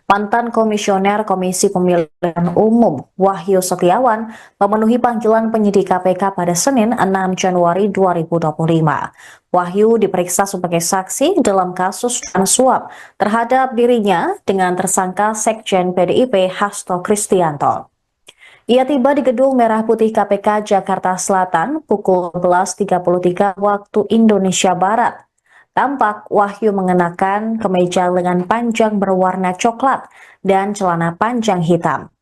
Mantan Komisioner Komisi Pemilihan Umum Wahyu Setiawan memenuhi panggilan penyidik KPK pada Senin 6 Januari 2025. Wahyu diperiksa sebagai saksi dalam kasus suap terhadap dirinya dengan tersangka Sekjen PDIP Hasto Kristianto. Ia tiba di Gedung Merah Putih KPK Jakarta Selatan pukul 11.33 waktu Indonesia Barat. Tampak Wahyu mengenakan kemeja lengan panjang berwarna coklat dan celana panjang hitam.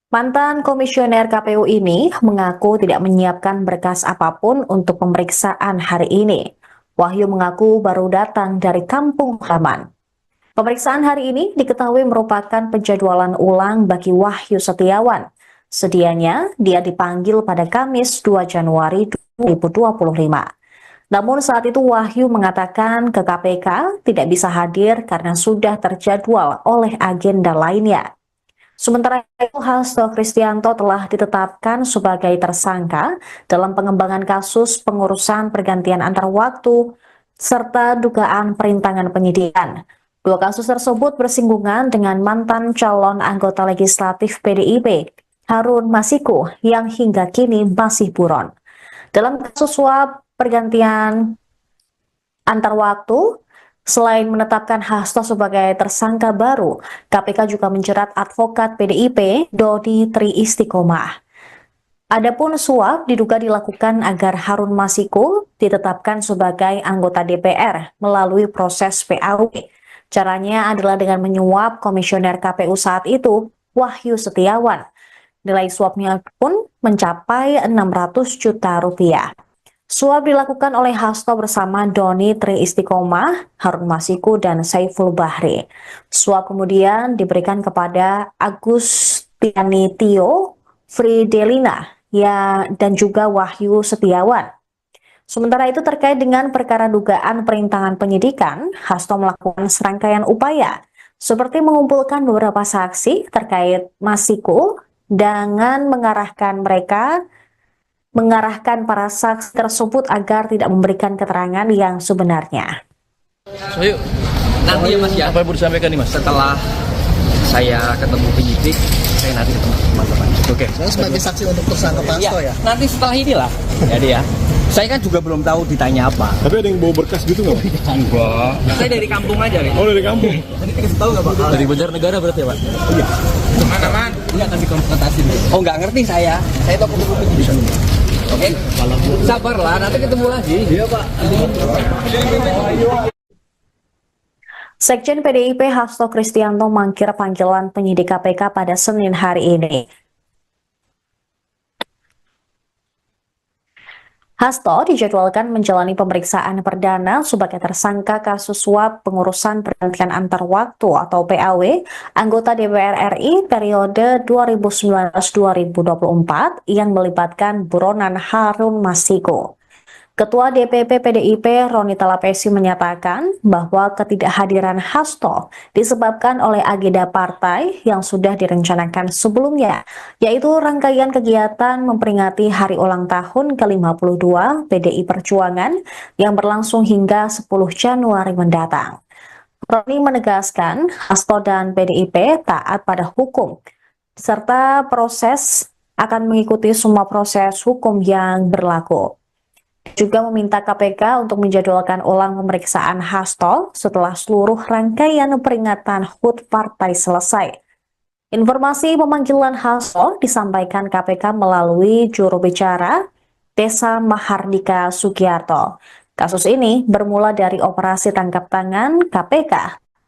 Mantan komisioner KPU ini mengaku tidak menyiapkan berkas apapun untuk pemeriksaan hari ini. Wahyu mengaku baru datang dari kampung halaman. Pemeriksaan hari ini diketahui merupakan penjadwalan ulang bagi Wahyu Setiawan. Sedianya dia dipanggil pada Kamis 2 Januari 2025. Namun saat itu Wahyu mengatakan ke KPK tidak bisa hadir karena sudah terjadwal oleh agenda lainnya. Sementara itu Hasto Kristianto telah ditetapkan sebagai tersangka dalam pengembangan kasus pengurusan pergantian antar waktu serta dugaan perintangan penyidikan. Dua kasus tersebut bersinggungan dengan mantan calon anggota legislatif PDIP, Harun Masiku, yang hingga kini masih buron. Dalam kasus suap pergantian antar waktu, selain menetapkan Hasto sebagai tersangka baru, KPK juga menjerat advokat PDIP Dodi Tri Istiqomah. Adapun suap diduga dilakukan agar Harun Masiku ditetapkan sebagai anggota DPR melalui proses PAW. Caranya adalah dengan menyuap komisioner KPU saat itu, Wahyu Setiawan. Nilai suapnya pun mencapai 600 juta rupiah. Suap dilakukan oleh Hasto bersama Doni Tri Istiqomah, Harun Masiku, dan Saiful Bahri. Suap kemudian diberikan kepada Agustiani Tio, Fridelina, dan juga Wahyu Setiawan. Sementara itu terkait dengan perkara dugaan perintangan penyidikan, Hasto melakukan serangkaian upaya, seperti mengumpulkan beberapa saksi terkait Masiku dengan mengarahkan para saksi tersebut agar tidak memberikan keterangan yang sebenarnya. So, yuk. Nanti ya Mas ya. Apa yang mau disampaikan nih Mas? Setelah saya ketemu penyidik, saya nanti ketemu teman-teman. Oke. Saya sebagai saksi untuk tersangka Pak Hasto ya? Nanti setelah inilah. Jadi ya. Saya kan juga belum tahu ditanya apa. Tapi ada yang bawa berkas gitu nggak? Enggak. Saya dari kampung aja. Nih. Oh dari kampung? Tadi dikasih tahu nggak Pak? Dari Banjarnegara berarti ya Pak? Iya. Mana? Ini akan dikonfrontasi dulu. Oh nggak ngerti saya. Saya tahu ketemu penyidik. Oke, sabarlah, nanti ketemu lagi. Iya Pak. Sekjen PDIP Hasto Kristianto mangkir panggilan penyidik KPK pada Senin hari ini. Hasto dijadwalkan menjalani pemeriksaan perdana sebagai tersangka kasus suap pengurusan pergantian antar waktu atau PAW anggota DPR RI periode 2019-2024 yang melibatkan buronan Harun Masiku. Ketua DPP PDIP Roni Talapesi menyatakan bahwa ketidakhadiran Hasto disebabkan oleh agenda partai yang sudah direncanakan sebelumnya, yaitu rangkaian kegiatan memperingati hari ulang tahun ke-52 PDI Perjuangan yang berlangsung hingga 10 Januari mendatang. Roni menegaskan Hasto dan PDIP taat pada hukum, serta akan mengikuti semua proses hukum yang berlaku. Juga meminta KPK untuk menjadwalkan ulang pemeriksaan Hasto setelah seluruh rangkaian peringatan HUT partai selesai. Informasi pemanggilan Hasto disampaikan KPK melalui juru bicara Desa Mahardika Sugiarto. Kasus ini bermula dari operasi tangkap tangan KPK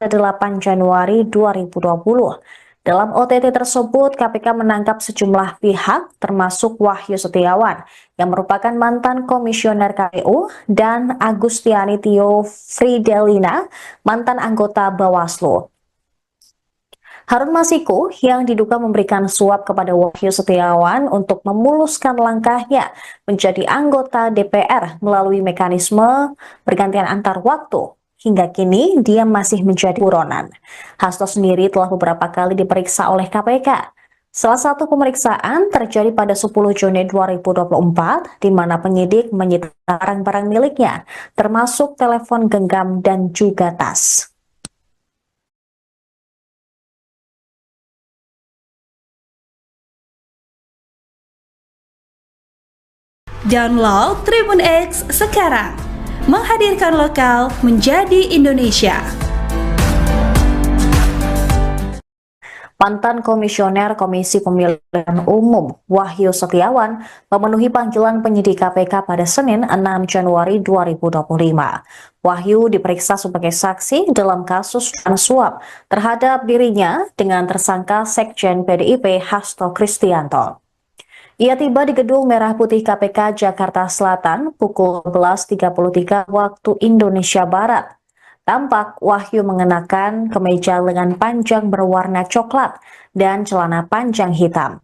pada 8 Januari 2020. Dalam OTT tersebut, KPK menangkap sejumlah pihak, termasuk Wahyu Setiawan, yang merupakan mantan komisioner KPU, dan Agustiani Tio Fridelina, mantan anggota Bawaslu. Harun Masiku yang diduga memberikan suap kepada Wahyu Setiawan untuk memuluskan langkahnya menjadi anggota DPR melalui mekanisme pergantian antar waktu. Hingga kini, dia masih menjadi buronan. Hasto sendiri telah beberapa kali diperiksa oleh KPK. Salah satu pemeriksaan terjadi pada 10 Juni 2024, di mana penyidik menyita barang-barang miliknya, termasuk telepon genggam dan juga tas. Download Tribun X sekarang. Menghadirkan lokal menjadi Indonesia. Mantan Komisioner Komisi Pemilihan Umum Wahyu Setiawan memenuhi panggilan penyidik KPK pada Senin 6 Januari 2025. Wahyu diperiksa sebagai saksi dalam kasus suap terhadap dirinya dengan tersangka Sekjen PDIP Hasto Kristianto. Ia tiba di Gedung Merah Putih KPK Jakarta Selatan pukul 11.33 waktu Indonesia Barat. Tampak Wahyu mengenakan kemeja lengan panjang berwarna coklat dan celana panjang hitam.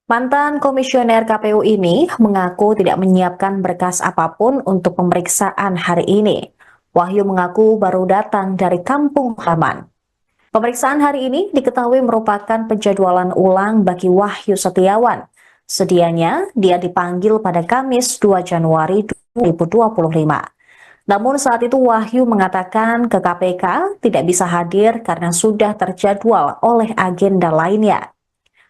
Mantan komisioner KPU ini mengaku tidak menyiapkan berkas apapun untuk pemeriksaan hari ini. Wahyu mengaku baru datang dari kampung halaman. Pemeriksaan hari ini diketahui merupakan penjadwalan ulang bagi Wahyu Setiawan. Sedianya dia dipanggil pada Kamis 2 Januari 2025. Namun saat itu Wahyu mengatakan ke KPK tidak bisa hadir karena sudah terjadwal oleh agenda lainnya.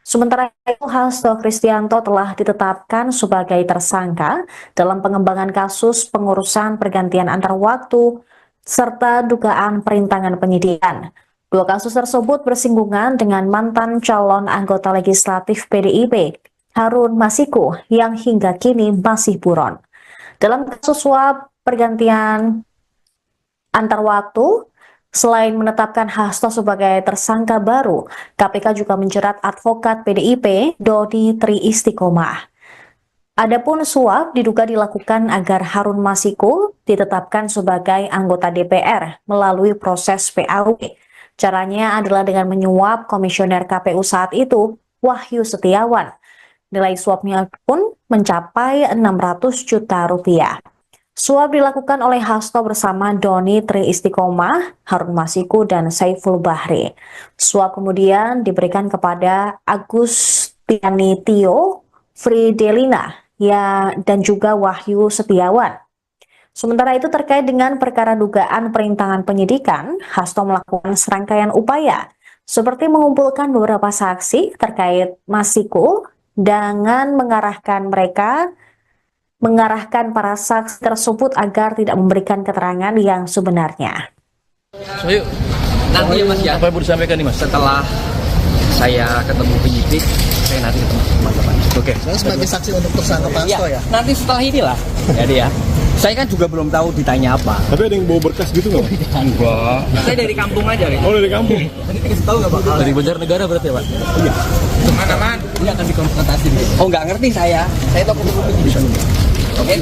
Sementara itu Hasto Kristianto telah ditetapkan sebagai tersangka dalam pengembangan kasus pengurusan pergantian antar waktu serta dugaan perintangan penyidikan. Dua kasus tersebut bersinggungan dengan mantan calon anggota legislatif PDIP, Harun Masiku, yang hingga kini masih buron. Dalam kasus suap pergantian antar waktu, selain menetapkan Hasto sebagai tersangka baru, KPK juga menjerat advokat PDIP Dodi Tri Istiqomah. Adapun suap diduga dilakukan agar Harun Masiku ditetapkan sebagai anggota DPR melalui proses PAW. Caranya adalah dengan menyuap komisioner KPU saat itu, Wahyu Setiawan. Nilai suapnya pun mencapai 600 juta rupiah. Suap dilakukan oleh Hasto bersama Doni Tri Istiqomah, Harun Masiku, dan Saiful Bahri. Suap kemudian diberikan kepada Agustiani Tio, Fridelina, dan juga Wahyu Setiawan. Sementara itu terkait dengan perkara dugaan perintangan penyidikan, Hasto melakukan serangkaian upaya, seperti mengumpulkan beberapa saksi terkait Masiku dengan mengarahkan para saksi tersebut agar tidak memberikan keterangan yang sebenarnya. So, yuk. Nanti ya Mas ya. Apa yang mau disampaikan nih Mas? Setelah saya ketemu penyidik, saya nanti ketemu teman-teman. Oke. Saya sebagai saksi untuk tersangka Pak Hasto ya? Nanti setelah inilah. Jadi ya. Saya kan juga belum tahu ditanya apa. Tapi ada yang bawa berkas gitu nggak? Enggak. Saya dari kampung aja. Gitu. Oh dari kampung? Tadi dikasih tahu nggak Pak? Dari Banjarnegara berarti ya Pak? Iya. Aman-aman. Ini akan dikonfrontasi. Oh nggak ngerti saya. Saya tahu penyidik. Oke,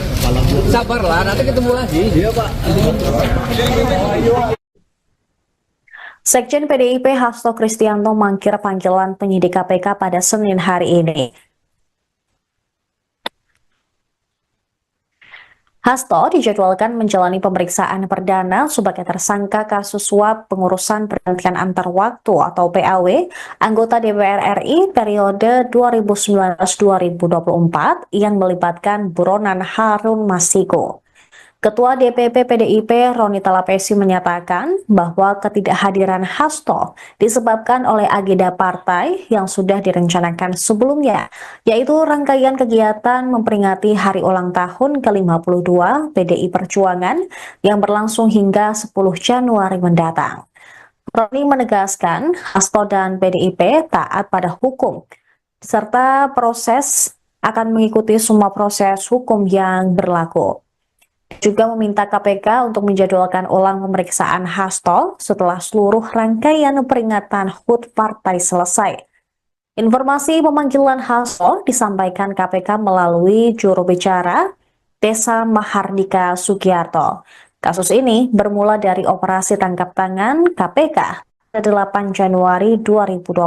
sabarlah, nanti ketemu lagi. Iya Pak. Sekjen PDIP Hasto Kristianto mangkir panggilan penyidik KPK pada Senin hari ini. Hasto dijadwalkan menjalani pemeriksaan perdana sebagai tersangka kasus suap pengurusan pergantian antar waktu atau PAW anggota DPR RI periode 2019-2024 yang melibatkan buronan Harun Masiku. Ketua DPP PDIP Roni Talapesi menyatakan bahwa ketidakhadiran Hasto disebabkan oleh agenda partai yang sudah direncanakan sebelumnya, yaitu rangkaian kegiatan memperingati hari ulang tahun ke-52 PDI Perjuangan yang berlangsung hingga 10 Januari mendatang. Roni menegaskan Hasto dan PDIP taat pada hukum, serta akan mengikuti semua proses hukum yang berlaku. Juga meminta KPK untuk menjadwalkan ulang pemeriksaan Hasto setelah seluruh rangkaian peringatan HUT partai selesai. Informasi pemanggilan Hasto disampaikan KPK melalui juru bicara Desa Mahardika Sugiarto. Kasus ini bermula dari operasi tangkap tangan KPK pada 8 Januari 2020.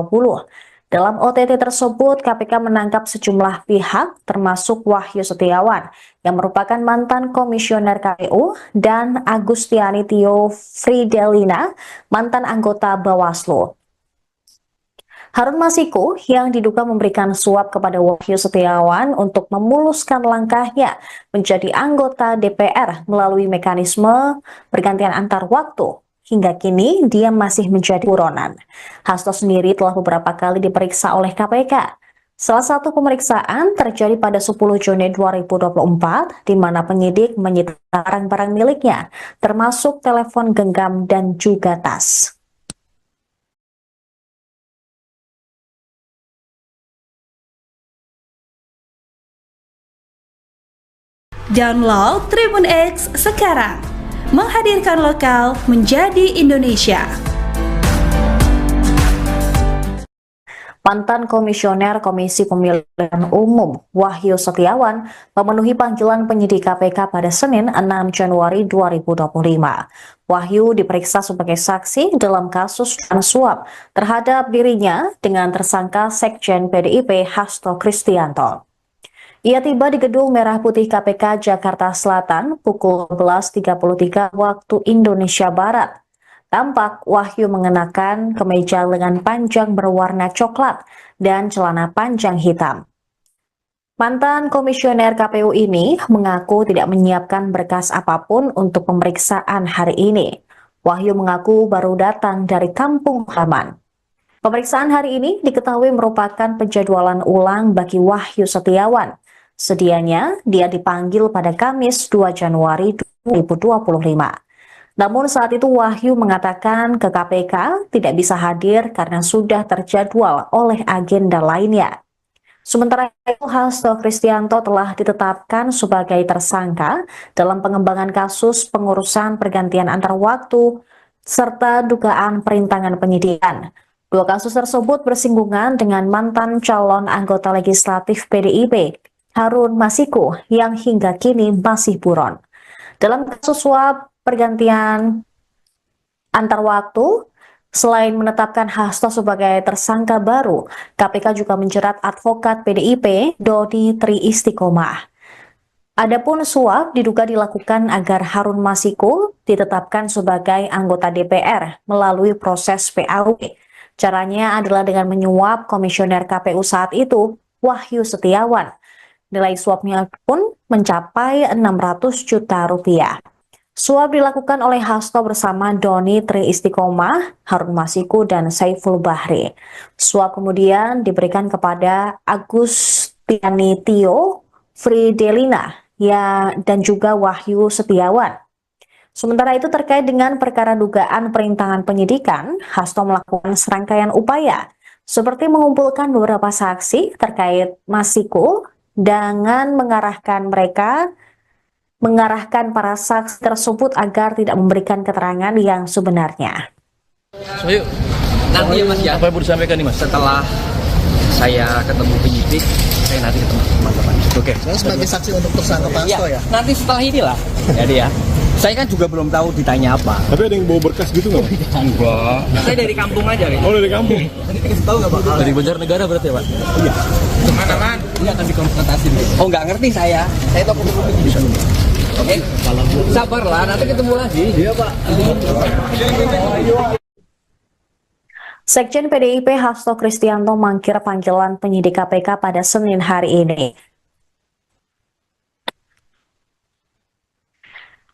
Dalam OTT tersebut, KPK menangkap sejumlah pihak, termasuk Wahyu Setiawan, yang merupakan mantan komisioner KPU, dan Agustiani Tio Fridelina, mantan anggota Bawaslu. Harun Masiku yang diduga memberikan suap kepada Wahyu Setiawan untuk memuluskan langkahnya menjadi anggota DPR melalui mekanisme pergantian antar waktu. Hingga kini dia masih menjadi buronan. Hasto sendiri telah beberapa kali diperiksa oleh KPK. Salah satu pemeriksaan terjadi pada 10 Juni 2024, di mana penyidik menyita barang-barang miliknya, termasuk telepon genggam dan juga tas. Download Tribun X sekarang, menghadirkan lokal menjadi Indonesia. Mantan Komisioner Komisi Pemilihan Umum Wahyu Setiawan memenuhi panggilan penyidik KPK pada Senin 6 Januari 2025. Wahyu diperiksa sebagai saksi dalam kasus suap terhadap dirinya dengan tersangka Sekjen PDIP Hasto Kristianto. Ia tiba di Gedung Merah Putih KPK Jakarta Selatan pukul 11.33 waktu Indonesia Barat. Tampak Wahyu mengenakan kemeja lengan panjang berwarna coklat dan celana panjang hitam. Mantan komisioner KPU ini mengaku tidak menyiapkan berkas apapun untuk pemeriksaan hari ini. Wahyu mengaku baru datang dari kampung halaman. Pemeriksaan hari ini diketahui merupakan penjadwalan ulang bagi Wahyu Setiawan. Sedianya dia dipanggil pada Kamis 2 Januari 2025. Namun saat itu Wahyu mengatakan ke KPK tidak bisa hadir karena sudah terjadwal oleh agenda lainnya. Sementara itu Hasto Kristianto telah ditetapkan sebagai tersangka dalam pengembangan kasus pengurusan pergantian antar waktu serta dugaan perintangan penyidikan. Dua kasus tersebut bersinggungan dengan mantan calon anggota legislatif PDIP, Harun Masiku, yang hingga kini masih buron. Dalam kasus suap pergantian antar waktu, selain menetapkan Hasto sebagai tersangka baru, KPK juga menjerat advokat PDIP Dodi Tri Istiqomah. Adapun suap diduga dilakukan agar Harun Masiku ditetapkan sebagai anggota DPR melalui proses PAW. Caranya adalah dengan menyuap komisioner KPU saat itu, Wahyu Setiawan. Nilai suapnya pun mencapai 600 juta rupiah. Suap dilakukan oleh Hasto bersama Doni Tri Istiqomah, Harun Masiku, dan Saiful Bahri. Suap kemudian diberikan kepada Agustiani Tio, Fridelina, dan juga Wahyu Setiawan. Sementara itu terkait dengan perkara dugaan perintangan penyidikan, Hasto melakukan serangkaian upaya, seperti mengumpulkan beberapa saksi terkait Masiku dengan mengarahkan para saksi tersebut agar tidak memberikan keterangan yang sebenarnya. So, yuk. Nanti ya Mas ya. Apa yang mau disampaikan nih Mas? Setelah saya ketemu penyidik, saya nanti ketemu teman-teman. Oke. Saya sebagai saksi untuk tersangka Pak Hasto ya? Nanti setelah inilah. Jadi ya. Saya kan juga belum tahu ditanya apa. Tapi ada yang bawa berkas gitu nggak? Enggak. Saya dari kampung aja. Gitu. Oh dari kampung? Tadi dikasih tahu nggak Pak? Dari Banjarnegara berarti ya Pak? Iya. Mana-mana? Ini akan dikonfrontasi. Oh nggak ngerti saya. Saya tahu penyidik. Oke. Sabarlah, nanti ketemu lagi. Iya Pak. Sekjen PDIP Hasto Kristianto mangkir panggilan penyidik KPK pada Senin hari ini.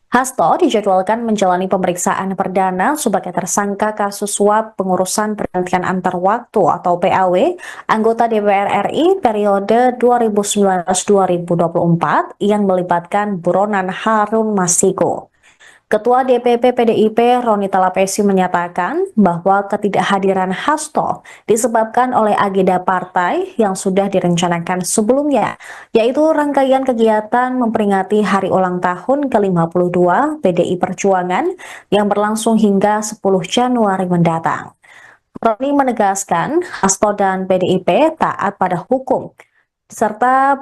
Hasto dijadwalkan menjalani pemeriksaan perdana sebagai tersangka kasus suap pengurusan pergantian antar waktu atau PAW anggota DPR RI periode 2019-2024 yang melibatkan buronan Harun Masiku. Ketua DPP PDIP Roni Talapesi menyatakan bahwa ketidakhadiran Hasto disebabkan oleh agenda partai yang sudah direncanakan sebelumnya, yaitu rangkaian kegiatan memperingati hari ulang tahun ke-52 PDI Perjuangan yang berlangsung hingga 10 Januari mendatang. Roni menegaskan Hasto dan PDIP taat pada hukum, serta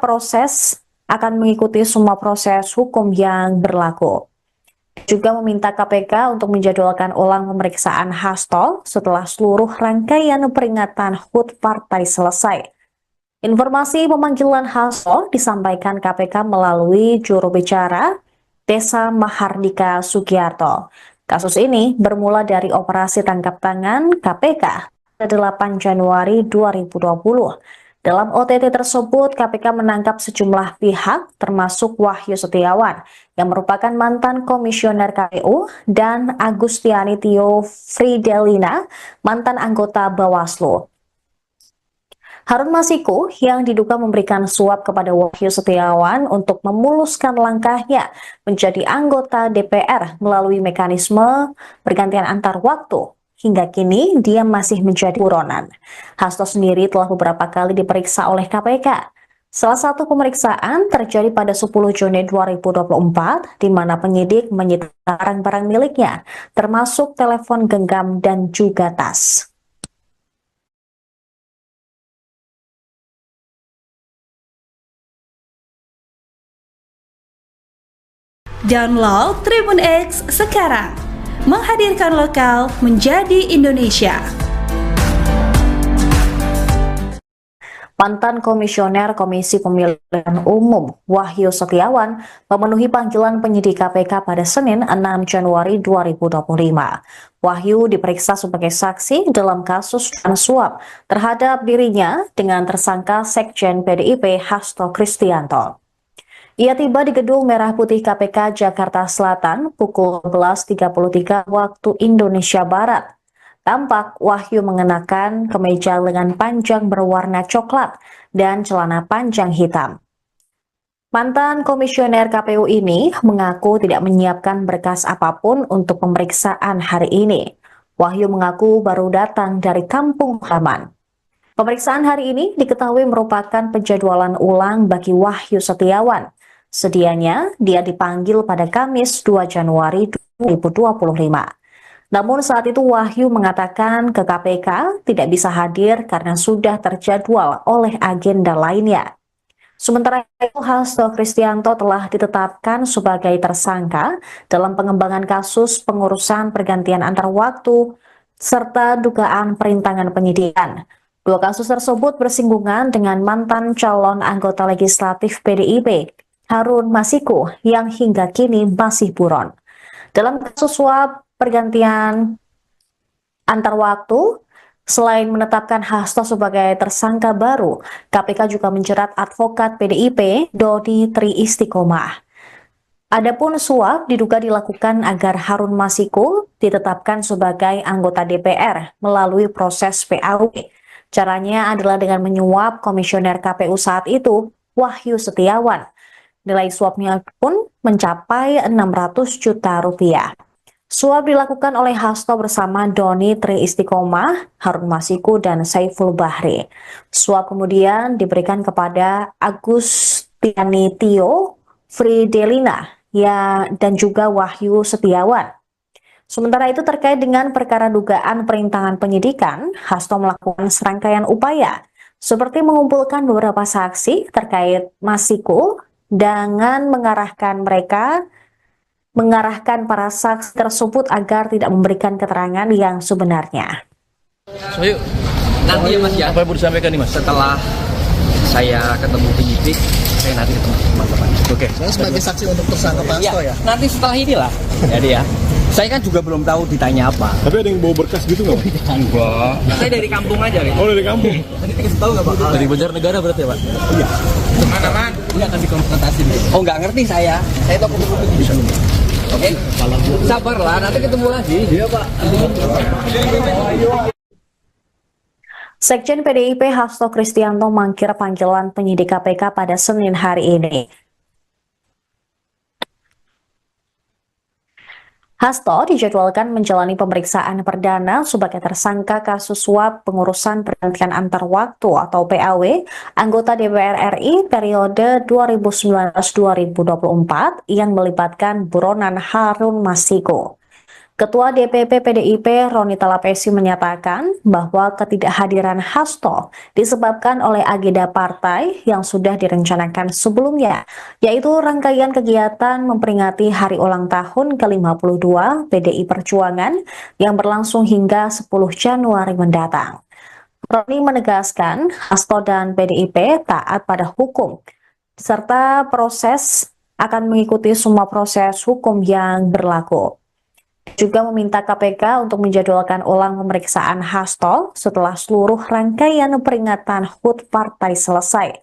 akan mengikuti semua proses hukum yang berlaku. Juga meminta KPK untuk menjadwalkan ulang pemeriksaan Hasto setelah seluruh rangkaian peringatan HUT partai selesai. Informasi pemanggilan Hasto disampaikan KPK melalui juru bicara Desa Mahardika Sugiarto. Kasus ini bermula dari operasi tangkap tangan KPK pada 8 Januari 2020. Dalam OTT tersebut, KPK menangkap sejumlah pihak, termasuk Wahyu Setiawan, yang merupakan mantan komisioner KPU, dan Agustiani Tio Fridelina, mantan anggota Bawaslu. Harun Masiku yang diduga memberikan suap kepada Wahyu Setiawan untuk memuluskan langkahnya menjadi anggota DPR melalui mekanisme pergantian antar waktu. Hingga kini dia masih menjadi buronan. Hasto sendiri telah beberapa kali diperiksa oleh KPK. Salah satu pemeriksaan terjadi pada 10 Juni 2024, di mana penyidik menyita barang-barang miliknya, termasuk telepon genggam dan juga tas. Download Tribun X sekarang, menghadirkan lokal menjadi Indonesia. Mantan Komisioner Komisi Pemilihan Umum Wahyu Setiawan memenuhi panggilan penyidik KPK pada Senin 6 Januari 2025. Wahyu diperiksa sebagai saksi dalam kasus suap terhadap dirinya dengan tersangka Sekjen PDIP Hasto Kristianto. Ia tiba di Gedung Merah Putih KPK Jakarta Selatan pukul 11.33 waktu Indonesia Barat. Tampak Wahyu mengenakan kemeja lengan panjang berwarna coklat dan celana panjang hitam. Mantan komisioner KPU ini mengaku tidak menyiapkan berkas apapun untuk pemeriksaan hari ini. Wahyu mengaku baru datang dari kampung halaman. Pemeriksaan hari ini diketahui merupakan penjadwalan ulang bagi Wahyu Setiawan. Sedianya dia dipanggil pada Kamis 2 Januari 2025. Namun saat itu Wahyu mengatakan ke KPK tidak bisa hadir karena sudah terjadwal oleh agenda lainnya. Sementara itu Hasto Kristianto telah ditetapkan sebagai tersangka dalam pengembangan kasus pengurusan pergantian antar waktu serta dugaan perintangan penyidikan. Dua kasus tersebut bersinggungan dengan mantan calon anggota legislatif PDIP, Harun Masiku, yang hingga kini masih buron. Dalam kasus suap pergantian antar waktu, selain menetapkan Hasto sebagai tersangka baru, KPK juga menjerat advokat PDIP, Dodi Tri Istiqomah. Adapun suap diduga dilakukan agar Harun Masiku ditetapkan sebagai anggota DPR melalui proses PAW. Caranya adalah dengan menyuap komisioner KPU saat itu, Wahyu Setiawan. Nilai suapnya pun mencapai 600 juta rupiah. Suap dilakukan oleh Hasto bersama Doni Tri Istiqomah, Harun Masiku, dan Saiful Bahri. Suap kemudian diberikan kepada Agustiani Tio, Fridelina, dan juga Wahyu Setiawan. Sementara itu terkait dengan perkara dugaan perintangan penyidikan, Hasto melakukan serangkaian upaya, seperti mengumpulkan beberapa saksi terkait Masiku, dengan mengarahkan para saksi tersebut agar tidak memberikan keterangan yang sebenarnya. So, yuk. Nanti ya Mas ya, Apa yang mau disampaikan nih Mas? setelah saya ketemu penyidik, saya nanti ketemu teman-teman. Oke. Saya sebagai saksi untuk tersangka Pak Hasto ya. Nanti setelah inilah. Jadi ya, saya kan juga belum tahu ditanya apa. Tapi ada yang bawa berkas gitu nggak? Enggak. Saya dari kampung aja, Rik. Oh dari kampung? Tadi dikasih tahu nggak Pak? Dari Banjarnegara berarti ya Pak? Iya. Mana? Ini akan dikonfrontasi. Oh nggak ngerti saya. Saya tahu penyidik. Oke. Sabarlah, nanti ketemu lagi. Iya Pak. Sekjen PDIP Hasto Kristianto mangkir panggilan penyidik KPK pada Senin hari ini. Hasto dijadwalkan menjalani pemeriksaan perdana sebagai tersangka kasus suap pengurusan pergantian antar waktu atau PAW anggota DPR RI periode 2019-2024 yang melibatkan buronan Harun Masiku. Ketua DPP PDIP Roni Talapesi menyatakan bahwa ketidakhadiran Hasto disebabkan oleh agenda partai yang sudah direncanakan sebelumnya, yaitu rangkaian kegiatan memperingati hari ulang tahun ke-52 PDI Perjuangan yang berlangsung hingga 10 Januari mendatang. Roni menegaskan Hasto dan PDIP taat pada hukum, serta akan mengikuti semua proses hukum yang berlaku. Juga meminta KPK untuk menjadwalkan ulang pemeriksaan Hasto setelah seluruh rangkaian peringatan HUT partai selesai.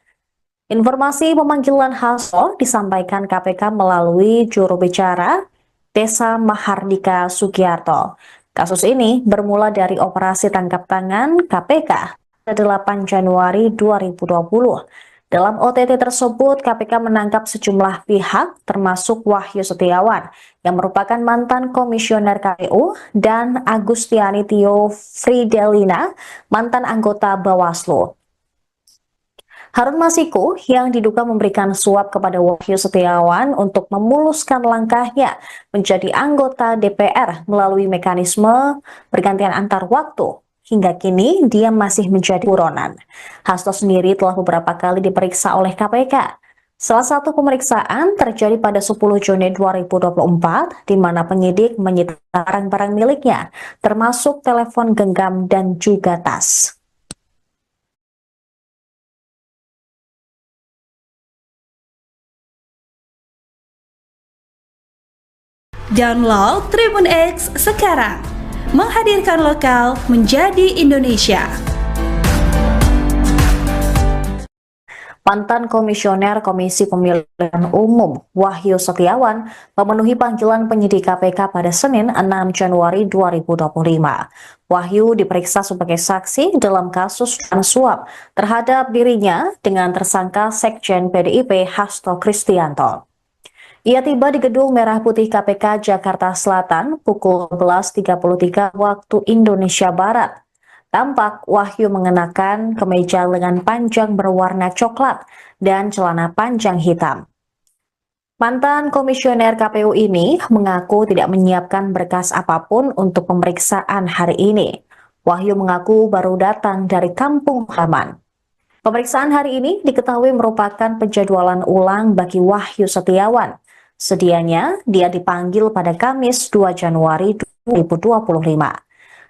Informasi pemanggilan Hasto disampaikan KPK melalui juru bicara Desa Mahardika Sugiarto. Kasus ini bermula dari operasi tangkap tangan KPK 8 Januari 2020. Dalam OTT tersebut, KPK menangkap sejumlah pihak, termasuk Wahyu Setiawan, yang merupakan mantan komisioner KPU, dan Agustiani Tio Fridelina, mantan anggota Bawaslu. Harun Masiku yang diduga memberikan suap kepada Wahyu Setiawan untuk memuluskan langkahnya menjadi anggota DPR melalui mekanisme pergantian antar waktu. Hingga kini dia masih menjadi buronan. Hasto sendiri telah beberapa kali diperiksa oleh KPK. Salah satu pemeriksaan terjadi pada 10 Juni 2024, di mana penyidik menyita barang-barang miliknya, termasuk telepon genggam dan juga tas. Download Tribun X sekarang, menghadirkan lokal menjadi Indonesia. Mantan Komisioner Komisi Pemilihan Umum Wahyu Setiawan memenuhi panggilan penyidik KPK pada Senin 6 Januari 2025. Wahyu diperiksa sebagai saksi dalam kasus suap terhadap dirinya dengan tersangka Sekjen PDIP Hasto Kristianto. Ia tiba di Gedung Merah Putih KPK Jakarta Selatan pukul 11.33 waktu Indonesia Barat. Tampak Wahyu mengenakan kemeja lengan panjang berwarna coklat dan celana panjang hitam. Mantan komisioner KPU ini mengaku tidak menyiapkan berkas apapun untuk pemeriksaan hari ini. Wahyu mengaku baru datang dari kampung halaman. Pemeriksaan hari ini diketahui merupakan penjadwalan ulang bagi Wahyu Setiawan. Sedianya dia dipanggil pada Kamis 2 Januari 2025.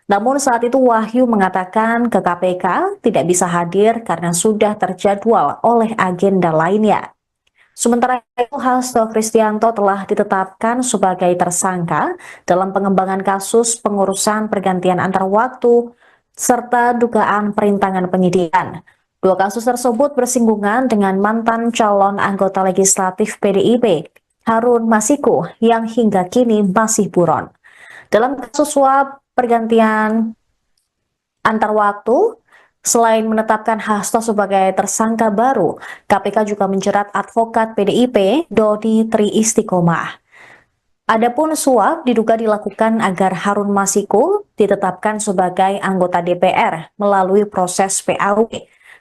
Namun saat itu Wahyu mengatakan ke KPK tidak bisa hadir karena sudah terjadwal oleh agenda lainnya. Sementara itu Hasto Kristianto telah ditetapkan sebagai tersangka dalam pengembangan kasus pengurusan pergantian antar waktu serta dugaan perintangan penyidikan. Dua kasus tersebut bersinggungan dengan mantan calon anggota legislatif PDIP, Harun Masiku, yang hingga kini masih buron. Dalam kasus suap pergantian antar waktu, selain menetapkan Hasto sebagai tersangka baru, KPK juga menjerat advokat PDIP, Dodi Tri Istiqomah. Adapun suap diduga dilakukan agar Harun Masiku ditetapkan sebagai anggota DPR melalui proses PAW.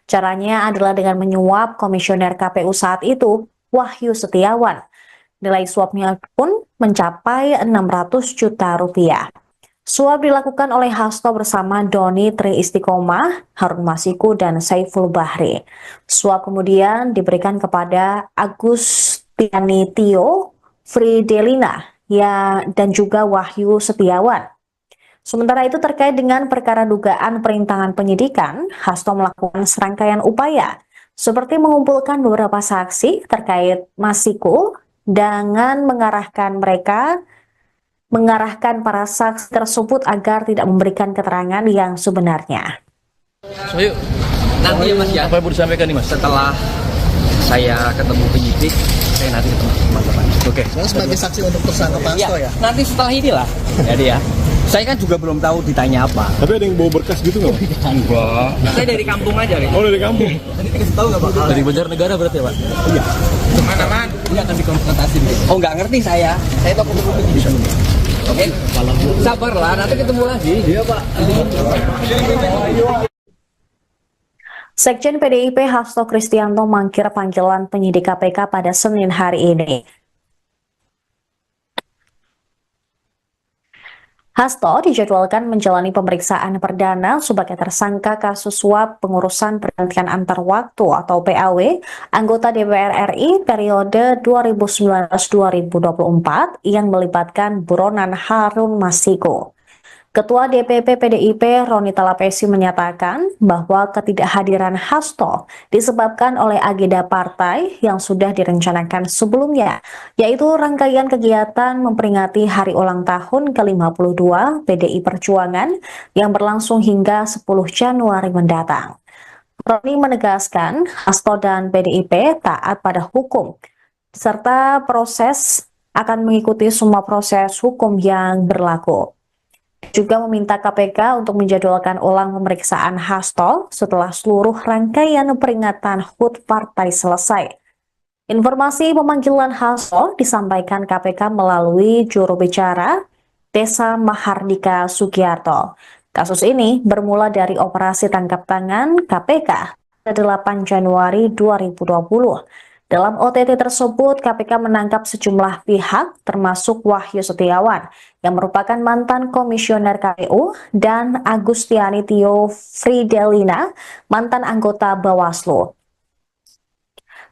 Caranya adalah dengan menyuap komisioner KPU saat itu, Wahyu Setiawan. Nilai suapnya pun mencapai 600 juta rupiah. Suap dilakukan oleh Hasto bersama Doni Tri Istiqomah, Harun Masiku, dan Saiful Bahri. Suap kemudian diberikan kepada Agustiani Tio Fridelina dan juga Wahyu Setiawan. Sementara itu terkait dengan perkara dugaan perintangan penyidikan, Hasto melakukan serangkaian upaya seperti mengumpulkan beberapa saksi terkait Masiku dengan mengarahkan para saksi tersebut agar tidak memberikan keterangan yang sebenarnya. So, yuk. Nanti ya Mas ya, Apa yang mau disampaikan nih Mas? setelah saya ketemu penyidik, saya nanti ketemu teman-teman. Oke. Yang sebagai saksi untuk tersangka Pak Hasto ya? Nanti setelah inilah. Jadi ya, saya kan juga belum tahu ditanya apa. Tapi ada yang bawa berkas gitu nggak? Enggak. Saya dari kampung aja, Rik. Oh dari kampung? Tadi dikasih tahu nggak Pak? Dari Banjarnegara berarti ya Pak? Iya. Mana-mana? Ini akan dikonfrontasi. Oh nggak ngerti saya. Saya tahu ketemu penyidik. Oke? Sabarlah, nanti ketemu lagi. Iya Pak. Sekjen PDIP Hasto Kristianto mangkir panggilan penyidik KPK pada Senin hari ini. Hasto dijadwalkan menjalani pemeriksaan perdana sebagai tersangka kasus suap pengurusan pergantian antar waktu atau PAW anggota DPR RI periode 2019-2024 yang melibatkan buronan Harun Masiku. Ketua DPP PDIP Roni Talapesi menyatakan bahwa ketidakhadiran Hasto disebabkan oleh agenda partai yang sudah direncanakan sebelumnya, yaitu rangkaian kegiatan memperingati hari ulang tahun ke-52 PDI Perjuangan yang berlangsung hingga 10 Januari mendatang. Roni menegaskan Hasto dan PDIP taat pada hukum, serta akan mengikuti semua proses hukum yang berlaku. juga meminta KPK untuk menjadwalkan ulang pemeriksaan Hasto setelah seluruh rangkaian peringatan HUT partai selesai. Informasi pemanggilan Hasto disampaikan KPK melalui juru bicara Desa Mahardika Sugiarto. Kasus ini bermula dari operasi tangkap tangan KPK pada 8 Januari 2020. Dalam OTT tersebut, KPK menangkap sejumlah pihak termasuk Wahyu Setiawan yang merupakan mantan komisioner KPU dan Agustiani Tio Fridelina, mantan anggota Bawaslu.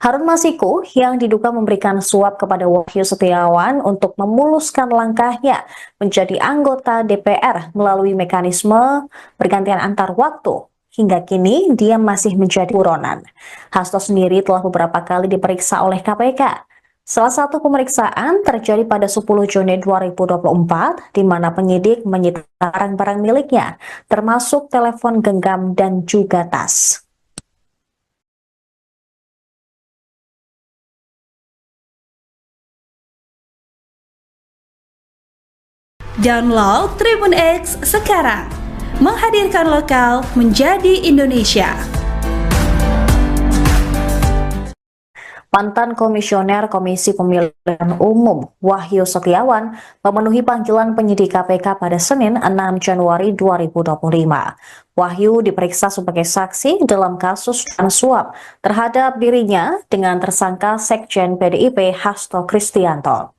Harun Masiku yang diduga memberikan suap kepada Wahyu Setiawan untuk memuluskan langkahnya menjadi anggota DPR melalui mekanisme pergantian antar waktu. Hingga kini dia masih menjadi buronan. Hasto sendiri telah beberapa kali diperiksa oleh KPK. Salah satu pemeriksaan terjadi pada 10 Juni 2024 di mana penyidik menyita barang-barang miliknya termasuk telepon genggam dan juga tas. Download Tribun X sekarang. Menghadirkan lokal menjadi Indonesia. Mantan Komisioner Komisi Pemilihan Umum Wahyu Setiawan memenuhi panggilan penyidik KPK pada Senin 6 Januari 2025. Wahyu diperiksa sebagai saksi dalam kasus suap terhadap dirinya dengan tersangka Sekjen PDIP Hasto Kristianto.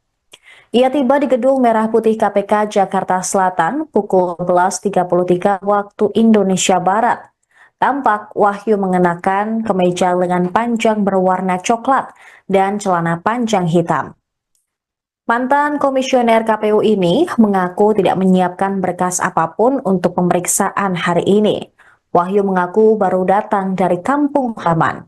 Ia tiba di Gedung Merah Putih KPK Jakarta Selatan pukul 11.33 waktu Indonesia Barat. Tampak Wahyu mengenakan kemeja lengan panjang berwarna coklat dan celana panjang hitam. Mantan komisioner KPU ini mengaku tidak menyiapkan berkas apapun untuk pemeriksaan hari ini. Wahyu mengaku baru datang dari kampung halaman.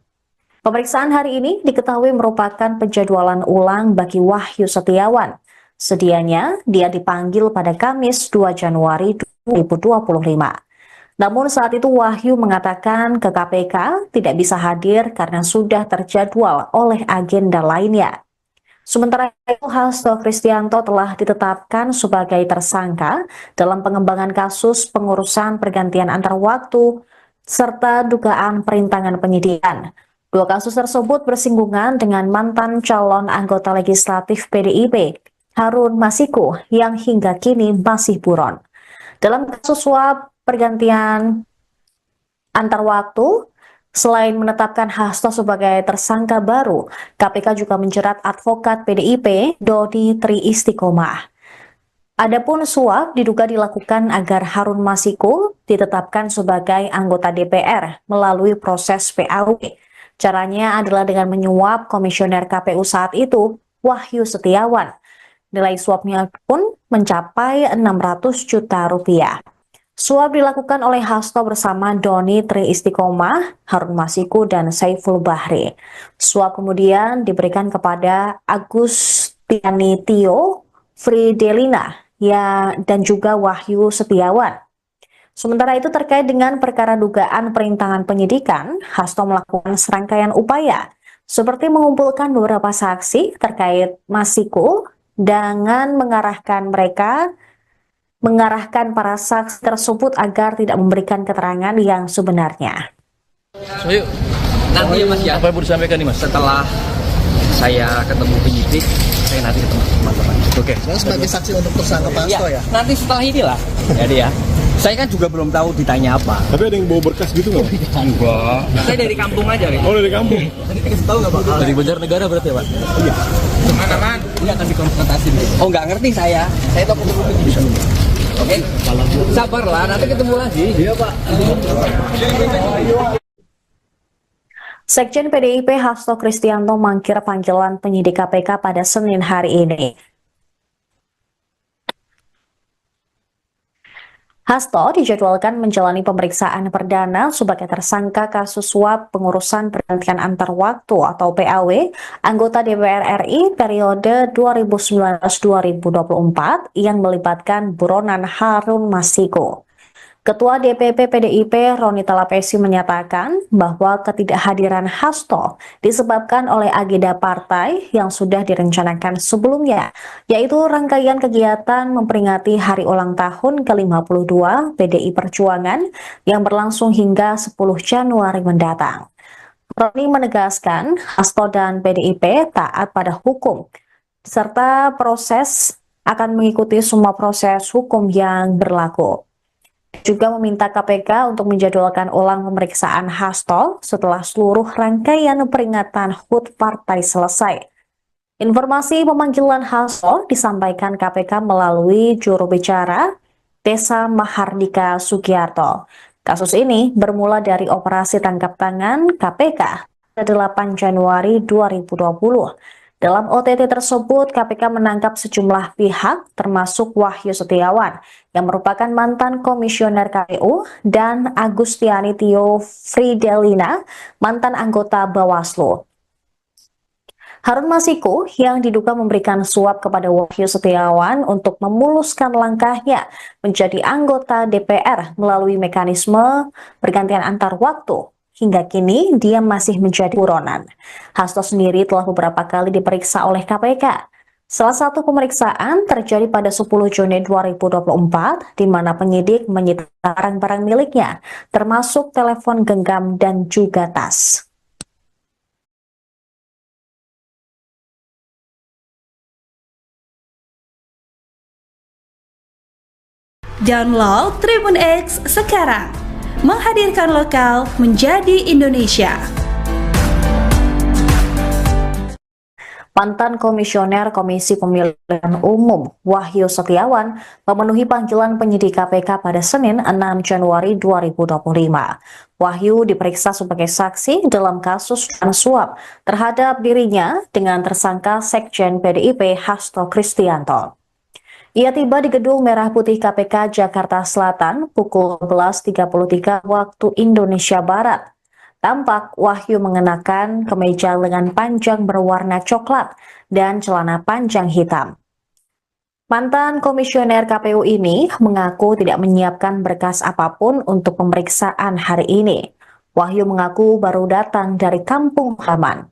Pemeriksaan hari ini diketahui merupakan penjadwalan ulang bagi Wahyu Setiawan. Sedianya dia dipanggil pada Kamis 2 Januari 2025. Namun saat itu Wahyu mengatakan ke KPK tidak bisa hadir karena sudah terjadwal oleh agenda lainnya. Sementara itu Hasto Kristianto telah ditetapkan sebagai tersangka dalam pengembangan kasus pengurusan pergantian antar waktu serta dugaan perintangan penyidikan. Dua kasus tersebut bersinggungan dengan mantan calon anggota legislatif PDIP Harun Masiku yang hingga kini masih buron. Dalam kasus suap pergantian antar waktu, selain menetapkan Hasto sebagai tersangka baru, KPK juga menjerat advokat PDIP Dodi Tri Istiqomah. Adapun suap diduga dilakukan agar Harun Masiku ditetapkan sebagai anggota DPR melalui proses PAW. Caranya adalah dengan menyuap komisioner KPU saat itu, Wahyu Setiawan. Nilai suapnya pun mencapai 600 juta rupiah. Suap dilakukan oleh Hasto bersama Doni Tri Istiqomah, Harun Masiku, dan Saiful Bahri. Suap kemudian diberikan kepada Agustiani Tio Fridelina dan juga Wahyu Setiawan. Sementara itu terkait dengan perkara dugaan perintangan penyidikan, Hasto melakukan serangkaian upaya seperti mengumpulkan beberapa saksi terkait Masiku dengan mengarahkan para saksi tersebut agar tidak memberikan keterangan yang sebenarnya. So, yuk. Nanti ya Mas ya. Apa yang mau disampaikan nih Mas? Setelah saya ketemu penyidik, saya nanti ketemu teman-teman. Oke. Dan sebagai saksi untuk tersangka Pak Hasto ya? Nanti setelah inilah. Jadi ya. Saya kan juga belum tahu ditanya apa. Tapi ada yang bawa berkas gitu nggak? Enggak. Saya dari kampung aja, Rik. Oh dari kampung? Tadi dikasih tahu nggak Pak? Dari Banjarnegara berarti ya Pak? Iya. Aman-aman. Ini akan dikonfrontasi. Oh nggak ngerti saya. Saya tahu ketemu penyidik. Oke? Sabarlah, nanti ketemu lagi. Iya Pak. Sekjen PDIP Hasto Kristianto mangkir panggilan penyidik KPK pada Senin hari ini. Hasto dijadwalkan menjalani pemeriksaan perdana sebagai tersangka kasus suap pengurusan pergantian antar waktu atau PAW anggota DPR RI periode 2019-2024 yang melibatkan buronan Harun Masiku. Ketua DPP PDIP Roni Talapesi menyatakan bahwa ketidakhadiran Hasto disebabkan oleh agenda partai yang sudah direncanakan sebelumnya, yaitu rangkaian kegiatan memperingati hari ulang tahun ke-52 PDI Perjuangan yang berlangsung hingga 10 Januari mendatang. Roni menegaskan Hasto dan PDIP taat pada hukum, serta proses akan mengikuti semua proses hukum yang berlaku. Juga meminta KPK untuk menjadwalkan ulang pemeriksaan Hasto setelah seluruh rangkaian peringatan HUT partai selesai. Informasi pemanggilan Hasto disampaikan KPK melalui juru bicara Desa Mahardika Sugiarto. Kasus ini bermula dari operasi tangkap tangan KPK pada 8 Januari 2020. Dalam OTT tersebut, KPK menangkap sejumlah pihak, termasuk Wahyu Setiawan, yang merupakan mantan komisioner KPU, dan Agustiani Tio Fridelina, mantan anggota Bawaslu. Harun Masiku yang diduga memberikan suap kepada Wahyu Setiawan untuk memuluskan langkahnya menjadi anggota DPR melalui mekanisme pergantian antar waktu. Hingga kini, dia masih menjadi buronan. Hasto sendiri telah beberapa kali diperiksa oleh KPK. Salah satu pemeriksaan terjadi pada 10 Juni 2024, di mana penyidik menyita barang-barang miliknya, termasuk telepon genggam dan juga tas. Download Tribun X sekarang. Menghadirkan lokal menjadi Indonesia. Mantan Komisioner Komisi Pemilihan Umum Wahyu Setiawan memenuhi panggilan penyidik KPK pada Senin 6 Januari 2025. Wahyu diperiksa sebagai saksi dalam kasus suap terhadap dirinya dengan tersangka Sekjen PDIP Hasto Kristianto. Ia tiba di Gedung Merah Putih KPK Jakarta Selatan pukul 11.33 waktu Indonesia Barat. Tampak Wahyu mengenakan kemeja lengan panjang berwarna coklat dan celana panjang hitam. Mantan komisioner KPU ini mengaku tidak menyiapkan berkas apapun untuk pemeriksaan hari ini. Wahyu mengaku baru datang dari kampung halaman.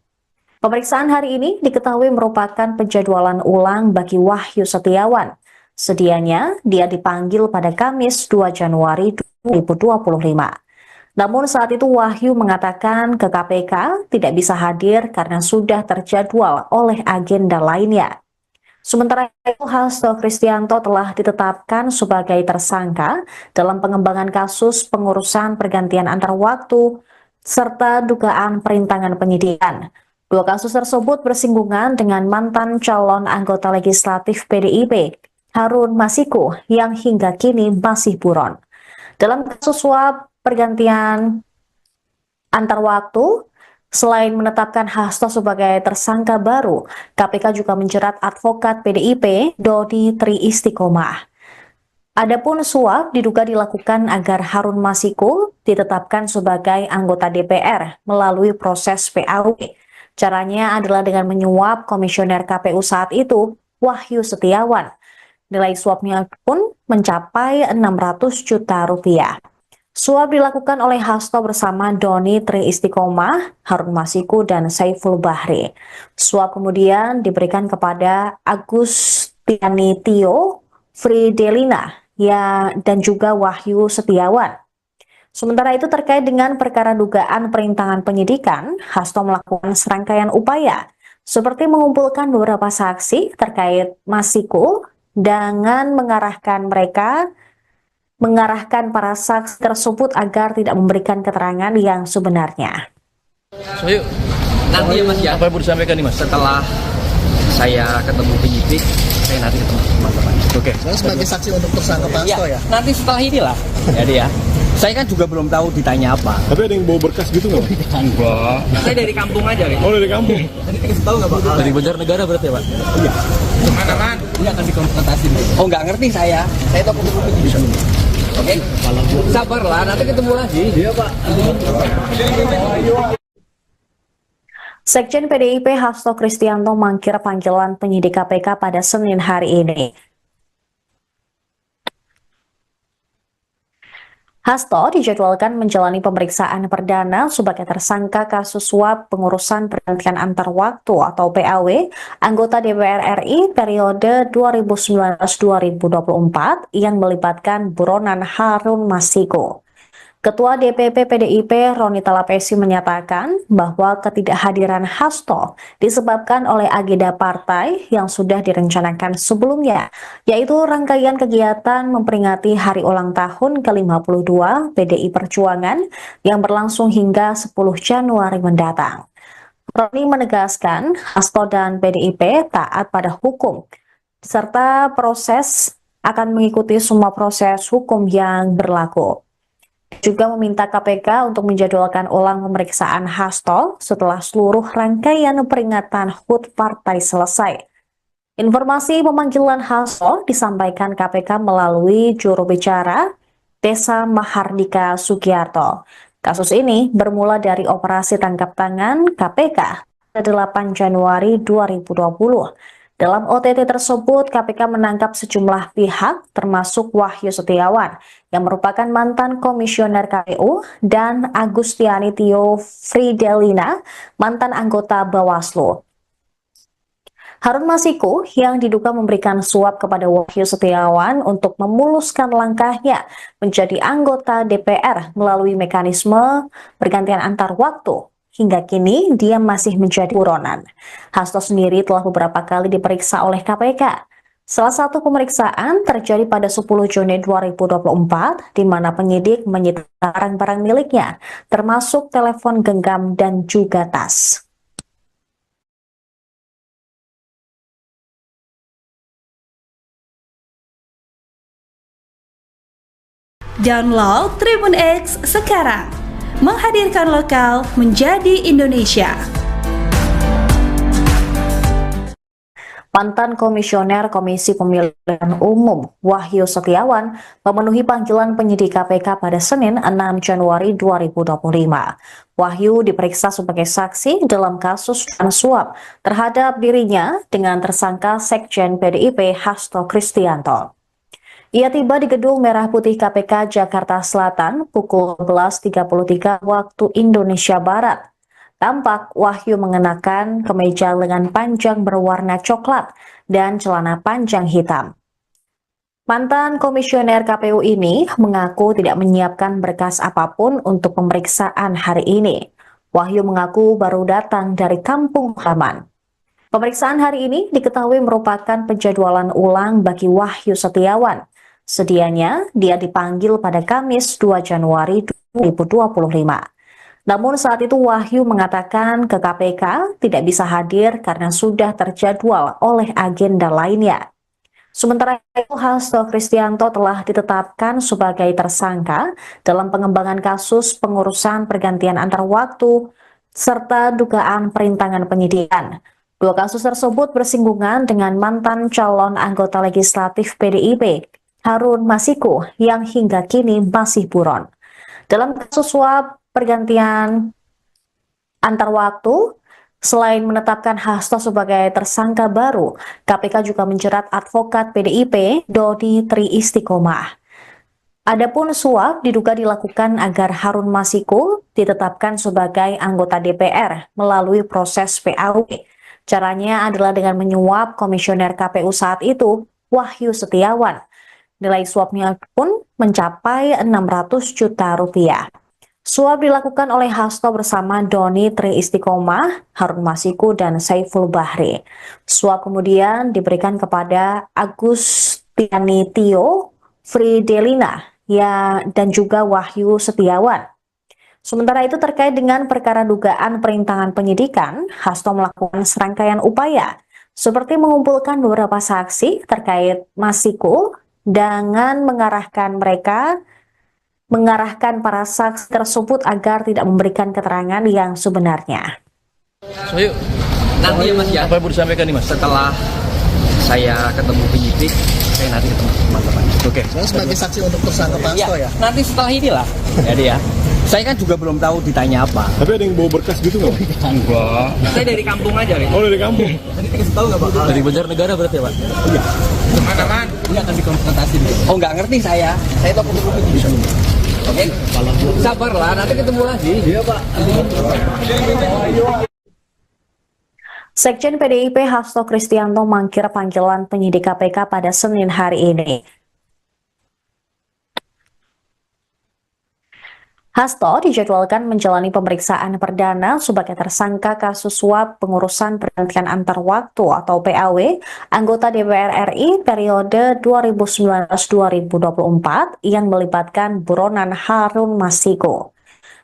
Pemeriksaan hari ini diketahui merupakan penjadwalan ulang bagi Wahyu Setiawan. Sedianya, dia dipanggil pada Kamis 2 Januari 2025. Namun saat itu Wahyu mengatakan ke KPK tidak bisa hadir karena sudah terjadwal oleh agenda lainnya. Sementara itu, Hasto Kristianto telah ditetapkan sebagai tersangka dalam pengembangan kasus pengurusan pergantian antar waktu serta dugaan perintangan penyidikan. Dua kasus tersebut bersinggungan dengan mantan calon anggota legislatif PDIP, Harun Masiku, yang hingga kini masih buron. Dalam kasus suap pergantian antar waktu, selain menetapkan Hasto sebagai tersangka baru, KPK juga menjerat advokat PDIP, Dodi Tri Istiqomah. Adapun suap diduga dilakukan agar Harun Masiku ditetapkan sebagai anggota DPR melalui proses PAW. Caranya adalah dengan menyuap komisioner KPU saat itu, Wahyu Setiawan. Nilai suapnya pun mencapai 600 juta rupiah. Suap dilakukan oleh Hasto bersama Doni Tri Istiqomah, Harun Masiku, dan Saiful Bahri. Suap kemudian diberikan kepada Agustiani Tio Fridelina dan juga Wahyu Setiawan. Sementara itu terkait dengan perkara dugaan perintangan penyidikan, Hasto melakukan serangkaian upaya seperti mengumpulkan beberapa saksi terkait Masiku dengan mengarahkan para saksi tersebut agar tidak memberikan keterangan yang sebenarnya. So, yuk. Nanti ya Mas ya, Apa yang mau disampaikan nih Mas? setelah saya ketemu penyidik, saya nanti ketemu teman-teman. Oke. Saya sebagai saksi untuk tersangka Pak Hasto ya. Nanti setelah inilah. Jadi ya. Saya kan juga belum tahu ditanya apa. Tapi ada yang bawa berkas gitu nggak? Enggak. Saya dari kampung aja gitu. Oh, dari kampung. Tadi dikasih tahu nggak Pak? Dari Banjarnegara berarti ya Pak? Iya. Mana-mana? Ini akan dikonfrontasi. Oh nggak ngerti saya. Saya tahu ketemu penyidik. Oke? Sabarlah, nanti ketemu lagi. Iya Pak. Sekjen PDIP Hasto Kristianto mangkir panggilan penyidik KPK pada Senin hari ini. Hasto dijadwalkan menjalani pemeriksaan perdana sebagai tersangka kasus suap pengurusan pergantian antar waktu atau PAW anggota DPR RI periode 2019-2024 yang melibatkan buronan Harun Masiku. Ketua DPP PDIP Roni Talapesi menyatakan bahwa ketidakhadiran Hasto disebabkan oleh agenda partai yang sudah direncanakan sebelumnya, yaitu rangkaian kegiatan memperingati hari ulang tahun ke-52 PDI Perjuangan yang berlangsung hingga 10 Januari mendatang. Roni menegaskan Hasto dan PDIP taat pada hukum, serta proses akan mengikuti semua proses hukum yang berlaku. Juga meminta KPK untuk menjadwalkan ulang pemeriksaan Hasto setelah seluruh rangkaian peringatan HUT partai selesai. Informasi pemanggilan Hasto disampaikan KPK melalui juru bicara Desa Mahardika Sugiarto. Kasus ini bermula dari operasi tangkap tangan KPK pada 8 Januari 2020. Dalam OTT tersebut, KPK menangkap sejumlah pihak, termasuk Wahyu Setiawan, yang merupakan mantan komisioner KPU, dan Agustiani Tio Fridelina, mantan anggota Bawaslu. Harun Masiku yang diduga memberikan suap kepada Wahyu Setiawan untuk memuluskan langkahnya menjadi anggota DPR melalui mekanisme pergantian antar waktu. Hingga kini, dia masih menjadi buronan. Hasto sendiri telah beberapa kali diperiksa oleh KPK. Salah satu pemeriksaan terjadi pada 10 Juni 2024, di mana penyidik menyita barang-barang miliknya, termasuk telepon genggam dan juga tas. Download Tribun X sekarang. Menghadirkan lokal menjadi Indonesia. Mantan Komisioner Komisi Pemilihan Umum Wahyu Setiawan memenuhi panggilan penyidik KPK pada Senin 6 Januari 2025. Wahyu diperiksa sebagai saksi dalam kasus suap terhadap dirinya dengan tersangka Sekjen PDIP Hasto Kristianto. Ia tiba di Gedung Merah Putih KPK Jakarta Selatan pukul 11.33 waktu Indonesia Barat. Tampak Wahyu mengenakan kemeja lengan panjang berwarna coklat dan celana panjang hitam. Mantan komisioner KPU ini mengaku tidak menyiapkan berkas apapun untuk pemeriksaan hari ini. Wahyu mengaku baru datang dari kampung halaman. Pemeriksaan hari ini diketahui merupakan penjadwalan ulang bagi Wahyu Setiawan. Sedianya, dia dipanggil pada Kamis 2 Januari 2025. Namun saat itu Wahyu mengatakan ke KPK tidak bisa hadir karena sudah terjadwal oleh agenda lainnya. Sementara itu, Hasto Kristianto telah ditetapkan sebagai tersangka dalam pengembangan kasus pengurusan pergantian antar waktu serta dugaan perintangan penyidikan. Dua kasus tersebut bersinggungan dengan mantan calon anggota legislatif PDIP, Harun Masiku, yang hingga kini masih buron. Dalam kasus suap pergantian antar waktu, selain menetapkan Hasto sebagai tersangka baru, KPK juga menjerat advokat PDIP Dodi Tri Istiqomah. Adapun suap diduga dilakukan agar Harun Masiku ditetapkan sebagai anggota DPR melalui proses PAW. Caranya adalah dengan menyuap komisioner KPU saat itu, Wahyu Setiawan. Nilai suapnya pun mencapai 600 juta rupiah. Suap dilakukan oleh Hasto bersama Doni Tri Istiqomah, Harun Masiku, dan Saiful Bahri. Suap kemudian diberikan kepada Agustiani Tio Fridelina dan juga Wahyu Setiawan. Sementara itu terkait dengan perkara dugaan perintangan penyidikan, Hasto melakukan serangkaian upaya seperti mengumpulkan beberapa saksi terkait Masiku dengan mengarahkan para saksi tersebut agar tidak memberikan keterangan yang sebenarnya. So, yuk. Nanti ya Mas ya. Apa yang mau disampaikan nih Mas? Setelah saya ketemu penyidik, saya nanti ketemu teman-teman. Oke. Yang sebagai saksi untuk tersangka Pak Hasto ya? Nanti setelah inilah. Jadi ya. Saya kan juga belum tahu ditanya apa. Tapi ada yang bawa berkas gitu nggak? Enggak. Saya dari kampung aja, Rik. Oh, dari kampung. Tadi dikasih tahu nggak Pak? Dari Banjarnegara berarti ya Pak? Iya. Mana? Ini akan dikonfrontasi dulu. Oh nggak ngerti saya. Saya tahu kopi di sini. Oke? Sabarlah, nanti ketemu lagi. Iya, Pak. Sekjen PDIP Hasto Kristianto mangkir panggilan penyidik KPK pada Senin hari ini. Hasto dijadwalkan menjalani pemeriksaan perdana sebagai tersangka kasus suap pengurusan pergantian antar waktu atau PAW anggota DPR RI periode 2019-2024 yang melibatkan buronan Harun Masiku.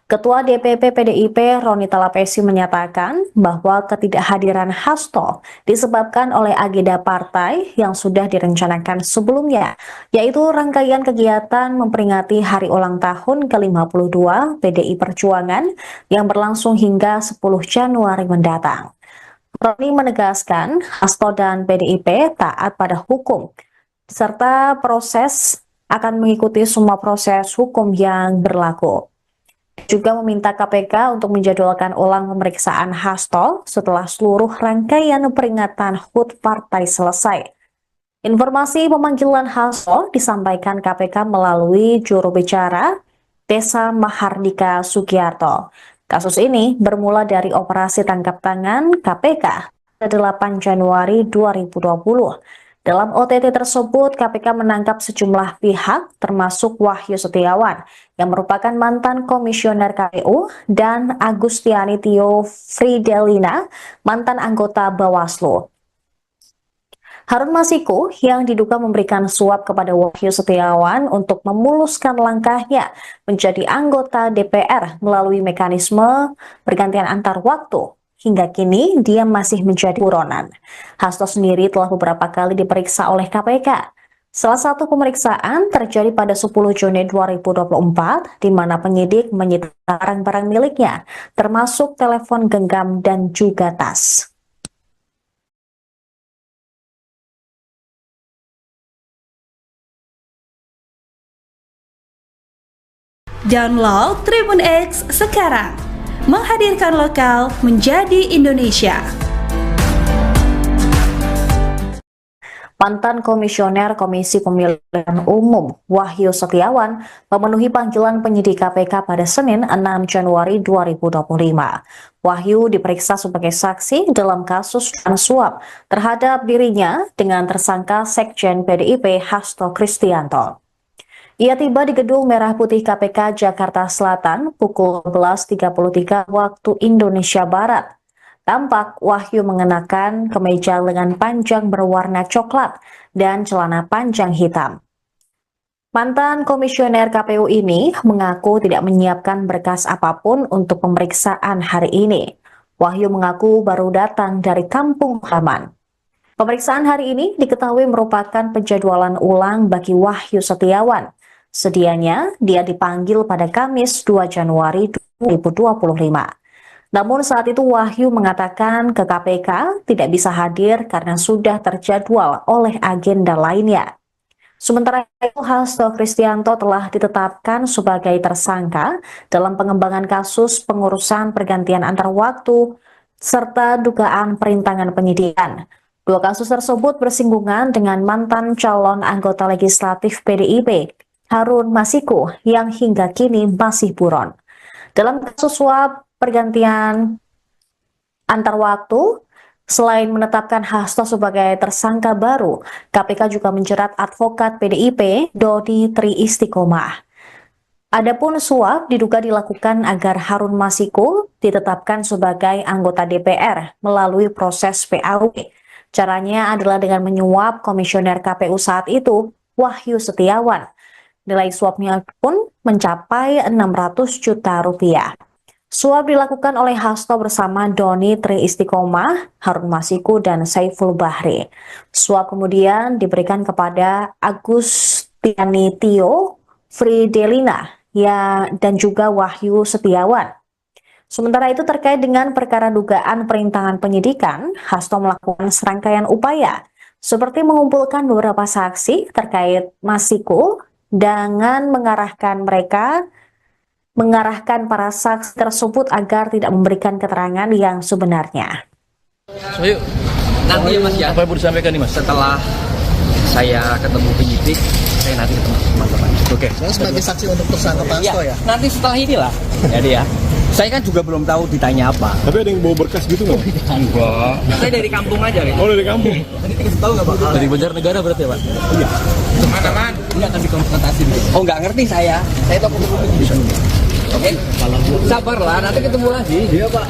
Ketua DPP PDIP Roni Talapesi menyatakan bahwa ketidakhadiran Hasto disebabkan oleh agenda partai yang sudah direncanakan sebelumnya, yaitu rangkaian kegiatan memperingati hari ulang tahun ke-52 PDI Perjuangan yang berlangsung hingga 10 Januari mendatang. Roni menegaskan Hasto dan PDIP taat pada hukum, serta proses akan mengikuti semua proses hukum yang berlaku. Juga meminta KPK untuk menjadwalkan ulang pemeriksaan Hasto setelah seluruh rangkaian peringatan HUT partai selesai. Informasi pemanggilan Hasto disampaikan KPK melalui juru bicara Desa Mahardika Sugiarto. Kasus ini bermula dari operasi tangkap tangan KPK pada 8 Januari 2020. Dalam OTT tersebut, KPK menangkap sejumlah pihak, termasuk Wahyu Setiawan, yang merupakan mantan komisioner KPU, dan Agustiani Tio Fridelina, mantan anggota Bawaslu. Harun Masiku yang diduga memberikan suap kepada Wahyu Setiawan untuk memuluskan langkahnya menjadi anggota DPR melalui mekanisme pergantian antar waktu. Hingga kini, dia masih menjadi buronan. Hasto sendiri telah beberapa kali diperiksa oleh KPK. Salah satu pemeriksaan terjadi pada 10 Juni 2024, di mana penyidik menyita barang-barang miliknya, termasuk telepon genggam dan juga tas. Download Tribun X sekarang. Menghadirkan lokal menjadi Indonesia. Mantan Komisioner Komisi Pemilihan Umum Wahyu Setiawan memenuhi panggilan penyidik KPK pada Senin 6 Januari 2025. Wahyu diperiksa sebagai saksi dalam kasus suap terhadap dirinya dengan tersangka Sekjen PDIP Hasto Kristianto. Ia tiba di Gedung Merah Putih KPK Jakarta Selatan pukul 11.33 waktu Indonesia Barat. Tampak Wahyu mengenakan kemeja lengan panjang berwarna coklat dan celana panjang hitam. Mantan komisioner KPU ini mengaku tidak menyiapkan berkas apapun untuk pemeriksaan hari ini. Wahyu mengaku baru datang dari kampung halaman. Pemeriksaan hari ini diketahui merupakan penjadwalan ulang bagi Wahyu Setiawan. Sedianya, dia dipanggil pada Kamis 2 Januari 2025. Namun saat itu Wahyu mengatakan ke KPK tidak bisa hadir karena sudah terjadwal oleh agenda lainnya. Sementara itu, Hasto Kristianto telah ditetapkan sebagai tersangka dalam pengembangan kasus pengurusan pergantian antar waktu serta dugaan perintangan penyidikan. Dua kasus tersebut bersinggungan dengan mantan calon anggota legislatif PDIP, Harun Masiku, yang hingga kini masih buron. Dalam kasus suap pergantian antar waktu, selain menetapkan Hasto sebagai tersangka baru, KPK juga menjerat advokat PDIP Dodi Tri Istiqomah. Adapun suap diduga dilakukan agar Harun Masiku ditetapkan sebagai anggota DPR melalui proses PAW. Caranya adalah dengan menyuap komisioner KPU saat itu, Wahyu Setiawan. Nilai suapnya pun mencapai 600 juta rupiah. Suap dilakukan oleh Hasto bersama Doni Tri Istiqomah, Harun Masiku, dan Saiful Bahri. Suap kemudian diberikan kepada Agustiani Tio Fridelina dan juga Wahyu Setiawan. Sementara itu terkait dengan perkara dugaan perintangan penyidikan, Hasto melakukan serangkaian upaya seperti mengumpulkan beberapa saksi terkait Masiku dengan mengarahkan para saksi tersebut agar tidak memberikan keterangan yang sebenarnya. So, yuk. Nanti ya Mas ya. Apa yang mau disampaikan nih Mas? Setelah saya ketemu penyidik, saya nanti ketemu teman-teman. Oke. Yang sebagai saksi untuk tersangka Pak Ya, Hasto ya. nanti setelah inilah. Jadi ya. Saya kan juga belum tahu ditanya apa. Tapi ada yang bawa berkas gitu nggak? Enggak. Saya dari kampung aja gitu. Oh, dari kampung. Tadi dikasih tahu nggak Pak? Dari Banjarnegara berarti ya, Pak? Iya. Mana? Ini akan dikonfrontasi dulu. Oh nggak ngerti saya. Saya toko buku di sini. Oke. Sabarlah, nanti ketemu lagi. Iya Pak.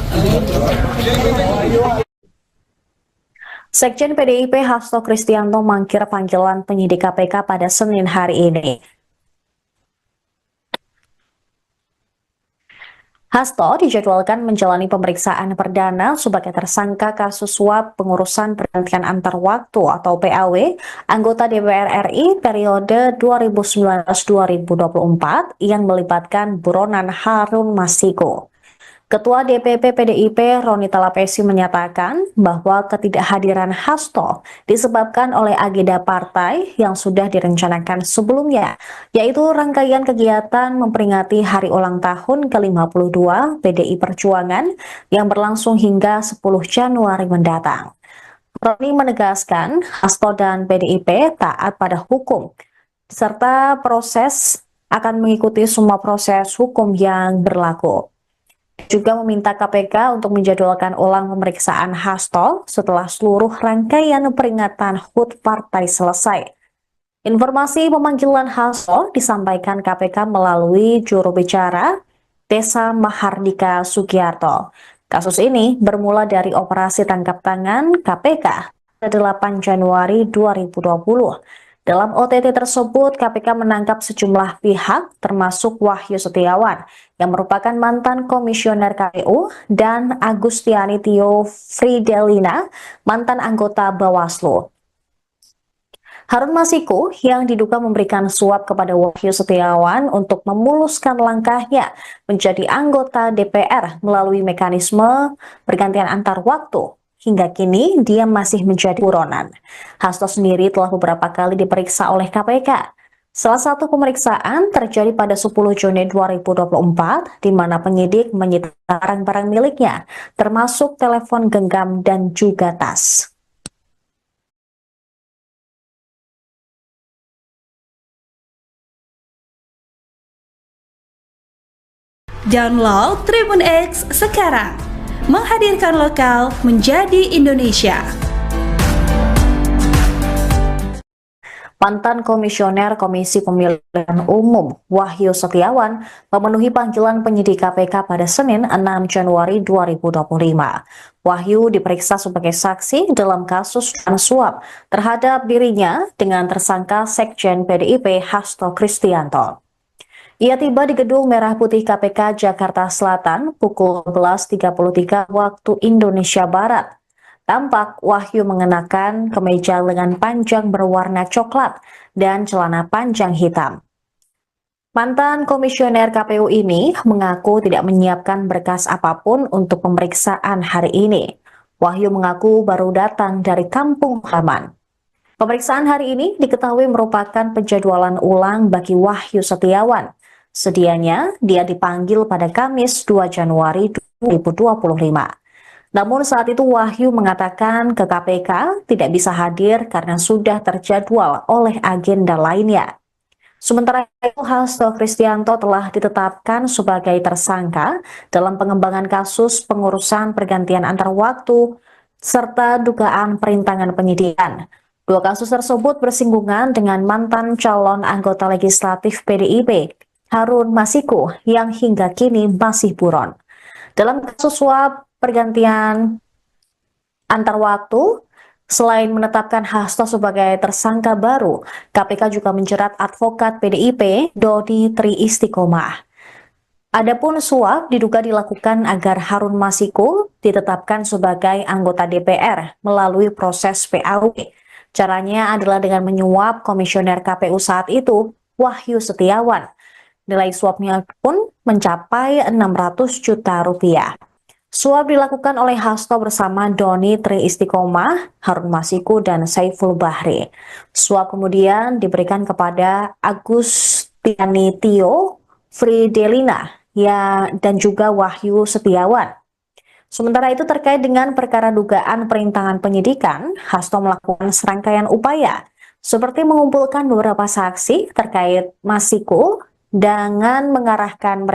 Sekjen PDIP Hasto Kristianto mangkir panggilan penyidik KPK pada Senin hari ini. Hasto dijadwalkan menjalani pemeriksaan perdana sebagai tersangka kasus suap pengurusan pergantian antar waktu atau PAW anggota DPR RI periode 2019-2024 yang melibatkan buronan Harun Masiku. Ketua DPP PDIP Roni Talapesi menyatakan bahwa ketidakhadiran Hasto disebabkan oleh agenda partai yang sudah direncanakan sebelumnya, yaitu rangkaian kegiatan memperingati hari ulang tahun ke-52 PDI Perjuangan yang berlangsung hingga 10 Januari mendatang. Roni menegaskan Hasto dan PDIP taat pada hukum, serta proses akan mengikuti semua proses hukum yang berlaku. Juga meminta KPK untuk menjadwalkan ulang pemeriksaan Hasto setelah seluruh rangkaian peringatan HUT partai selesai. Informasi pemanggilan Hasto disampaikan KPK melalui juru bicara Desa Mahardika Sugiarto. Kasus ini bermula dari operasi tangkap tangan KPK pada 8 Januari 2020. Dalam OTT tersebut, KPK menangkap sejumlah pihak, termasuk Wahyu Setiawan, yang merupakan mantan komisioner KPU, dan Agustiani Tio Fridelina, mantan anggota Bawaslu. Harun Masiku yang diduga memberikan suap kepada Wahyu Setiawan untuk memuluskan langkahnya menjadi anggota DPR melalui mekanisme pergantian antar waktu. Hingga kini, dia masih menjadi buronan. Hasto sendiri telah beberapa kali diperiksa oleh KPK. Salah satu pemeriksaan terjadi pada 10 Juni 2024, di mana penyidik menyita barang-barang miliknya, termasuk telepon genggam dan juga tas. Download Tribun X sekarang. Menghadirkan lokal menjadi Indonesia. Mantan Komisioner Komisi Pemilihan Umum Wahyu Setiawan memenuhi panggilan penyidik KPK pada Senin 6 Januari 2025. Wahyu diperiksa sebagai saksi dalam kasus suap terhadap dirinya dengan tersangka Sekjen PDIP Hasto Kristianto. Ia tiba di Gedung Merah Putih KPK Jakarta Selatan pukul 11.33 waktu Indonesia Barat. Tampak Wahyu mengenakan kemeja lengan panjang berwarna coklat dan celana panjang hitam. Mantan komisioner KPU ini mengaku tidak menyiapkan berkas apapun untuk pemeriksaan hari ini. Wahyu mengaku baru datang dari kampung halaman. Pemeriksaan hari ini diketahui merupakan penjadwalan ulang bagi Wahyu Setiawan. Sedianya, dia dipanggil pada Kamis 2 Januari 2025. Namun saat itu Wahyu mengatakan ke KPK tidak bisa hadir karena sudah terjadwal oleh agenda lainnya. Sementara itu, Hasto Kristianto telah ditetapkan sebagai tersangka dalam pengembangan kasus pengurusan pergantian antar waktu serta dugaan perintangan penyidikan. Dua kasus tersebut bersinggungan dengan mantan calon anggota legislatif PDIP, Harun Masiku, yang hingga kini masih buron. Dalam kasus suap pergantian antar waktu, selain menetapkan Hasto sebagai tersangka baru, KPK juga menjerat advokat PDIP, Dodi Tri Istiqomah. Adapun suap diduga dilakukan agar Harun Masiku ditetapkan sebagai anggota DPR melalui proses PAW. Caranya adalah dengan menyuap komisioner KPU saat itu, Wahyu Setiawan. Nilai suapnya pun mencapai 600 juta rupiah. Suap dilakukan oleh Hasto bersama Doni Tri Istiqomah, Harun Masiku, dan Saiful Bahri. Suap kemudian diberikan kepada Agustiani Tio Fridelina dan juga Wahyu Setiawan. Sementara itu terkait dengan perkara dugaan perintangan penyidikan, Hasto melakukan serangkaian upaya seperti mengumpulkan beberapa saksi terkait Masiko dengan mengarahkan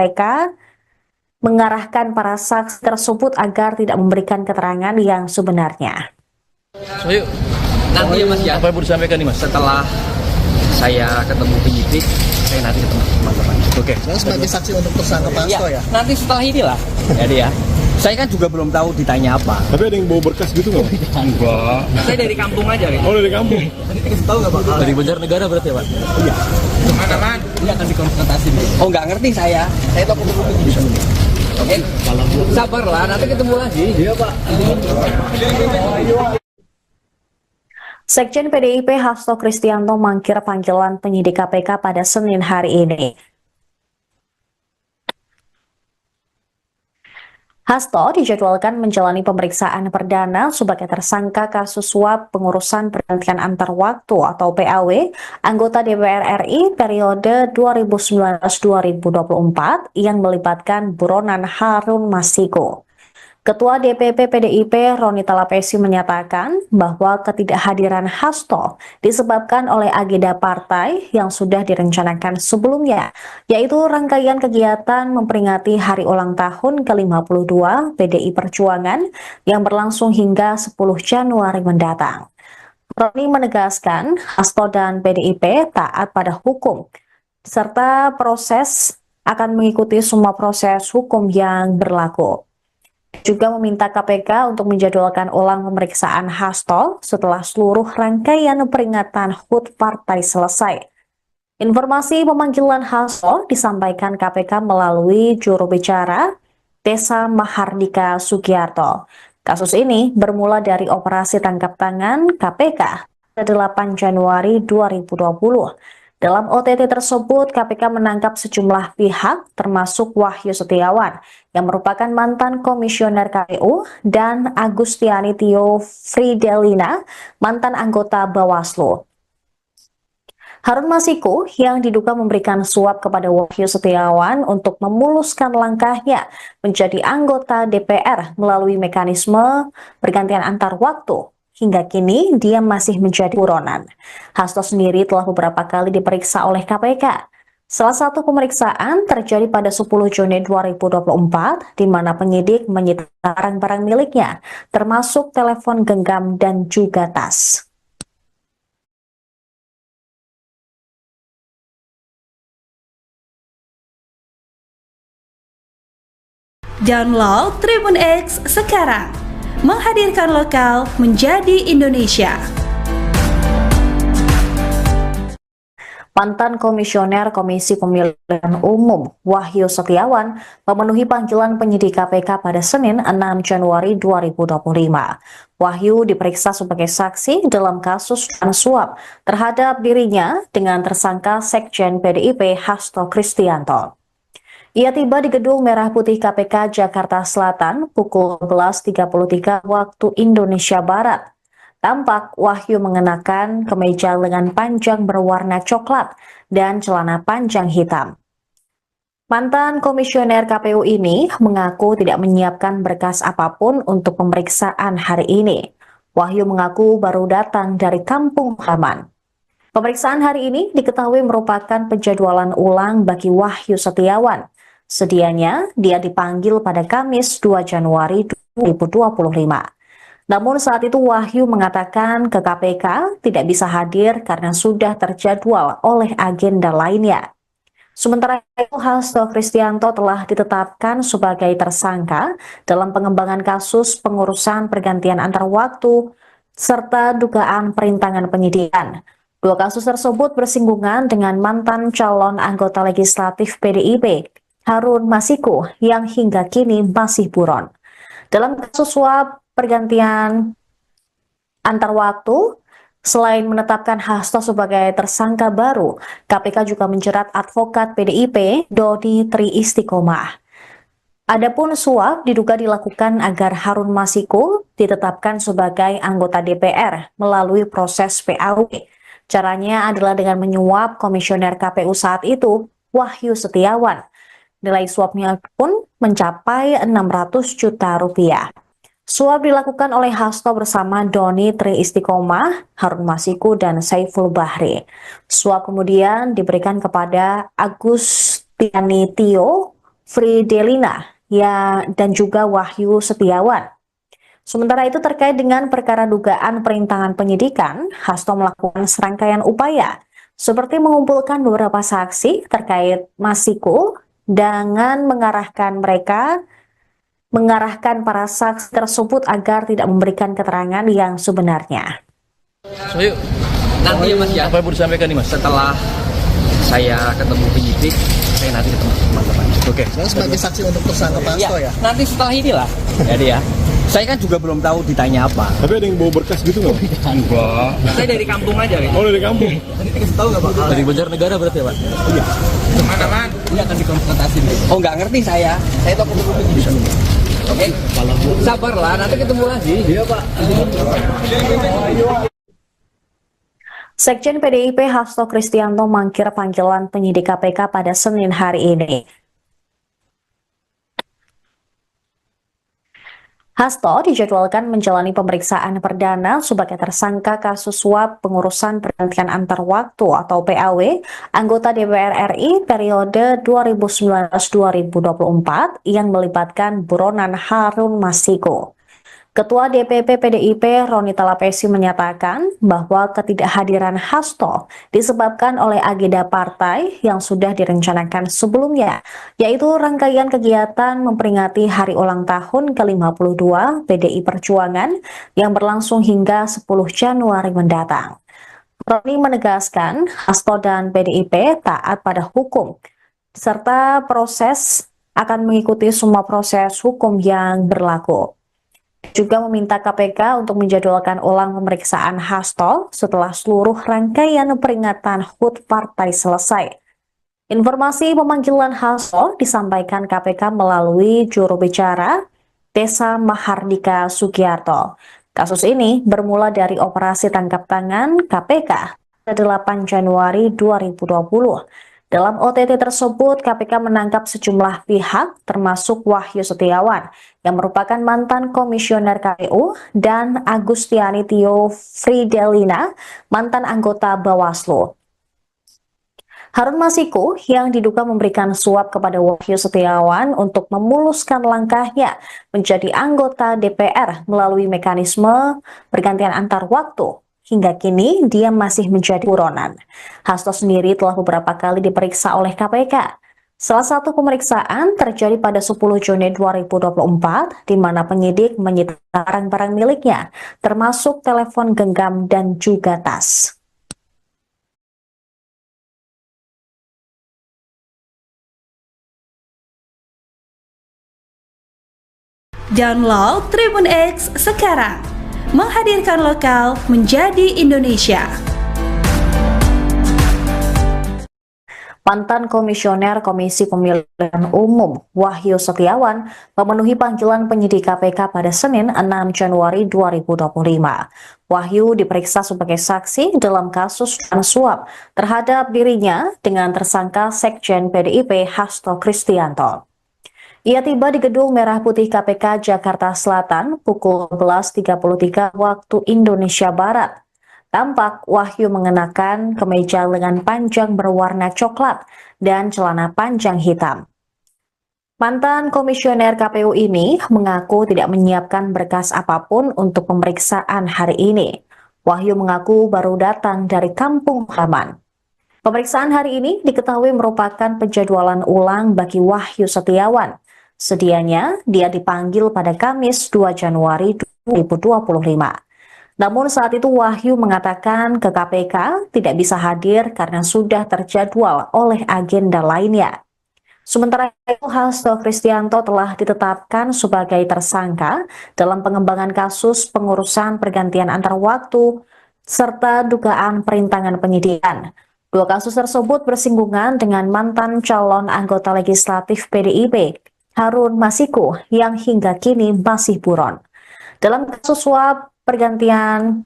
para saksi tersebut agar tidak memberikan keterangan yang sebenarnya. So, yuk. Nanti ya Mas ya, Apa yang mau disampaikan nih Mas? setelah saya ketemu penyidik, saya nanti ketemu teman-teman. Oke. Yang sebagai saksi untuk tersangka Pak Ya, Hasto ya? nanti setelah inilah. Jadi ya, saya kan juga belum tahu ditanya apa. Tapi ada yang bawa berkas gitu nggak? Enggak. Saya dari kampung aja. Gitu. Oh, dari kampung. Nanti dikasih tahu nggak Pak? Dari Banjarnegara berarti ya Pak? Iya. Mana? Ini akan dikonfrontasi. Oh nggak ngerti saya. Saya tahu ketemu penyidik. Oke. Sabarlah, nanti ketemu lagi. Iya Pak. Sekjen PDIP Hasto Kristianto mangkir panggilan penyidik KPK pada Senin hari ini. Hasto dijadwalkan menjalani pemeriksaan perdana sebagai tersangka kasus suap pengurusan pergantian antar waktu atau PAW anggota DPR RI periode 2019-2024 yang melibatkan buronan Harun Masiku. Ketua DPP PDIP Roni Talapesi menyatakan bahwa ketidakhadiran Hasto disebabkan oleh agenda partai yang sudah direncanakan sebelumnya, yaitu rangkaian kegiatan memperingati hari ulang tahun ke-52 PDI Perjuangan yang berlangsung hingga 10 Januari mendatang. Roni menegaskan Hasto dan PDIP taat pada hukum, serta akan mengikuti semua proses hukum yang berlaku. Juga meminta KPK untuk menjadwalkan ulang pemeriksaan Hasto setelah seluruh rangkaian peringatan HUT partai selesai. Informasi pemanggilan Hasto disampaikan KPK melalui juru bicara Desa Mahardika Sugiarto. Kasus ini bermula dari operasi tangkap tangan KPK pada 8 Januari 2020. Dalam OTT tersebut, KPK menangkap sejumlah pihak, termasuk Wahyu Setiawan, yang merupakan mantan komisioner KPU, dan Agustiani Tio Fridelina, mantan anggota Bawaslu. Harun Masiku yang diduga memberikan suap kepada Wahyu Setiawan untuk memuluskan langkahnya menjadi anggota DPR melalui mekanisme pergantian antar waktu. Hingga kini, dia masih menjadi buronan. Hasto sendiri telah beberapa kali diperiksa oleh KPK. Salah satu pemeriksaan terjadi pada 10 Juni 2024, di mana penyidik menyita barang-barang miliknya, termasuk telepon genggam dan juga tas. Download Tribun X sekarang. Menghadirkan lokal menjadi Indonesia. Mantan Komisioner Komisi Pemilihan Umum Wahyu Setiawan memenuhi panggilan penyidik KPK pada Senin 6 Januari 2025. Wahyu diperiksa sebagai saksi dalam kasus suap terhadap dirinya dengan tersangka Sekjen PDIP Hasto Kristianto. Ia tiba di Gedung Merah Putih KPK Jakarta Selatan pukul 11.33 waktu Indonesia Barat. Tampak Wahyu mengenakan kemeja lengan panjang berwarna coklat dan celana panjang hitam. Mantan komisioner KPU ini mengaku tidak menyiapkan berkas apapun untuk pemeriksaan hari ini. Wahyu mengaku baru datang dari kampung halaman. Pemeriksaan hari ini diketahui merupakan penjadwalan ulang bagi Wahyu Setiawan. Sedianya, dia dipanggil pada Kamis 2 Januari 2025. Namun saat itu Wahyu mengatakan ke KPK tidak bisa hadir karena sudah terjadwal oleh agenda lainnya. Sementara itu, Hasto Kristianto telah ditetapkan sebagai tersangka dalam pengembangan kasus pengurusan pergantian antar waktu serta dugaan perintangan penyidikan. Dua kasus tersebut bersinggungan dengan mantan calon anggota legislatif PDIP, Harun Masiku, yang hingga kini masih buron. Dalam kasus suap pergantian antar waktu, selain menetapkan Hasto sebagai tersangka baru, KPK juga menjerat advokat PDIP, Dodi Tri Istiqomah. Adapun suap diduga dilakukan agar Harun Masiku ditetapkan sebagai anggota DPR melalui proses PAW. Caranya adalah dengan menyuap komisioner KPU saat itu, Wahyu Setiawan. Nilai suapnya pun mencapai 600 juta rupiah. Suap dilakukan oleh Hasto bersama Doni Tri Istiqomah, Harun Masiku, dan Saiful Bahri. Suap kemudian diberikan kepada Agustiani Tio, Fridelina, dan juga Wahyu Setiawan. Sementara itu terkait dengan perkara dugaan perintangan penyidikan, Hasto melakukan serangkaian upaya seperti mengumpulkan beberapa saksi terkait Masiku dengan mengarahkan para saksi tersebut agar tidak memberikan keterangan yang sebenarnya. Sohyu, Nanti ya Mas ya, apa yang mau disampaikan nih Mas? setelah saya ketemu penyidik, saya nanti ketemu teman-teman. Oke. Yang sebagai saksi untuk tersangka Pak Ya, Hasto ya. nanti setelah inilah. Jadi ya, saya kan juga belum tahu ditanya apa. Tapi ada yang bawa berkas gitu nggak? Enggak. Saya dari kampung aja. Gitu. Oh dari kampung. Nanti dikasih tahu nggak Pak? Dari Banjarnegara berarti ya Pak? Iya. Mana-mana? Ini akan dikonfrontasi. Oh nggak ngerti saya. Saya tahu ketemu penyidik. Oke. Sabarlah, nanti ketemu lagi. Iya Pak. Sekjen PDIP Hasto Kristianto mangkir panggilan penyidik KPK pada Senin hari ini. Hasto dijadwalkan menjalani pemeriksaan perdana sebagai tersangka kasus suap pengurusan pergantian antar waktu atau PAW anggota DPR RI periode 2019-2024 yang melibatkan buronan Harun Masiku. Ketua DPP PDIP Roni Talapesi menyatakan bahwa ketidakhadiran Hasto disebabkan oleh agenda partai yang sudah direncanakan sebelumnya, yaitu rangkaian kegiatan memperingati hari ulang tahun ke-52 PDI Perjuangan yang berlangsung hingga 10 Januari mendatang. Roni menegaskan Hasto dan PDIP taat pada hukum, serta akan mengikuti semua proses hukum yang berlaku. Juga meminta KPK untuk menjadwalkan ulang pemeriksaan Hasto setelah seluruh rangkaian peringatan HUT partai selesai. Informasi pemanggilan Hasto disampaikan KPK melalui juru bicara Desa Mahardika Sugiarto. Kasus ini bermula dari operasi tangkap tangan KPK pada 8 Januari 2020. Dalam OTT tersebut, KPK menangkap sejumlah pihak, termasuk Wahyu Setiawan, yang merupakan mantan komisioner KPU, dan Agustiani Tio Fridelina, mantan anggota Bawaslu. Harun Masiku yang diduga memberikan suap kepada Wahyu Setiawan untuk memuluskan langkahnya menjadi anggota DPR melalui mekanisme pergantian antar waktu. Hingga kini, dia masih menjadi buronan. Hasto sendiri telah beberapa kali diperiksa oleh KPK. Salah satu pemeriksaan terjadi pada 10 Juni 2024, di mana penyidik menyita barang-barang miliknya, termasuk telepon genggam dan juga tas. Download Tribun X sekarang. Menghadirkan lokal menjadi Indonesia. Mantan Komisioner Komisi Pemilihan Umum Wahyu Setiawan memenuhi panggilan penyidik KPK pada Senin 6 Januari 2025. Wahyu diperiksa sebagai saksi dalam kasus suap terhadap dirinya dengan tersangka Sekjen PDIP Hasto Kristianto. Ia tiba di Gedung Merah Putih KPK Jakarta Selatan pukul 11.33 waktu Indonesia Barat. Tampak Wahyu mengenakan kemeja lengan panjang berwarna coklat dan celana panjang hitam. Mantan komisioner KPU ini mengaku tidak menyiapkan berkas apapun untuk pemeriksaan hari ini. Wahyu mengaku baru datang dari kampung halaman. Pemeriksaan hari ini diketahui merupakan penjadwalan ulang bagi Wahyu Setiawan. Sedianya, dia dipanggil pada Kamis 2 Januari 2025. Namun saat itu Wahyu mengatakan ke KPK tidak bisa hadir karena sudah terjadwal oleh agenda lainnya. Sementara itu, Hasto Kristianto telah ditetapkan sebagai tersangka dalam pengembangan kasus pengurusan pergantian antar waktu serta dugaan perintangan penyidikan. Dua kasus tersebut bersinggungan dengan mantan calon anggota legislatif PDIP, Harun Masiku, yang hingga kini masih buron. Dalam kasus suap pergantian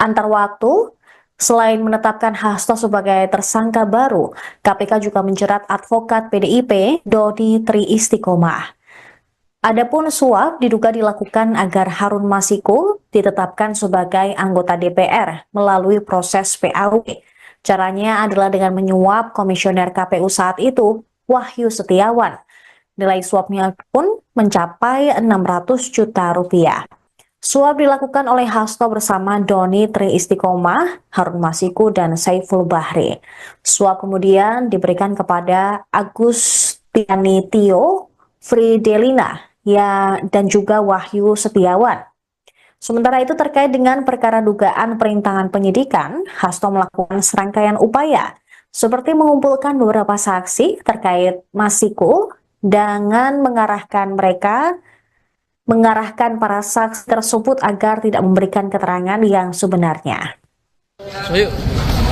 antar waktu, selain menetapkan Hasto sebagai tersangka baru, KPK juga menjerat advokat PDIP Doni Tri Istiqomah. Adapun suap diduga dilakukan agar Harun Masiku ditetapkan sebagai anggota DPR melalui proses PAW. Caranya adalah dengan menyuap komisioner KPU saat itu, Wahyu Setiawan. Nilai suapnya pun mencapai 600 juta rupiah. Suap dilakukan oleh Hasto bersama Doni Tri Istiqomah, Harun Masiku, dan Saiful Bahri. Suap kemudian diberikan kepada Agustiani Tio, Fridelina, dan juga Wahyu Setiawan. Sementara itu terkait dengan perkara dugaan perintangan penyidikan, Hasto melakukan serangkaian upaya, seperti mengumpulkan beberapa saksi terkait Masiku dengan mengarahkan para saksi tersebut agar tidak memberikan keterangan yang sebenarnya. Sohyu,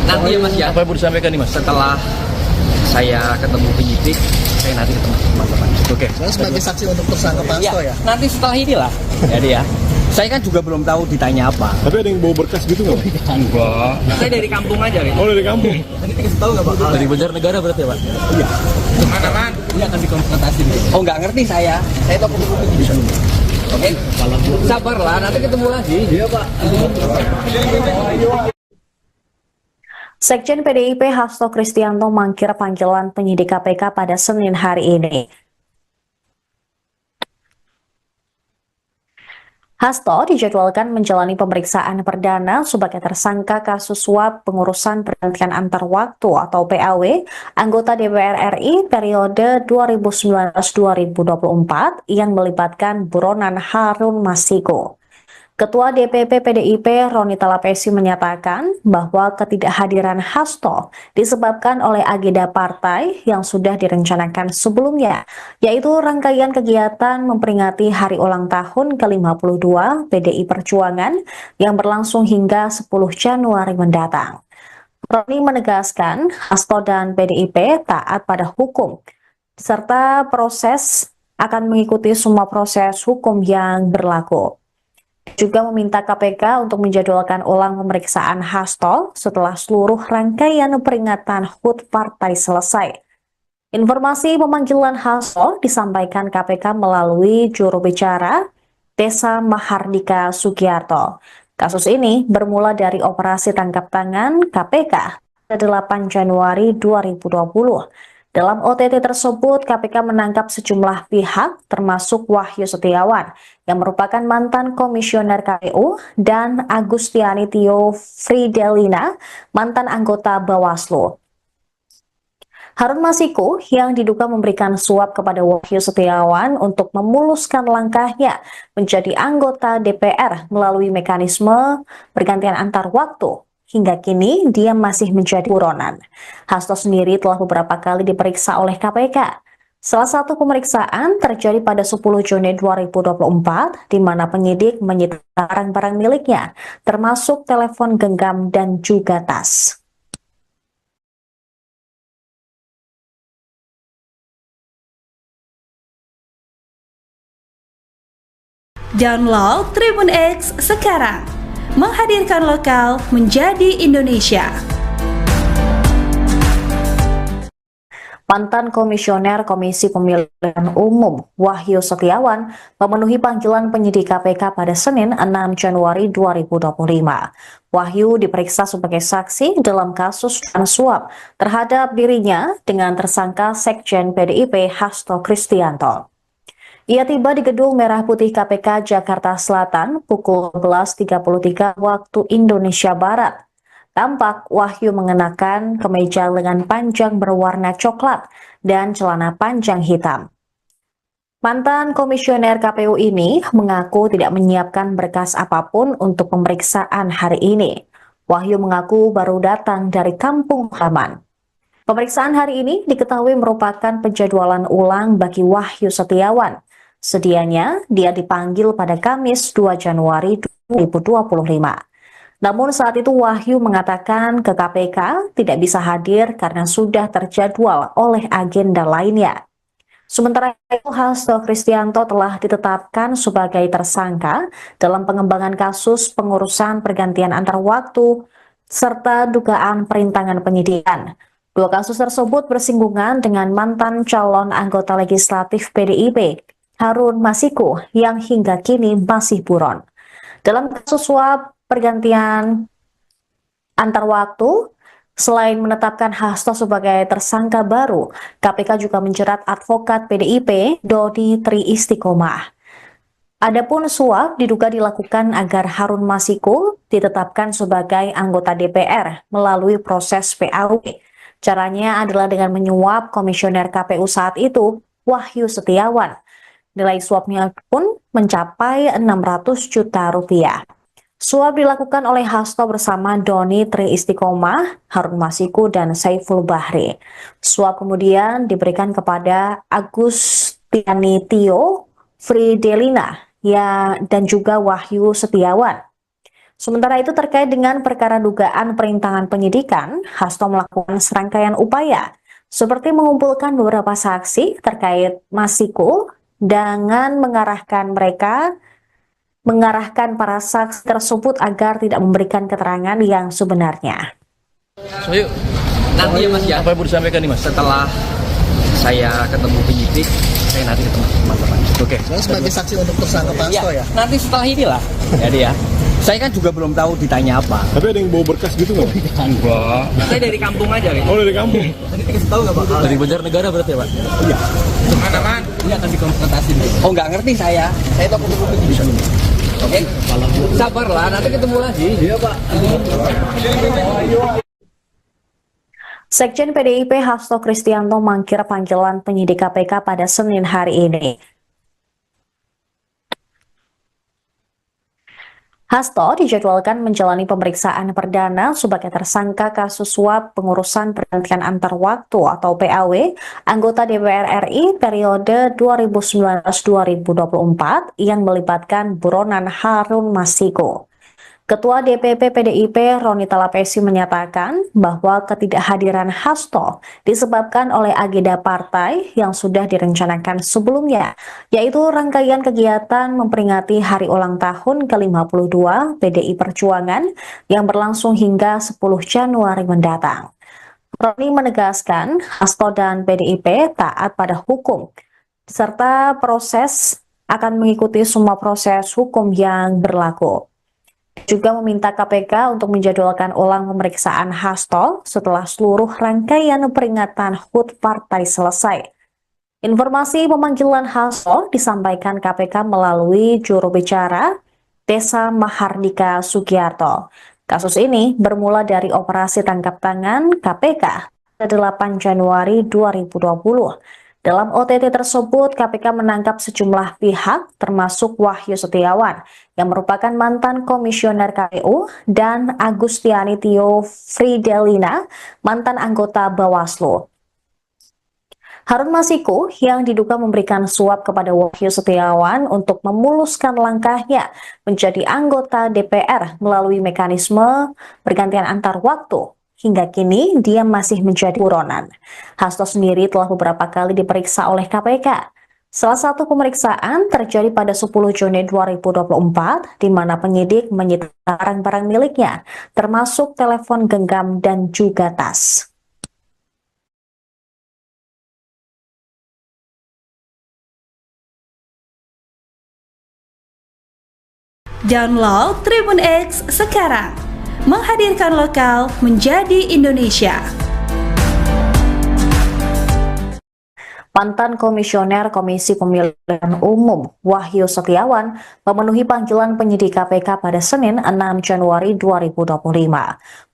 Nanti ya Mas ya, apa yang mau disampaikan nih Mas? setelah saya ketemu penyidik, saya nanti ketemu teman-teman. Oke. Saya sebagai saksi untuk tersangka Pak Ya, Hasto ya. nanti setelah inilah. Jadi ya, saya kan juga belum tahu ditanya apa. Tapi ada yang bawa berkas gitu nggak? Enggak. Saya dari kampung aja, Rin. Oh, dari kampung. Nanti dikasih tahu nggak Pak? Dari Banjarnegara berarti ya Pak? Iya. Mana-mana? Ini akan dikonfrontasi. Oh, nggak ngerti saya. Saya toko buku penyidik. Oke? Sabarlah, nanti ketemu lagi. Iya Pak. Sekjen PDIP Hasto Kristianto mangkir panggilan penyidik KPK pada Senin hari ini. Hasto dijadwalkan menjalani pemeriksaan perdana sebagai tersangka kasus suap pengurusan pergantian antar waktu atau PAW anggota DPR RI periode 2019-2024 yang melibatkan buronan Harun Masiku. Ketua DPP PDIP Roni Talapesi menyatakan bahwa ketidakhadiran Hasto disebabkan oleh agenda partai yang sudah direncanakan sebelumnya, yaitu rangkaian kegiatan memperingati hari ulang tahun ke-52 PDI Perjuangan yang berlangsung hingga 10 Januari mendatang. Roni menegaskan Hasto dan PDIP taat pada hukum, serta akan mengikuti semua proses hukum yang berlaku. Juga meminta KPK untuk menjadwalkan ulang pemeriksaan Hasto setelah seluruh rangkaian peringatan HUT partai selesai. Informasi pemanggilan Hasto disampaikan KPK melalui juru bicara Desa Mahardika Sugiarto. Kasus ini bermula dari operasi tangkap tangan KPK pada 8 Januari 2020. Dalam OTT tersebut, KPK menangkap sejumlah pihak, termasuk Wahyu Setiawan, yang merupakan mantan komisioner KPU, dan Agustiani Tio Fridelina, mantan anggota Bawaslu. Harun Masiku yang diduga memberikan suap kepada Wahyu Setiawan untuk memuluskan langkahnya menjadi anggota DPR melalui mekanisme pergantian antar waktu. Hingga kini, dia masih menjadi buronan. Hasto sendiri telah beberapa kali diperiksa oleh KPK. Salah satu pemeriksaan terjadi pada 10 Juni 2024, di mana penyidik menyita barang-barang miliknya, termasuk telepon genggam dan juga tas. Download Tribun X sekarang. Menghadirkan lokal menjadi Indonesia. Mantan Komisioner Komisi Pemilihan Umum Wahyu Setiawan memenuhi panggilan penyidik KPK pada Senin 6 Januari 2025. Wahyu diperiksa sebagai saksi dalam kasus suap terhadap dirinya dengan tersangka Sekjen PDIP Hasto Kristianto. Ia tiba di Gedung Merah Putih KPK Jakarta Selatan pukul 11.33 waktu Indonesia Barat. Tampak Wahyu mengenakan kemeja lengan panjang berwarna coklat dan celana panjang hitam. Mantan komisioner KPU ini mengaku tidak menyiapkan berkas apapun untuk pemeriksaan hari ini. Wahyu mengaku baru datang dari kampung halaman. Pemeriksaan hari ini diketahui merupakan penjadwalan ulang bagi Wahyu Setiawan. Sedianya, dia dipanggil pada Kamis 2 Januari 2025. Namun saat itu Wahyu mengatakan ke KPK tidak bisa hadir karena sudah terjadwal oleh agenda lainnya. Sementara itu, Hasto Kristianto telah ditetapkan sebagai tersangka dalam pengembangan kasus pengurusan pergantian antar waktu serta dugaan perintangan penyidikan. Dua kasus tersebut bersinggungan dengan mantan calon anggota legislatif PDIP, Harun Masiku yang hingga kini masih buron. Dalam kasus suap pergantian antar waktu, selain menetapkan Hasto sebagai tersangka baru, KPK juga menjerat advokat PDIP Dodi Tri Istiqomah. Adapun suap diduga dilakukan agar Harun Masiku ditetapkan sebagai anggota DPR melalui proses PAW. Caranya adalah dengan menyuap komisioner KPU saat itu, Wahyu Setiawan. Nilai suapnya pun mencapai 600 juta rupiah. Suap dilakukan oleh Hasto bersama Doni Tri Istiqomah, Harun Masiku, dan Saiful Bahri. Suap kemudian diberikan kepada Agustiani Tio Fridelina dan juga Wahyu Setiawan. Sementara itu terkait dengan perkara dugaan perintangan penyidikan, Hasto melakukan serangkaian upaya seperti mengumpulkan beberapa saksi terkait Masiku dengan mengarahkan para saksi tersebut agar tidak memberikan keterangan yang sebenarnya. Sohyu, Nanti ya Mas ya, apa yang mau disampaikan nih Mas? setelah saya ketemu penyidik, saya nanti ketemu teman-teman. Oke. Saya sebagai saksi untuk tersangka Pak Hasto ya. Nanti setelah inilah. Jadi ya. Saya kan juga belum tahu ditanya apa. Tapi ada yang bawa berkas gitu nggak? Enggak. Saya dari kampung aja gitu. Oh dari kampung. Tadi dikasih tahu nggak Pak? Dari Banjarnegara berarti ya Pak? Iya. Mana-mana? Ini akan dikonfrontasi dulu. Oh nggak ngerti saya. Saya tahu ketemu penyidik. Oke. Sabarlah, nanti ketemu lagi. Iya Pak. Sekjen PDIP Hasto Kristianto mangkir panggilan penyidik KPK pada Senin hari ini. Hasto dijadwalkan menjalani pemeriksaan perdana sebagai tersangka kasus suap pengurusan pergantian antar waktu atau PAW anggota DPR RI periode 2019-2024 yang melibatkan buronan Harun Masiku. Ketua DPP PDIP Roni Talapesi menyatakan bahwa ketidakhadiran Hasto disebabkan oleh agenda partai yang sudah direncanakan sebelumnya, yaitu rangkaian kegiatan memperingati hari ulang tahun ke-52 PDI Perjuangan yang berlangsung hingga 10 Januari mendatang. Roni menegaskan Hasto dan PDIP taat pada hukum, serta akan mengikuti semua proses hukum yang berlaku. Juga meminta KPK untuk menjadwalkan ulang pemeriksaan Hasto setelah seluruh rangkaian peringatan HUT partai selesai. Informasi pemanggilan Hasto disampaikan KPK melalui juru bicara Desa Mahardika Sugiarto. Kasus ini bermula dari operasi tangkap tangan KPK pada 8 Januari 2020. Dalam OTT tersebut, KPK menangkap sejumlah pihak, termasuk Wahyu Setiawan, yang merupakan mantan komisioner KPU, dan Agustiani Tio Fridelina, mantan anggota Bawaslu. Harun Masiku yang diduga memberikan suap kepada Wahyu Setiawan untuk memuluskan langkahnya menjadi anggota DPR melalui mekanisme pergantian antar waktu. Hingga kini, dia masih menjadi buronan. Hasto sendiri telah beberapa kali diperiksa oleh KPK. Salah satu pemeriksaan terjadi pada 10 Juni 2024, di mana penyidik menyita barang-barang miliknya, termasuk telepon genggam dan juga tas. Download Tribun X sekarang. Menghadirkan lokal menjadi Indonesia. Mantan Komisioner Komisi Pemilihan Umum Wahyu Setiawan memenuhi panggilan penyidik KPK pada Senin 6 Januari 2025.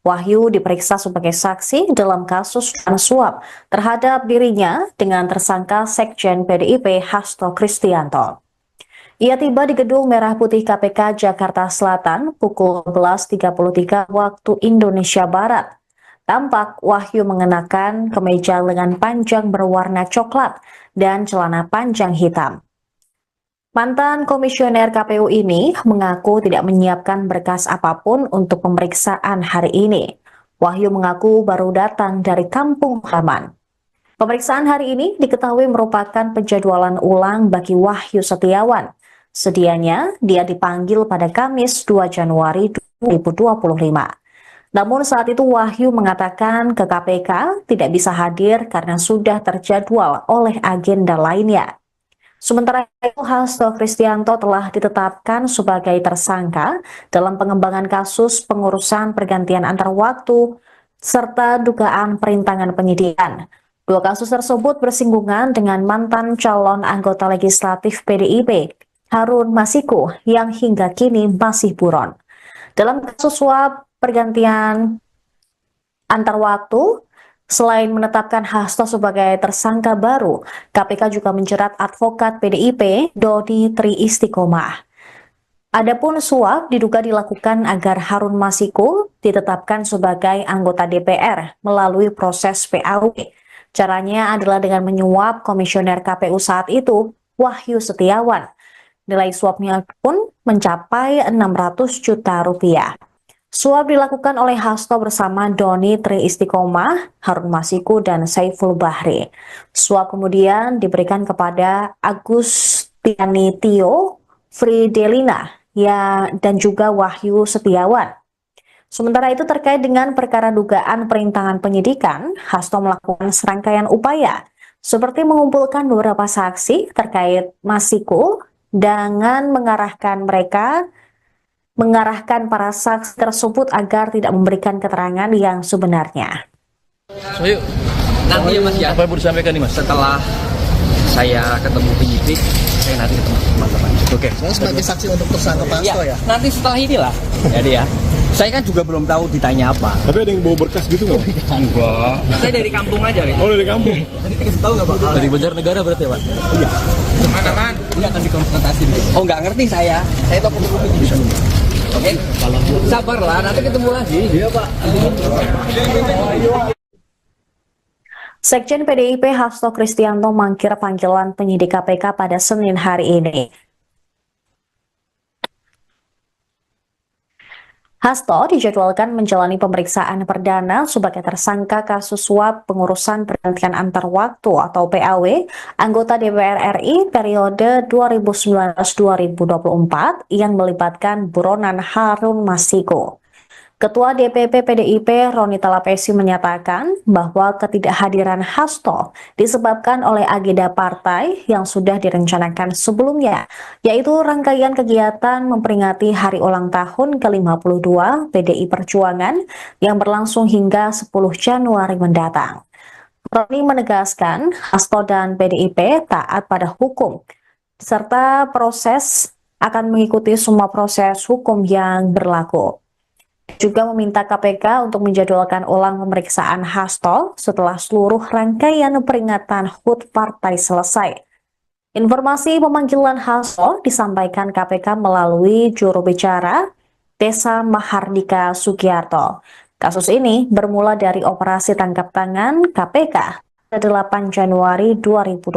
Wahyu diperiksa sebagai saksi dalam kasus suap terhadap dirinya dengan tersangka Sekjen PDIP Hasto Kristianto. Ia tiba di Gedung Merah Putih KPK Jakarta Selatan pukul 11.33 waktu Indonesia Barat. Tampak Wahyu mengenakan kemeja lengan panjang berwarna coklat dan celana panjang hitam. Mantan komisioner KPU ini mengaku tidak menyiapkan berkas apapun untuk pemeriksaan hari ini. Wahyu mengaku baru datang dari kampung halaman. Pemeriksaan hari ini diketahui merupakan penjadwalan ulang bagi Wahyu Setiawan. Sedianya, dia dipanggil pada Kamis 2 Januari 2025. Namun saat itu Wahyu mengatakan ke KPK tidak bisa hadir karena sudah terjadwal oleh agenda lainnya. Sementara itu, Hasto Kristianto telah ditetapkan sebagai tersangka dalam pengembangan kasus pengurusan pergantian antar waktu serta dugaan perintangan penyidikan. Dua kasus tersebut bersinggungan dengan mantan calon anggota legislatif PDIP, Harun Masiku, yang hingga kini masih buron. Dalam kasus suap pergantian antar waktu, selain menetapkan Hasto sebagai tersangka baru, KPK juga menjerat advokat PDIP Dodi Tri Istiqomah. Adapun suap diduga dilakukan agar Harun Masiku ditetapkan sebagai anggota DPR melalui proses PAW. Caranya adalah dengan menyuap komisioner KPU saat itu, Wahyu Setiawan. Nilai suapnya pun mencapai 600 juta rupiah. Suap dilakukan oleh Hasto bersama Doni Tri Istiqomah, Harun Masiku, dan Saiful Bahri. Suap kemudian diberikan kepada Agustiani Tio Fridelina dan juga Wahyu Setiawan. Sementara itu terkait dengan perkara dugaan perintangan penyidikan, Hasto melakukan serangkaian upaya seperti mengumpulkan beberapa saksi terkait Masiku dengan mengarahkan para saksi tersebut agar tidak memberikan keterangan yang sebenarnya. Soyo, Nanti ya Mas ya, apa yang mau disampaikan nih Mas? setelah saya ketemu penyidik, saya nanti ketemu teman-teman. Oke. Saya sebagai saksi untuk tersangka Pak Hasto ya. Nanti setelah inilah. Jadi ya, saya kan juga belum tahu ditanya apa. Tapi ada yang bawa berkas gitu nggak? Enggak. Saya dari kampung aja, Rin. Oh, dari kampung. Tadi dikasih tahu nggak Pak? Dari Banjarnegara berarti ya Pak? Iya. Mana? Ini akan dikonfrontasi dulu. Oh nggak ngerti saya. Saya tahu kopi di sana. Oke. Sabarlah, nanti ketemu lagi. Iya Pak. Sekjen PDIP Hasto Kristianto mangkir panggilan penyidik KPK pada Senin hari ini. Hasto dijadwalkan menjalani pemeriksaan perdana sebagai tersangka kasus suap pengurusan pergantian antar waktu atau PAW anggota DPR RI periode 2019-2024 yang melibatkan buronan Harun Masiku. Ketua DPP PDIP Roni Talapesi menyatakan bahwa ketidakhadiran Hasto disebabkan oleh agenda partai yang sudah direncanakan sebelumnya, yaitu rangkaian kegiatan memperingati hari ulang tahun ke-52 PDI Perjuangan yang berlangsung hingga 10 Januari mendatang. Roni menegaskan Hasto dan PDIP taat pada hukum, serta akan mengikuti semua proses hukum yang berlaku. Juga meminta KPK untuk menjadwalkan ulang pemeriksaan Hasto setelah seluruh rangkaian peringatan HUT partai selesai. Informasi pemanggilan Hasto disampaikan KPK melalui juru bicara Desa Mahardika Sugiarto. Kasus ini bermula dari operasi tangkap tangan KPK pada 8 Januari 2020.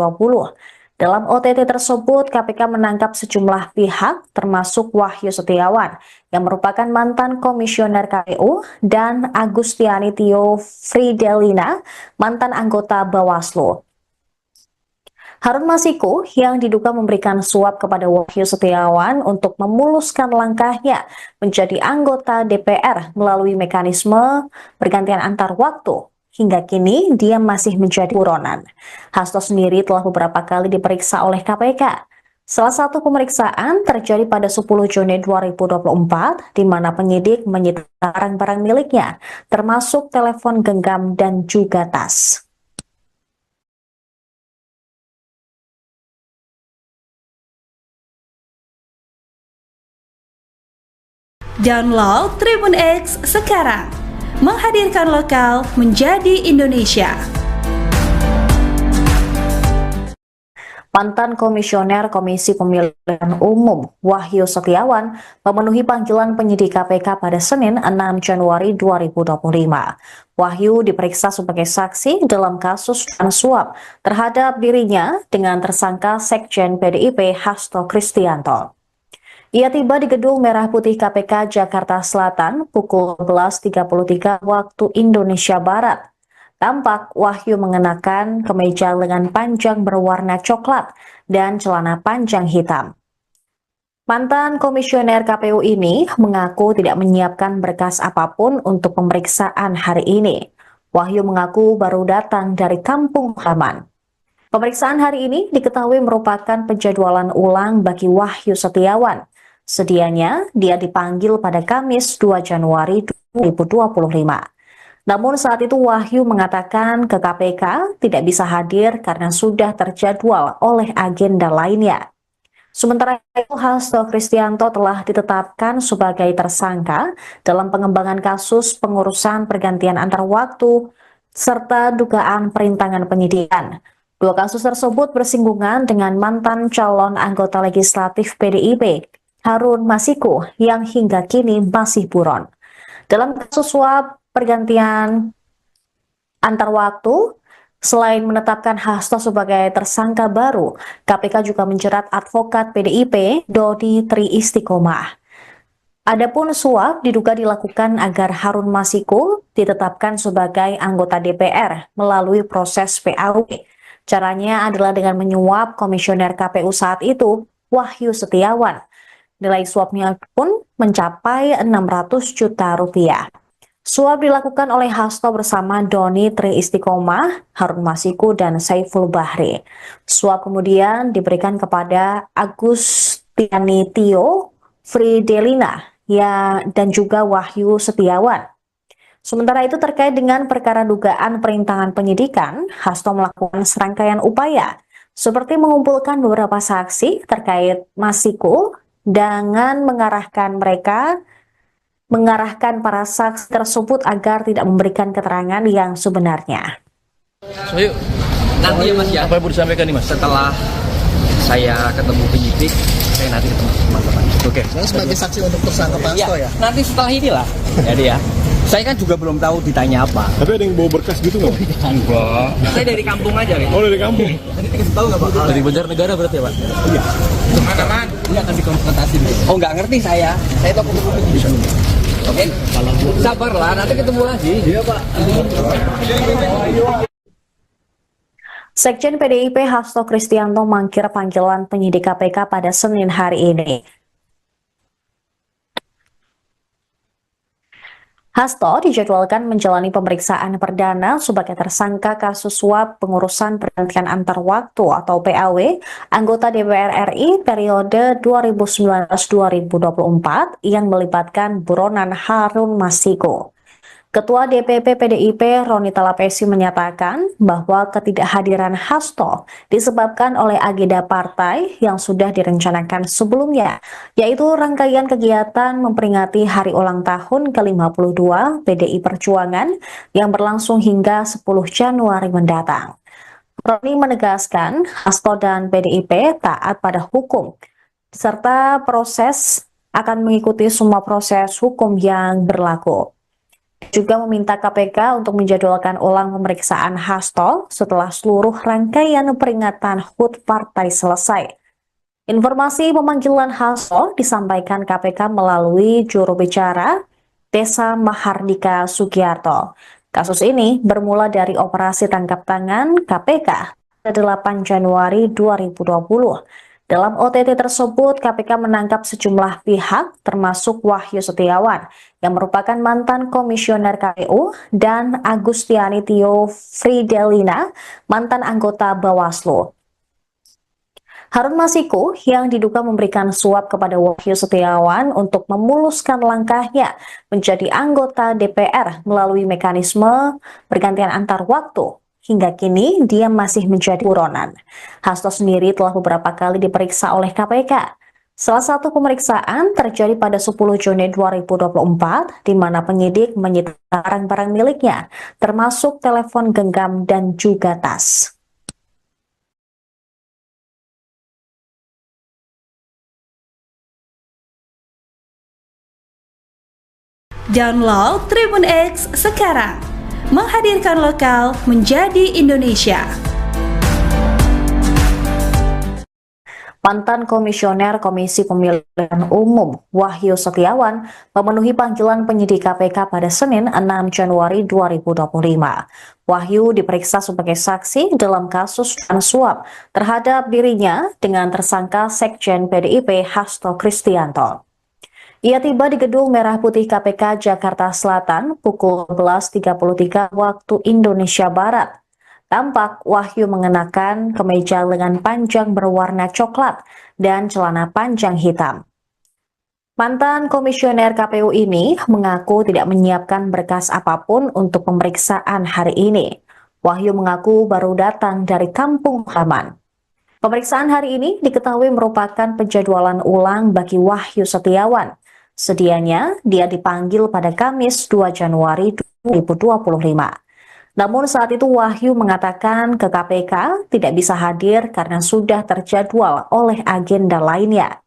Dalam OTT tersebut, KPK menangkap sejumlah pihak termasuk Wahyu Setiawan yang merupakan mantan komisioner KPU dan Agustiani Tio Fridelina, mantan anggota Bawaslu. Harun Masiku yang diduga memberikan suap kepada Wahyu Setiawan untuk memuluskan langkahnya menjadi anggota DPR melalui mekanisme pergantian antar waktu. Hingga kini, dia masih menjadi buronan. Hasto sendiri telah beberapa kali diperiksa oleh KPK. Salah satu pemeriksaan terjadi pada 10 Juni 2024, di mana penyidik menyita barang-barang miliknya, termasuk telepon genggam dan juga tas. Download Tribun X sekarang. Menghadirkan lokal menjadi Indonesia. Mantan Komisioner Komisi Pemilihan Umum Wahyu Setiawan memenuhi panggilan penyidik KPK pada Senin 6 Januari 2025. Wahyu diperiksa sebagai saksi dalam kasus suap terhadap dirinya dengan tersangka Sekjen PDIP Hasto Kristianto. Ia tiba di Gedung Merah Putih KPK Jakarta Selatan pukul 11.33 waktu Indonesia Barat. Tampak Wahyu mengenakan kemeja lengan panjang berwarna coklat dan celana panjang hitam. Mantan komisioner KPU ini mengaku tidak menyiapkan berkas apapun untuk pemeriksaan hari ini. Wahyu mengaku baru datang dari kampung halaman. Pemeriksaan hari ini diketahui merupakan penjadwalan ulang bagi Wahyu Setiawan. Sedianya dia dipanggil pada Kamis 2 Januari 2025. Namun saat itu Wahyu mengatakan ke KPK tidak bisa hadir karena sudah terjadwal oleh agenda lainnya. Sementara itu, Hasto Kristianto telah ditetapkan sebagai tersangka dalam pengembangan kasus pengurusan pergantian antar waktu serta dugaan perintangan penyidikan. Dua kasus tersebut bersinggungan dengan mantan calon anggota legislatif PDIP, Harun Masiku, yang hingga kini masih buron. Dalam kasus suap pergantian antar waktu, selain menetapkan Hasto sebagai tersangka baru, KPK juga menjerat advokat PDIP Dodi Tri Istiqomah. Adapun suap diduga dilakukan agar Harun Masiku ditetapkan sebagai anggota DPR melalui proses PAW. Caranya adalah dengan menyuap komisioner KPU saat itu, Wahyu Setiawan. Nilai suapnya pun mencapai 600 juta rupiah. Suap dilakukan oleh Hasto bersama Doni Tri Istiqomah, Harun Masiku, dan Saiful Bahri. Suap kemudian diberikan kepada Agustiani Tio Fridelina dan juga Wahyu Setiawan. Sementara itu terkait dengan perkara dugaan perintangan penyidikan, Hasto melakukan serangkaian upaya seperti mengumpulkan beberapa saksi terkait Masiku dengan mengarahkan para saksi tersebut agar tidak memberikan keterangan yang sebenarnya. Soyu, Nanti ya Mas ya, apa yang mau disampaikan nih Mas? setelah saya ketemu penyidik, saya nanti ketemu teman-teman. Oke. Saya sebagai saksi untuk tersangka Pak Ya, Hasto ya. nanti setelah inilah. Jadi ya, saya kan juga belum tahu ditanya apa. Tapi ada yang bawa berkas gitu nggak? Enggak. Saya dari kampung aja, Rik. Oh dari kampung? Tadi dikasih tahu nggak Pak? Dari Banjarnegara berarti ya Pak? Iya. Mana-mana? Ini akan dikonfrontasi dulu. Oh nggak ngerti saya. Saya tahu penyidik. Oke. Sabarlah, nanti ketemu lagi. Iya Pak. Sekjen PDIP Hasto Kristianto mangkir panggilan penyidik KPK pada Senin hari ini. Hasto dijadwalkan menjalani pemeriksaan perdana sebagai tersangka kasus suap pengurusan pergantian antar waktu atau PAW anggota DPR RI periode 2019-2024 yang melibatkan buronan Harun Masiku. Ketua DPP PDIP Roni Talapesi menyatakan bahwa ketidakhadiran Hasto disebabkan oleh agenda partai yang sudah direncanakan sebelumnya, yaitu rangkaian kegiatan memperingati hari ulang tahun ke-52 PDI Perjuangan yang berlangsung hingga 10 Januari mendatang. Roni menegaskan Hasto dan PDIP taat pada hukum, serta akan mengikuti semua proses hukum yang berlaku. Juga meminta KPK untuk menjadwalkan ulang pemeriksaan Hasto setelah seluruh rangkaian peringatan HUT partai selesai. Informasi pemanggilan Hasto disampaikan KPK melalui juru bicara Desa Mahardika Sugiarto. Kasus ini bermula dari operasi tangkap tangan KPK pada 8 Januari 2020. Dalam OTT tersebut, KPK menangkap sejumlah pihak termasuk Wahyu Setiawan yang merupakan mantan komisioner KPU dan Agustiani Tio Fridelina, mantan anggota Bawaslu. Harun Masiku yang diduga memberikan suap kepada Wahyu Setiawan untuk memuluskan langkahnya menjadi anggota DPR melalui mekanisme pergantian antar waktu. Hingga kini, dia masih menjadi buronan. Hasto sendiri telah beberapa kali diperiksa oleh KPK. Salah satu pemeriksaan terjadi pada 10 Juni 2024, di mana penyidik menyita barang-barang miliknya, termasuk telepon genggam dan juga tas. Download Tribun X sekarang. Menghadirkan lokal menjadi Indonesia. Mantan Komisioner Komisi Pemilihan Umum Wahyu Setiawan memenuhi panggilan penyidik KPK pada Senin 6 Januari 2025. Wahyu diperiksa sebagai saksi dalam kasus suap terhadap dirinya dengan tersangka Sekjen PDIP Hasto Kristianto. Ia tiba di Gedung Merah Putih KPK Jakarta Selatan pukul 11.33 waktu Indonesia Barat. Tampak Wahyu mengenakan kemeja lengan panjang berwarna coklat dan celana panjang hitam. Mantan komisioner KPU ini mengaku tidak menyiapkan berkas apapun untuk pemeriksaan hari ini. Wahyu mengaku baru datang dari kampung halaman. Pemeriksaan hari ini diketahui merupakan penjadwalan ulang bagi Wahyu Setiawan. Sedianya dia dipanggil pada Kamis 2 Januari 2025. Namun saat itu Wahyu mengatakan ke KPK tidak bisa hadir karena sudah terjadwal oleh agenda lainnya.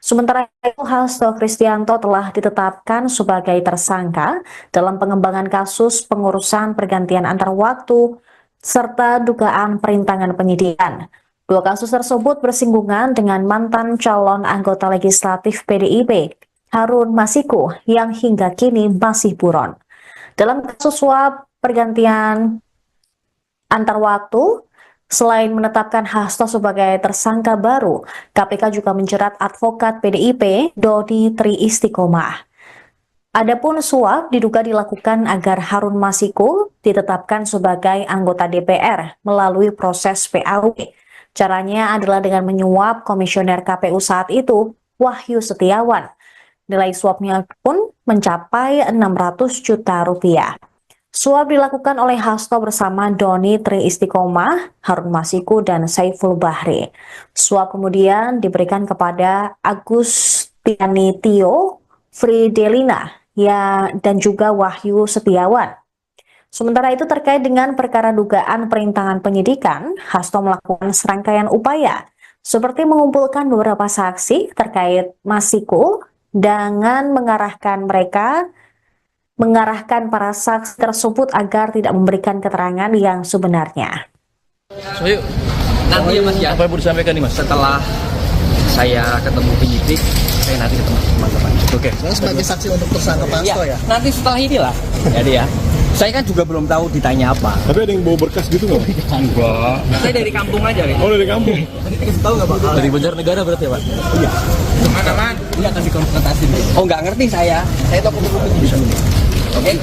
Sementara itu, Hasto Kristianto telah ditetapkan sebagai tersangka dalam pengembangan kasus pengurusan pergantian antar waktu serta dugaan perintangan penyidikan. Dua kasus tersebut bersinggungan dengan mantan calon anggota legislatif PDIP, Harun Masiku, yang hingga kini masih buron. Dalam kasus suap pergantian antar waktu, selain menetapkan Hasto sebagai tersangka baru, KPK juga menjerat advokat PDIP Dodi Tri Istiqomah. Adapun suap diduga dilakukan agar Harun Masiku ditetapkan sebagai anggota DPR melalui proses PAW. Caranya adalah dengan menyuap komisioner KPU saat itu, Wahyu Setiawan. Nilai suapnya pun mencapai 600 juta rupiah. Suap dilakukan oleh Hasto bersama Dodi Tri Istiqomah, Harun Masiku, dan Saiful Bahri. Suap kemudian diberikan kepada Agustiani Tio Fridelina dan juga Wahyu Setiawan. Sementara itu terkait dengan perkara dugaan perintangan penyidikan, Hasto melakukan serangkaian upaya seperti mengumpulkan beberapa saksi terkait Masiku dengan mengarahkan para saksi tersebut agar tidak memberikan keterangan yang sebenarnya. Soyo, Nanti ya Mas ya, apa yang mau disampaikan nih Mas? setelah saya ketemu penyidik, saya nanti ketemu teman-teman. Oke. Saya sebagai saksi untuk tersangka Pak Hasto ya. Nanti setelah inilah. Jadi ya. Saya kan juga belum tahu ditanya apa. Tapi ada yang bawa berkas gitu nggak? Enggak. Saya dari kampung aja, Rin. Oh, dari kampung. Tahu nggak Pak? Dari Banjarnegara berarti ya Pak? Iya. Mana man? Ini akan dikonfrontasi dulu. Oh nggak ngerti saya. Saya tahu kupu-kupu bisa. Oke.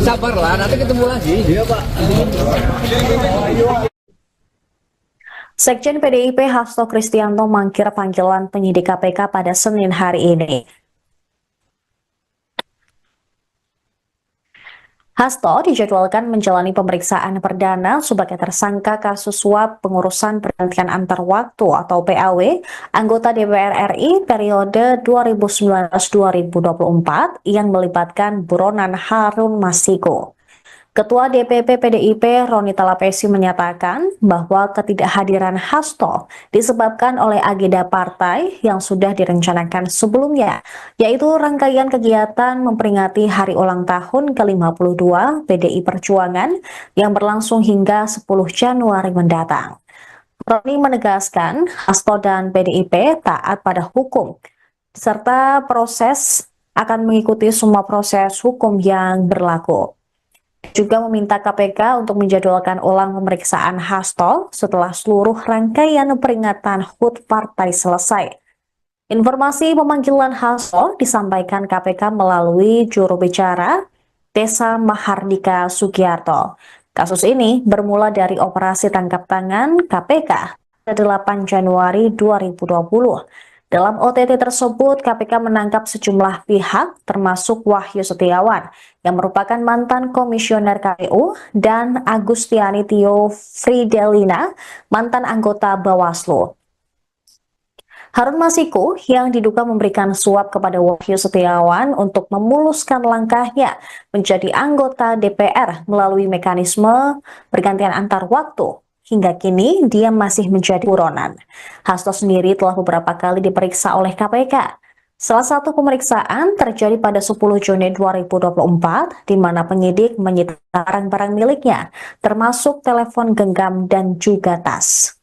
Sabarlah, nanti ketemu lagi. Iya Pak. Sekjen PDIP Hasto Kristianto mangkir panggilan penyidik KPK pada Senin hari ini. Hasto dijadwalkan menjalani pemeriksaan perdana sebagai tersangka kasus suap pengurusan pergantian antar waktu atau PAW anggota DPR RI periode 2019-2024 yang melibatkan buronan Harun Masiku. Ketua DPP PDIP Roni Talapesi menyatakan bahwa ketidakhadiran Hasto disebabkan oleh agenda partai yang sudah direncanakan sebelumnya, yaitu rangkaian kegiatan memperingati hari ulang tahun ke-52 PDI Perjuangan yang berlangsung hingga 10 Januari mendatang. Roni menegaskan Hasto dan PDIP taat pada hukum, serta akan mengikuti semua proses hukum yang berlaku. Juga meminta KPK untuk menjadwalkan ulang pemeriksaan Hasto setelah seluruh rangkaian peringatan HUT partai selesai. Informasi pemanggilan Hasto disampaikan KPK melalui juru bicara Desa Mahardika Sugiarto. Kasus ini bermula dari operasi tangkap tangan KPK pada 8 Januari 2020. Dalam OTT tersebut, KPK menangkap sejumlah pihak termasuk Wahyu Setiawan yang merupakan mantan komisioner KPU dan Agustiani Tio Fridelina, mantan anggota Bawaslu. Harun Masiku yang diduga memberikan suap kepada Wahyu Setiawan untuk memuluskan langkahnya menjadi anggota DPR melalui mekanisme pergantian antar waktu. Hingga kini, dia masih menjadi buronan. Hasto sendiri telah beberapa kali diperiksa oleh KPK. Salah satu pemeriksaan terjadi pada 10 Juni 2024, di mana penyidik menyita barang-barang miliknya, termasuk telepon genggam dan juga tas.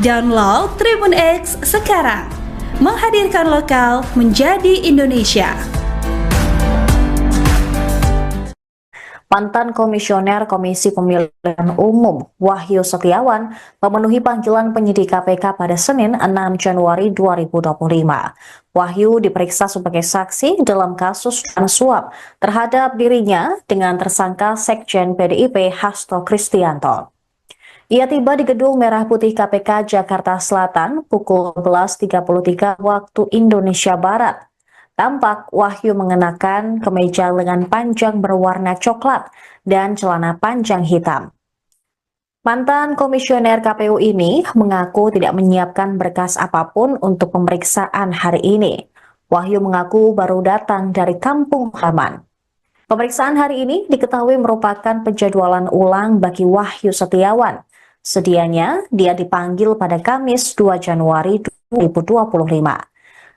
Download Tribun X sekarang. Menghadirkan lokal menjadi Indonesia. Mantan Komisioner Komisi Pemilihan Umum Wahyu Setiawan memenuhi panggilan penyidik KPK pada Senin 6 Januari 2025. Wahyu diperiksa sebagai saksi dalam kasus suap terhadap dirinya dengan tersangka Sekjen PDIP Hasto Kristianto. Ia tiba di Gedung Merah Putih KPK Jakarta Selatan pukul 11.33 waktu Indonesia Barat. Tampak Wahyu mengenakan kemeja lengan panjang berwarna coklat dan celana panjang hitam. Mantan komisioner KPU ini mengaku tidak menyiapkan berkas apapun untuk pemeriksaan hari ini. Wahyu mengaku baru datang dari kampung halaman. Pemeriksaan hari ini diketahui merupakan penjadwalan ulang bagi Wahyu Setiawan. Sedianya dia dipanggil pada Kamis 2 Januari 2025.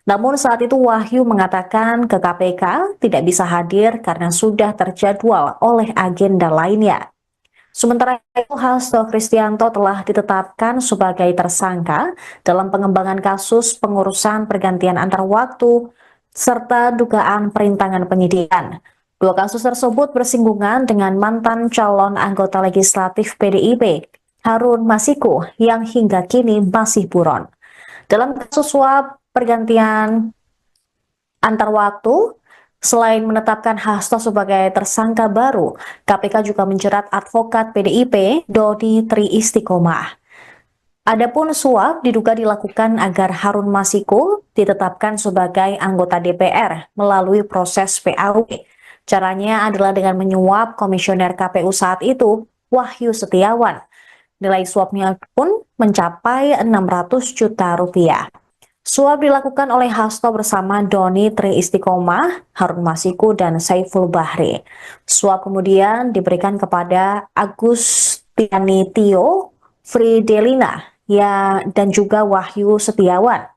Namun saat itu Wahyu mengatakan ke KPK tidak bisa hadir karena sudah terjadwal oleh agenda lainnya. Sementara itu Hasto Kristianto telah ditetapkan sebagai tersangka dalam pengembangan kasus pengurusan pergantian antar waktu serta dugaan perintangan penyidikan. Dua kasus tersebut bersinggungan dengan mantan calon anggota legislatif PDIP, Harun Masiku, yang hingga kini masih buron. Dalam kasus suap pergantian antar waktu, selain menetapkan Hasto sebagai tersangka baru, KPK juga menjerat advokat PDIP Dodi Tri Istiqomah. Adapun suap diduga dilakukan agar Harun Masiku ditetapkan sebagai anggota DPR melalui proses PAW. Caranya adalah dengan menyuap komisioner KPU saat itu, Wahyu Setiawan. Nilai suapnya pun mencapai 600 juta rupiah. Suap dilakukan oleh Hasto bersama Doni Tri Istiqomah, Harun Masiku, dan Saiful Bahri. Suap kemudian diberikan kepada Agustiani Tio Fridelina dan juga Wahyu Setiawan.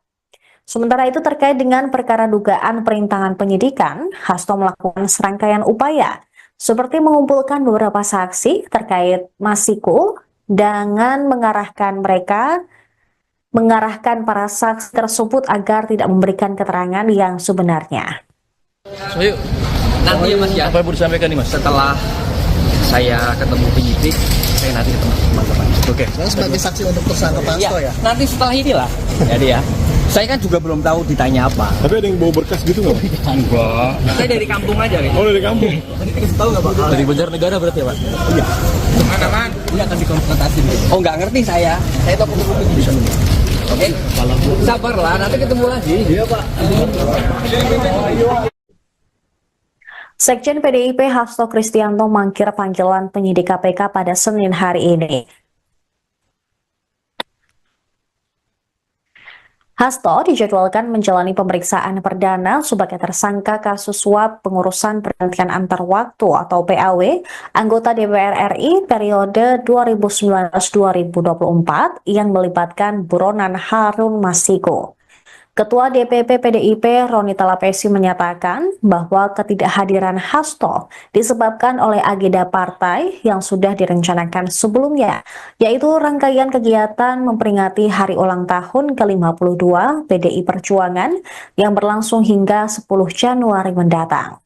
Sementara itu terkait dengan perkara dugaan perintangan penyidikan, Hasto melakukan serangkaian upaya seperti mengumpulkan beberapa saksi terkait Masiku dengan mengarahkan para saksi tersebut agar tidak memberikan keterangan yang sebenarnya. Soyo, Nanti ya Mas ya, apa yang mau disampaikan nih Mas? setelah saya ketemu penyidik, saya nanti ketemu teman-teman. Oke. Saya sebagai saksi untuk tersangka Pak Hasto ya. Nanti setelah inilah. Jadi ya. Saya kan juga belum tahu ditanya apa. Tapi ada yang bawa berkas gitu nggak? Enggak. Saya dari kampung aja gitu. Oh, dari kampung. Tahu nggak Pak? Dari Banjarnegara berarti ya Pak? Iya. Mana-mana? Ini akan dikonfrontasi dulu. Oh nggak ngerti saya. Saya tahu kupu-kupu gitu. Oke. Sabarlah, nanti ketemu lagi. Iya Pak. Sekjen PDIP Hasto Kristianto mangkir panggilan penyidik KPK pada Senin hari ini. Hasto dijadwalkan menjalani pemeriksaan perdana sebagai tersangka kasus suap pengurusan pergantian antar waktu atau PAW anggota DPR RI periode 2019-2024 yang melibatkan buronan Harun Masiku. Ketua DPP PDIP Roni Talapesi menyatakan bahwa ketidakhadiran Hasto disebabkan oleh agenda partai yang sudah direncanakan sebelumnya, yaitu rangkaian kegiatan memperingati hari ulang tahun ke-52 PDI Perjuangan yang berlangsung hingga 10 Januari mendatang.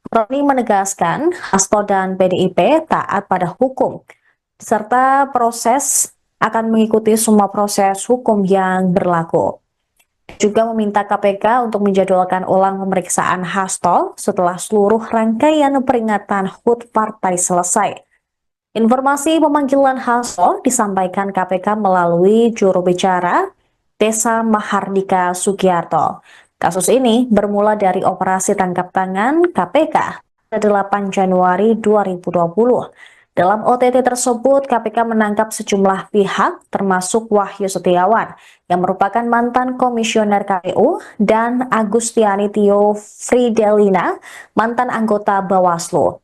Roni menegaskan Hasto dan PDIP taat pada hukum, serta akan mengikuti semua proses hukum yang berlaku. Juga meminta KPK untuk menjadwalkan ulang pemeriksaan Hasto setelah seluruh rangkaian peringatan HUT partai selesai. Informasi pemanggilan Hasto disampaikan KPK melalui juru bicara Desa Mahardika Sugiarto. Kasus ini bermula dari operasi tangkap tangan KPK pada 8 Januari 2020. Dalam OTT tersebut, KPK menangkap sejumlah pihak, termasuk Wahyu Setiawan, yang merupakan mantan komisioner KPU, dan Agustiani Tio Fridelina, mantan anggota Bawaslu.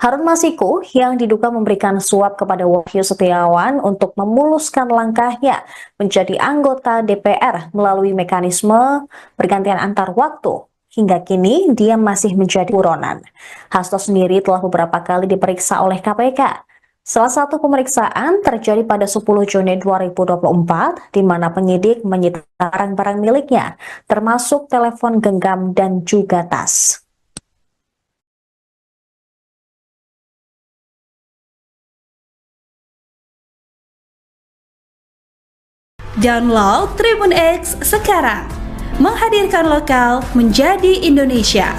Harun Masiku yang diduga memberikan suap kepada Wahyu Setiawan untuk memuluskan langkahnya menjadi anggota DPR melalui mekanisme pergantian antar waktu. Hingga kini, dia masih menjadi buronan. Hasto sendiri telah beberapa kali diperiksa oleh KPK. Salah satu pemeriksaan terjadi pada 10 Juni 2024, di mana penyidik menyita barang-barang miliknya, termasuk telepon genggam dan juga tas. Download Tribun X sekarang. Menghadirkan lokal menjadi Indonesia.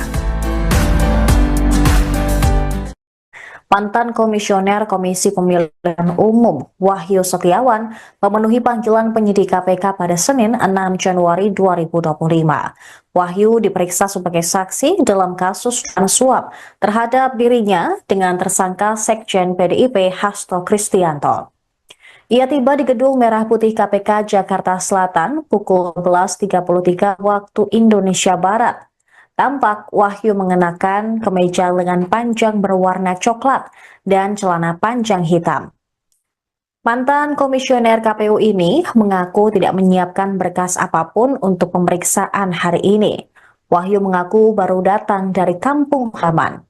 Mantan Komisioner Komisi Pemilihan Umum Wahyu Setiawan memenuhi panggilan penyidik KPK pada Senin 6 Januari 2025. Wahyu diperiksa sebagai saksi dalam kasus suap terhadap dirinya dengan tersangka Sekjen PDIP Hasto Kristianto. Ia tiba di Gedung Merah Putih KPK Jakarta Selatan pukul 11.33 waktu Indonesia Barat. Tampak Wahyu mengenakan kemeja lengan panjang berwarna coklat dan celana panjang hitam. Mantan komisioner KPU ini mengaku tidak menyiapkan berkas apapun untuk pemeriksaan hari ini. Wahyu mengaku baru datang dari kampung halaman.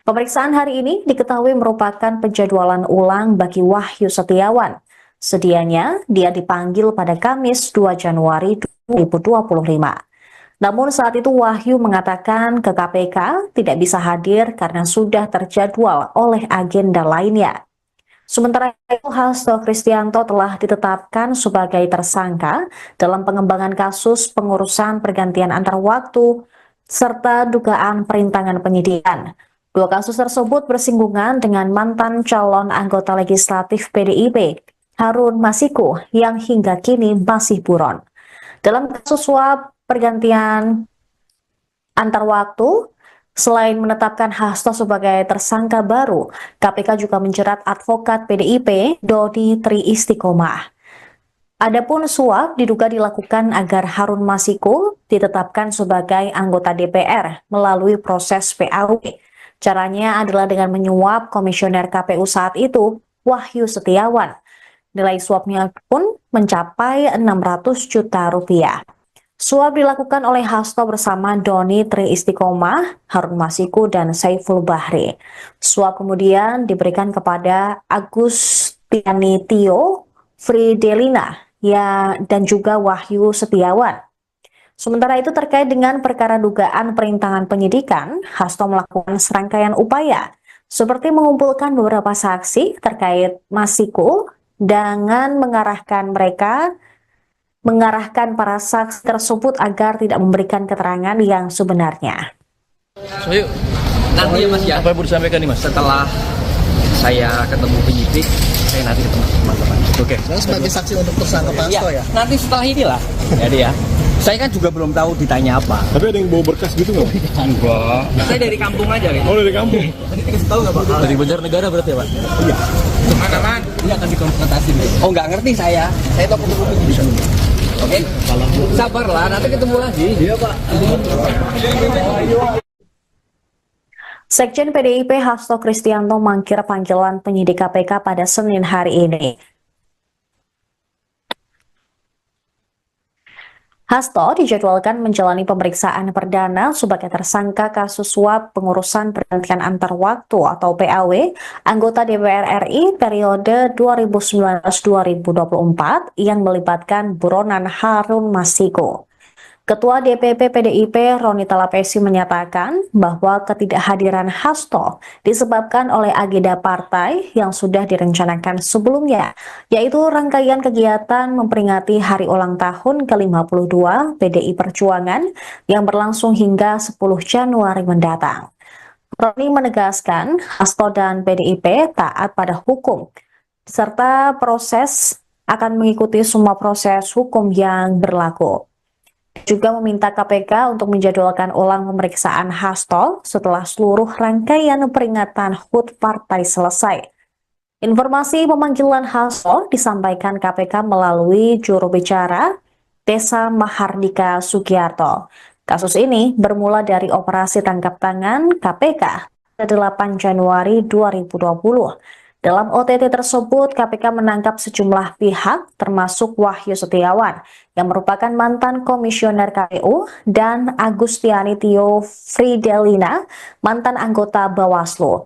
Pemeriksaan hari ini diketahui merupakan penjadwalan ulang bagi Wahyu Setiawan. Sedianya dia dipanggil pada Kamis 2 Januari 2025. Namun saat itu Wahyu mengatakan ke KPK tidak bisa hadir karena sudah terjadwal oleh agenda lainnya. Sementara itu Hasto Kristianto telah ditetapkan sebagai tersangka dalam pengembangan kasus pengurusan pergantian antar waktu serta dugaan perintangan penyidikan. Dua kasus tersebut bersinggungan dengan mantan calon anggota legislatif PDIP, Harun Masiku, yang hingga kini masih buron. Dalam kasus suap pergantian antar waktu, selain menetapkan Hasto sebagai tersangka baru, KPK juga menjerat advokat PDIP Dodi Tri Istiqomah. Adapun suap diduga dilakukan agar Harun Masiku ditetapkan sebagai anggota DPR melalui proses PAW. Caranya adalah dengan menyuap komisioner KPU saat itu, Wahyu Setiawan. Nilai suapnya pun mencapai 600 juta rupiah. Suap dilakukan oleh Hasto bersama Doni Tri Istiqomah, Harun Masiku, dan Saiful Bahri. Suap kemudian diberikan kepada Agustiani Tio, Fridelina, dan juga Wahyu Setiawan. Sementara itu terkait dengan perkara dugaan perintangan penyidikan, Hasto melakukan serangkaian upaya, seperti mengumpulkan beberapa saksi terkait Masiku dengan mengarahkan para saksi tersebut agar tidak memberikan keterangan yang sebenarnya. Sohyu, Nanti ya Mas ya, apa yang mau disampaikan nih Mas? setelah saya ketemu penyidik, saya nanti ketemu teman-teman. Oke. Lalu sebagai saksi untuk tersangka Pak Ya, Hasto ya? nanti setelah inilah. Jadi ya. Saya kan juga belum tahu ditanya apa. Tapi ada yang bawa berkas gitu nggak? Enggak. Saya dari kampung aja gitu. Oh, dari kampung. Tadi dikasih tahu nggak Pak? Dari Banjarnegara berarti ya Pak? Iya. Mana-mana? Iya akan dikonfrontasi. Oh nggak ngerti saya. Saya tahu ketemu penyidik. Oke. Sabarlah, nanti ketemu lagi. Iya Pak. Sekjen PDIP Hasto Kristianto mangkir panggilan penyidik KPK pada Senin hari ini. Hasto dijadwalkan menjalani pemeriksaan perdana sebagai tersangka kasus suap pengurusan pergantian antar waktu atau PAW anggota DPR RI periode 2019-2024 yang melibatkan buronan Harun Masiku. Ketua DPP PDIP Roni Talapesi menyatakan bahwa ketidakhadiran Hasto disebabkan oleh agenda partai yang sudah direncanakan sebelumnya, yaitu rangkaian kegiatan memperingati hari ulang tahun ke-52 PDI Perjuangan yang berlangsung hingga 10 Januari mendatang. Roni menegaskan Hasto dan PDIP taat pada hukum, serta akan mengikuti semua proses hukum yang berlaku. Juga meminta KPK untuk menjadwalkan ulang pemeriksaan Hasto setelah seluruh rangkaian peringatan HUT partai selesai. Informasi pemanggilan Hasto disampaikan KPK melalui juru bicara Desa Mahardika Sugiarto. Kasus ini bermula dari operasi tangkap tangan KPK pada 8 Januari 2020. Dalam OTT tersebut, KPK menangkap sejumlah pihak, termasuk Wahyu Setiawan, yang merupakan mantan komisioner KPU, dan Agustiani Tio Fridelina, mantan anggota Bawaslu.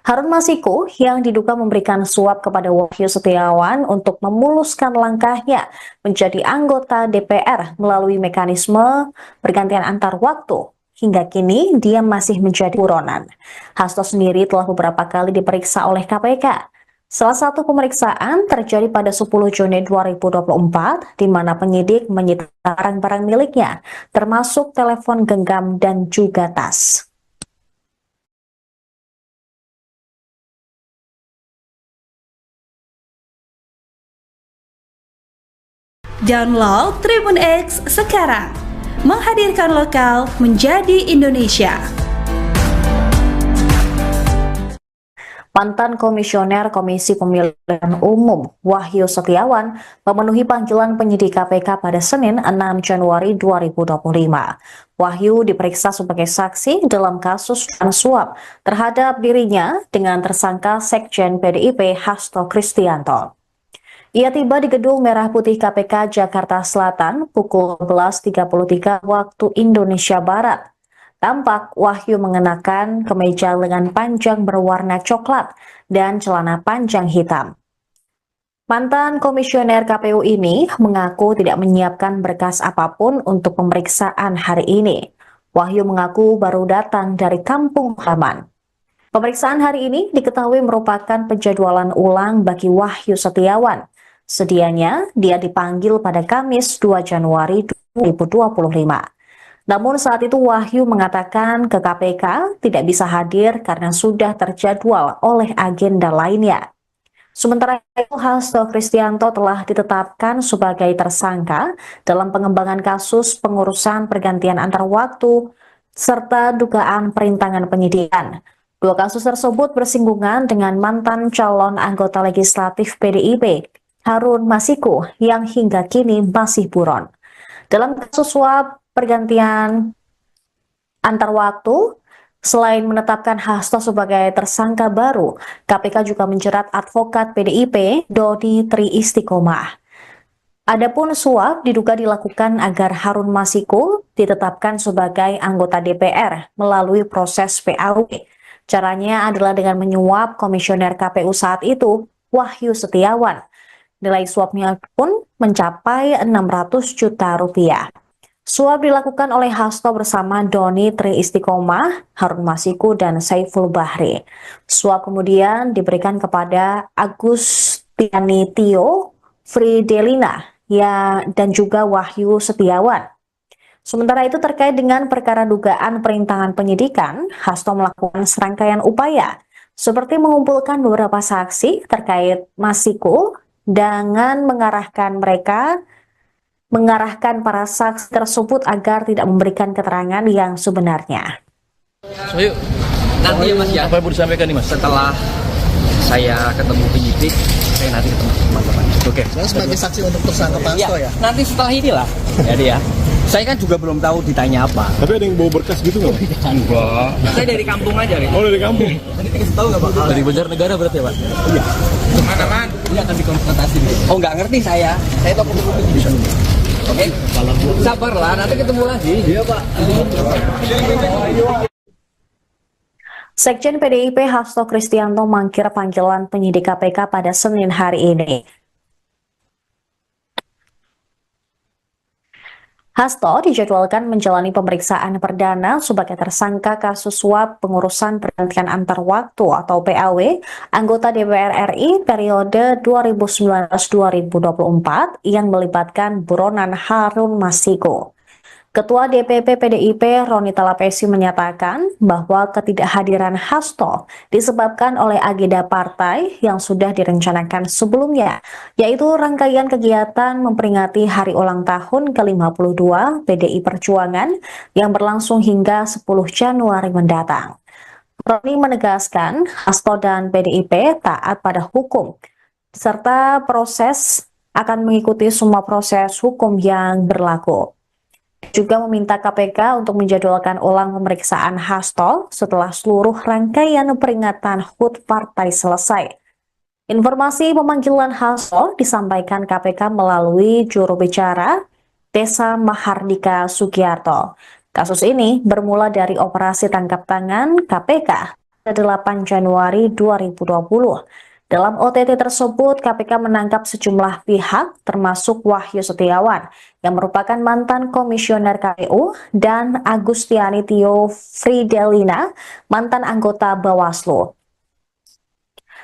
Harun Masiku yang diduga memberikan suap kepada Wahyu Setiawan untuk memuluskan langkahnya menjadi anggota DPR melalui mekanisme pergantian antar waktu. Hingga kini, dia masih menjadi buronan. Hasto sendiri telah beberapa kali diperiksa oleh KPK. Salah satu pemeriksaan terjadi pada 10 Juni 2024, di mana penyidik menyita barang-barang miliknya, termasuk telepon genggam dan juga tas. Download Tribun X sekarang, menghadirkan lokal menjadi Indonesia. Mantan Komisioner Komisi Pemilihan Umum Wahyu Setiawan memenuhi panggilan penyidik KPK pada Senin 6 Januari 2025. Wahyu diperiksa sebagai saksi dalam kasus suap terhadap dirinya dengan tersangka Sekjen PDIP Hasto Kristianto. Ia tiba di Gedung Merah Putih KPK Jakarta Selatan pukul 11.33 waktu Indonesia Barat. Tampak Wahyu mengenakan kemeja lengan panjang berwarna coklat dan celana panjang hitam. Mantan komisioner KPU ini mengaku tidak menyiapkan berkas apapun untuk pemeriksaan hari ini. Wahyu mengaku baru datang dari kampung halaman. Pemeriksaan hari ini diketahui merupakan penjadwalan ulang bagi Wahyu Setiawan. Sedianya dia dipanggil pada Kamis 2 Januari 2025. Namun saat itu Wahyu mengatakan ke KPK tidak bisa hadir karena sudah terjadwal oleh agenda lainnya. Sementara itu Hasto Kristianto telah ditetapkan sebagai tersangka dalam pengembangan kasus pengurusan pergantian antar waktu serta dugaan perintangan penyidikan. Dua kasus tersebut bersinggungan dengan mantan calon anggota legislatif PDIP, Harun Masiku, yang hingga kini masih buron. Dalam kasus suap pergantian antar waktu, selain menetapkan Hasto sebagai tersangka baru, KPK juga menjerat advokat PDIP Dodi Tri Istiqomah. Adapun suap diduga dilakukan agar Harun Masiku ditetapkan sebagai anggota DPR melalui proses PAW. Caranya adalah dengan menyuap komisioner KPU saat itu, Wahyu Setiawan. Nilai suapnya pun mencapai 600 juta rupiah. Suap dilakukan oleh Hasto bersama Doni Tri Istiqomah, Harun Masiku, dan Saiful Bahri. Suap kemudian diberikan kepada Agustiani Tio, Fridelina, dan juga Wahyu Setiawan. Sementara itu terkait dengan perkara dugaan perintangan penyidikan, Hasto melakukan serangkaian upaya, seperti mengumpulkan beberapa saksi terkait Masiku dengan mengarahkan para saksi tersebut agar tidak memberikan keterangan yang sebenarnya. Sohyu, Nanti ya Mas ya, apa yang mau disampaikan nih Mas? setelah saya ketemu penyidik, saya nanti ketemu teman-teman. Oke. Saya sebagai saksi untuk tersangka Pak Ya, Hasto ya. nanti setelah inilah. Jadi ya, saya kan juga belum tahu ditanya apa. Tapi ada yang bawa berkas gitu nggak? Enggak. Saya dari kampung aja, Rik. Oh dari kampung? Nanti dikasih tahu nggak Pak? Dari Banjarnegara berarti ya Pak? Iya. Mana-mana? Ini akan dikonfrontasi. Oh nggak ngerti saya. Saya tahu ketemu penyidik. Oke. Sabarlah, nanti ketemu lagi. Iya Pak. Sekjen PDIP Hasto Kristianto mangkir panggilan penyidik KPK pada Senin hari ini. Hasto dijadwalkan menjalani pemeriksaan perdana sebagai tersangka kasus suap pengurusan pergantian antar waktu atau PAW anggota DPR RI periode 2019-2024 yang melibatkan buronan Harun Masiku. Ketua DPP PDIP Roni Talapesi menyatakan bahwa ketidakhadiran Hasto disebabkan oleh agenda partai yang sudah direncanakan sebelumnya, yaitu rangkaian kegiatan memperingati hari ulang tahun ke-52 PDI Perjuangan yang berlangsung hingga 10 Januari mendatang. Roni menegaskan Hasto dan PDIP taat pada hukum, serta akan mengikuti semua proses hukum yang berlaku. Juga meminta KPK untuk menjadwalkan ulang pemeriksaan Hasto setelah seluruh rangkaian peringatan HUT partai selesai. Informasi pemanggilan Hasto disampaikan KPK melalui juru bicara Desa Mahardika Sugiarto. Kasus ini bermula dari operasi tangkap tangan KPK pada 8 Januari 2020. Dalam OTT tersebut, KPK menangkap sejumlah pihak, termasuk Wahyu Setiawan, yang merupakan mantan komisioner KPU, dan Agustiani Tio Fridelina, mantan anggota Bawaslu.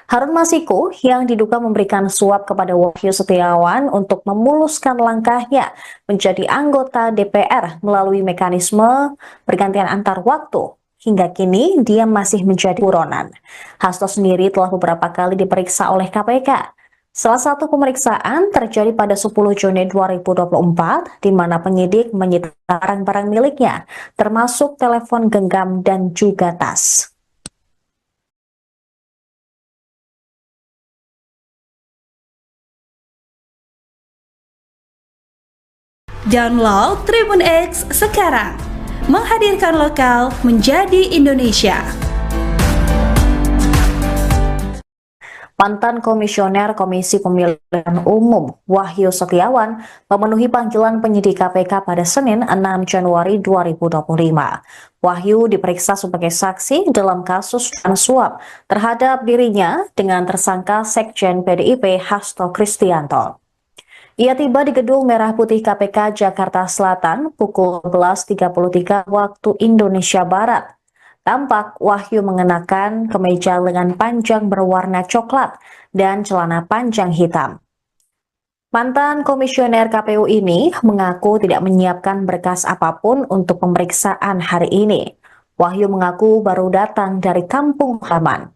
Harun Masiku yang diduga memberikan suap kepada Wahyu Setiawan untuk memuluskan langkahnya menjadi anggota DPR melalui mekanisme pergantian antar waktu. Hingga kini dia masih menjadi buronan. Hasto sendiri telah beberapa kali diperiksa oleh KPK. Salah satu pemeriksaan terjadi pada 10 Juni 2024, di mana penyidik menyita barang-barang miliknya, termasuk telepon genggam dan juga tas. Download Tribun X sekarang, menghadirkan lokal menjadi Indonesia. Mantan Komisioner Komisi Pemilihan Umum Wahyu Setiawan memenuhi panggilan penyidik KPK pada Senin 6 Januari 2025. Wahyu diperiksa sebagai saksi dalam kasus suap terhadap dirinya dengan tersangka Sekjen PDIP Hasto Kristianto. Ia tiba di Gedung Merah Putih KPK Jakarta Selatan pukul 11.33 waktu Indonesia Barat. Tampak Wahyu mengenakan kemeja lengan panjang berwarna coklat dan celana panjang hitam. Mantan komisioner KPU ini mengaku tidak menyiapkan berkas apapun untuk pemeriksaan hari ini. Wahyu mengaku baru datang dari kampung halaman.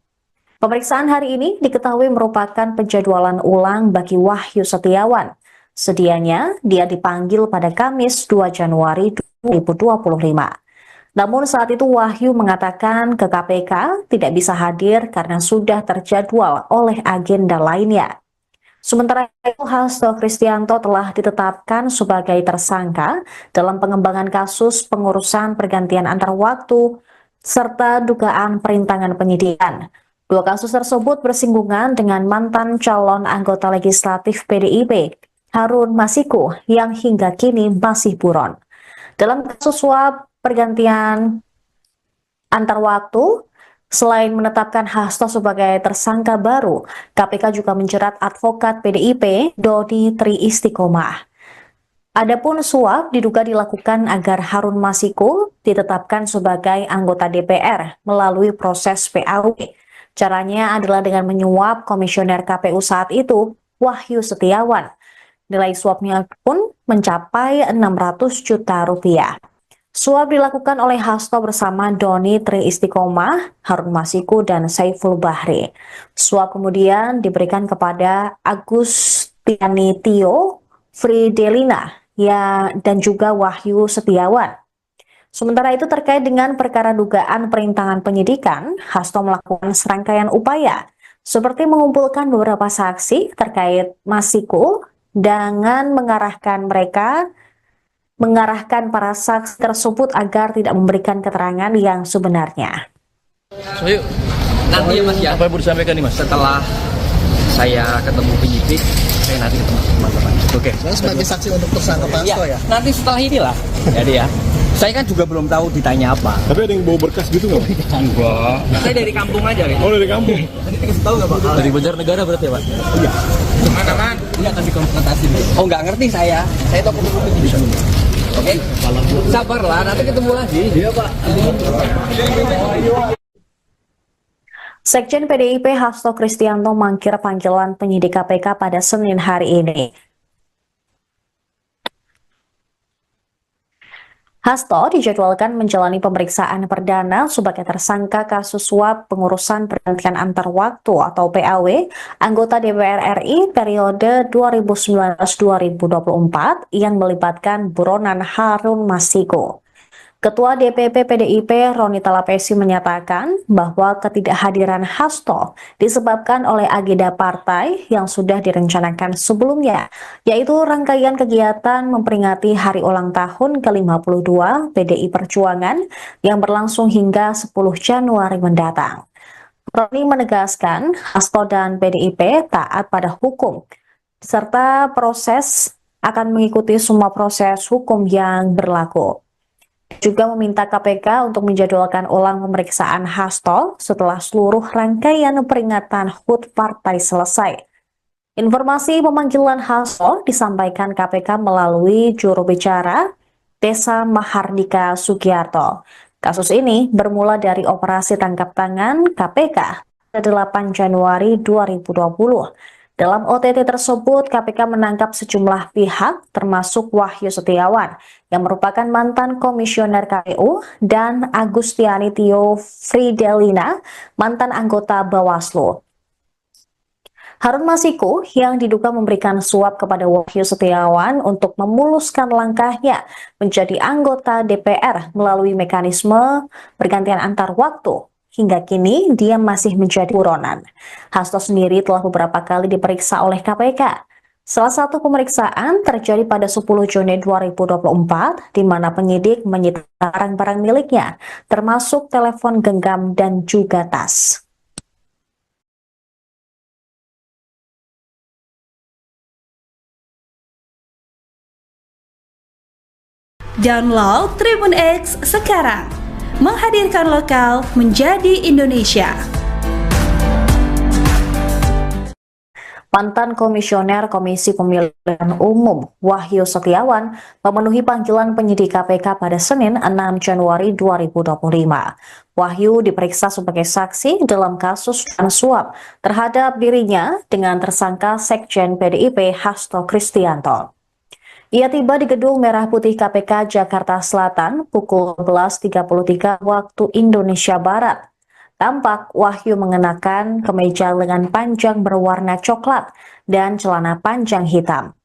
Pemeriksaan hari ini diketahui merupakan penjadwalan ulang bagi Wahyu Setiawan. Sedianya dia dipanggil pada Kamis 2 Januari 2025. Namun saat itu Wahyu mengatakan ke KPK tidak bisa hadir karena sudah terjadwal oleh agenda lainnya. Sementara itu Hasto Kristianto telah ditetapkan sebagai tersangka dalam pengembangan kasus pengurusan pergantian antar waktu serta dugaan perintangan penyidikan. Dua kasus tersebut bersinggungan dengan mantan calon anggota legislatif PDIP, Harun Masiku, yang hingga kini masih buron. Dalam kasus suap pergantian antar waktu, selain menetapkan Hasto sebagai tersangka baru, KPK juga menjerat advokat PDIP Dodi Tri Istiqomah. Adapun suap diduga dilakukan agar Harun Masiku ditetapkan sebagai anggota DPR melalui proses PAW. Caranya adalah dengan menyuap komisioner KPU saat itu, Wahyu Setiawan. Nilai suapnya pun mencapai 600 juta rupiah. Suap dilakukan oleh Hasto bersama Doni Tri Istiqomah, Harun Masiku, dan Saiful Bahri. Suap kemudian diberikan kepada Agustiani Tio, Fridelina, dan juga Wahyu Setiawan. Sementara itu terkait dengan perkara dugaan perintangan penyidikan, Hasto melakukan serangkaian upaya, seperti mengumpulkan beberapa saksi terkait Masiku dengan mengarahkan para saksi tersebut agar tidak memberikan keterangan yang sebenarnya. Sohyu, Nanti ya Mas ya, apa yang mau disampaikan nih Mas? setelah saya ketemu penyidik, saya nanti ketemu teman-teman. Oke. Saya sebagai saksi untuk tersangka Pak Hasto ya. Nanti setelah inilah. Jadi ya, saya kan juga belum tahu ditanya apa. Tapi ada yang bawa berkas gitu nggak? Enggak. Saya dari kampung aja gitu. Oh dari kampung? Nanti dikasih tahu nggak Pak? Dari Banjarnegara berarti ya Pak? Iya. Mana? Iya akan dikonfrontasi dulu. Oh nggak ngerti saya. Saya tahu penyidik. Oke. Sabarlah, nanti ketemu lagi. Iya Pak. Sekjen PDIP Hasto Kristianto mangkir panggilan penyidik KPK pada Senin hari ini. Hasto dijadwalkan menjalani pemeriksaan perdana sebagai tersangka kasus suap pengurusan pergantian antar waktu atau PAW anggota DPR RI periode 2019-2024 yang melibatkan buronan Harun Masiku. Ketua DPP PDIP Roni Talapesi menyatakan bahwa ketidakhadiran Hasto disebabkan oleh agenda partai yang sudah direncanakan sebelumnya, yaitu rangkaian kegiatan memperingati hari ulang tahun ke-52 PDI Perjuangan yang berlangsung hingga 10 Januari mendatang. Roni menegaskan Hasto dan PDIP taat pada hukum, serta akan mengikuti semua proses hukum yang berlaku. Juga meminta KPK untuk menjadwalkan ulang pemeriksaan Hasto setelah seluruh rangkaian peringatan HUT partai selesai. Informasi pemanggilan Hasto disampaikan KPK melalui juru bicara Desa Mahardika Sugiarto. Kasus ini bermula dari operasi tangkap tangan KPK 8 Januari 2020. Dalam OTT tersebut, KPK menangkap sejumlah pihak termasuk Wahyu Setiawan yang merupakan mantan komisioner KPU dan Agustiani Tio Fridelina, mantan anggota Bawaslu. Harun Masiku yang diduga memberikan suap kepada Wahyu Setiawan untuk memuluskan langkahnya menjadi anggota DPR melalui mekanisme pergantian antar waktu. Hingga kini dia masih menjadi buronan. Hasto sendiri telah beberapa kali diperiksa oleh KPK. Salah satu pemeriksaan terjadi pada 10 Juni 2024 di mana penyidik menyita barang-barang miliknya, termasuk telepon genggam dan juga tas. Download Tribun X sekarang, menghadirkan lokal menjadi Indonesia. Mantan Komisioner Komisi Pemilihan Umum Wahyu Setiawan memenuhi panggilan penyidik KPK pada Senin 6 Januari 2025. Wahyu diperiksa sebagai saksi dalam kasus suap terhadap dirinya dengan tersangka Sekjen PDIP Hasto Kristianto. Ia tiba di Gedung Merah Putih KPK Jakarta Selatan pukul 11.33 waktu Indonesia Barat. Tampak Wahyu mengenakan kemeja lengan panjang berwarna coklat dan celana panjang hitam.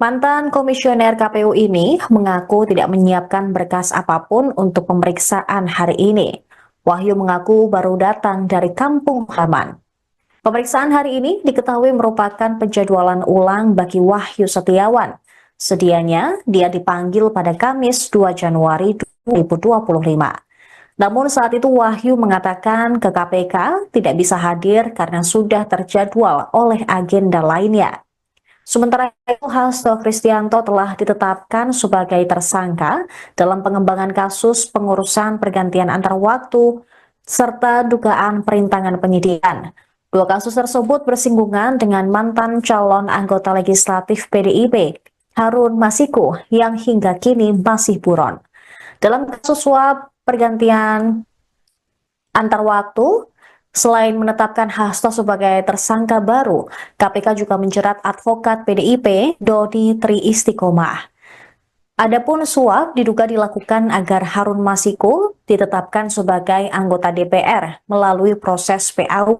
Mantan komisioner KPU ini mengaku tidak menyiapkan berkas apapun untuk pemeriksaan hari ini. Wahyu mengaku baru datang dari kampung halaman. Pemeriksaan hari ini diketahui merupakan penjadwalan ulang bagi Wahyu Setiawan. Sedianya dia dipanggil pada Kamis 2 Januari 2025. Namun saat itu Wahyu mengatakan ke KPK tidak bisa hadir karena sudah terjadwal oleh agenda lainnya. Sementara itu Hasto Kristianto telah ditetapkan sebagai tersangka dalam pengembangan kasus pengurusan pergantian antar waktu serta dugaan perintangan penyidikan. Dua kasus tersebut bersinggungan dengan mantan calon anggota legislatif PDIP, Harun Masiku, yang hingga kini masih buron. Dalam kasus suap pergantian antar waktu, selain menetapkan Hasto sebagai tersangka baru, KPK juga menjerat advokat PDIP Dodi Tri Istiqomah. Adapun suap diduga dilakukan agar Harun Masiku ditetapkan sebagai anggota DPR melalui proses PAW.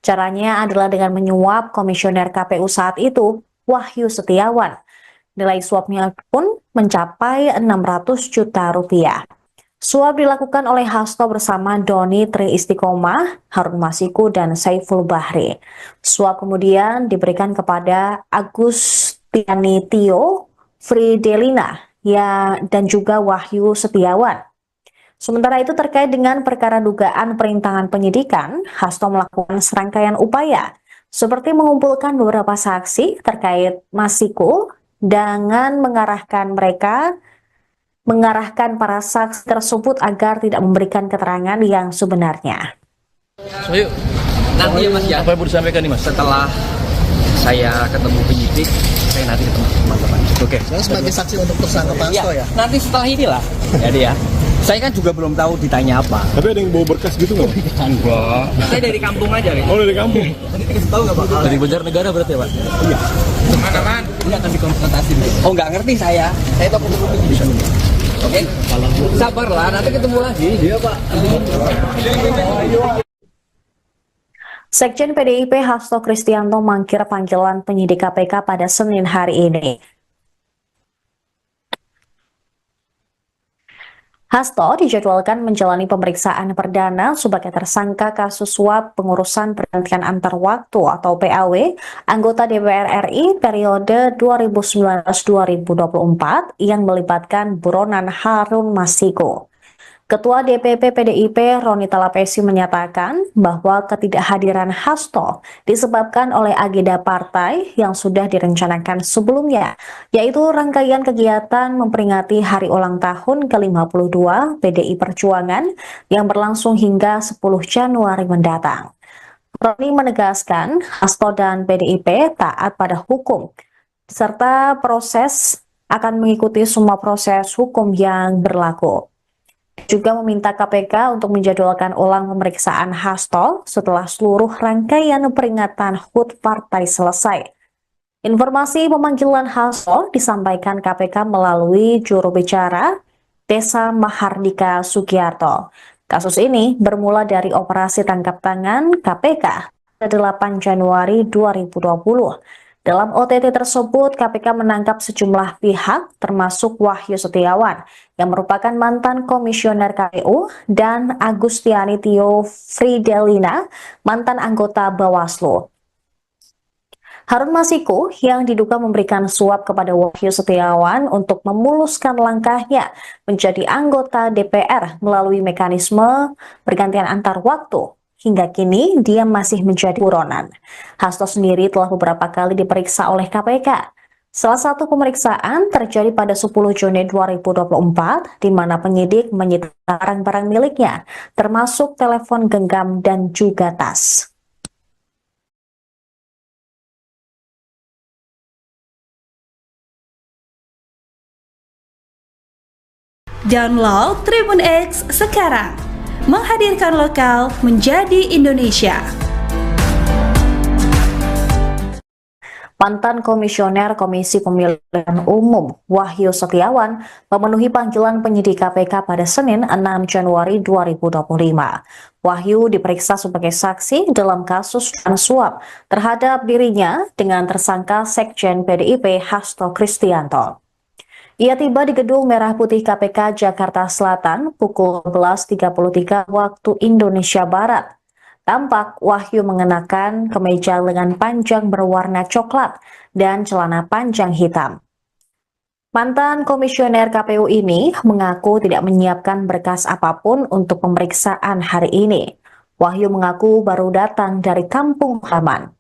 Caranya adalah dengan menyuap komisioner KPU saat itu, Wahyu Setiawan. Nilai suapnya pun mencapai 600 juta rupiah. Suap dilakukan oleh Hasto bersama Doni Tri Istiqomah, Harun Masiku, dan Saiful Bahri. Suap kemudian diberikan kepada Agustiani Tio Fridelina dan juga Wahyu Setiawan. Sementara itu terkait dengan perkara dugaan perintangan penyidikan, Hasto melakukan serangkaian upaya seperti mengumpulkan beberapa saksi terkait Masiku dengan mengarahkan para saksi tersebut agar tidak memberikan keterangan yang sebenarnya. So, yuk. Nanti ya Mas ya, Apa yang mau disampaikan nih Mas? setelah saya ketemu penyidik, saya nanti ketemu teman-teman. Oke. Saya sebagai saksi untuk tersangka Pak Hasto ya. Nanti setelah inilah. Jadi ya, saya kan juga belum tahu ditanya apa. Tapi ada yang bawa berkas gitu nggak? Enggak. Saya dari kampung aja gitu. Oh dari kampung? Tadi dikasih tahu nggak Pak? Dari Banjarnegara berarti ya Pak? Iya. Mana? Ini akan dikonfrontasi dulu. Oh nggak ngerti saya. Saya tahu ketemu penyidik. Oke? Sabarlah, nanti ketemu lagi. Iya Pak. Sekjen PDIP Hasto Kristianto mangkir panggilan penyidik KPK pada Senin hari ini. Hasto dijadwalkan menjalani pemeriksaan perdana sebagai tersangka kasus suap pengurusan pergantian antar waktu atau PAW anggota DPR RI periode 2019-2024 yang melibatkan buronan Harun Masiku. Ketua DPP PDIP Roni Talapesi menyatakan bahwa ketidakhadiran Hasto disebabkan oleh agenda partai yang sudah direncanakan sebelumnya, yaitu rangkaian kegiatan memperingati hari ulang tahun ke-52 PDI Perjuangan yang berlangsung hingga 10 Januari mendatang. Roni menegaskan Hasto dan PDIP taat pada hukum, serta akan mengikuti semua proses hukum yang berlaku. Juga meminta KPK untuk menjadwalkan ulang pemeriksaan Hasto setelah seluruh rangkaian peringatan HUT partai selesai. Informasi pemanggilan Hasto disampaikan KPK melalui juru bicara Desa Mahardika Sugiarto. Kasus ini bermula dari operasi tangkap tangan KPK pada 8 Januari 2020. Dalam OTT tersebut, KPK menangkap sejumlah pihak termasuk Wahyu Setiawan yang merupakan mantan komisioner KPU dan Agustiani Tio Fridelina, mantan anggota Bawaslu. Harun Masiku yang diduga memberikan suap kepada Wahyu Setiawan untuk memuluskan langkahnya menjadi anggota DPR melalui mekanisme pergantian antar waktu. Hingga kini dia masih menjadi buronan. Hasto sendiri telah beberapa kali diperiksa oleh KPK. Salah satu pemeriksaan terjadi pada 10 Juni 2024 di mana penyidik menyita barang-barang miliknya termasuk telepon genggam dan juga tas. Download Tribun X sekarang, menghadirkan lokal menjadi Indonesia. Mantan Komisioner Komisi Pemilihan Umum Wahyu Setiawan memenuhi panggilan penyidik KPK pada Senin 6 Januari 2025. Wahyu diperiksa sebagai saksi dalam kasus suap terhadap dirinya dengan tersangka Sekjen PDIP Hasto Kristianto. Ia tiba di Gedung Merah Putih KPK Jakarta Selatan pukul 11.33 waktu Indonesia Barat. Tampak Wahyu mengenakan kemeja lengan panjang berwarna coklat dan celana panjang hitam. Mantan komisioner KPU ini mengaku tidak menyiapkan berkas apapun untuk pemeriksaan hari ini. Wahyu mengaku baru datang dari kampung halaman.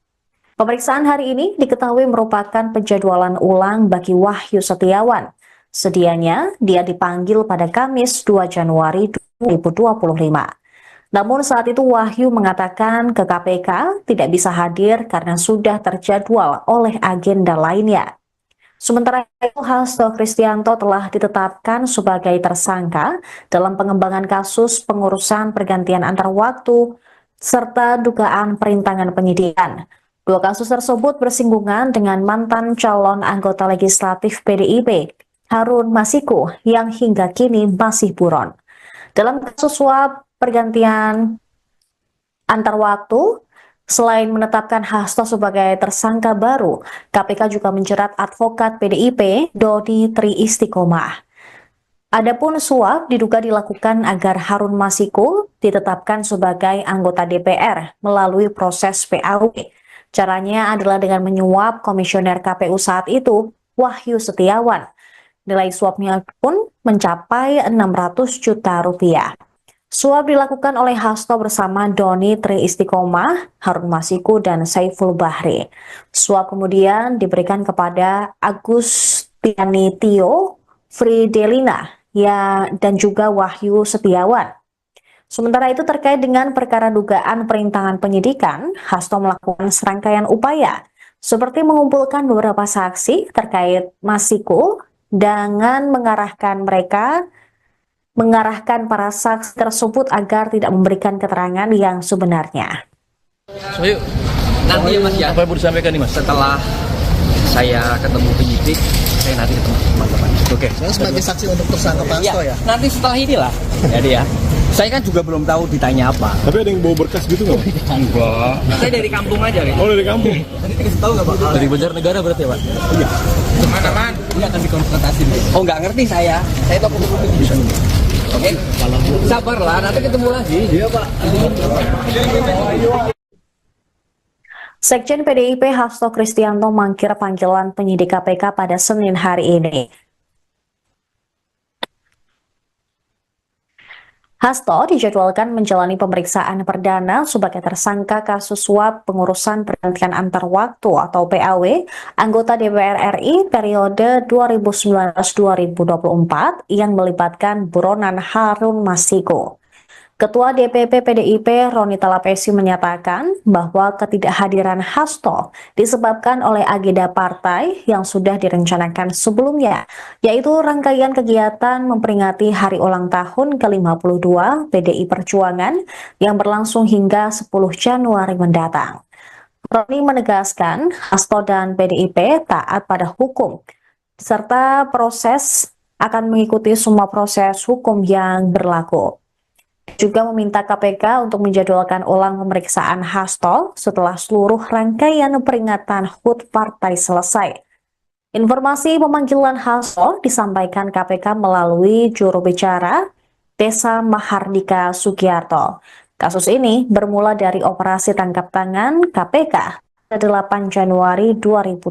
Pemeriksaan hari ini diketahui merupakan penjadwalan ulang bagi Wahyu Setiawan. Sedianya dia dipanggil pada Kamis 2 Januari 2025. Namun saat itu Wahyu mengatakan ke KPK tidak bisa hadir karena sudah terjadwal oleh agenda lainnya. Sementara itu Hasto Kristianto telah ditetapkan sebagai tersangka dalam pengembangan kasus pengurusan pergantian antar waktu serta dugaan perintangan penyidikan. Dua kasus tersebut bersinggungan dengan mantan calon anggota legislatif PDIP Harun Masiku yang hingga kini masih buron. Dalam kasus suap pergantian antar waktu, selain menetapkan Hasto sebagai tersangka baru, KPK juga menjerat advokat PDIP Dodi Tri Istiqomah. Adapun suap diduga dilakukan agar Harun Masiku ditetapkan sebagai anggota DPR melalui proses PAW. Caranya adalah dengan menyuap komisioner KPU saat itu, Wahyu Setiawan. Nilai suapnya pun mencapai 600 juta rupiah. Suap dilakukan oleh Hasto bersama Doni Tri Istiqomah, Harun Masiku, dan Saiful Bahri. Suap kemudian diberikan kepada Agustiani Tio Fridelina dan juga Wahyu Setiawan. Sementara itu terkait dengan perkara dugaan perintangan penyidikan, Hasto melakukan serangkaian upaya seperti mengumpulkan beberapa saksi terkait Masiku dengan mengarahkan para saksi tersebut agar tidak memberikan keterangan yang sebenarnya. So, yuk. Nanti ya Mas ya, Apa yang mau disampaikan nih Mas? setelah saya ketemu penyidik, saya nanti ketemu teman-teman. Oke. Saya sebagai saksi untuk tersangka Pak Hasto ya. Nanti setelah inilah. Jadi ya, saya kan juga belum tahu ditanya apa. Tapi ada yang bawa berkas gitu nggak? Enggak. Saya dari kampung aja gitu. Oh dari kampung? Nanti dikasih tahu nggak Pak? Dari Banjarnegara berarti ya Pak? Iya. Mana-mana? Ini akan dikonfrontasi dulu. Oh nggak ngerti saya. Saya tahu penyidik di sini. Oke. Sabarlah, nanti ketemu lagi. Iya Pak. Sekjen PDIP Hasto Kristianto mangkir panggilan penyidik KPK pada Senin hari ini. Hasto dijadwalkan menjalani pemeriksaan perdana sebagai tersangka kasus suap pengurusan pergantian antar waktu atau PAW anggota DPR RI periode 2019-2024 yang melibatkan buronan Harun Masiku. Ketua DPP PDIP Roni Talapesi menyatakan bahwa ketidakhadiran Hasto disebabkan oleh agenda partai yang sudah direncanakan sebelumnya, yaitu rangkaian kegiatan memperingati hari ulang tahun ke-52 PDI Perjuangan yang berlangsung hingga 10 Januari mendatang. Roni menegaskan Hasto dan PDIP taat pada hukum, serta proses akan mengikuti semua proses hukum yang berlaku. Juga meminta KPK untuk menjadwalkan ulang pemeriksaan Hasto setelah seluruh rangkaian peringatan HUT partai selesai. Informasi pemanggilan Hasto disampaikan KPK melalui juru bicara Desa Mahardika Sugiarto. Kasus ini bermula dari operasi tangkap tangan KPK pada 8 Januari 2020.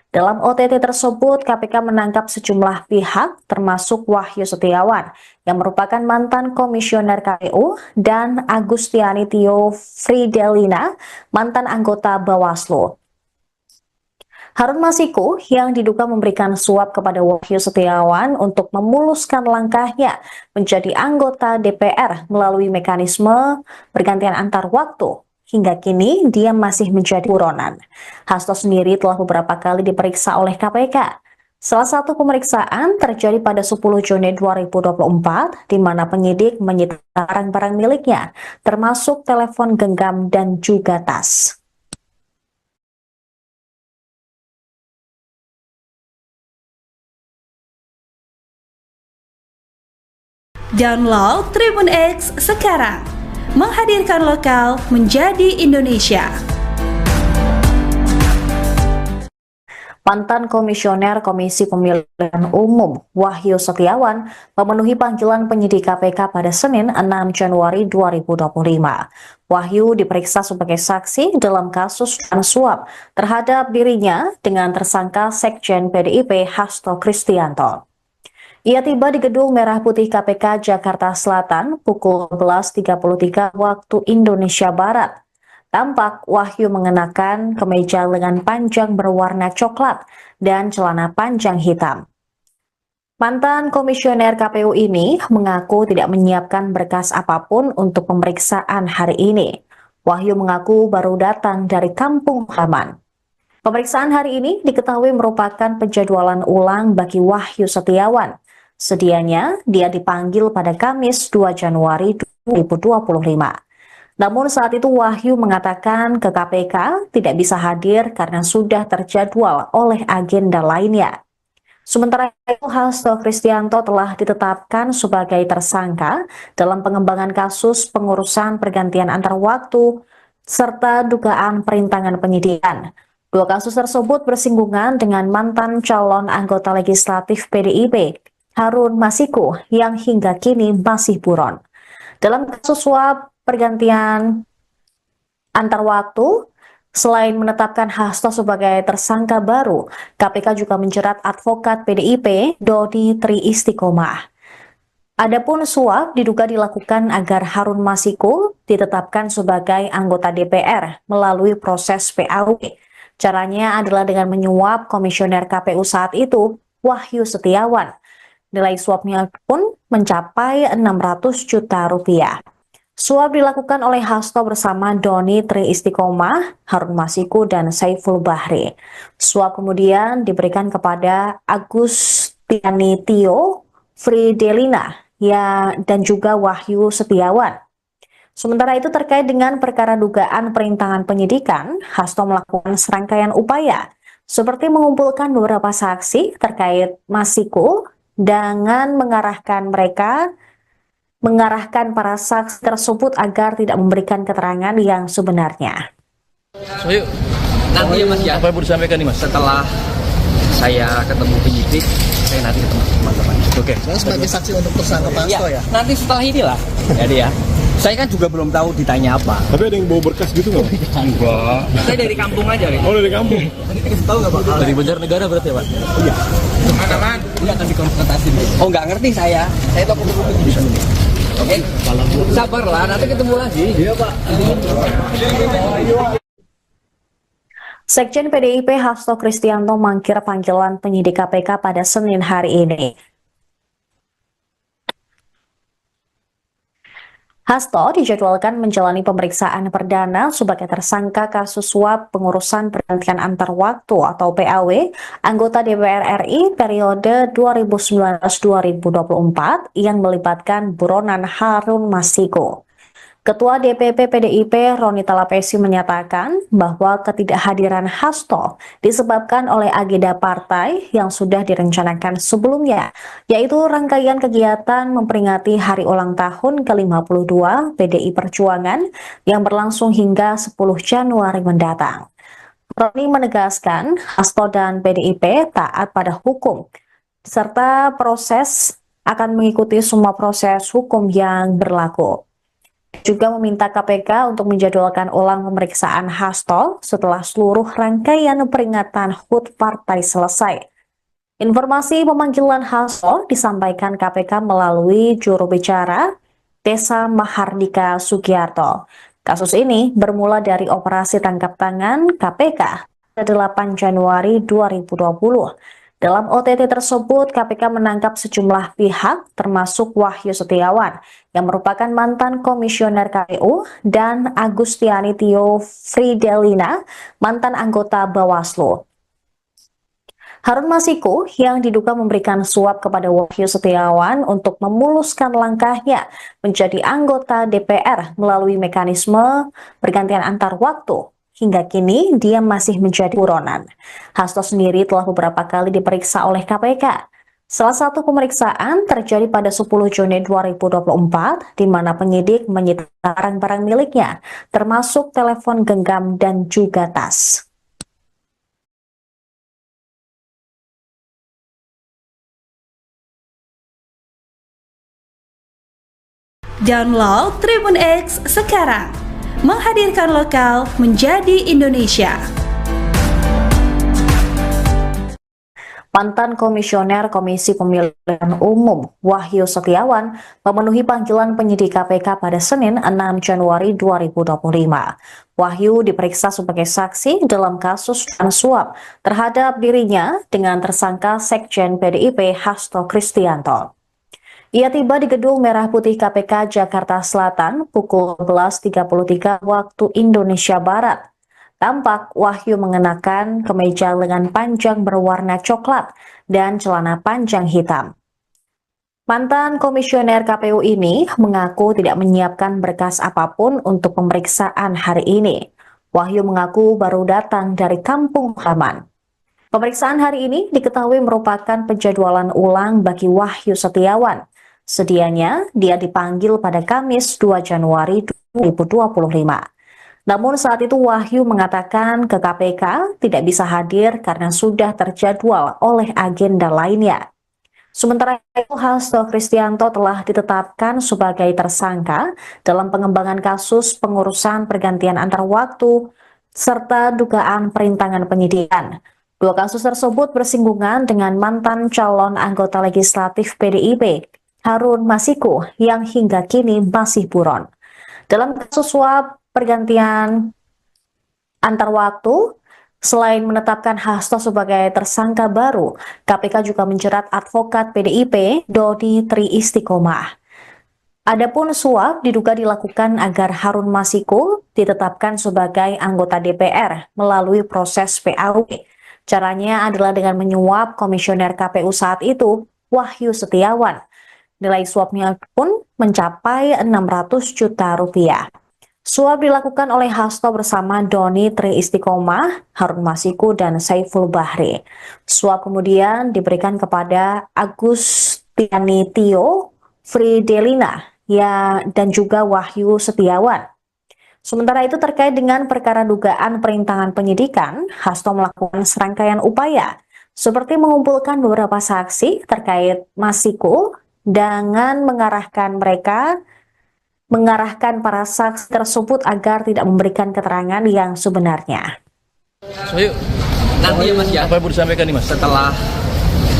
Dalam OTT tersebut, KPK menangkap sejumlah pihak termasuk Wahyu Setiawan yang merupakan mantan komisioner KPU dan Agustiani Tio Fridelina, mantan anggota Bawaslu. Harun Masiku yang diduga memberikan suap kepada Wahyu Setiawan untuk memuluskan langkahnya menjadi anggota DPR melalui mekanisme pergantian antar waktu. Hingga kini, dia masih menjadi buronan. Hasto sendiri telah beberapa kali diperiksa oleh KPK. Salah satu pemeriksaan terjadi pada 10 Juni 2024, di mana penyidik menyita barang-barang miliknya, termasuk telepon genggam dan juga tas. Download Tribun X sekarang. Menghadirkan lokal menjadi Indonesia. Mantan Komisioner Komisi Pemilihan Umum Wahyu Setiawan memenuhi panggilan penyidik KPK pada Senin 6 Januari 2025. Wahyu diperiksa sebagai saksi dalam kasus suap terhadap dirinya dengan tersangka Sekjen PDIP Hasto Kristianto. Ia tiba di Gedung Merah Putih KPK Jakarta Selatan pukul 11.33 waktu Indonesia Barat. Tampak Wahyu mengenakan kemeja lengan panjang berwarna coklat dan celana panjang hitam. Mantan komisioner KPU ini mengaku tidak menyiapkan berkas apapun untuk pemeriksaan hari ini. Wahyu mengaku baru datang dari kampung halaman. Pemeriksaan hari ini diketahui merupakan penjadwalan ulang bagi Wahyu Setiawan. Sedianya dia dipanggil pada Kamis 2 Januari 2025. Namun saat itu Wahyu mengatakan ke KPK tidak bisa hadir karena sudah terjadwal oleh agenda lainnya. Sementara itu Hasto Kristianto telah ditetapkan sebagai tersangka dalam pengembangan kasus pengurusan pergantian antar waktu serta dugaan perintangan penyidikan. Dua kasus tersebut bersinggungan dengan mantan calon anggota legislatif PDIP, Harun Masiku, yang hingga kini masih buron. Dalam kasus suap pergantian antar waktu, selain menetapkan Hasto sebagai tersangka baru, KPK juga menjerat advokat PDIP Dodi Tri Istiqomah. Adapun suap diduga dilakukan agar Harun Masiku ditetapkan sebagai anggota DPR melalui proses PAW. Caranya adalah dengan menyuap komisioner KPU saat itu, Wahyu Setiawan. Nilai suapnya pun mencapai 600 juta rupiah. Suap dilakukan oleh Hasto bersama Doni Tri Istiqomah, Harun Masiku, dan Saiful Bahri. Suap kemudian diberikan kepada Agustiani Tio Fridelina dan juga Wahyu Setiawan. Sementara itu terkait dengan perkara dugaan perintangan penyidikan, Hasto melakukan serangkaian upaya seperti mengumpulkan beberapa saksi terkait Masiku dengan mengarahkan para saksi tersebut agar tidak memberikan keterangan yang sebenarnya. Soyo, Nanti ya Mas ya, apa yang mau disampaikan nih Mas? setelah saya ketemu penyidik, saya nanti ketemu teman-teman. Oke. Saya sebagai saksi untuk tersangka Pak Ya, Hasto ya. nanti setelah inilah. Jadi ya, saya kan juga belum tahu ditanya apa. Tapi ada yang bawa berkas gitu nggak? Enggak. Saya dari kampung aja, Rik. Oh dari kampung? Tahu nggak Pak? Dari Banjarnegara berarti ya Pak? Iya. Mana-mana? Ini akan dikonfrontasi dulu. Oh nggak ngerti saya. Saya tahu kupu-kupu bisa. Oke. Sabarlah, nanti ketemu lagi. Iya Pak. Sekjen PDIP Hasto Kristianto mangkir panggilan penyidik KPK pada Senin hari ini. Hasto dijadwalkan menjalani pemeriksaan perdana sebagai tersangka kasus suap pengurusan pergantian antar waktu atau PAW anggota DPR RI periode 2019-2024 yang melibatkan buronan Harun Masiku. Ketua DPP PDIP Roni Talapesi menyatakan bahwa ketidakhadiran Hasto disebabkan oleh agenda partai yang sudah direncanakan sebelumnya, yaitu rangkaian kegiatan memperingati hari ulang tahun ke-52 PDI Perjuangan yang berlangsung hingga 10 Januari mendatang. Roni menegaskan Hasto dan PDIP taat pada hukum, serta proses akan mengikuti semua proses hukum yang berlaku. Juga meminta KPK untuk menjadwalkan ulang pemeriksaan Hasto setelah seluruh rangkaian peringatan HUT partai selesai. Informasi pemanggilan Hasto disampaikan KPK melalui juru bicara Desa Mahardika Sugiarto. Kasus ini bermula dari operasi tangkap tangan KPK pada 8 Januari 2020. Dalam OTT tersebut, KPK menangkap sejumlah pihak termasuk Wahyu Setiawan yang merupakan mantan komisioner KPU dan Agustiani Tio Fridelina, mantan anggota Bawaslu. Harun Masiku yang diduga memberikan suap kepada Wahyu Setiawan untuk memuluskan langkahnya menjadi anggota DPR melalui mekanisme pergantian antar waktu. Hingga kini, dia masih menjadi buronan. Hasto sendiri telah beberapa kali diperiksa oleh KPK. Salah satu pemeriksaan terjadi pada 10 Juni 2024, di mana penyidik menyita barang-barang miliknya, termasuk telepon genggam dan juga tas. Download Tribun X sekarang. Menghadirkan lokal menjadi Indonesia. Mantan Komisioner Komisi Pemilihan Umum Wahyu Setiawan memenuhi panggilan penyidik KPK pada Senin 6 Januari 2025. Wahyu diperiksa sebagai saksi dalam kasus suap terhadap dirinya dengan tersangka Sekjen PDIP Hasto Kristianto. Ia tiba di Gedung Merah Putih KPK Jakarta Selatan pukul 11.33 waktu Indonesia Barat. Tampak Wahyu mengenakan kemeja lengan panjang berwarna coklat dan celana panjang hitam. Mantan komisioner KPU ini mengaku tidak menyiapkan berkas apapun untuk pemeriksaan hari ini. Wahyu mengaku baru datang dari kampung halaman. Pemeriksaan hari ini diketahui merupakan penjadwalan ulang bagi Wahyu Setiawan. Sedianya, dia dipanggil pada Kamis 2 Januari 2025. Namun saat itu Wahyu mengatakan ke KPK tidak bisa hadir karena sudah terjadwal oleh agenda lainnya. Sementara itu, Hasto Kristianto telah ditetapkan sebagai tersangka dalam pengembangan kasus pengurusan pergantian antar waktu serta dugaan perintangan penyidikan. Dua kasus tersebut bersinggungan dengan mantan calon anggota legislatif PDIP, Harun Masiku, yang hingga kini masih buron. Dalam kasus suap pergantian antar waktu, selain menetapkan Hasto sebagai tersangka baru, KPK juga menjerat advokat PDIP Dodi Tri Istiqomah. Adapun suap diduga dilakukan agar Harun Masiku ditetapkan sebagai anggota DPR melalui proses PAW. Caranya adalah dengan menyuap komisioner KPU saat itu, Wahyu Setiawan. Nilai suapnya pun mencapai 600 juta rupiah. Suap dilakukan oleh Hasto bersama Doni Tri Istiqomah, Harun Masiku, dan Saiful Bahri. Suap kemudian diberikan kepada Agustiani Tio Fridelina dan juga Wahyu Setiawan. Sementara itu terkait dengan perkara dugaan perintangan penyidikan, Hasto melakukan serangkaian upaya seperti mengumpulkan beberapa saksi terkait Masiku dengan mengarahkan para saksi tersebut agar tidak memberikan keterangan yang sebenarnya. Soyu, Nanti ya Mas ya, apa yang mau disampaikan nih Mas? setelah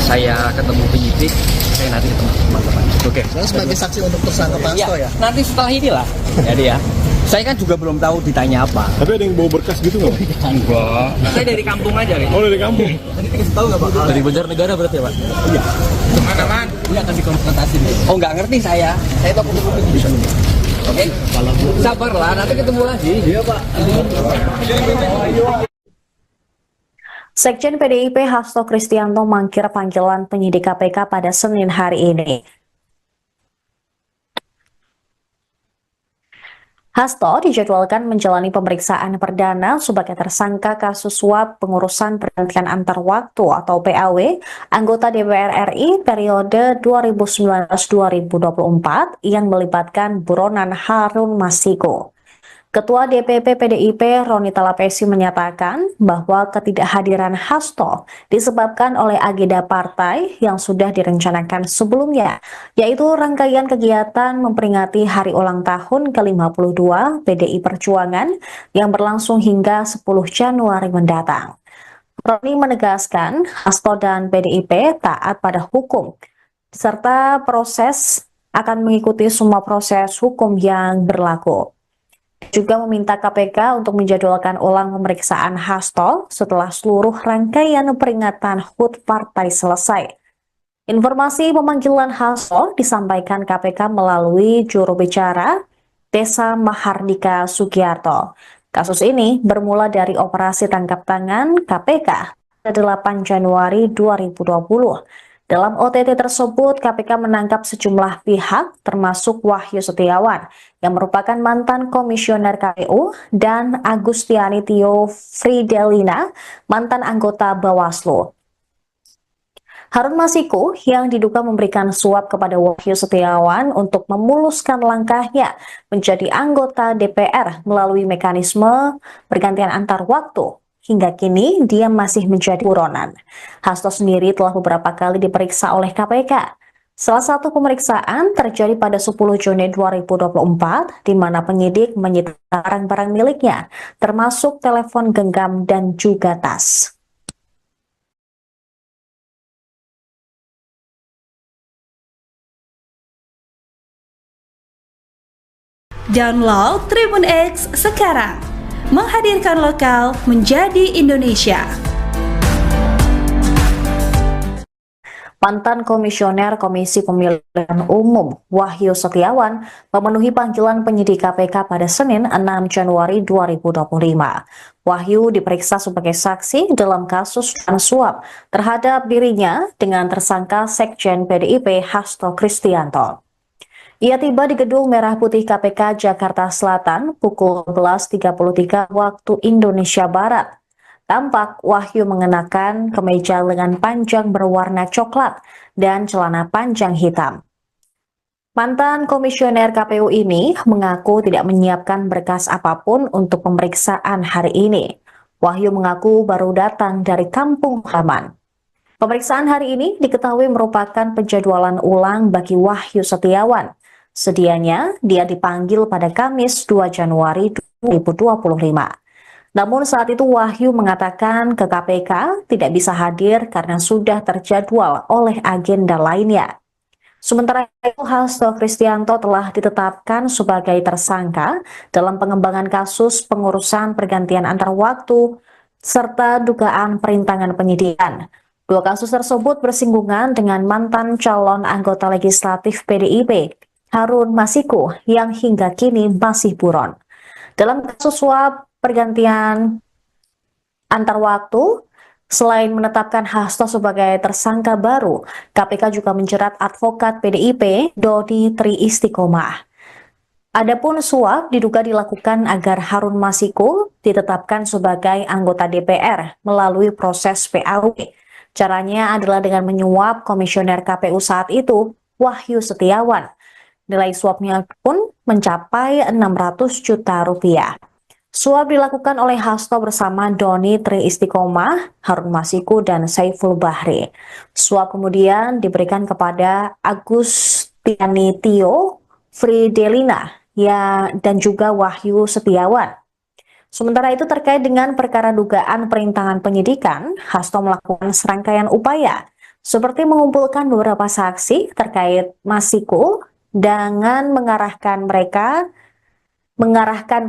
saya ketemu penyidik, saya nanti ketemu teman-teman. Oke. Saya sebagai saksi untuk tersangka Pak Hasto ya. Nanti setelah inilah. Jadi ya. Saya kan juga belum tahu ditanya apa. Tapi ada yang bawa berkas gitu nggak? Enggak. Saya dari kampung aja gitu. Oh, dari kampung. Tadi dikasih tahu nggak Pak? Dari Banjarnegara berarti ya Pak? Iya. Mana? Ini akan dikonfrontasi. Oh nggak ngerti saya. Saya tahu kopi Oke? Sabarlah, nanti ketemu lagi. Iya, Pak. Sekjen PDIP Hasto Kristianto mangkir panggilan penyidik KPK pada Senin hari ini. Hasto dijadwalkan menjalani pemeriksaan perdana sebagai tersangka kasus suap pengurusan pergantian antar waktu atau PAW anggota DPR RI periode 2019-2024 yang melibatkan buronan Harun Masiku. Ketua DPP PDIP Roni Talapesi menyatakan bahwa ketidakhadiran Hasto disebabkan oleh agenda partai yang sudah direncanakan sebelumnya, yaitu rangkaian kegiatan memperingati hari ulang tahun ke-52 PDI Perjuangan yang berlangsung hingga 10 Januari mendatang. Roni menegaskan Hasto dan PDIP taat pada hukum, serta akan mengikuti semua proses hukum yang berlaku. Juga meminta KPK untuk menjadwalkan ulang pemeriksaan Hasto setelah seluruh rangkaian peringatan HUT partai selesai. Informasi pemanggilan Hasto disampaikan KPK melalui juru bicara Desa Mahardika Sugiarto. Kasus ini bermula dari operasi tangkap tangan KPK pada 8 Januari 2020. Dalam OTT tersebut, KPK menangkap sejumlah pihak, termasuk Wahyu Setiawan, yang merupakan mantan komisioner KPU, dan Agustiani Tio Fridelina, mantan anggota Bawaslu. Harun Masiku yang diduga memberikan suap kepada Wahyu Setiawan untuk memuluskan langkahnya menjadi anggota DPR melalui mekanisme pergantian antar waktu. Hingga kini, dia masih menjadi buronan. Hasto sendiri telah beberapa kali diperiksa oleh KPK. Salah satu pemeriksaan terjadi pada 10 Juni 2024, di mana penyidik menyita barang-barang miliknya, termasuk telepon genggam dan juga tas. Download Tribun X sekarang. Menghadirkan lokal menjadi Indonesia. Mantan Komisioner Komisi Pemilihan Umum Wahyu Setiawan memenuhi panggilan penyidik KPK pada Senin 6 Januari 2025. Wahyu diperiksa sebagai saksi dalam kasus suap terhadap dirinya dengan tersangka Sekjen PDIP Hasto Kristianto. Ia tiba di Gedung Merah Putih KPK Jakarta Selatan pukul 11.33 waktu Indonesia Barat. Tampak Wahyu mengenakan kemeja lengan panjang berwarna coklat dan celana panjang hitam. Mantan komisioner KPU ini mengaku tidak menyiapkan berkas apapun untuk pemeriksaan hari ini. Wahyu mengaku baru datang dari kampung halaman. Pemeriksaan hari ini diketahui merupakan penjadwalan ulang bagi Wahyu Setiawan. Sedianya, dia dipanggil pada Kamis 2 Januari 2025. Namun saat itu Wahyu mengatakan ke KPK tidak bisa hadir karena sudah terjadwal oleh agenda lainnya. Sementara itu, Hasto Kristianto telah ditetapkan sebagai tersangka dalam pengembangan kasus pengurusan pergantian antar waktu serta dugaan perintangan penyidikan. Dua kasus tersebut bersinggungan dengan mantan calon anggota legislatif PDIP, Harun Masiku, yang hingga kini masih buron. Dalam kasus suap pergantian antar waktu, selain menetapkan Hasto sebagai tersangka baru, KPK juga menjerat advokat PDIP Dodi Tri Istiqomah. Adapun suap diduga dilakukan agar Harun Masiku ditetapkan sebagai anggota DPR melalui proses PAW. Caranya adalah dengan menyuap komisioner KPU saat itu, Wahyu Setiawan. Nilai suapnya pun mencapai 600 juta rupiah. Suap dilakukan oleh Hasto bersama Doni Tri Istiqomah, Harun Masiku, dan Saiful Bahri. Suap kemudian diberikan kepada Agustiani Tio Fridelina dan juga Wahyu Setiawan. Sementara itu terkait dengan perkara dugaan perintangan penyidikan, Hasto melakukan serangkaian upaya seperti mengumpulkan beberapa saksi terkait Masiku dengan mengarahkan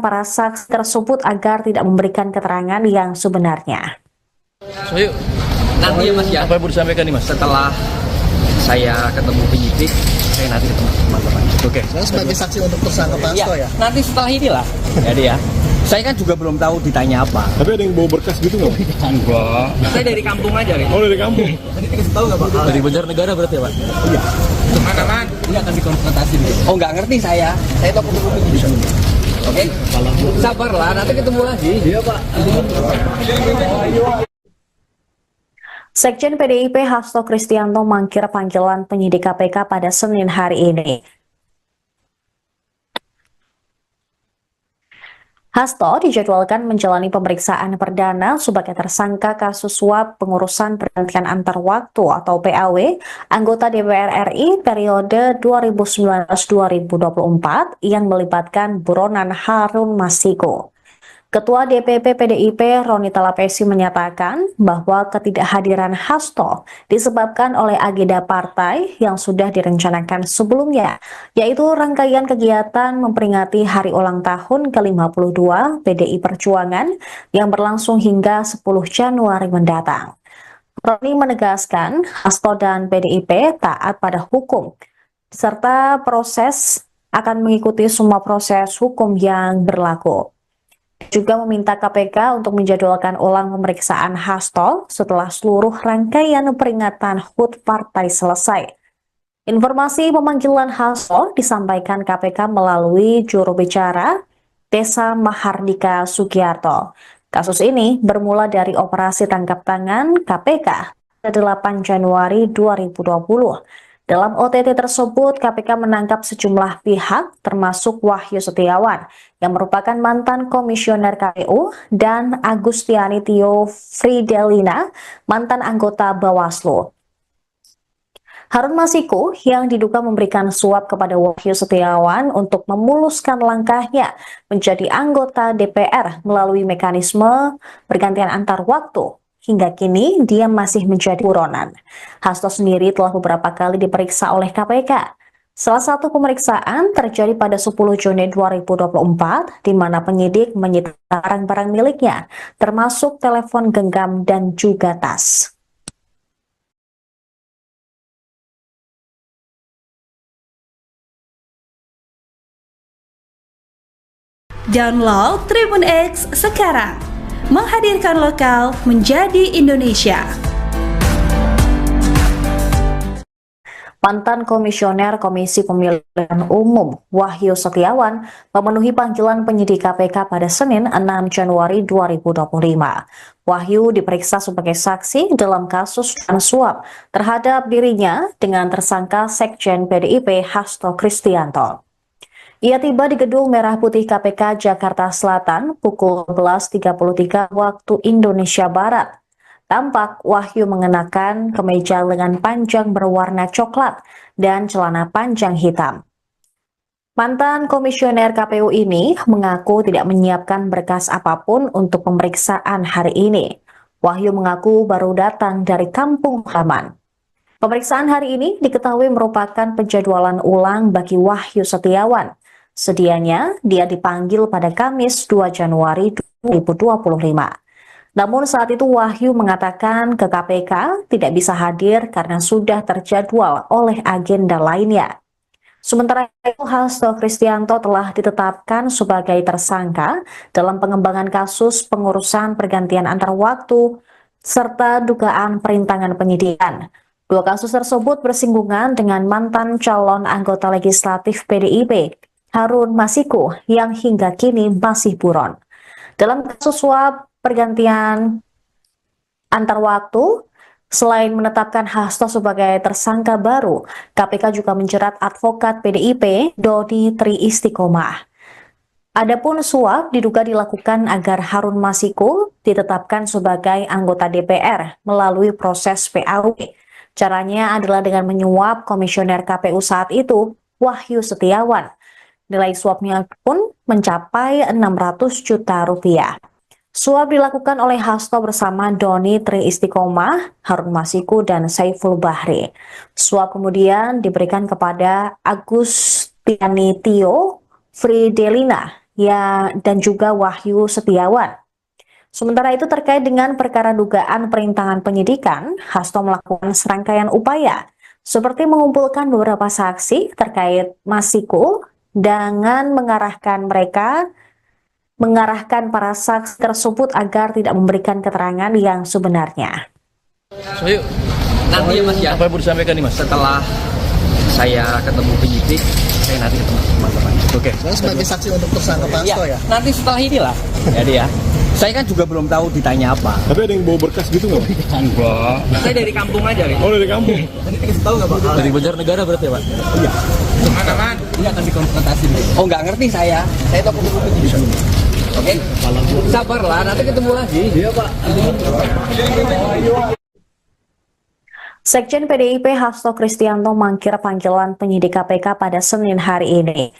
para saksi tersebut agar tidak memberikan keterangan yang sebenarnya. Sohyu, Nanti ya Mas ya, apa yang mau disampaikan nih Mas? setelah saya ketemu penyidik, saya nanti ketemu teman-teman. Oke. Saya sebagai saksi untuk tersangka Pak Iya, Hasto ya. nanti setelah inilah. Jadi ya. Saya kan juga belum tahu ditanya apa. Tapi ada yang bawa berkas gitu nggak? Enggak. Saya dari kampung aja, Rik. Oh, dari kampung. Tadi dikasih tahu nggak Pak? Dari Banjarnegara berarti ya, Pak? Iya. Mana? Iya, akan dikonfrontasi dulu. Oh, nggak ngerti saya. Saya tokoh hukum di sini. Oke. Sabarlah, nanti ketemu lagi. Iya, Pak. Sekjen PDIP Hasto Kristianto mangkir panggilan penyidik KPK pada Senin hari ini. Hasto dijadwalkan menjalani pemeriksaan perdana sebagai tersangka kasus suap pengurusan pergantian antar waktu atau PAW anggota DPR RI periode 2019-2024 yang melibatkan buronan Harun Masiku. Ketua DPP PDIP Roni Talapesi menyatakan bahwa ketidakhadiran Hasto disebabkan oleh agenda partai yang sudah direncanakan sebelumnya, yaitu rangkaian kegiatan memperingati hari ulang tahun ke-52 PDI Perjuangan yang berlangsung hingga 10 Januari mendatang. Roni menegaskan Hasto dan PDIP taat pada hukum, serta proses akan mengikuti semua proses hukum yang berlaku. Juga meminta KPK untuk menjadwalkan ulang pemeriksaan Hasto setelah seluruh rangkaian peringatan HUT partai selesai. Informasi pemanggilan Hasto disampaikan KPK melalui juru bicara Desa Mahardika Sugiarto. Kasus ini bermula dari operasi tangkap tangan KPK pada 8 Januari 2020. Dalam OTT tersebut, KPK menangkap sejumlah pihak, termasuk Wahyu Setiawan, yang merupakan mantan komisioner KPU, dan Agustiani Tio Fridelina, mantan anggota Bawaslu. Harun Masiku yang diduga memberikan suap kepada Wahyu Setiawan untuk memuluskan langkahnya menjadi anggota DPR melalui mekanisme pergantian antar waktu. Hingga kini, dia masih menjadi buronan. Hasto sendiri telah beberapa kali diperiksa oleh KPK. Salah satu pemeriksaan terjadi pada 10 Juni 2024, di mana penyidik menyita barang-barang miliknya, termasuk telepon genggam dan juga tas. Download Tribun X sekarang. Menghadirkan lokal menjadi Indonesia. Mantan Komisioner Komisi Pemilihan Umum Wahyu Setiawan memenuhi panggilan penyidik KPK pada Senin 6 Januari 2025. Wahyu diperiksa sebagai saksi dalam kasus suap terhadap dirinya dengan tersangka Sekjen PDIP Hasto Kristianto. Ia tiba di Gedung Merah Putih KPK Jakarta Selatan pukul 11.33 waktu Indonesia Barat. Tampak Wahyu mengenakan kemeja lengan panjang berwarna coklat dan celana panjang hitam. Mantan komisioner KPU ini mengaku tidak menyiapkan berkas apapun untuk pemeriksaan hari ini. Wahyu mengaku baru datang dari kampung halaman. Pemeriksaan hari ini diketahui merupakan penjadwalan ulang bagi Wahyu Setiawan. Sedianya, dia dipanggil pada Kamis 2 Januari 2025. Namun saat itu Wahyu mengatakan ke KPK tidak bisa hadir karena sudah terjadwal oleh agenda lainnya. Sementara itu, Hasto Kristianto telah ditetapkan sebagai tersangka dalam pengembangan kasus pengurusan pergantian antar waktu serta dugaan perintangan penyidikan. Dua kasus tersebut bersinggungan dengan mantan calon anggota legislatif PDIP, Harun Masiku, yang hingga kini masih buron. Dalam kasus suap pergantian antar waktu, selain menetapkan Hasto sebagai tersangka baru, KPK juga menjerat advokat PDIP Dodi Tri Istiqomah. Adapun suap diduga dilakukan agar Harun Masiku ditetapkan sebagai anggota DPR melalui proses PAW. Caranya adalah dengan menyuap komisioner KPU saat itu, Wahyu Setiawan. Nilai suapnya pun mencapai 600 juta rupiah. Suap dilakukan oleh Hasto bersama Doni Tri Istiqomah, Harun Masiku, dan Saiful Bahri. Suap kemudian diberikan kepada Agustiani Tio Fridelina dan juga Wahyu Setiawan. Sementara itu terkait dengan perkara dugaan perintangan penyidikan, Hasto melakukan serangkaian upaya seperti mengumpulkan beberapa saksi terkait Masiko dengan mengarahkan para saksi tersebut agar tidak memberikan keterangan yang sebenarnya. So, yuk. Nanti ya Mas ya, Apa yang mau disampaikan nih Mas? setelah saya ketemu penyidik, saya nanti ketemu teman-teman. Oke. Saya sebagai saksi untuk tersangka Pak Hasto ya. Nanti setelah inilah, jadi ya. Saya kan juga belum tahu ditanya apa. Tapi ada yang bawa berkas gitu nggak? Enggak. Saya dari kampung aja, Rik. Oh, dari kampung. Tadi dikasih tahu nggak Pak? Dari Banjarnegara berarti ya Pak? Iya. Mana? Iya akan dikonfrontasi dulu. Oh nggak ngerti saya. Saya tahu penyidik. Oke. Sabarlah, nanti ketemu lagi. Iya Pak. Sekjen PDIP Hasto Kristianto mangkir panggilan penyidik KPK pada Senin hari ini.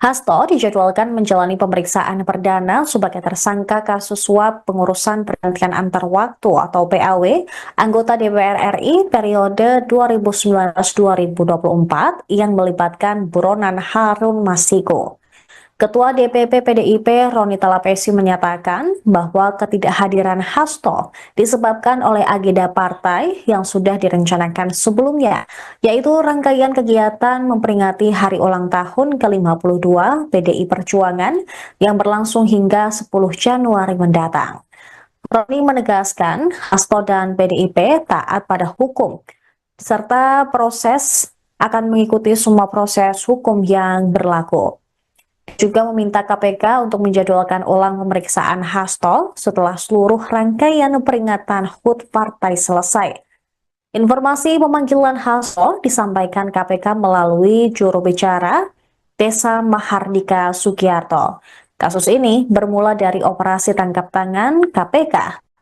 Hasto dijadwalkan menjalani pemeriksaan perdana sebagai tersangka kasus suap pengurusan pergantian antar waktu atau PAW anggota DPR RI periode 2019-2024 yang melibatkan buronan Harun Masiku. Ketua DPP PDIP Roni Talapesi menyatakan bahwa ketidakhadiran Hasto disebabkan oleh agenda partai yang sudah direncanakan sebelumnya, yaitu rangkaian kegiatan memperingati hari ulang tahun ke-52 PDI Perjuangan yang berlangsung hingga 10 Januari mendatang. Roni menegaskan Hasto dan PDIP taat pada hukum, serta akan mengikuti semua proses hukum yang berlaku. Juga meminta KPK untuk menjadwalkan ulang pemeriksaan Hasto setelah seluruh rangkaian peringatan HUT partai selesai. Informasi pemanggilan Hasto disampaikan KPK melalui juru bicara Desa Mahardika Sugiarto. Kasus ini bermula dari operasi tangkap tangan KPK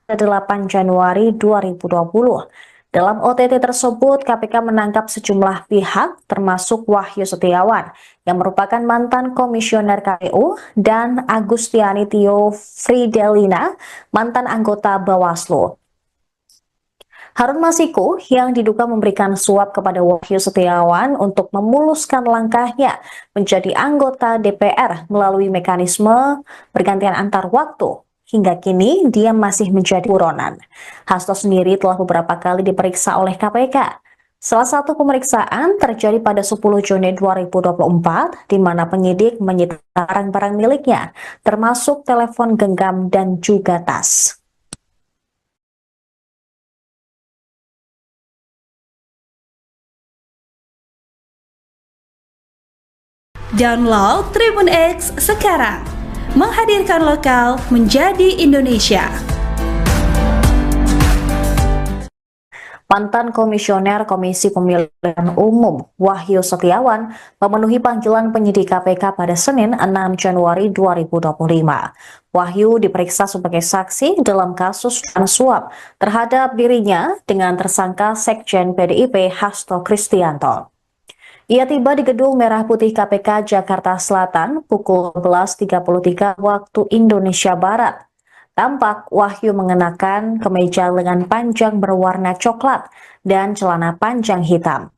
pada 8 Januari 2020. Dalam OTT tersebut, KPK menangkap sejumlah pihak, termasuk Wahyu Setiawan, yang merupakan mantan komisioner KPU, dan Agustiani Tio Fridelina, mantan anggota Bawaslu. Harun Masiku yang diduga memberikan suap kepada Wahyu Setiawan untuk memuluskan langkahnya menjadi anggota DPR melalui mekanisme pergantian antar waktu. Hingga kini, dia masih menjadi buronan. Hasto sendiri telah beberapa kali diperiksa oleh KPK. Salah satu pemeriksaan terjadi pada 10 Juni 2024, di mana penyidik menyita barang-barang miliknya, termasuk telepon genggam dan juga tas. Download Tribun X sekarang. Menghadirkan lokal menjadi Indonesia. Mantan Komisioner Komisi Pemilihan Umum Wahyu Setiawan memenuhi panggilan penyidik KPK pada Senin 6 Januari 2025. Wahyu diperiksa sebagai saksi dalam kasus suap terhadap dirinya dengan tersangka Sekjen PDIP Hasto Kristianto. Ia tiba di Gedung Merah Putih KPK Jakarta Selatan pukul 11.33 waktu Indonesia Barat. Tampak Wahyu mengenakan kemeja lengan panjang berwarna coklat dan celana panjang hitam.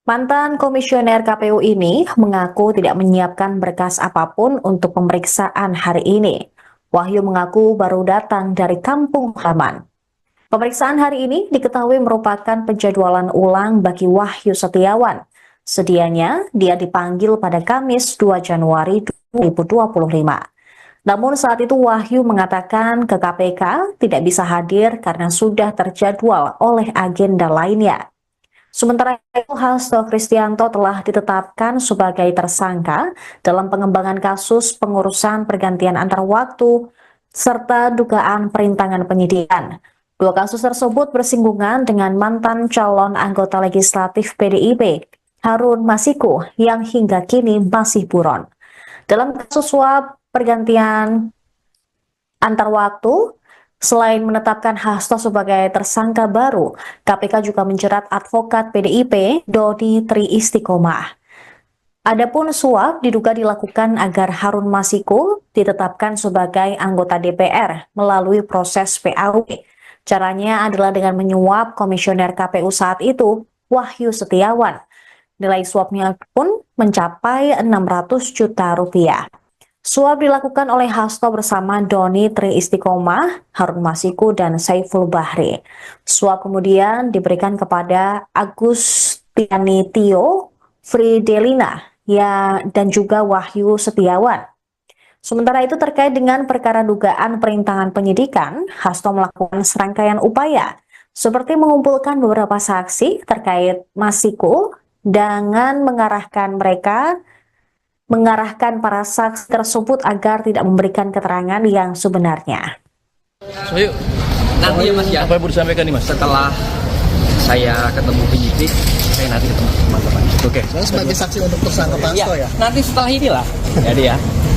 Mantan komisioner KPU ini mengaku tidak menyiapkan berkas apapun untuk pemeriksaan hari ini. Wahyu mengaku baru datang dari kampung halaman. Pemeriksaan hari ini diketahui merupakan penjadwalan ulang bagi Wahyu Setiawan. Sedianya dia dipanggil pada Kamis 2 Januari 2025. Namun saat itu Wahyu mengatakan ke KPK tidak bisa hadir karena sudah terjadwal oleh agenda lainnya. Sementara itu Hasto Kristianto telah ditetapkan sebagai tersangka dalam pengembangan kasus pengurusan pergantian antar waktu serta dugaan perintangan penyidikan. Dua kasus tersebut bersinggungan dengan mantan calon anggota legislatif PDIP, Harun Masiku, yang hingga kini masih buron. Dalam kasus suap pergantian antar waktu, selain menetapkan Hasto sebagai tersangka baru, KPK juga menjerat advokat PDIP, Dodi Tri Istiqomah. Adapun suap diduga dilakukan agar Harun Masiku ditetapkan sebagai anggota DPR melalui proses PAW. Caranya adalah dengan menyuap komisioner KPU saat itu, Wahyu Setiawan. Nilai suapnya pun mencapai 600 juta rupiah. Suap dilakukan oleh Hasto bersama Doni Tri Istiqomah, Harun Masiku, dan Saiful Bahri. Suap kemudian diberikan kepada Agustiani Tio, Fridelina, dan juga Wahyu Setiawan. Sementara itu terkait dengan perkara dugaan perintangan penyidikan, Hasto melakukan serangkaian upaya, seperti mengumpulkan beberapa saksi terkait Masiku dengan mengarahkan para saksi tersebut agar tidak memberikan keterangan yang sebenarnya. Sohyu, Nanti ya Mas ya, apa yang mau disampaikan nih Mas? setelah saya ketemu penyidik, saya nanti ketemu teman-teman. Oke. Saya sebagai saksi untuk tersangka Pak Hasto ya. Nanti setelah inilah. Jadi ya.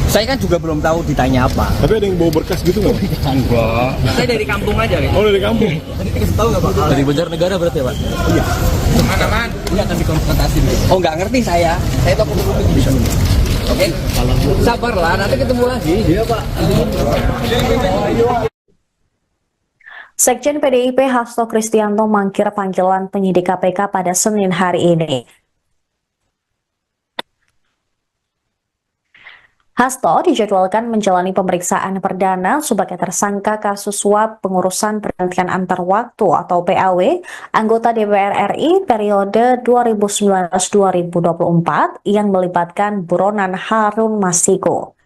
Saya kan juga belum tahu ditanya apa. Tapi ada yang bawa berkas gitu nggak? Enggak. Saya dari kampung aja, Pak. Oh, dari kampung. Tadi dikasih tahu nggak Pak? Dari Banjarnegara berarti ya Pak? Iya. Mana? Iya, akan dikonfrontasi dulu. Oh, nggak ngerti saya. Saya toko buku penyidik. Oke? Sabarlah, nanti ketemu lagi. Iya, Pak. Sekjen PDIP Hasto Kristianto mangkir panggilan penyidik KPK pada Senin hari ini. Hasto dijadwalkan menjalani pemeriksaan perdana sebagai tersangka kasus suap pengurusan pergantian antar waktu atau PAW anggota DPR RI periode 2019-2024 yang melibatkan buronan Harun Masiku.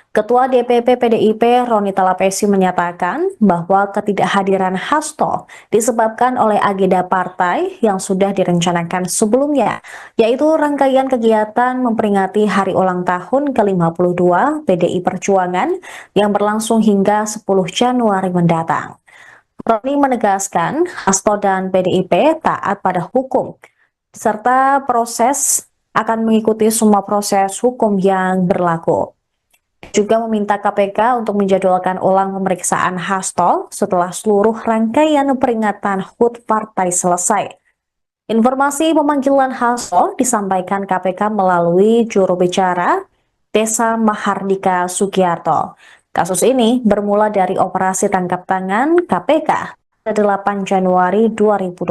Ketua DPP PDIP Roni Talapesi menyatakan bahwa ketidakhadiran Hasto disebabkan oleh agenda partai yang sudah direncanakan sebelumnya, yaitu rangkaian kegiatan memperingati hari ulang tahun ke-52 PDI Perjuangan yang berlangsung hingga 10 Januari mendatang. Roni menegaskan Hasto dan PDIP taat pada hukum, serta akan mengikuti semua proses hukum yang berlaku. Juga meminta KPK untuk menjadwalkan ulang pemeriksaan Hasto setelah seluruh rangkaian peringatan HUT partai selesai. Informasi pemanggilan Hasto disampaikan KPK melalui juru bicara Desa Mahardika Sugiarto. Kasus ini bermula dari operasi tangkap tangan KPK pada 8 Januari 2020.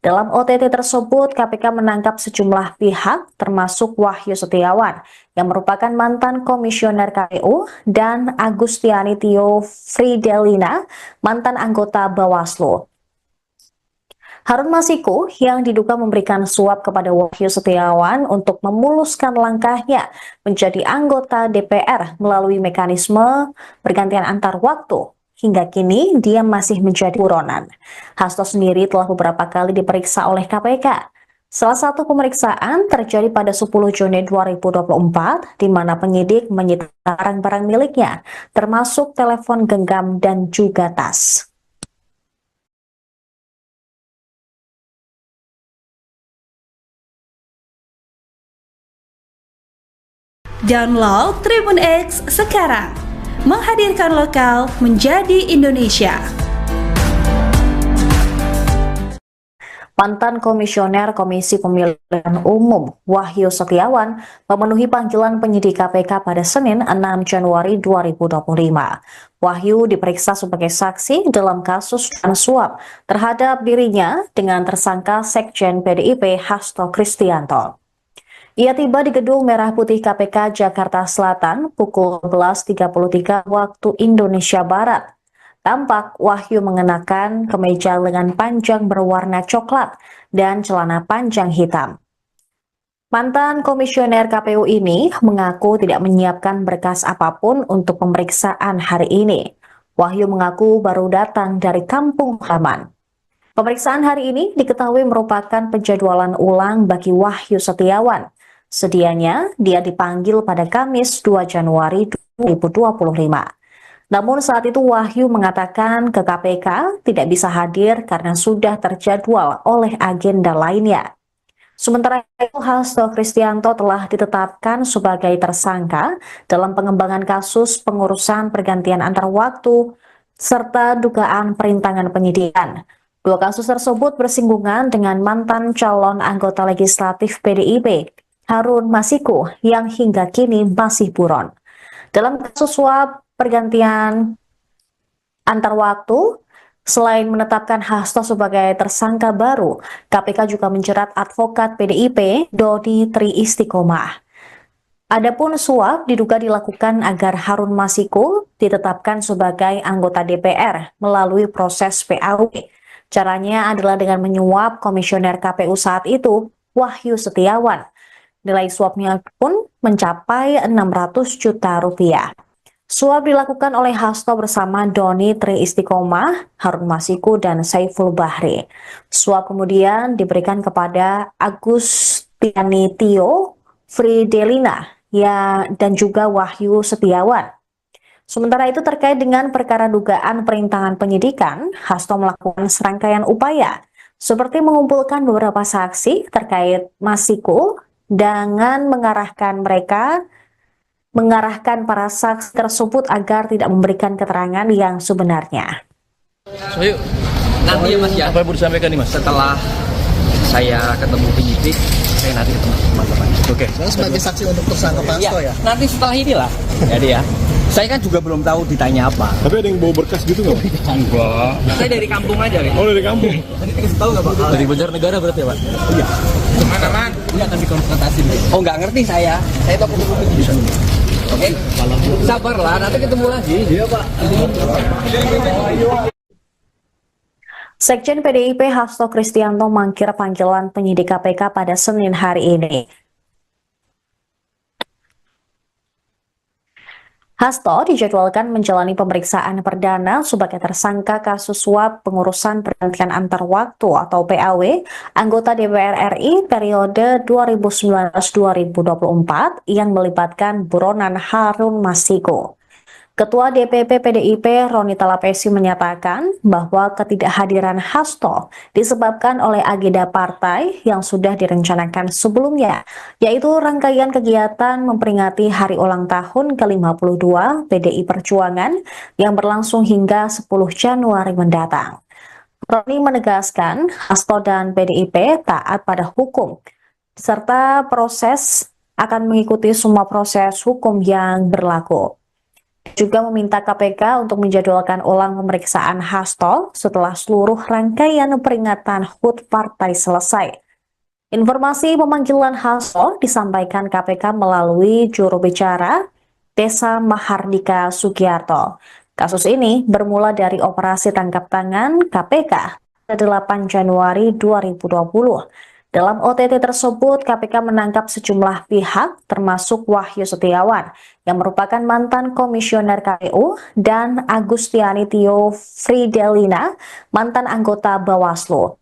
Dalam OTT tersebut, KPK menangkap sejumlah pihak, termasuk Wahyu Setiawan, yang merupakan mantan komisioner KPU, dan Agustiani Tio Fridelina, mantan anggota Bawaslu. Harun Masiku yang diduga memberikan suap kepada Wahyu Setiawan untuk memuluskan langkahnya menjadi anggota DPR melalui mekanisme pergantian antar waktu. Hingga kini, dia masih menjadi buronan. Hasto sendiri telah beberapa kali diperiksa oleh KPK. Salah satu pemeriksaan terjadi pada 10 Juni 2024, di mana penyidik menyita barang-barang miliknya, termasuk telepon genggam dan juga tas. Download Tribun X sekarang. Menghadirkan lokal menjadi Indonesia. Mantan Komisioner Komisi Pemilihan Umum Wahyu Setiawan memenuhi panggilan penyidik KPK pada Senin 6 Januari 2025. Wahyu diperiksa sebagai saksi dalam kasus suap terhadap dirinya dengan tersangka Sekjen PDIP Hasto Kristianto. Ia tiba di Gedung Merah Putih KPK Jakarta Selatan pukul 11.33 waktu Indonesia Barat. Tampak Wahyu mengenakan kemeja lengan panjang berwarna coklat dan celana panjang hitam. Mantan komisioner KPU ini mengaku tidak menyiapkan berkas apapun untuk pemeriksaan hari ini. Wahyu mengaku baru datang dari kampung halaman. Pemeriksaan hari ini diketahui merupakan penjadwalan ulang bagi Wahyu Setiawan. Sedianya dia dipanggil pada Kamis 2 Januari 2025. Namun saat itu Wahyu mengatakan ke KPK tidak bisa hadir karena sudah terjadwal oleh agenda lainnya. Sementara itu Hasto Kristianto telah ditetapkan sebagai tersangka dalam pengembangan kasus pengurusan pergantian antar waktu serta dugaan perintangan penyidikan. Dua kasus tersebut bersinggungan dengan mantan calon anggota legislatif PDIP, Harun Masiku, yang hingga kini masih buron. Dalam kasus suap pergantian antar waktu, selain menetapkan Hasto sebagai tersangka baru, KPK juga menjerat advokat PDIP Doni Tri Istiqomah. Adapun suap diduga dilakukan agar Harun Masiku ditetapkan sebagai anggota DPR melalui proses PAW. Caranya adalah dengan menyuap komisioner KPU saat itu, Wahyu Setiawan. Nilai suapnya pun mencapai 600 juta rupiah. Suap dilakukan oleh Hasto bersama Doni Tri Istiqomah, Harun Masiku, dan Saiful Bahri. Suap kemudian diberikan kepada Agustiani Tio Fridelina dan juga Wahyu Setiawan. Sementara itu terkait dengan perkara dugaan perintangan penyidikan, Hasto melakukan serangkaian upaya seperti mengumpulkan beberapa saksi terkait Masiku dengan mengarahkan para saksi tersebut agar tidak memberikan keterangan yang sebenarnya. Sohyu, Nanti ya Mas ya, apa yang mau disampaikan nih Mas? setelah saya ketemu penyidik, saya nanti ketemu teman-teman. Oke. Saya sebagai saksi untuk tersangka Pak Hasto ya. Nanti setelah inilah. Jadi ya. Saya kan juga belum tahu ditanya apa. Tapi ada yang bawa berkas gitu nggak? Enggak. Saya dari kampung aja, Pak. Oh, dari kampung. Tadi dikasih tahu nggak Pak? Dari Banjarnegara berarti ya Pak? Iya. Mana-mana? Ini akan dikonfrontasi dulu. Oh, nggak ngerti saya. Saya tahu penyidik. Oke. Sabarlah, nanti ketemu lagi. Iya Pak. Sekjen PDIP Hasto Kristianto mangkir panggilan penyidik KPK pada Senin hari ini. Hasto dijadwalkan menjalani pemeriksaan perdana sebagai tersangka kasus suap pengurusan pergantian antar waktu atau PAW anggota DPR RI periode 2019-2024 yang melibatkan buronan Harun Masiku. Ketua DPP PDIP Roni Talapesi menyatakan bahwa ketidakhadiran Hasto disebabkan oleh agenda partai yang sudah direncanakan sebelumnya, yaitu rangkaian kegiatan memperingati hari ulang tahun ke-52 PDI Perjuangan yang berlangsung hingga 10 Januari mendatang. Roni menegaskan Hasto dan PDIP taat pada hukum, serta akan mengikuti semua proses hukum yang berlaku. Juga meminta KPK untuk menjadwalkan ulang pemeriksaan Hasto setelah seluruh rangkaian peringatan HUT partai selesai. Informasi pemanggilan Hasto disampaikan KPK melalui juru bicara Desa Mahardika Sugiarto. Kasus ini bermula dari operasi tangkap tangan KPK pada 8 Januari 2020. Dalam OTT tersebut, KPK menangkap sejumlah pihak, termasuk Wahyu Setiawan, yang merupakan mantan komisioner KPU, dan Agustiani Tio Fridelina, mantan anggota Bawaslu.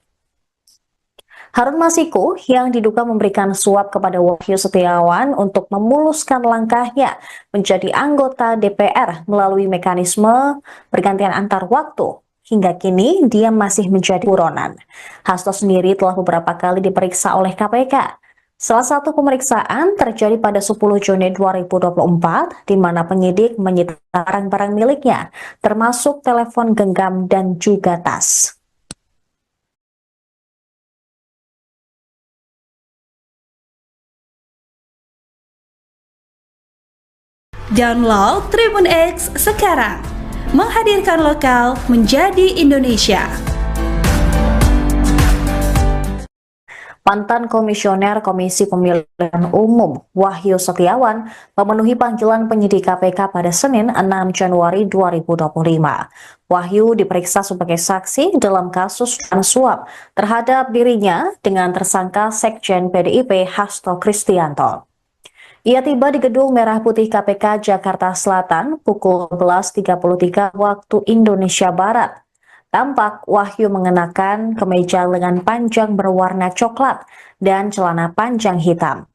Harun Masiku yang diduga memberikan suap kepada Wahyu Setiawan untuk memuluskan langkahnya menjadi anggota DPR melalui mekanisme pergantian antar waktu. Hingga kini, dia masih menjadi buronan. Hasto sendiri telah beberapa kali diperiksa oleh KPK. Salah satu pemeriksaan terjadi pada 10 Juni 2024, di mana penyidik menyita barang-barang miliknya, termasuk telepon genggam dan juga tas. Download Tribun X sekarang. Menghadirkan lokal menjadi Indonesia. Mantan Komisioner Komisi Pemilihan Umum Wahyu Setiawan memenuhi panggilan penyidik KPK pada Senin 6 Januari 2025. Wahyu diperiksa sebagai saksi dalam kasus suap terhadap dirinya dengan tersangka Sekjen PDIP Hasto Kristianto. Ia tiba di Gedung Merah Putih KPK Jakarta Selatan pukul 11.33 waktu Indonesia Barat. Tampak Wahyu mengenakan kemeja lengan panjang berwarna coklat dan celana panjang hitam.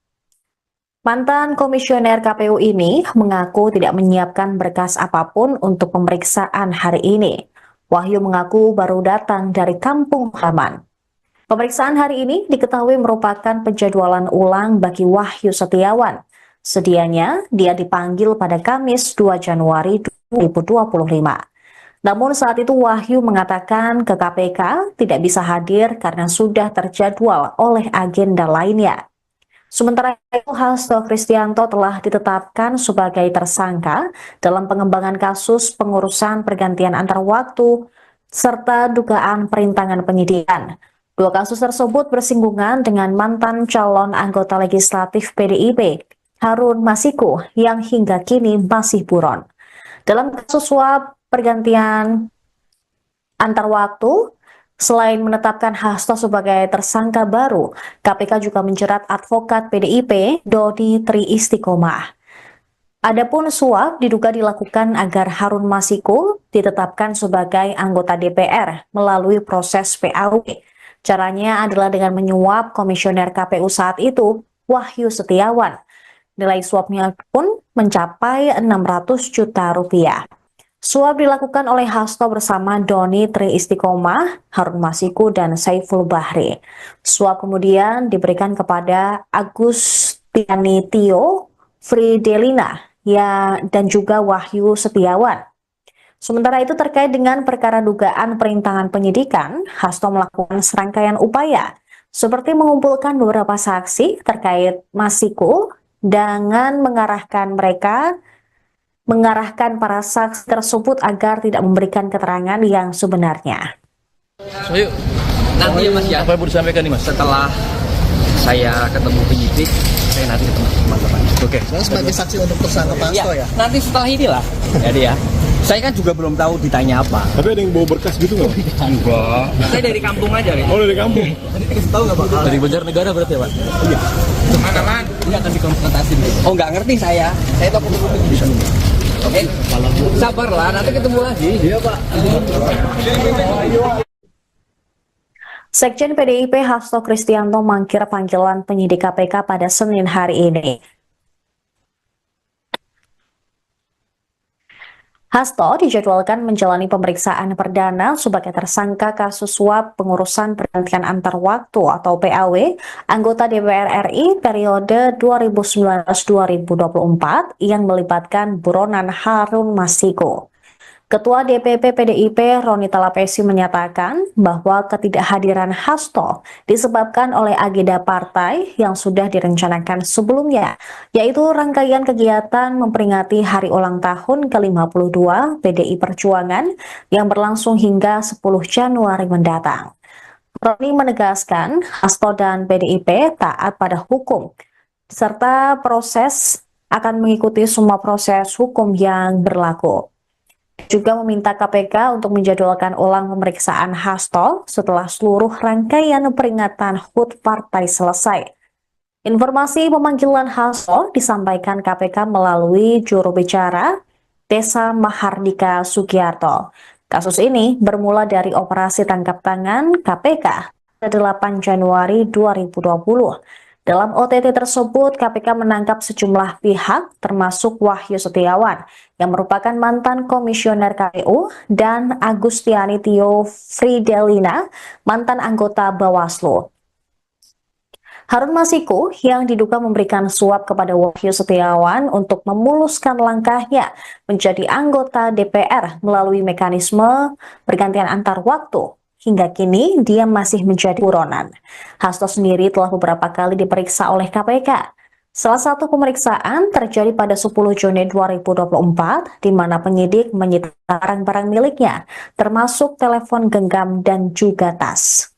Mantan komisioner KPU ini mengaku tidak menyiapkan berkas apapun untuk pemeriksaan hari ini. Wahyu mengaku baru datang dari kampung halaman. Pemeriksaan hari ini diketahui merupakan penjadwalan ulang bagi Wahyu Setiawan. Sedianya dia dipanggil pada Kamis 2 Januari 2025. Namun saat itu Wahyu mengatakan ke KPK tidak bisa hadir karena sudah terjadwal oleh agenda lainnya. Sementara itu Hasto Kristianto telah ditetapkan sebagai tersangka dalam pengembangan kasus pengurusan pergantian antar waktu serta dugaan perintangan penyidikan. Dua kasus tersebut bersinggungan dengan mantan calon anggota legislatif PDIP Harun Masiku yang hingga kini masih buron. Dalam kasus suap pergantian antar waktu, selain menetapkan Hasto sebagai tersangka baru, KPK juga menjerat advokat PDIP Dodi Tri Istiqomah. Adapun suap diduga dilakukan agar Harun Masiku ditetapkan sebagai anggota DPR melalui proses PAW. Caranya adalah dengan menyuap komisioner KPU saat itu, Wahyu Setiawan. Nilai suapnya pun mencapai 600 juta rupiah. Suap dilakukan oleh Hasto bersama Dodi Tri Istiqomah, Harun Masiku, dan Saiful Bahri. Suap kemudian diberikan kepada Agustiani Tio Fridelina dan juga Wahyu Setiawan. Sementara itu terkait dengan perkara dugaan perintangan penyidikan, Hasto melakukan serangkaian upaya seperti mengumpulkan beberapa saksi terkait Masiku dengan mengarahkan para saksi tersebut agar tidak memberikan keterangan yang sebenarnya. Sohyu, Nanti ya Mas ya, apa yang mau disampaikan nih Mas? setelah saya ketemu penyidik, saya nanti ketemu teman-teman. Oke. Saya sebagai saksi untuk tersangka Pak Hasto ya. Nanti setelah inilah. Jadi ya. Saya kan juga belum tahu ditanya apa. Tapi ada yang bawa berkas gitu nggak? Enggak. Saya dari kampung aja, Rin. Oh, dari kampung. Tadi dikasih tahu nggak Pak? Dari Banjarnegara berarti ya Pak? Iya. Mana-mana? Ini akan dikonfrontasi dulu. Oh, nggak ngerti saya. Saya tahu penyidik. Oke. Sabarlah, nanti ketemu lagi. Iya, Pak. Sekjen PDIP Hasto Kristianto mangkir panggilan penyidik KPK pada Senin hari ini. Hasto dijadwalkan menjalani pemeriksaan perdana sebagai tersangka kasus suap pengurusan pergantian antar waktu atau PAW anggota DPR RI periode 2019-2024 yang melibatkan buronan Harun Masiku. Ketua DPP PDIP Roni Talapesi menyatakan bahwa ketidakhadiran Hasto disebabkan oleh agenda partai yang sudah direncanakan sebelumnya, yaitu rangkaian kegiatan memperingati hari ulang tahun ke-52 PDI Perjuangan yang berlangsung hingga 10 Januari mendatang. Roni menegaskan Hasto dan PDIP taat pada hukum, serta akan mengikuti semua proses hukum yang berlaku. Juga meminta KPK untuk menjadwalkan ulang pemeriksaan Hasto setelah seluruh rangkaian peringatan HUT partai selesai. Informasi pemanggilan Hasto disampaikan KPK melalui juru bicara Desa Mahardika Sugiarto. Kasus ini bermula dari operasi tangkap tangan KPK pada 8 Januari 2020. Dalam OTT tersebut, KPK menangkap sejumlah pihak, termasuk Wahyu Setiawan, yang merupakan mantan komisioner KPU, dan Agustiani Tio Fridelina, mantan anggota Bawaslu. Harun Masiku yang diduga memberikan suap kepada Wahyu Setiawan untuk memuluskan langkahnya menjadi anggota DPR melalui mekanisme pergantian antar waktu. Hingga kini, dia masih menjadi buronan. Hasto sendiri telah beberapa kali diperiksa oleh KPK. Salah satu pemeriksaan terjadi pada 10 Juni 2024, di mana penyidik menyita barang-barang miliknya, termasuk telepon genggam dan juga tas.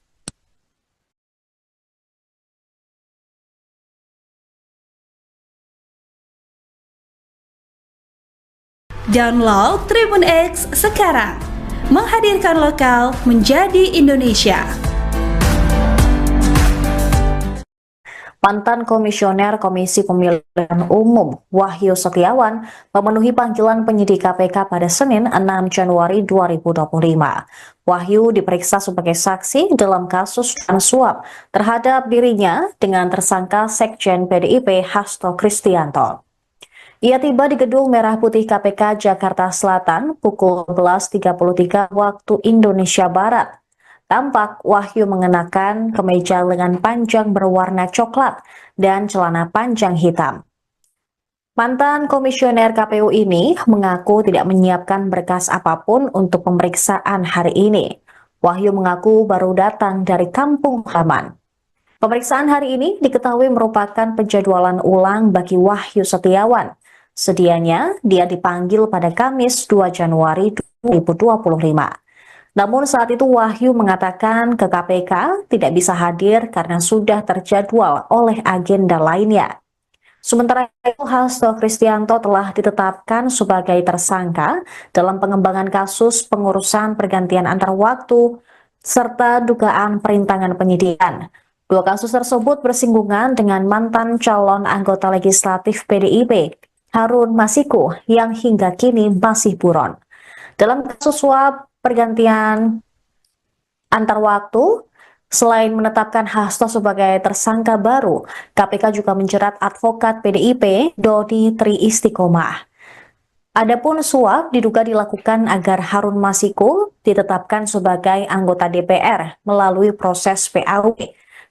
Download Tribun X sekarang. Menghadirkan lokal menjadi Indonesia. Mantan Komisioner Komisi Pemilihan Umum Wahyu Setiawan memenuhi panggilan penyidik KPK pada Senin 6 Januari 2025. Wahyu diperiksa sebagai saksi dalam kasus suap terhadap dirinya dengan tersangka Sekjen PDIP Hasto Kristianto. Ia tiba di Gedung Merah Putih KPK Jakarta Selatan pukul 11.33 waktu Indonesia Barat. Tampak Wahyu mengenakan kemeja lengan panjang berwarna coklat dan celana panjang hitam. Mantan komisioner KPU ini mengaku tidak menyiapkan berkas apapun untuk pemeriksaan hari ini. Wahyu mengaku baru datang dari kampung halaman. Pemeriksaan hari ini diketahui merupakan penjadwalan ulang bagi Wahyu Setiawan. Sedianya dia dipanggil pada Kamis 2 Januari 2025. Namun saat itu Wahyu mengatakan ke KPK tidak bisa hadir karena sudah terjadwal oleh agenda lainnya. Sementara itu, Hasto Kristianto telah ditetapkan sebagai tersangka dalam pengembangan kasus pengurusan pergantian antar waktu serta dugaan perintangan penyidikan. Dua kasus tersebut bersinggungan dengan mantan calon anggota legislatif PDIP, Harun Masiku, yang hingga kini masih buron. Dalam kasus suap pergantian antar waktu, selain menetapkan Hasto sebagai tersangka baru, KPK juga menjerat advokat PDIP, Dodi Tri Istiqomah. Adapun suap diduga dilakukan agar Harun Masiku ditetapkan sebagai anggota DPR melalui proses PAW.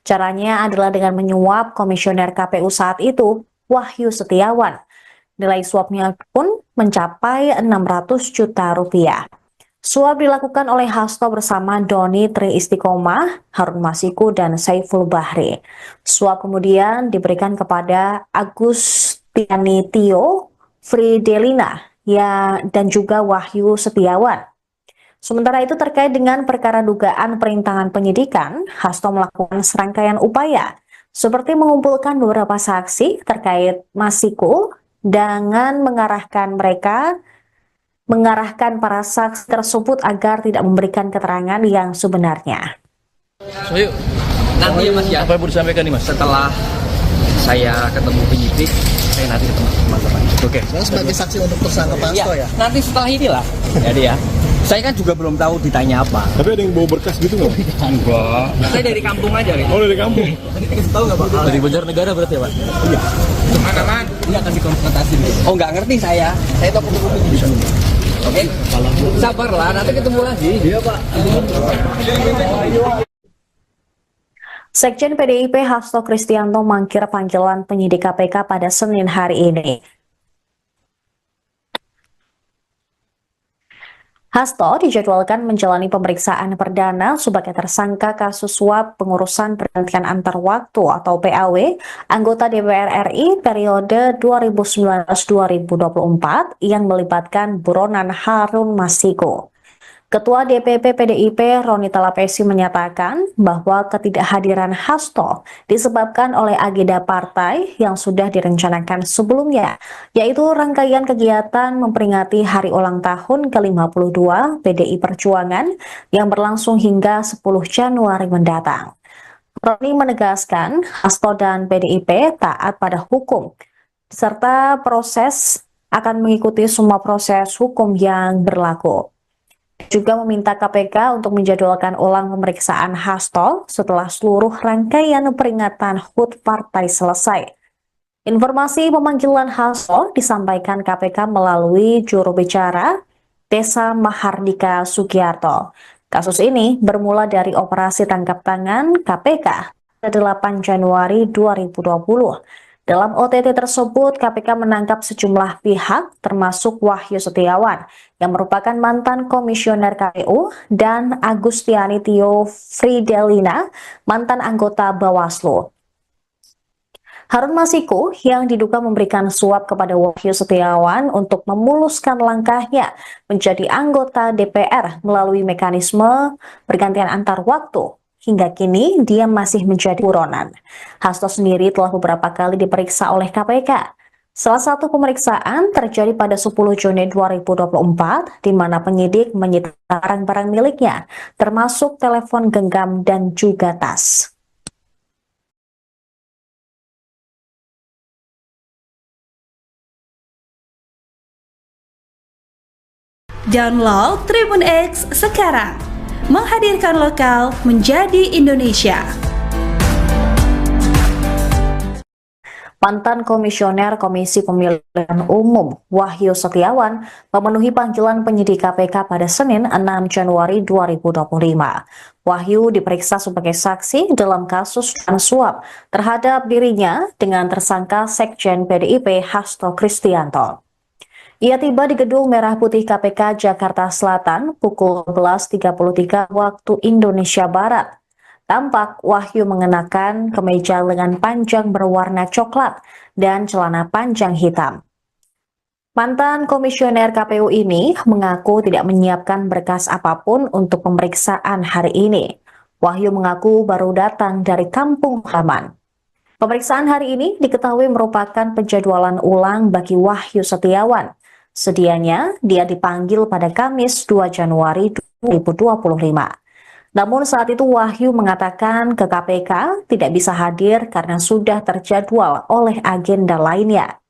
Caranya adalah dengan menyuap komisioner KPU saat itu, Wahyu Setiawan. Nilai suapnya pun mencapai 600 juta rupiah. Suap dilakukan oleh Hasto bersama Doni Tri Istiqomah, Harun Masiku, dan Saiful Bahri. Suap kemudian diberikan kepada Agustiani Tio Fridelina dan juga Wahyu Setiawan. Sementara itu terkait dengan perkara dugaan perintangan penyidikan, Hasto melakukan serangkaian upaya seperti mengumpulkan beberapa saksi terkait Masiku dengan mengarahkan para saksi tersebut agar tidak memberikan keterangan yang sebenarnya. Sohyu, Nanti ya Mas ya, apa yang mau disampaikan nih Mas? setelah saya ketemu penyidik, saya nanti ketemu teman-teman. Oke. Saya sebagai saksi untuk tersangka Pak Hasto ya. Nanti setelah inilah. Jadi ya. Saya kan juga belum tahu ditanya apa. Tapi ada yang bawa berkas gitu nggak? Enggak. Saya dari kampung aja gitu. Oh, dari kampung. Tahu nggak Pak? Dari Banjarnegara berarti ya Pak? Iya. Mana? Ini akan dikonfrontasi dulu. Oh nggak ngerti saya. Saya tahu kupu-kupu di sini. Oke. Sabarlah, nanti ketemu lagi. Iya Pak. Sekjen PDIP Hasto Kristianto mangkir panggilan penyidik KPK pada Senin hari ini. Hasto dijadwalkan menjalani pemeriksaan perdana sebagai tersangka kasus suap pengurusan pergantian antar waktu atau PAW anggota DPR RI periode 2019-2024 yang melibatkan buronan Harun Masiku. Ketua DPP PDIP Roni Talapesi menyatakan bahwa ketidakhadiran Hasto disebabkan oleh agenda partai yang sudah direncanakan sebelumnya, yaitu rangkaian kegiatan memperingati hari ulang tahun ke-52 PDI Perjuangan yang berlangsung hingga 10 Januari mendatang. Roni menegaskan Hasto dan PDIP taat pada hukum, serta akan mengikuti semua proses hukum yang berlaku. Juga meminta KPK untuk menjadwalkan ulang pemeriksaan Hasto setelah seluruh rangkaian peringatan HUT partai selesai. Informasi pemanggilan Hasto disampaikan KPK melalui juru bicara Desa Mahardika Sugiarto. Kasus ini bermula dari operasi tangkap tangan KPK pada 8 Januari 2020. Dalam OTT tersebut, KPK menangkap sejumlah pihak, termasuk Wahyu Setiawan, yang merupakan mantan komisioner KPU, dan Agustiani Tio Fridelina, mantan anggota Bawaslu. Harun Masiku yang diduga memberikan suap kepada Wahyu Setiawan untuk memuluskan langkahnya menjadi anggota DPR melalui mekanisme pergantian antar waktu. Hingga kini, dia masih menjadi buronan. Hasto sendiri telah beberapa kali diperiksa oleh KPK. Salah satu pemeriksaan terjadi pada 10 Juni 2024, di mana penyidik menyita barang-barang miliknya, termasuk telepon genggam dan juga tas. Download Tribun X sekarang. Menghadirkan lokal menjadi Indonesia. Mantan Komisioner Komisi Pemilihan Umum Wahyu Setiawan memenuhi panggilan penyidik KPK pada Senin 6 Januari 2025. Wahyu diperiksa sebagai saksi dalam kasus suap terhadap dirinya dengan tersangka Sekjen PDIP Hasto Kristianto. Ia tiba di Gedung Merah Putih KPK Jakarta Selatan pukul 12.33 waktu Indonesia Barat. Tampak Wahyu mengenakan kemeja lengan panjang berwarna coklat dan celana panjang hitam. Mantan komisioner KPU ini mengaku tidak menyiapkan berkas apapun untuk pemeriksaan hari ini. Wahyu mengaku baru datang dari kampung halaman. Pemeriksaan hari ini diketahui merupakan penjadwalan ulang bagi Wahyu Setiawan. Sedianya dia dipanggil pada Kamis 2 Januari 2025. Namun saat itu Wahyu mengatakan ke KPK tidak bisa hadir karena sudah terjadwal oleh agenda lainnya.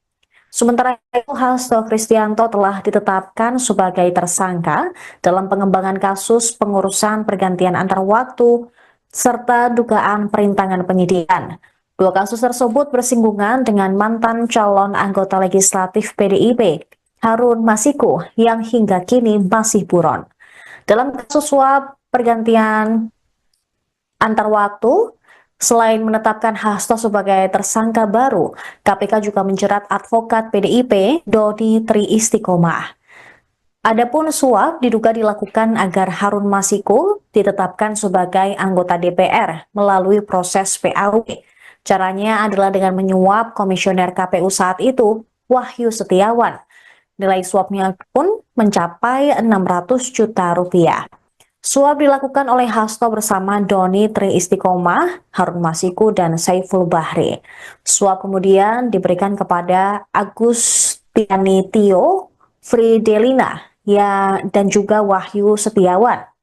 Sementara itu, Hasto Kristianto telah ditetapkan sebagai tersangka dalam pengembangan kasus pengurusan pergantian antar waktu serta dugaan perintangan penyidikan. Dua kasus tersebut bersinggungan dengan mantan calon anggota legislatif PDIP, Harun Masiku, yang hingga kini masih buron. Dalam kasus suap pergantian antar waktu, selain menetapkan Hasto sebagai tersangka baru, KPK juga menjerat advokat PDIP Dodi Tri Istiqomah. Adapun suap diduga dilakukan agar Harun Masiku ditetapkan sebagai anggota DPR melalui proses PAW. Caranya adalah dengan menyuap komisioner KPU saat itu, Wahyu Setiawan. Nilai suapnya pun mencapai 600 juta rupiah. Suap dilakukan oleh Hasto bersama Doni Tri Istiqomah, Harun Masiku, dan Saiful Bahri. Suap kemudian diberikan kepada Agustiani Tio Fridelina dan juga Wahyu Setiawan.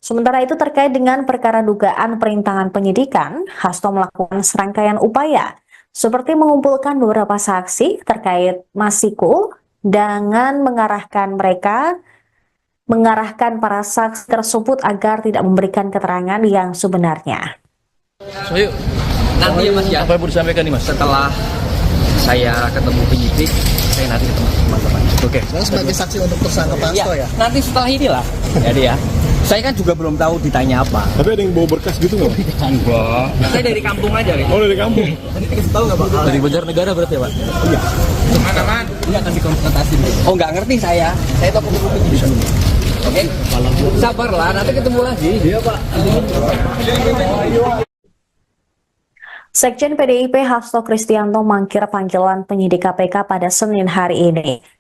Sementara itu terkait dengan perkara dugaan perintangan penyidikan, Hasto melakukan serangkaian upaya seperti mengumpulkan beberapa saksi terkait Masiku dengan mengarahkan para saksi tersebut agar tidak memberikan keterangan yang sebenarnya. Sohyu, Nanti ya Mas ya, apa yang mau disampaikan nih Mas? setelah saya ketemu penyidik, saya nanti ketemu teman-teman. Oke. Saya sebagai saksi untuk tersangka Pak Hasto ya. Nanti setelah inilah, jadi ya. Saya kan juga belum tahu ditanya apa. Tapi ada yang bawa berkas gitu nggak? Enggak. Saya dari kampung aja gitu. Oh, dari kampung. Tadi dikasih tahu nggak Pak? Dari Banjarnegara berarti ya Pak? Iya. Mana-mana? Ini akan dikonfrontasi dulu. Oh nggak ngerti saya. Saya tahu kupu-kupu gitu. Oke. Sabarlah, nanti ketemu lagi. Iya Pak. Sekjen PDIP Hasto Kristianto mangkir panggilan penyidik KPK pada Senin hari ini.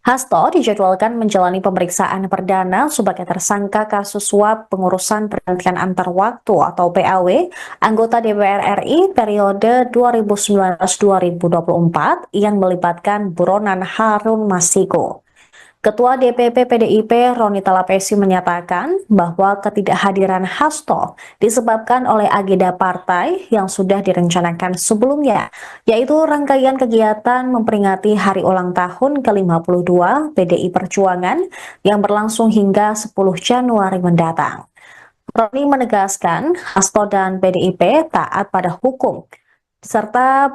Hasto dijadwalkan menjalani pemeriksaan perdana sebagai tersangka kasus suap pengurusan pergantian antar waktu atau PAW anggota DPR RI periode 2019-2024 yang melibatkan buronan Harun Masiku. Ketua DPP PDIP Roni Talapesi menyatakan bahwa ketidakhadiran Hasto disebabkan oleh agenda partai yang sudah direncanakan sebelumnya, yaitu rangkaian kegiatan memperingati hari ulang tahun ke-52 PDI Perjuangan yang berlangsung hingga 10 Januari mendatang. Roni menegaskan Hasto dan PDIP taat pada hukum, serta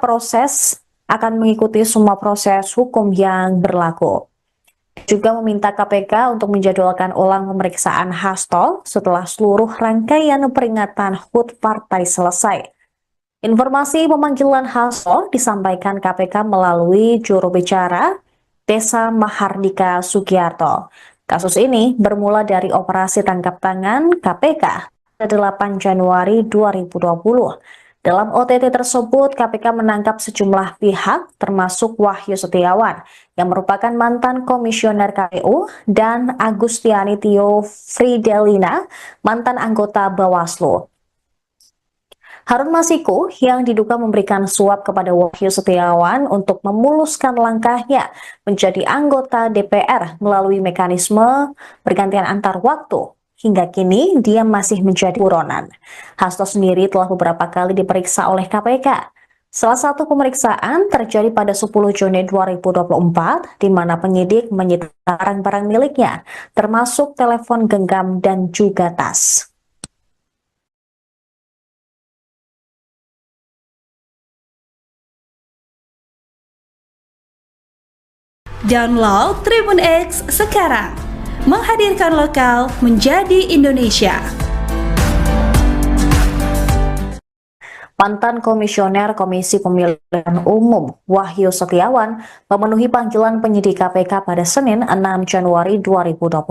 akan mengikuti semua proses hukum yang berlaku. Juga meminta KPK untuk menjadwalkan ulang pemeriksaan Hasto setelah seluruh rangkaian peringatan HUT partai selesai. Informasi pemanggilan Hasto disampaikan KPK melalui juru bicara Desa Mahardika Sugiarto. Kasus ini bermula dari operasi tangkap tangan KPK pada 8 Januari 2020. Dalam OTT tersebut, KPK menangkap sejumlah pihak, termasuk Wahyu Setiawan, yang merupakan mantan komisioner KPU, dan Agustiani Tio Fridelina, mantan anggota Bawaslu. Harun Masiku yang diduga memberikan suap kepada Wahyu Setiawan untuk memuluskan langkahnya menjadi anggota DPR melalui mekanisme pergantian antar waktu. Hingga kini, dia masih menjadi buronan. Hasto sendiri telah beberapa kali diperiksa oleh KPK. Salah satu pemeriksaan terjadi pada 10 Juni 2024, di mana penyidik menyita barang-barang miliknya, termasuk telepon genggam dan juga tas. Download Tribun X sekarang. Menghadirkan lokal menjadi Indonesia. Mantan Komisioner Komisi Pemilihan Umum Wahyu Setiawan memenuhi panggilan penyidik KPK pada Senin 6 Januari 2025.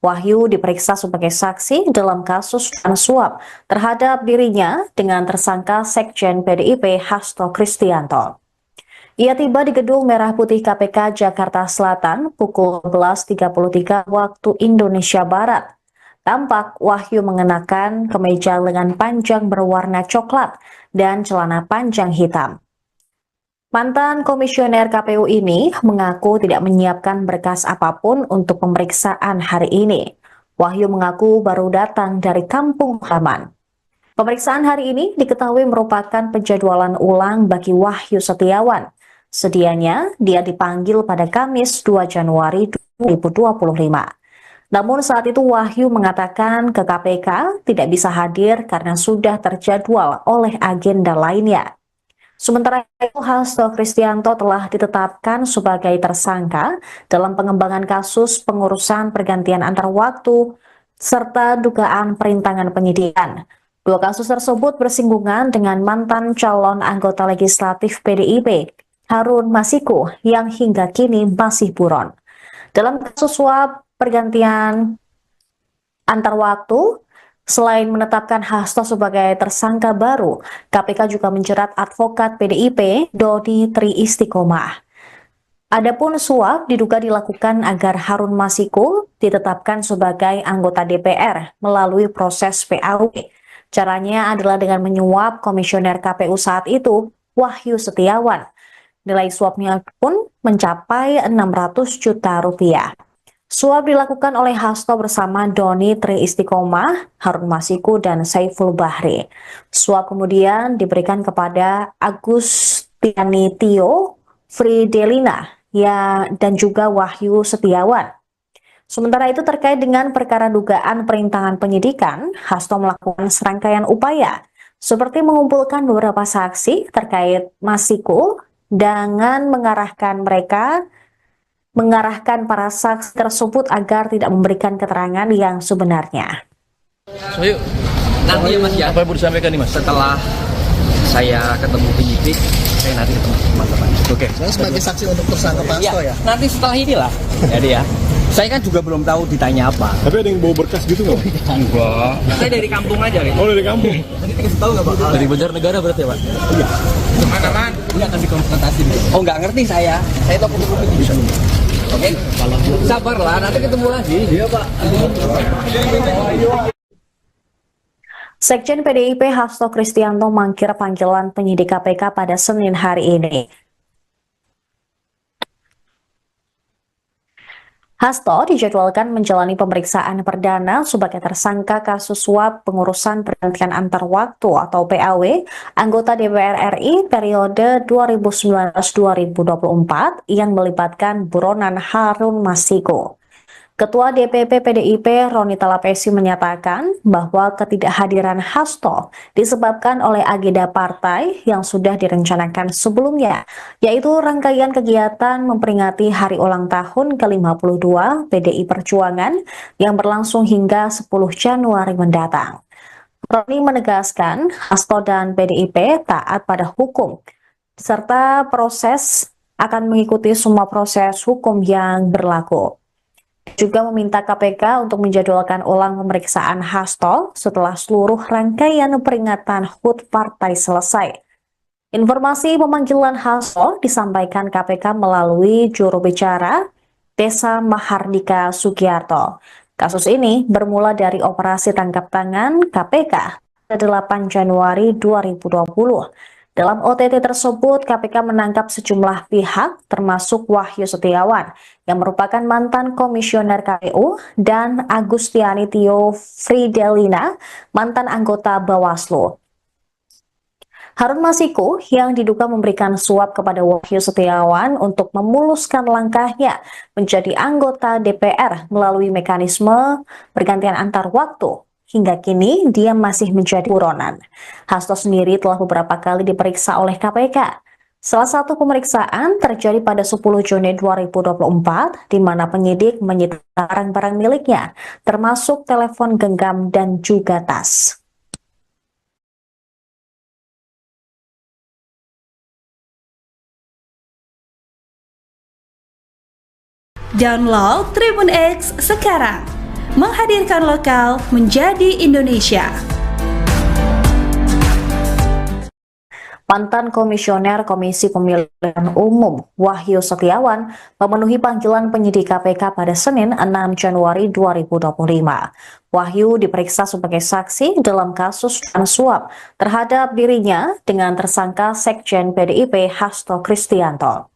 Wahyu diperiksa sebagai saksi dalam kasus suap terhadap dirinya dengan tersangka Sekjen PDIP Hasto Kristianto. Ia tiba di Gedung Merah Putih KPK Jakarta Selatan pukul 11.33 waktu Indonesia Barat. Tampak Wahyu mengenakan kemeja lengan panjang berwarna coklat dan celana panjang hitam. Mantan komisioner KPU ini mengaku tidak menyiapkan berkas apapun untuk pemeriksaan hari ini. Wahyu mengaku baru datang dari kampung halaman. Pemeriksaan hari ini diketahui merupakan penjadwalan ulang bagi Wahyu Setiawan. Sedianya dia dipanggil pada Kamis 2 Januari 2025. Namun saat itu Wahyu mengatakan ke KPK tidak bisa hadir karena sudah terjadwal oleh agenda lainnya. Sementara itu, Hasto Kristianto telah ditetapkan sebagai tersangka dalam pengembangan kasus pengurusan pergantian antar waktu serta dugaan perintangan penyidikan. Dua kasus tersebut bersinggungan dengan mantan calon anggota legislatif PDIP, Harun Masiku, yang hingga kini masih buron. Dalam kasus suap pergantian antar waktu, selain menetapkan Hasto sebagai tersangka baru, KPK juga menjerat advokat PDIP Dodi Tri Istiqomah. Adapun suap diduga dilakukan agar Harun Masiku ditetapkan sebagai anggota DPR melalui proses PAW. Caranya adalah dengan menyuap komisioner KPU saat itu, Wahyu Setiawan. Nilai suapnya pun mencapai 600 juta rupiah. Suap dilakukan oleh Hasto bersama Doni Tri Istiqomah, Harun Masiku, dan Saiful Bahri. Suap kemudian diberikan kepada Agustiani Tio Fridelina dan juga Wahyu Setiawan. Sementara itu terkait dengan perkara dugaan perintangan penyidikan, Hasto melakukan serangkaian upaya seperti mengumpulkan beberapa saksi terkait Masiku dengan mengarahkan para saksi tersebut agar tidak memberikan keterangan yang sebenarnya. Sohyu, Nanti ya Mas ya, apa yang mau disampaikan nih Mas? setelah saya ketemu penyidik, saya nanti ketemu teman-teman. Oke. Saya sebagai saksi untuk tersangka Pak Hasto ya. Nanti setelah inilah. Jadi ya. Saya kan juga belum tahu ditanya apa. Tapi ada yang bawa berkas gitu nggak? Enggak. Saya dari kampung aja, Rik. Oh, dari kampung. Nanti dikasih tahu nggak Pak? Dari Banjarnegara berarti ya Pak? Iya. Mana? Ini akan dikonfrontasi dulu. Oh, nggak ngerti saya. Saya tahu kopi bisa. Oke. Sabarlah, nanti ketemu lagi. Iya Pak. Sekjen PDIP Hasto Kristianto mangkir panggilan penyidik KPK pada Senin hari ini. Hasto dijadwalkan menjalani pemeriksaan perdana sebagai tersangka kasus suap pengurusan pergantian antar waktu atau PAW anggota DPR RI periode 2019-2024 yang melibatkan buronan Harun Masiku. Ketua DPP PDIP Roni Talapesi menyatakan bahwa ketidakhadiran Hasto disebabkan oleh agenda partai yang sudah direncanakan sebelumnya, yaitu rangkaian kegiatan memperingati hari ulang tahun ke-52 PDI Perjuangan yang berlangsung hingga 10 Januari mendatang. Roni menegaskan Hasto dan PDIP taat pada hukum, serta akan mengikuti semua proses hukum yang berlaku. Juga meminta KPK untuk menjadwalkan ulang pemeriksaan Hasto setelah seluruh rangkaian peringatan HUT partai selesai. Informasi pemanggilan Hasto disampaikan KPK melalui juru bicara Desa Mahardika Sugiarto. Kasus ini bermula dari operasi tangkap tangan KPK pada 8 Januari 2020. Dalam OTT tersebut, KPK menangkap sejumlah pihak, termasuk Wahyu Setiawan, yang merupakan mantan komisioner KPU, dan Agustiani Tio Fridelina, mantan anggota Bawaslu. Harun Masiku yang diduga memberikan suap kepada Wahyu Setiawan untuk memuluskan langkahnya menjadi anggota DPR melalui mekanisme pergantian antar waktu. Hingga kini, dia masih menjadi buronan. Hasto sendiri telah beberapa kali diperiksa oleh KPK. Salah satu pemeriksaan terjadi pada 10 Juni 2024, di mana penyidik menyita barang-barang miliknya, termasuk telepon genggam dan juga tas. Download Tribun X sekarang. Menghadirkan lokal menjadi Indonesia. Mantan Komisioner Komisi Pemilihan Umum Wahyu Setiawan memenuhi panggilan penyidik KPK pada Senin 6 Januari 2025. Wahyu diperiksa sebagai saksi dalam kasus suap terhadap dirinya dengan tersangka Sekjen PDIP Hasto Kristianto.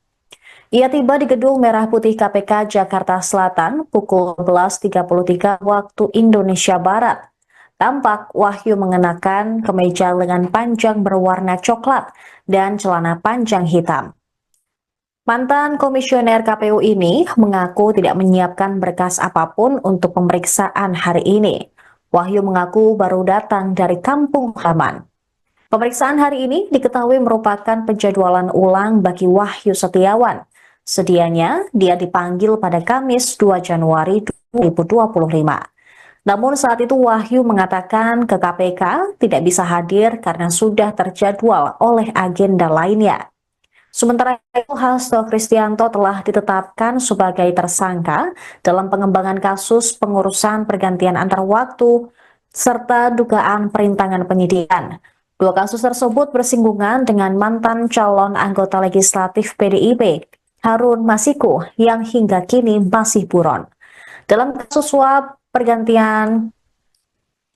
Ia tiba di Gedung Merah Putih KPK Jakarta Selatan pukul 11.33 waktu Indonesia Barat. Tampak Wahyu mengenakan kemeja lengan panjang berwarna coklat dan celana panjang hitam. Mantan komisioner KPU ini mengaku tidak menyiapkan berkas apapun untuk pemeriksaan hari ini. Wahyu mengaku baru datang dari kampung halaman. Pemeriksaan hari ini diketahui merupakan penjadwalan ulang bagi Wahyu Setiawan. Sedianya dia dipanggil pada Kamis 2 Januari 2025. Namun saat itu Wahyu mengatakan ke KPK tidak bisa hadir karena sudah terjadwal oleh agenda lainnya. Sementara itu Hasto Kristianto telah ditetapkan sebagai tersangka dalam pengembangan kasus pengurusan pergantian antar waktu serta dugaan perintangan penyidikan. Dua kasus tersebut bersinggungan dengan mantan calon anggota legislatif PDIP, Harun Masiku, yang hingga kini masih buron. Dalam kasus suap pergantian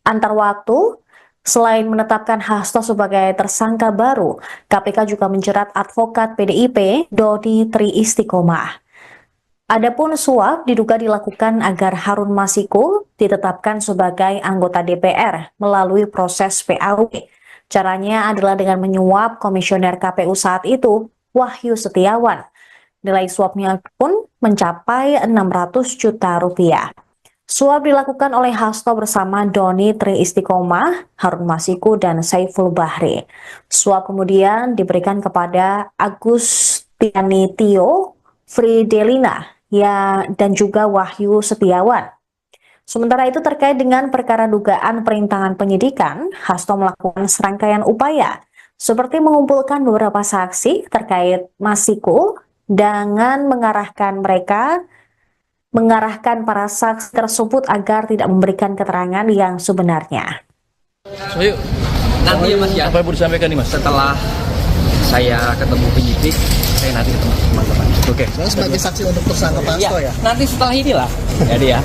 antar waktu, selain menetapkan Hasto sebagai tersangka baru, KPK juga menjerat advokat PDIP Dodi Tri Istiqomah. Adapun suap diduga dilakukan agar Harun Masiku ditetapkan sebagai anggota DPR melalui proses PAW. Caranya adalah dengan menyuap komisioner KPU saat itu, Wahyu Setiawan. Nilai suapnya pun mencapai 600 juta rupiah. Suap dilakukan oleh Hasto bersama Doni Tri Istiqomah, Harun Masiku, dan Saiful Bahri. Suap kemudian diberikan kepada Agustiani Tio Fridelina dan juga Wahyu Setiawan. Sementara itu terkait dengan perkara dugaan perintangan penyidikan, Hasto melakukan serangkaian upaya seperti mengumpulkan beberapa saksi terkait Masiku dengan mengarahkan para saksi tersebut agar tidak memberikan keterangan yang sebenarnya. Sohyu, Nanti ya Mas ya, apa yang mau disampaikan nih Mas? setelah saya ketemu penyidik, saya nanti ketemu teman-teman. Oke. Sebagai saksi untuk tersangka Pak Hasto ya? Nanti setelah inilah. Jadi ya.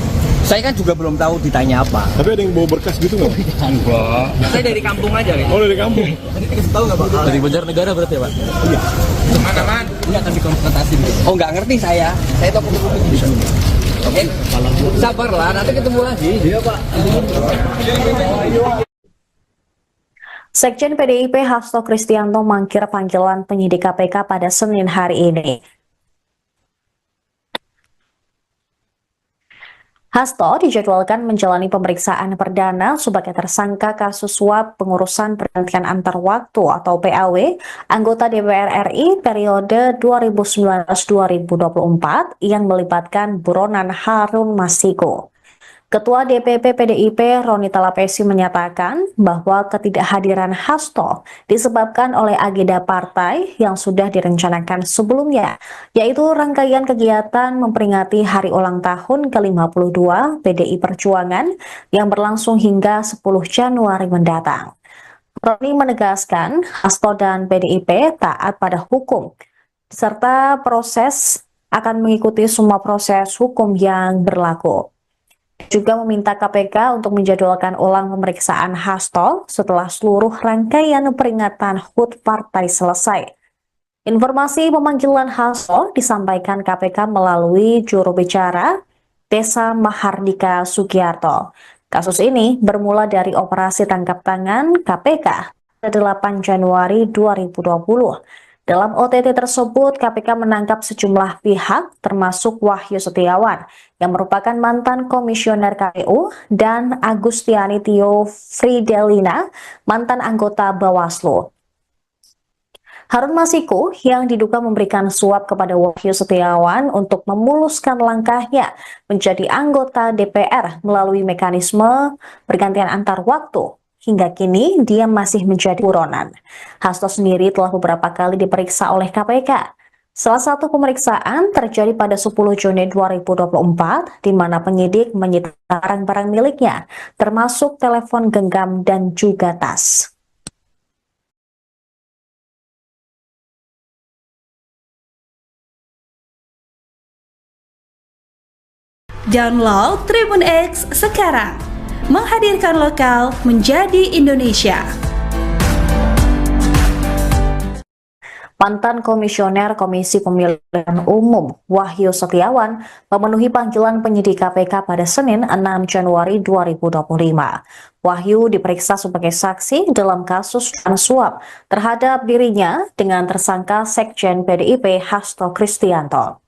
Saya kan juga belum tahu ditanya apa. Tapi ada yang bawa berkas gitu nggak? Enggak. Saya dari kampung aja gitu. Oh, dari kampung. Tadi dikasih tahu nggak Pak? Dari Banjarnegara berarti ya Pak? Iya. Mana-mana? Ini akan dikonfrontasi dulu. Oh nggak ngerti saya. Saya tahu penyidik. Oke. Sabarlah, nanti ketemu lagi. Iya Pak. Sekjen PDIP Hasto Kristianto mangkir panggilan penyidik KPK pada Senin hari ini. Hasto dijadwalkan menjalani pemeriksaan perdana sebagai tersangka kasus suap pengurusan pergantian antar waktu atau PAW anggota DPR RI periode 2019-2024 yang melibatkan buronan Harun Masiku. Ketua DPP PDIP Roni Talapesi menyatakan bahwa ketidakhadiran Hasto disebabkan oleh agenda partai yang sudah direncanakan sebelumnya, yaitu rangkaian kegiatan memperingati hari ulang tahun ke-52 PDI Perjuangan yang berlangsung hingga 10 Januari mendatang. Roni menegaskan Hasto dan PDIP taat pada hukum, serta akan mengikuti semua proses hukum yang berlaku. Juga meminta KPK untuk menjadwalkan ulang pemeriksaan Hasto setelah seluruh rangkaian peringatan HUT partai selesai. Informasi pemanggilan Hasto disampaikan KPK melalui juru bicara Desa Mahardika Sugiarto. Kasus ini bermula dari operasi tangkap tangan KPK pada 8 Januari 2020. Dalam OTT tersebut, KPK menangkap sejumlah pihak, termasuk Wahyu Setiawan, yang merupakan mantan komisioner KPU, dan Agustiani Tio Fridelina, mantan anggota Bawaslu. Harun Masiku yang diduga memberikan suap kepada Wahyu Setiawan untuk memuluskan langkahnya menjadi anggota DPR melalui mekanisme pergantian antar waktu. Hingga kini, dia masih menjadi buronan. Hasto sendiri telah beberapa kali diperiksa oleh KPK. Salah satu pemeriksaan terjadi pada 10 Juni 2024, di mana penyidik menyita barang-barang miliknya, termasuk telepon genggam dan juga tas. Download Tribun X sekarang. Menghadirkan lokal menjadi Indonesia. Mantan Komisioner Komisi Pemilihan Umum Wahyu Setiawan memenuhi panggilan penyidik KPK pada Senin 6 Januari 2025. Wahyu diperiksa sebagai saksi dalam kasus suap terhadap dirinya dengan tersangka Sekjen PDIP Hasto Kristianto.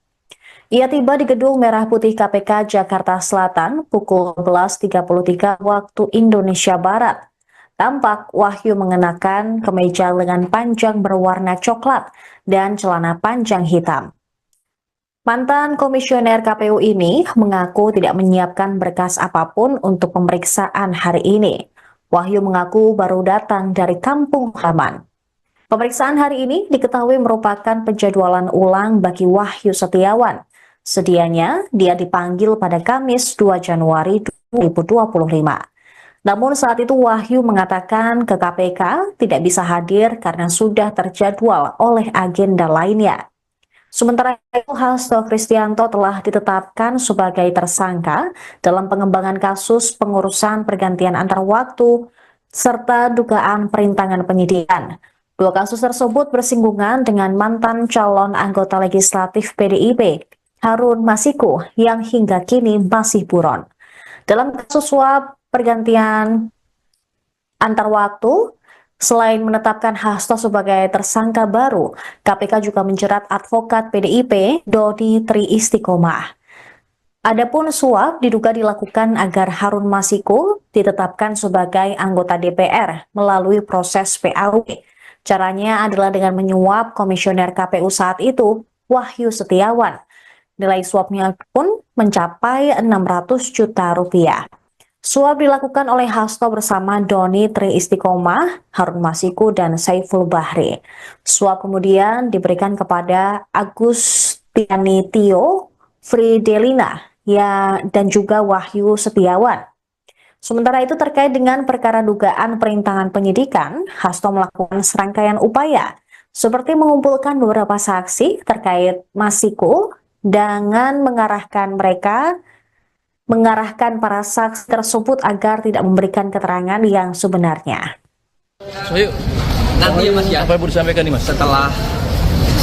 Ia tiba di Gedung Merah Putih KPK Jakarta Selatan pukul 11.33 waktu Indonesia Barat. Tampak Wahyu mengenakan kemeja lengan panjang berwarna coklat dan celana panjang hitam. Mantan komisioner KPU ini mengaku tidak menyiapkan berkas apapun untuk pemeriksaan hari ini. Wahyu mengaku baru datang dari kampung halaman. Pemeriksaan hari ini diketahui merupakan penjadwalan ulang bagi Wahyu Setiawan. Sedianya dia dipanggil pada Kamis 2 Januari 2025. Namun saat itu Wahyu mengatakan ke KPK tidak bisa hadir karena sudah terjadwal oleh agenda lainnya. Sementara itu Hasto Kristianto telah ditetapkan sebagai tersangka dalam pengembangan kasus pengurusan pergantian antar waktu serta dugaan perintangan penyidikan. Dua kasus tersebut bersinggungan dengan mantan calon anggota legislatif PDIP Harun Masiku yang hingga kini masih buron. Dalam kasus suap pergantian antar waktu, selain menetapkan Hasto sebagai tersangka baru, KPK juga menjerat advokat PDIP Dodi Tri Istiqomah. Adapun suap diduga dilakukan agar Harun Masiku ditetapkan sebagai anggota DPR melalui proses PAW. Caranya adalah dengan menyuap komisioner KPU saat itu, Wahyu Setiawan. Nilai suapnya pun mencapai 600 juta rupiah. Suap dilakukan oleh Hasto bersama Doni Tri Istiqomah, Harun Masiku, dan Saiful Bahri. Suap kemudian diberikan kepada Agustiani Tio, Fridelina, dan juga Wahyu Setiawan. Sementara itu terkait dengan perkara dugaan perintangan penyidikan, Hasto melakukan serangkaian upaya, seperti mengumpulkan beberapa saksi terkait Masiku, dengan mengarahkan para saksi tersebut agar tidak memberikan keterangan yang sebenarnya. Sohyu, Nanti ya Mas ya, apa yang mau disampaikan nih Mas? setelah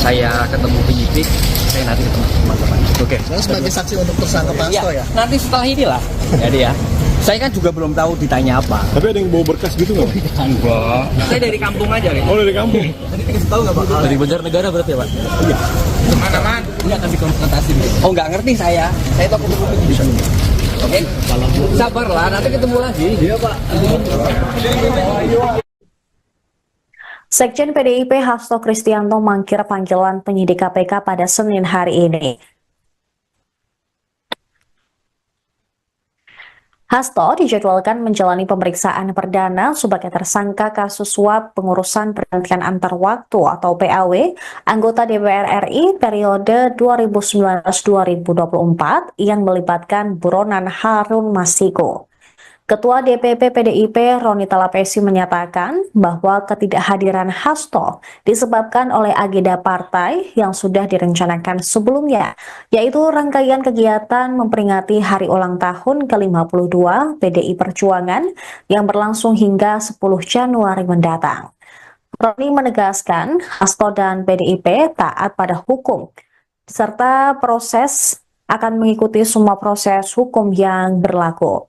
saya ketemu penyidik, saya nanti ketemu teman-teman. Oke. Saya sebagai saksi untuk tersangka Pak Ya, Hasto ya. nanti setelah inilah. Jadi ya, saya kan juga belum tahu ditanya apa. Tapi ada yang bawa berkas gitu nggak? Enggak. Saya dari kampung aja, Rik. Oh dari kampung? Tadi dikasih tahu nggak Pak? Dari Banjarnegara berarti ya Pak? Iya. Mana-mana? Iya, akan dikonfrontasi. Oh, nggak ngerti saya. Saya tokoh penyidik. Oke, sabarlah, nanti ketemu lagi. Iya Pak. Sekjen PDIP Hasto Kristianto mangkir panggilan penyidik KPK pada Senin hari ini. Hasto dijadwalkan menjalani pemeriksaan perdana sebagai tersangka kasus suap pengurusan pergantian antar waktu atau PAW anggota DPR RI periode 2019-2024 yang melibatkan buronan Harun Masiku. Ketua DPP PDIP Roni Talapesi menyatakan bahwa ketidakhadiran Hasto disebabkan oleh agenda partai yang sudah direncanakan sebelumnya, yaitu rangkaian kegiatan memperingati hari ulang tahun ke-52 PDI Perjuangan yang berlangsung hingga 10 Januari mendatang. Roni menegaskan Hasto dan PDIP taat pada hukum, serta akan mengikuti semua proses hukum yang berlaku.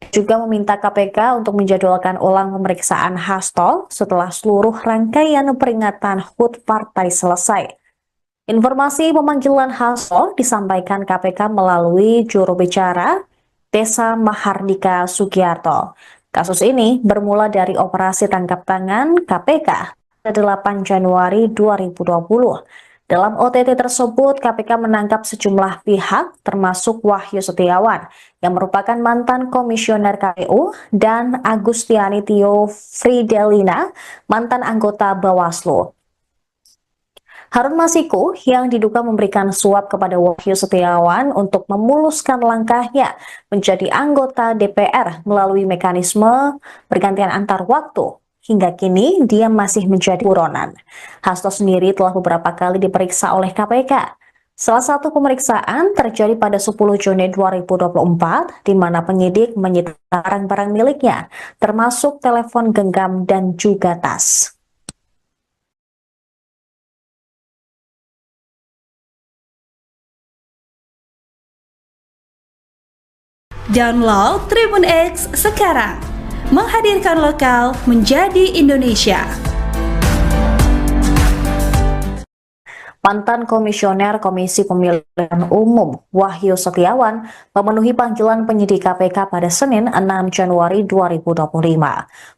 Juga meminta KPK untuk menjadwalkan ulang pemeriksaan Hasto setelah seluruh rangkaian peringatan HUT partai selesai. Informasi pemanggilan Hasto disampaikan KPK melalui juru bicara Desa Mahardika Sugiarto. Kasus ini bermula dari operasi tangkap tangan KPK pada 8 Januari 2020. Dalam OTT tersebut, KPK menangkap sejumlah pihak, termasuk Wahyu Setiawan, yang merupakan mantan komisioner KPU, dan Agustiani Tio Fridelina, mantan anggota Bawaslu. Harun Masiku yang diduga memberikan suap kepada Wahyu Setiawan untuk memuluskan langkahnya menjadi anggota DPR melalui mekanisme pergantian antar waktu. Hingga kini, dia masih menjadi buronan. Hasto sendiri telah beberapa kali diperiksa oleh KPK. Salah satu pemeriksaan terjadi pada 10 Juni 2024, di mana penyidik menyita barang-barang miliknya, termasuk telepon genggam dan juga tas. Download Tribun X sekarang, menghadirkan lokal menjadi Indonesia. Mantan Komisioner Komisi Pemilihan Umum Wahyu Setiawan memenuhi panggilan penyidik KPK pada Senin 6 Januari 2025.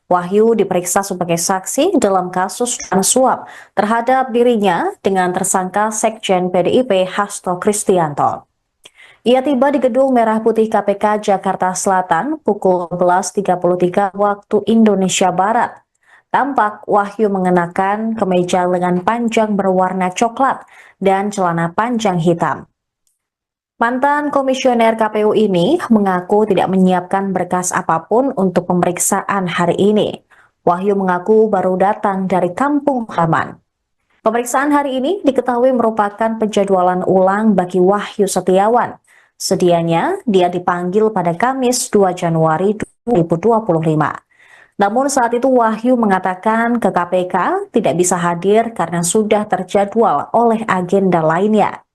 Wahyu diperiksa sebagai saksi dalam kasus suap terhadap dirinya dengan tersangka Sekjen PDIP Hasto Kristianto. Ia tiba di Gedung Merah Putih KPK Jakarta Selatan pukul 11.33 waktu Indonesia Barat. Tampak Wahyu mengenakan kemeja lengan panjang berwarna coklat dan celana panjang hitam. Mantan komisioner KPU ini mengaku tidak menyiapkan berkas apapun untuk pemeriksaan hari ini. Wahyu mengaku baru datang dari kampung halaman. Pemeriksaan hari ini diketahui merupakan penjadwalan ulang bagi Wahyu Setiawan. Sedianya dia dipanggil pada Kamis 2 Januari 2025. Namun saat itu Wahyu mengatakan ke KPK tidak bisa hadir karena sudah terjadwal oleh agenda lainnya.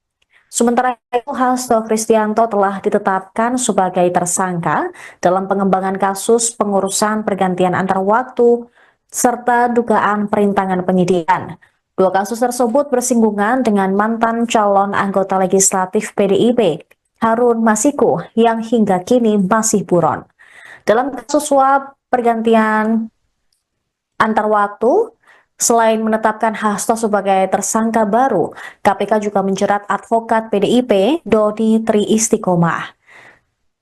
Sementara itu Hasto Kristianto telah ditetapkan sebagai tersangka dalam pengembangan kasus pengurusan pergantian antar waktu serta dugaan perintangan penyidikan. Dua kasus tersebut bersinggungan dengan mantan calon anggota legislatif PDIP, Harun Masiku, yang hingga kini masih buron. Dalam kasus suap pergantian antar waktu, selain menetapkan Hasto sebagai tersangka baru, KPK juga menjerat advokat PDIP Dodi Tri Istiqomah.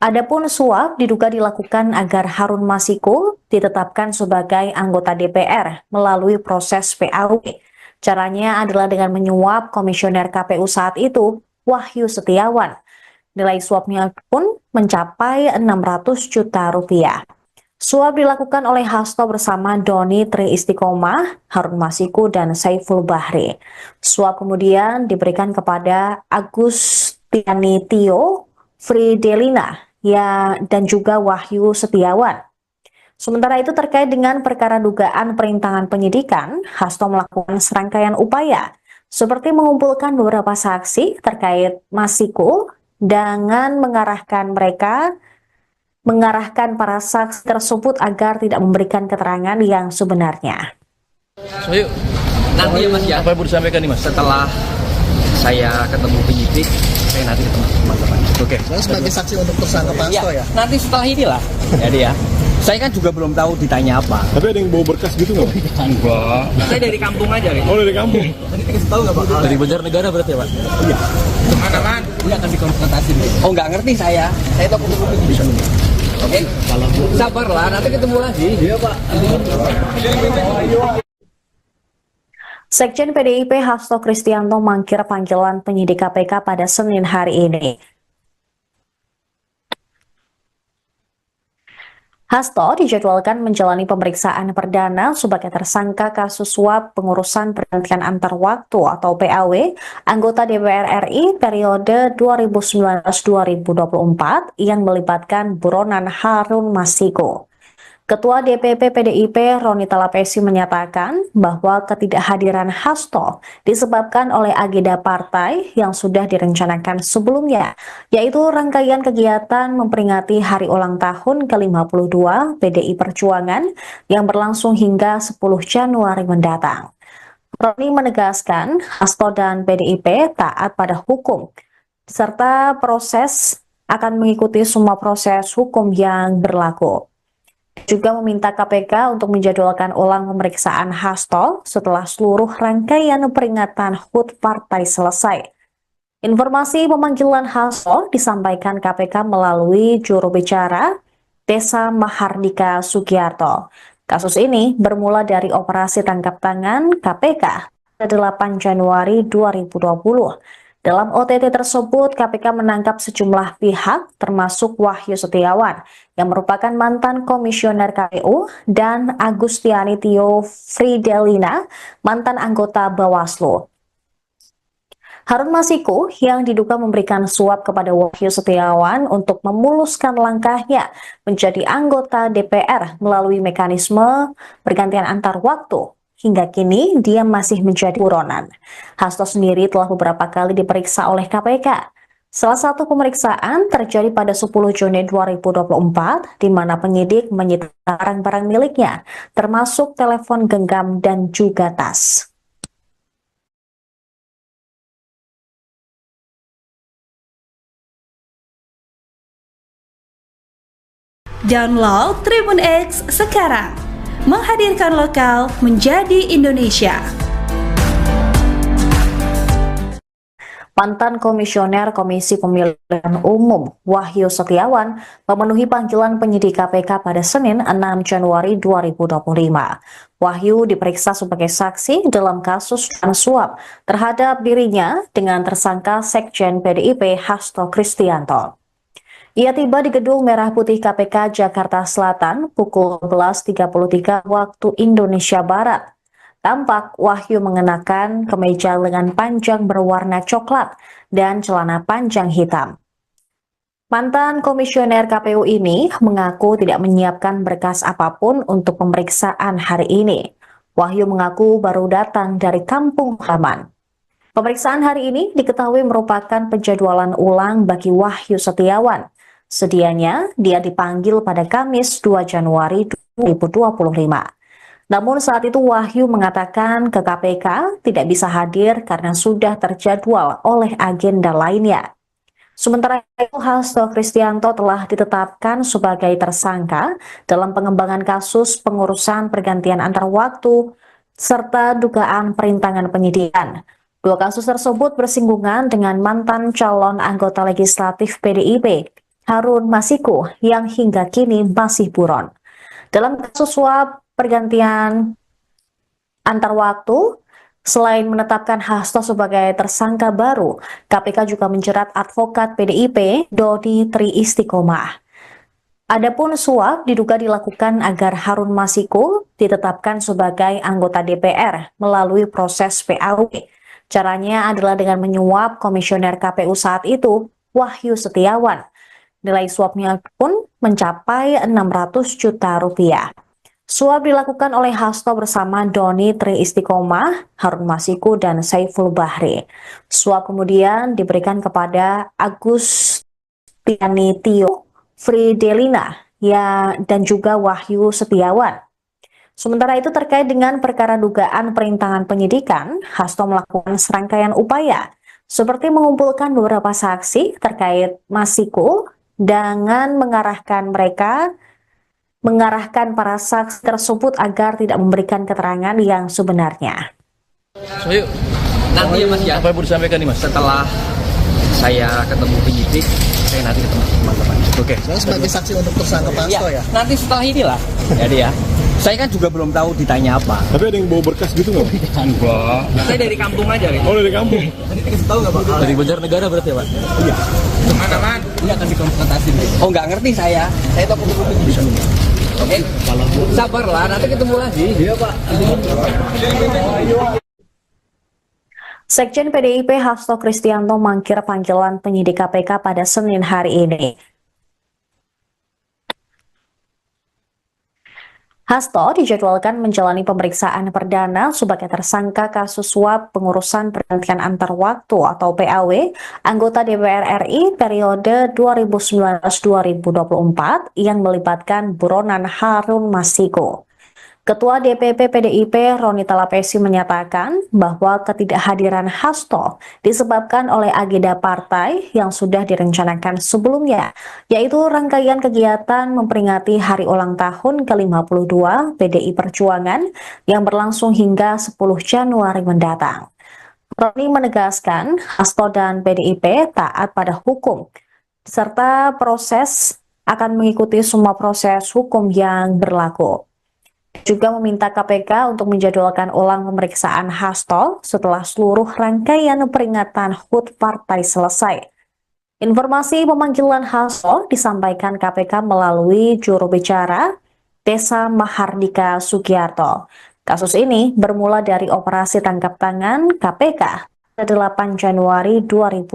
Adapun suap diduga dilakukan agar Harun Masiku ditetapkan sebagai anggota DPR melalui proses PAW. Caranya adalah dengan menyuap komisioner KPU saat itu, Wahyu Setiawan. Nilai suapnya pun mencapai 600 juta rupiah. Suap dilakukan oleh Hasto bersama Doni Tri Istiqomah, Harun Masiku, dan Saiful Bahri. Suap kemudian diberikan kepada Agustiani Tio, Fridelina, dan juga Wahyu Setiawan. Sementara itu terkait dengan perkara dugaan perintangan penyidikan, Hasto melakukan serangkaian upaya, seperti mengumpulkan beberapa saksi terkait Masiku dengan mengarahkan para saksi tersebut agar tidak memberikan keterangan yang sebenarnya. Sohyu, Nanti ya Mas ya, apa yang mau disampaikan nih Mas? setelah saya ketemu penyidik, saya nanti ketemu teman-teman. Oke. Saya sebagai saksi untuk tersangka Pak Hasto ya. Nanti setelah inilah, jadi ya. Saya kan juga belum tahu ditanya apa. Tapi ada yang bawa berkas gitu nggak? Enggak. Saya dari kampung aja, Rik. Oh, dari kampung. Tadi dikasih tahu nggak Pak? Dari Banjarnegara berarti ya Pak? Iya. Mana-mana? Iya akan dikonfrontasi. Oh nggak ngerti saya. Saya tahu penyidik. Oke. Sabarlah, nanti ketemu lagi. Iya Pak. Sekjen PDIP Hasto Kristianto mangkir panggilan penyidik KPK pada Senin hari ini. Hasto dijadwalkan menjalani pemeriksaan perdana sebagai tersangka kasus suap pengurusan pergantian antar waktu atau PAW anggota DPR RI periode 2019-2024 yang melibatkan buronan Harun Masiku. Ketua DPP PDIP Roni Talapesi menyatakan bahwa ketidakhadiran Hasto disebabkan oleh agenda partai yang sudah direncanakan sebelumnya, yaitu rangkaian kegiatan memperingati hari ulang tahun ke-52 PDI Perjuangan yang berlangsung hingga 10 Januari mendatang. Roni menegaskan Hasto dan PDIP taat pada hukum, serta akan mengikuti semua proses hukum yang berlaku. Juga meminta KPK untuk menjadwalkan ulang pemeriksaan Hasto setelah seluruh rangkaian peringatan HUT partai selesai. Informasi pemanggilan Hasto disampaikan KPK melalui juru bicara Desa Mahardika Sugiarto. Kasus ini bermula dari operasi tangkap tangan KPK pada 8 Januari 2020. Dalam OTT tersebut, KPK menangkap sejumlah pihak, termasuk Wahyu Setiawan, yang merupakan mantan komisioner KPU, dan Agustiani Tio Fridelina, mantan anggota Bawaslu. Harun Masiku yang diduga memberikan suap kepada Wahyu Setiawan untuk memuluskan langkahnya menjadi anggota DPR melalui mekanisme pergantian antar waktu. Hingga kini dia masih menjadi buronan. Hasto sendiri telah beberapa kali diperiksa oleh KPK. Salah satu pemeriksaan terjadi pada 10 Juni 2024, di mana penyidik menyita barang-barang miliknya, termasuk telepon genggam dan juga tas. Download Tribun X sekarang, menghadirkan lokal menjadi Indonesia. Mantan Komisioner Komisi Pemilihan Umum Wahyu Setiawan memenuhi panggilan penyidik KPK pada Senin 6 Januari 2025. Wahyu diperiksa sebagai saksi dalam kasus suap terhadap dirinya dengan tersangka Sekjen PDIP Hasto Kristianto. Ia tiba di Gedung Merah Putih KPK Jakarta Selatan pukul 11.33 waktu Indonesia Barat. Tampak Wahyu mengenakan kemeja lengan panjang berwarna coklat dan celana panjang hitam. Mantan komisioner KPU ini mengaku tidak menyiapkan berkas apapun untuk pemeriksaan hari ini. Wahyu mengaku baru datang dari kampung halaman. Pemeriksaan hari ini diketahui merupakan penjadwalan ulang bagi Wahyu Setiawan. Sedianya dia dipanggil pada Kamis 2 Januari 2025. Namun saat itu Wahyu mengatakan ke KPK tidak bisa hadir karena sudah terjadwal oleh agenda lainnya. Sementara itu Hasto Kristianto telah ditetapkan sebagai tersangka dalam pengembangan kasus pengurusan pergantian antar waktu serta dugaan perintangan penyidikan. Dua kasus tersebut bersinggungan dengan mantan calon anggota legislatif PDIP, Harun Masiku, yang hingga kini masih buron. Dalam kasus suap pergantian antar waktu, selain menetapkan Hasto sebagai tersangka baru, KPK juga menjerat advokat PDIP Dodi Tri Istiqomah. Adapun suap diduga dilakukan agar Harun Masiku ditetapkan sebagai anggota DPR melalui proses PAW. Caranya adalah dengan menyuap komisioner KPU saat itu, Wahyu Setiawan. Nilai suapnya pun mencapai 600 juta rupiah. Suap dilakukan oleh Hasto bersama Doni Tri Istiqomah, Harun Masiku, dan Saiful Bahri. Suap kemudian diberikan kepada Agus Tiani Tio, Fridelina, dan juga Wahyu Setiawan. Sementara itu terkait dengan perkara dugaan perintangan penyidikan, Hasto melakukan serangkaian upaya, seperti mengumpulkan beberapa saksi terkait Masiku, dengan mengarahkan para saksi tersebut agar tidak memberikan keterangan yang sebenarnya. Sohyu, Nanti ya Mas ya, apa yang mau disampaikan nih Mas? setelah saya ketemu penyidik, saya nanti ketemu teman-teman. Oke. Saya sebagai saksi untuk tersangka Pak Hasto ya. Nanti setelah inilah. Jadi ya, saya kan juga belum tahu ditanya apa. Tapi ada yang bawa berkas gitu nggak? Enggak. Saya dari kampung aja gitu. Oh dari kampung? Tadi dikasih tahu nggak Pak? Dari Banjarnegara berarti ya Pak? Iya. Mana-mana? Ini akan dikonfrontasi. Oh nggak ngerti saya. Saya tahu ketemu penyidik. Oke. Sabarlah, nanti ketemu lagi. Iya Pak. Sekjen PDIP Hasto Kristianto mangkir panggilan penyidik KPK pada Senin hari ini. Hasto dijadwalkan menjalani pemeriksaan perdana sebagai tersangka kasus suap pengurusan pergantian antar waktu atau PAW anggota DPR RI periode 2019-2024 yang melibatkan buronan Harun Masiku. Ketua DPP PDIP Roni Talapesi menyatakan bahwa ketidakhadiran Hasto disebabkan oleh agenda partai yang sudah direncanakan sebelumnya, yaitu rangkaian kegiatan memperingati hari ulang tahun ke-52 PDI Perjuangan yang berlangsung hingga 10 Januari mendatang. Roni menegaskan Hasto dan PDIP taat pada hukum, serta akan mengikuti semua proses hukum yang berlaku. Juga meminta KPK untuk menjadwalkan ulang pemeriksaan Hasto setelah seluruh rangkaian peringatan HUT partai selesai. Informasi pemanggilan Hasto disampaikan KPK melalui juru bicara Desa Mahardika Sugiarto. Kasus ini bermula dari operasi tangkap tangan KPK 8 Januari 2020.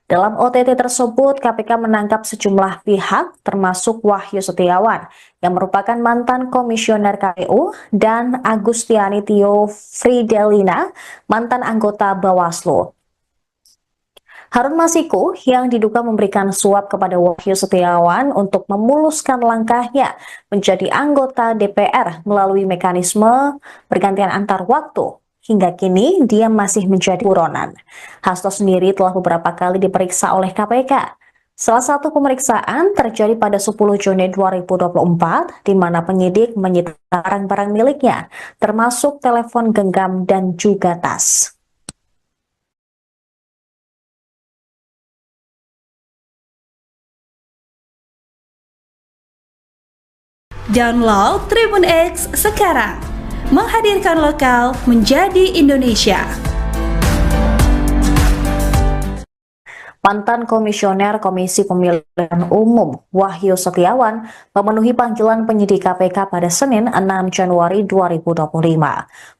Dalam OTT tersebut, KPK menangkap sejumlah pihak, termasuk Wahyu Setiawan, yang merupakan mantan komisioner KPU, dan Agustiani Tio Fridelina, mantan anggota Bawaslu. Harun Masiku yang diduga memberikan suap kepada Wahyu Setiawan untuk memuluskan langkahnya menjadi anggota DPR melalui mekanisme pergantian antar waktu. Hingga kini dia masih menjadi buronan. Hasto sendiri telah beberapa kali diperiksa oleh KPK. Salah satu pemeriksaan terjadi pada 10 Juni 2024, di mana penyidik menyita barang-barang miliknya, termasuk telepon genggam dan juga tas. Download Tribun X sekarang, menghadirkan lokal menjadi Indonesia. Mantan Komisioner Komisi Pemilihan Umum Wahyu Setiawan memenuhi panggilan penyidik KPK pada Senin 6 Januari 2025.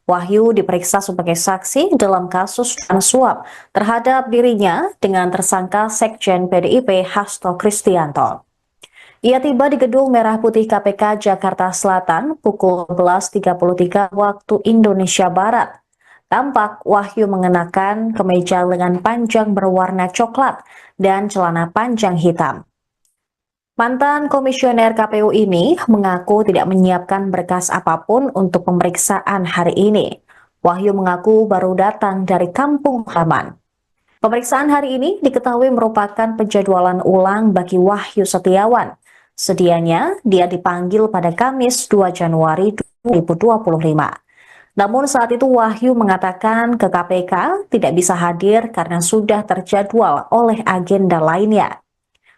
Wahyu diperiksa sebagai saksi dalam kasus suap terhadap dirinya dengan tersangka Sekjen PDIP Hasto Kristianto. Ia tiba di Gedung Merah Putih KPK Jakarta Selatan pukul 11.33 waktu Indonesia Barat. Tampak Wahyu mengenakan kemeja lengan panjang berwarna coklat dan celana panjang hitam. Mantan komisioner KPU ini mengaku tidak menyiapkan berkas apapun untuk pemeriksaan hari ini. Wahyu mengaku baru datang dari kampung halaman. Pemeriksaan hari ini diketahui merupakan penjadwalan ulang bagi Wahyu Setiawan. Sedianya dia dipanggil pada Kamis 2 Januari 2025. Namun saat itu Wahyu mengatakan ke KPK tidak bisa hadir karena sudah terjadwal oleh agenda lainnya.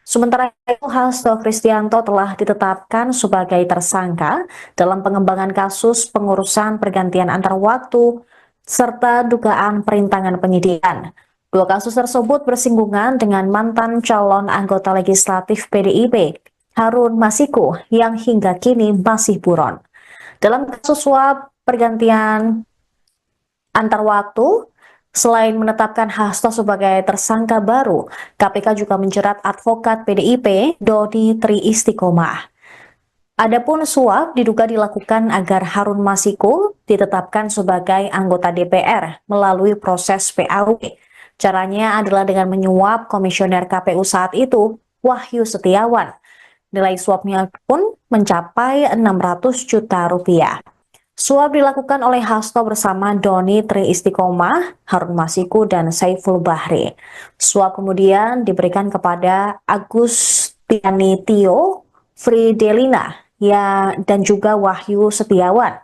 Sementara itu Hasto Kristianto telah ditetapkan sebagai tersangka dalam pengembangan kasus pengurusan pergantian antar waktu serta dugaan perintangan penyidikan. Dua kasus tersebut bersinggungan dengan mantan calon anggota legislatif PDIP, Harun Masiku, yang hingga kini masih buron. Dalam kasus suap pergantian antar waktu, selain menetapkan Hasto sebagai tersangka baru, KPK juga menjerat advokat PDIP, Dodi Tri Istiqomah. Adapun suap diduga dilakukan agar Harun Masiku ditetapkan sebagai anggota DPR melalui proses PAW. Caranya adalah dengan menyuap komisioner KPU saat itu, Wahyu Setiawan. Nilai suapnya pun mencapai 600 juta rupiah. Suap dilakukan oleh Hasto bersama Doni Tri Istiqomah, Harun Masiku, dan Saiful Bahri. Suap kemudian diberikan kepada Agustiani Tio Fridelina dan juga Wahyu Setiawan.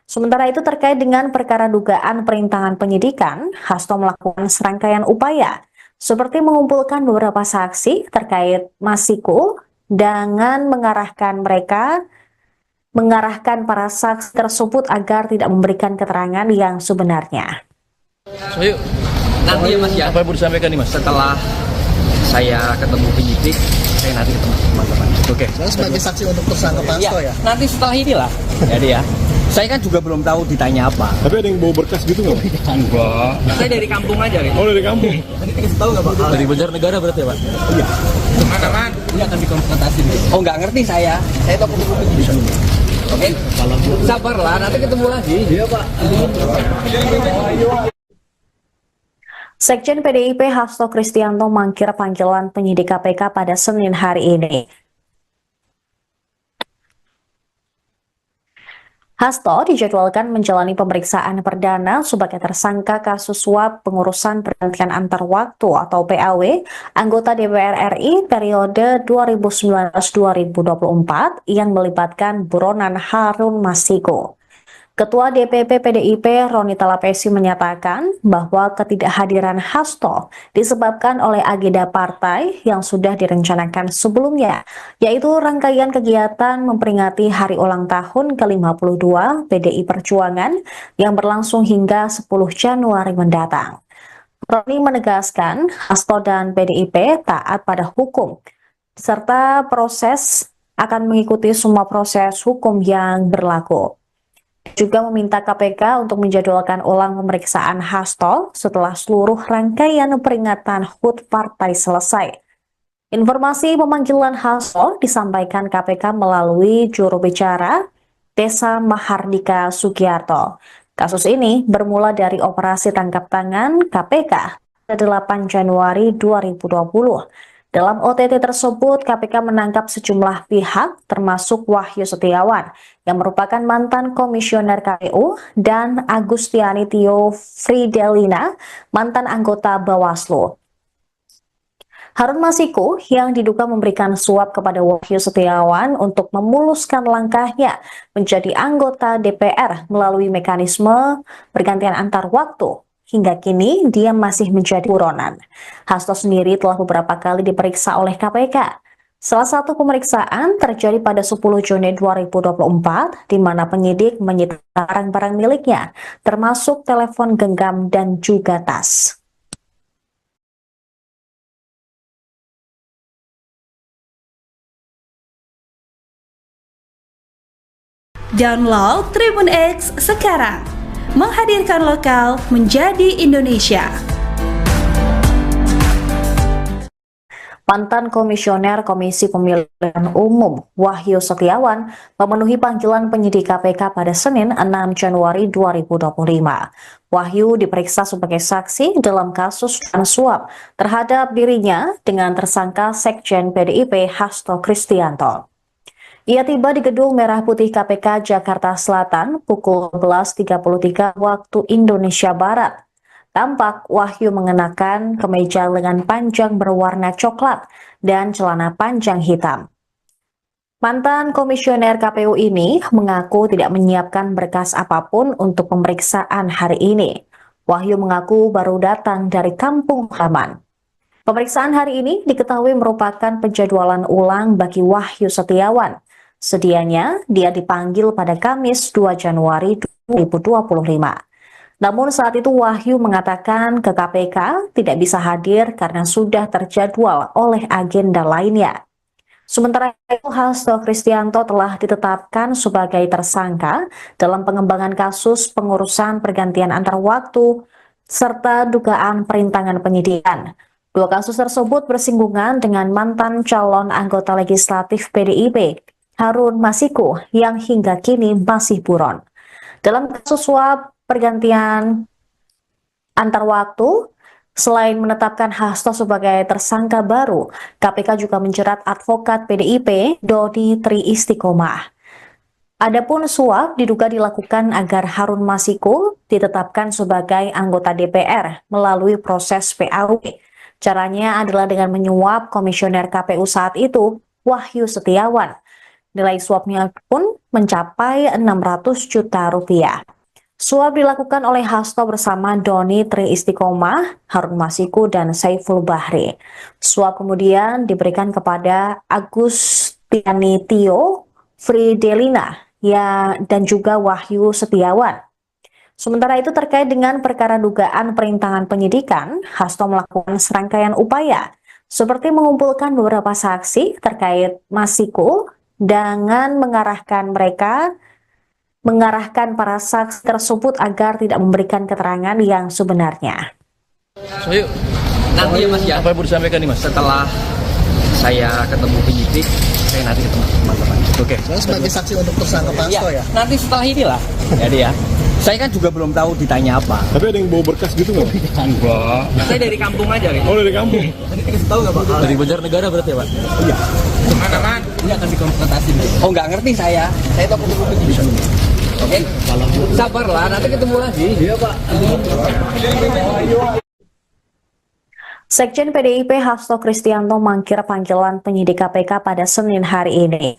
Sementara itu terkait dengan perkara dugaan perintangan penyidikan, Hasto melakukan serangkaian upaya seperti mengumpulkan beberapa saksi terkait Masiku dengan mengarahkan para saksi tersebut agar tidak memberikan keterangan yang sebenarnya. So, yuk. Nanti ya Mas ya, Apa yang mau disampaikan nih Mas? setelah saya ketemu penyidik, saya nanti ketemu teman-teman. Oke. Saya sebagai saksi untuk tersangka Pak Hasto ya. Nanti setelah inilah. Jadi ya, saya kan juga belum tahu ditanya apa. Tapi ada yang bawa berkas gitu nggak? Enggak. Saya dari kampung aja gitu. Oh dari kampung? Tadi dikasih tahu nggak Pak? Dari Banjarnegara berarti ya Pak? Iya. Mana? Ini akan dikonfrontasi. Oh nggak ngerti saya. Saya tahu penyidik. Oke. Sabarlah, nanti ketemu lagi. Iya Pak. Sekjen PDIP Hasto Kristianto mangkir panggilan penyidik KPK pada Senin hari ini. Hasto dijadwalkan menjalani pemeriksaan perdana sebagai tersangka kasus suap pengurusan pergantian antar waktu atau PAW anggota DPR RI periode 2019-2024 yang melibatkan buronan Harun Masiku. Ketua DPP PDIP Roni Talapesi menyatakan bahwa ketidakhadiran Hasto disebabkan oleh agenda partai yang sudah direncanakan sebelumnya, yaitu rangkaian kegiatan memperingati hari ulang tahun ke-52 PDI Perjuangan yang berlangsung hingga 10 Januari mendatang. Roni menegaskan Hasto dan PDIP taat pada hukum, serta akan mengikuti semua proses hukum yang berlaku. Juga meminta KPK untuk menjadwalkan ulang pemeriksaan Hasto setelah seluruh rangkaian peringatan HUT partai selesai. Informasi pemanggilan Hasto disampaikan KPK melalui juru bicara Desa Mahardika Sugiarto. Kasus ini bermula dari operasi tangkap tangan KPK pada 8 Januari 2020. Dalam OTT tersebut, KPK menangkap sejumlah pihak termasuk Wahyu Setiawan yang merupakan mantan komisioner KPU dan Agustiani Tio Fridelina, mantan anggota Bawaslu. Harun Masiku yang diduga memberikan suap kepada Wahyu Setiawan untuk memuluskan langkahnya menjadi anggota DPR melalui mekanisme pergantian antar waktu. Hingga kini dia masih menjadi buronan. Hasto sendiri telah beberapa kali diperiksa oleh KPK. Salah satu pemeriksaan terjadi pada 10 Juni 2024 di mana penyidik menyita barang-barang miliknya termasuk telepon genggam dan juga tas. Download Tribun X sekarang, menghadirkan lokal menjadi Indonesia. Mantan Komisioner Komisi Pemilihan Umum Wahyu Setiawan memenuhi panggilan penyidik KPK pada Senin 6 Januari 2025. Wahyu diperiksa sebagai saksi dalam kasus suap terhadap dirinya dengan tersangka Sekjen PDIP Hasto Kristianto. Ia tiba di Gedung Merah Putih KPK Jakarta Selatan pukul 11.33 waktu Indonesia Barat. Tampak Wahyu mengenakan kemeja lengan panjang berwarna coklat dan celana panjang hitam. Mantan komisioner KPU ini mengaku tidak menyiapkan berkas apapun untuk pemeriksaan hari ini. Wahyu mengaku baru datang dari kampung halaman. Pemeriksaan hari ini diketahui merupakan penjadwalan ulang bagi Wahyu Setiawan. Sedianya dia dipanggil pada Kamis 2 Januari 2025. Namun saat itu Wahyu mengatakan ke KPK tidak bisa hadir karena sudah terjadwal oleh agenda lainnya. Sementara itu Hasto Kristianto telah ditetapkan sebagai tersangka dalam pengembangan kasus pengurusan pergantian antar waktu serta dugaan perintangan penyidikan. Dua kasus tersebut bersinggungan dengan mantan calon anggota legislatif PDIP Harun Masiku yang hingga kini masih buron. Dalam kasus suap pergantian antar waktu, selain menetapkan Hasto sebagai tersangka baru, KPK juga menjerat advokat PDIP Dodi Tri Istiqomah. Adapun suap diduga dilakukan agar Harun Masiku ditetapkan sebagai anggota DPR melalui proses PAW. Caranya adalah dengan menyuap komisioner KPU saat itu, Wahyu Setiawan. Nilai suapnya pun mencapai 600 juta rupiah. Suap dilakukan oleh Hasto bersama Doni Tri Istiqomah, Harun Masiku, dan Saiful Bahri. Suap kemudian diberikan kepada Agustiani Tio Fridelina dan juga Wahyu Setiawan. Sementara itu terkait dengan perkara dugaan perintangan penyidikan, Hasto melakukan serangkaian upaya seperti mengumpulkan beberapa saksi terkait Masiku dengan mengarahkan para saksi tersebut agar tidak memberikan keterangan yang sebenarnya. So, yuk. Nanti ya Mas ya, Apa yang mau disampaikan nih Mas? setelah saya ketemu penyidik, saya nanti ketemu teman-teman. Oke. Saya sebagai saksi untuk tersangka Pak Hasto ya. Nanti setelah inilah. Jadi ya. Saya kan juga belum tahu ditanya apa. Tapi ada yang bawa berkas gitu nggak? Enggak. Saya dari kampung aja gitu. Oh dari kampung? Tadi dikasih tahu nggak Pak? Dari Banjarnegara berarti ya Pak? Iya. Mana-mana? Ini akan dikonfrontasi. Oh nggak ngerti saya. Saya tahu ketemu penyidik. Oke? Sabarlah, nanti ketemu lagi. Iya Pak. Sekjen PDIP Hasto Kristianto mangkir panggilan penyidik KPK pada Senin hari ini.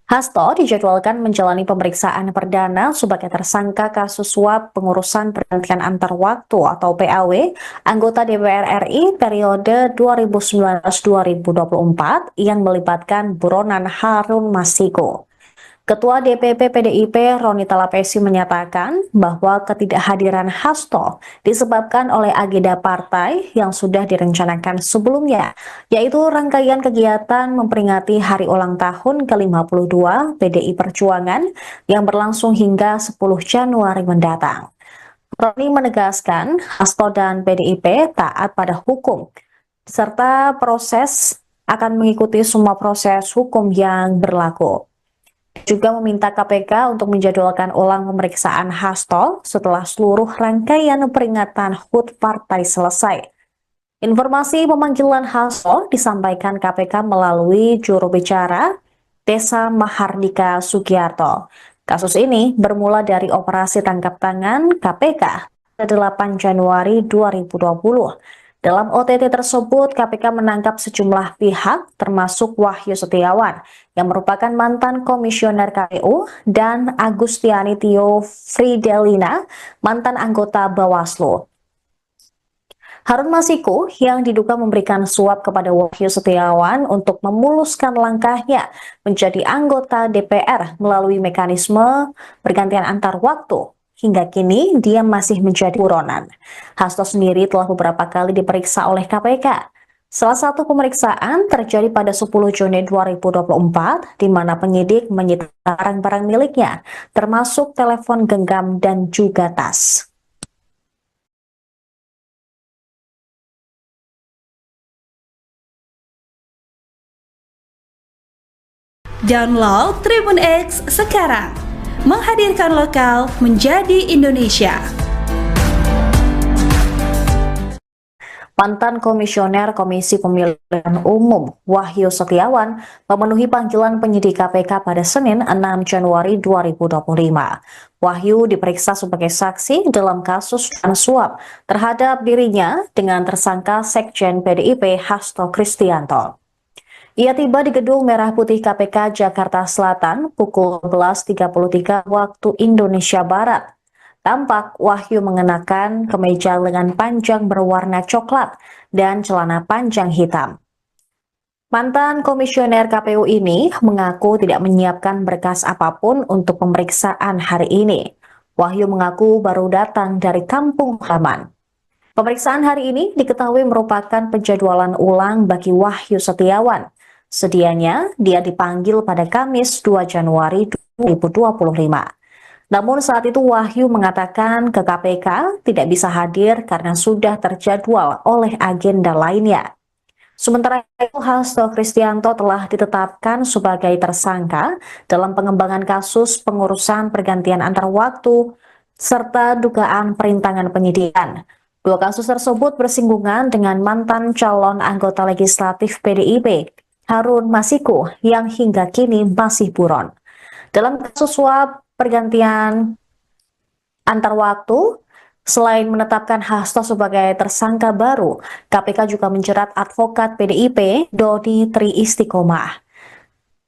Hasto dijadwalkan menjalani pemeriksaan perdana sebagai tersangka kasus suap pengurusan pergantian antar waktu atau PAW anggota DPR RI periode 2019-2024 yang melibatkan buronan Harun Masiku. Ketua DPP PDIP Roni Talapesi menyatakan bahwa ketidakhadiran Hasto disebabkan oleh agenda partai yang sudah direncanakan sebelumnya, yaitu rangkaian kegiatan memperingati hari ulang tahun ke-52 PDI Perjuangan yang berlangsung hingga 10 Januari mendatang. Roni menegaskan Hasto dan PDIP taat pada hukum, serta proses akan mengikuti semua proses hukum yang berlaku. Juga meminta KPK untuk menjadwalkan ulang pemeriksaan Hasto setelah seluruh rangkaian peringatan HUT partai selesai. Informasi pemanggilan Hasto disampaikan KPK melalui juru bicara Desa Mahardika Sugiarto. Kasus ini bermula dari operasi tangkap tangan KPK pada 8 Januari 2020. Dalam OTT tersebut, KPK menangkap sejumlah pihak, termasuk Wahyu Setiawan, yang merupakan mantan komisioner KPU, dan Agustiani Tio Fridelina, mantan anggota Bawaslu. Harun Masiku yang diduga memberikan suap kepada Wahyu Setiawan untuk memuluskan langkahnya menjadi anggota DPR melalui mekanisme pergantian antar waktu. Hingga kini, dia masih menjadi buronan. Hasto sendiri telah beberapa kali diperiksa oleh KPK. Salah satu pemeriksaan terjadi pada 10 Juni 2024, di mana penyidik menyita barang-barang miliknya, termasuk telepon genggam dan juga tas. Download Tribun X sekarang, menghadirkan lokal menjadi Indonesia. Mantan Komisioner Komisi Pemilihan Umum Wahyu Setiawan memenuhi panggilan penyidik KPK pada Senin 6 Januari 2025. Wahyu diperiksa sebagai saksi dalam kasus suap terhadap dirinya dengan tersangka Sekjen PDIP Hasto Kristianto. Ia tiba di Gedung Merah Putih KPK Jakarta Selatan pukul 11.33 waktu Indonesia Barat. Tampak Wahyu mengenakan kemeja lengan panjang berwarna coklat dan celana panjang hitam. Mantan komisioner KPU ini mengaku tidak menyiapkan berkas apapun untuk pemeriksaan hari ini. Wahyu mengaku baru datang dari kampung halaman. Pemeriksaan hari ini diketahui merupakan penjadwalan ulang bagi Wahyu Setiawan. Sedianya dia dipanggil pada Kamis 2 Januari 2025. Namun saat itu Wahyu mengatakan ke KPK tidak bisa hadir karena sudah terjadwal oleh agenda lainnya. Sementara itu Hasto Kristianto telah ditetapkan sebagai tersangka dalam pengembangan kasus pengurusan pergantian antar waktu serta dugaan perintangan penyidikan. Dua kasus tersebut bersinggungan dengan mantan calon anggota legislatif PDIP, Harun Masiku, yang hingga kini masih buron. Dalam kasus suap pergantian antar waktu, selain menetapkan Hasto sebagai tersangka baru, KPK juga menjerat advokat PDIP, Dodi Tri Istiqomah.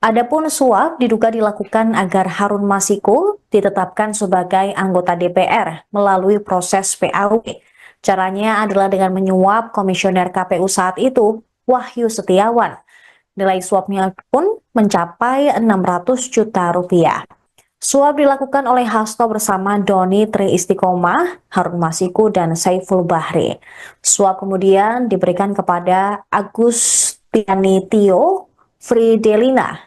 Adapun suap diduga dilakukan agar Harun Masiku ditetapkan sebagai anggota DPR melalui proses PAW. Caranya adalah dengan menyuap komisioner KPU saat itu, Wahyu Setiawan. Nilai suapnya pun mencapai 600 juta rupiah. Suap dilakukan oleh Hasto bersama Doni Tri Istiqomah, Harun Masiku, dan Saiful Bahri. Suap kemudian diberikan kepada Agustiani Tio Fridelina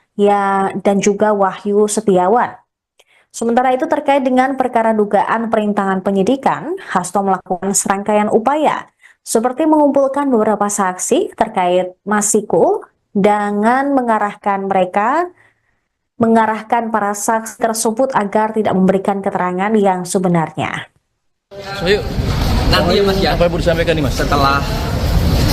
dan juga Wahyu Setiawan. Sementara itu terkait dengan perkara dugaan perintangan penyidikan, Hasto melakukan serangkaian upaya seperti mengumpulkan beberapa saksi terkait Masiku dengan mengarahkan para saksi tersebut agar tidak memberikan keterangan yang sebenarnya. So, yuk. Nanti ya Mas ya, Apa yang mau disampaikan nih Mas? setelah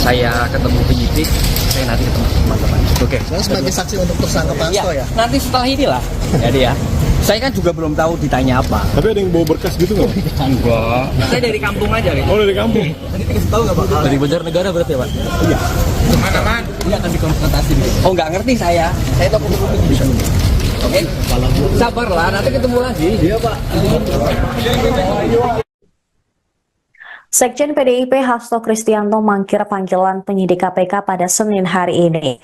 saya ketemu penyidik, saya nanti ketemu teman-teman. Oke. Saya sebagai saksi untuk tersangka Pak Hasto ya. Nanti setelah inilah. Jadi ya, saya kan juga belum tahu ditanya apa. Tapi ada yang bawa berkas gitu nggak? Enggak. Saya dari kampung aja gitu. Oh dari kampung? Tadi dikasih tahu nggak Pak? Dari Banjarnegara berarti ya Pak? Iya. Mana-mana? Iya akan dikonfrontasi. Oh nggak ngerti saya. Saya tahu penyidik. Oke. Sabarlah, nanti ketemu lagi. Iya Pak. Sekjen PDIP Hasto Kristianto mangkir panggilan penyidik KPK pada Senin hari ini.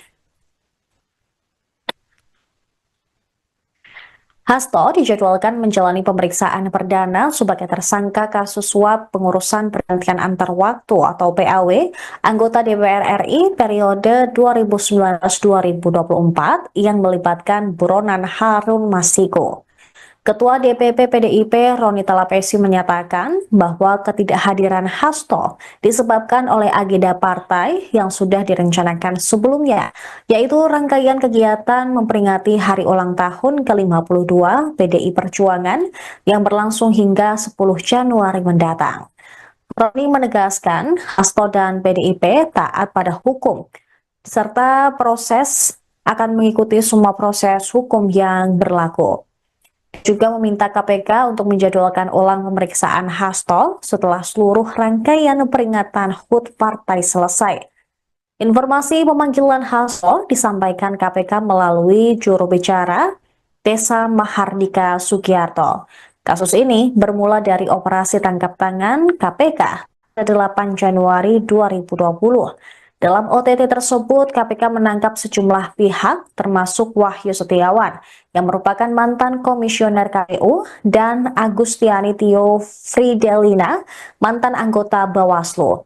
Hasto dijadwalkan menjalani pemeriksaan perdana sebagai tersangka kasus suap pengurusan pergantian antar waktu atau PAW anggota DPR RI periode 2019-2024 yang melibatkan buronan Harun Masiku. Ketua DPP PDIP Roni Talapesi menyatakan bahwa ketidakhadiran Hasto disebabkan oleh agenda partai yang sudah direncanakan sebelumnya, yaitu rangkaian kegiatan memperingati hari ulang tahun ke-52 PDI Perjuangan yang berlangsung hingga 10 Januari mendatang. Roni menegaskan Hasto dan PDIP taat pada hukum, serta proses akan mengikuti semua proses hukum yang berlaku. Juga meminta KPK untuk menjadwalkan ulang pemeriksaan Hasto setelah seluruh rangkaian peringatan HUT partai selesai. Informasi pemanggilan Hasto disampaikan KPK melalui juru bicara Desa Mahardika Sugiarto. Kasus ini bermula dari operasi tangkap tangan KPK pada 8 Januari 2020. Dalam OTT tersebut, KPK menangkap sejumlah pihak, termasuk Wahyu Setiawan, yang merupakan mantan komisioner KPU, dan Agustiani Tio Fridelina, mantan anggota Bawaslu.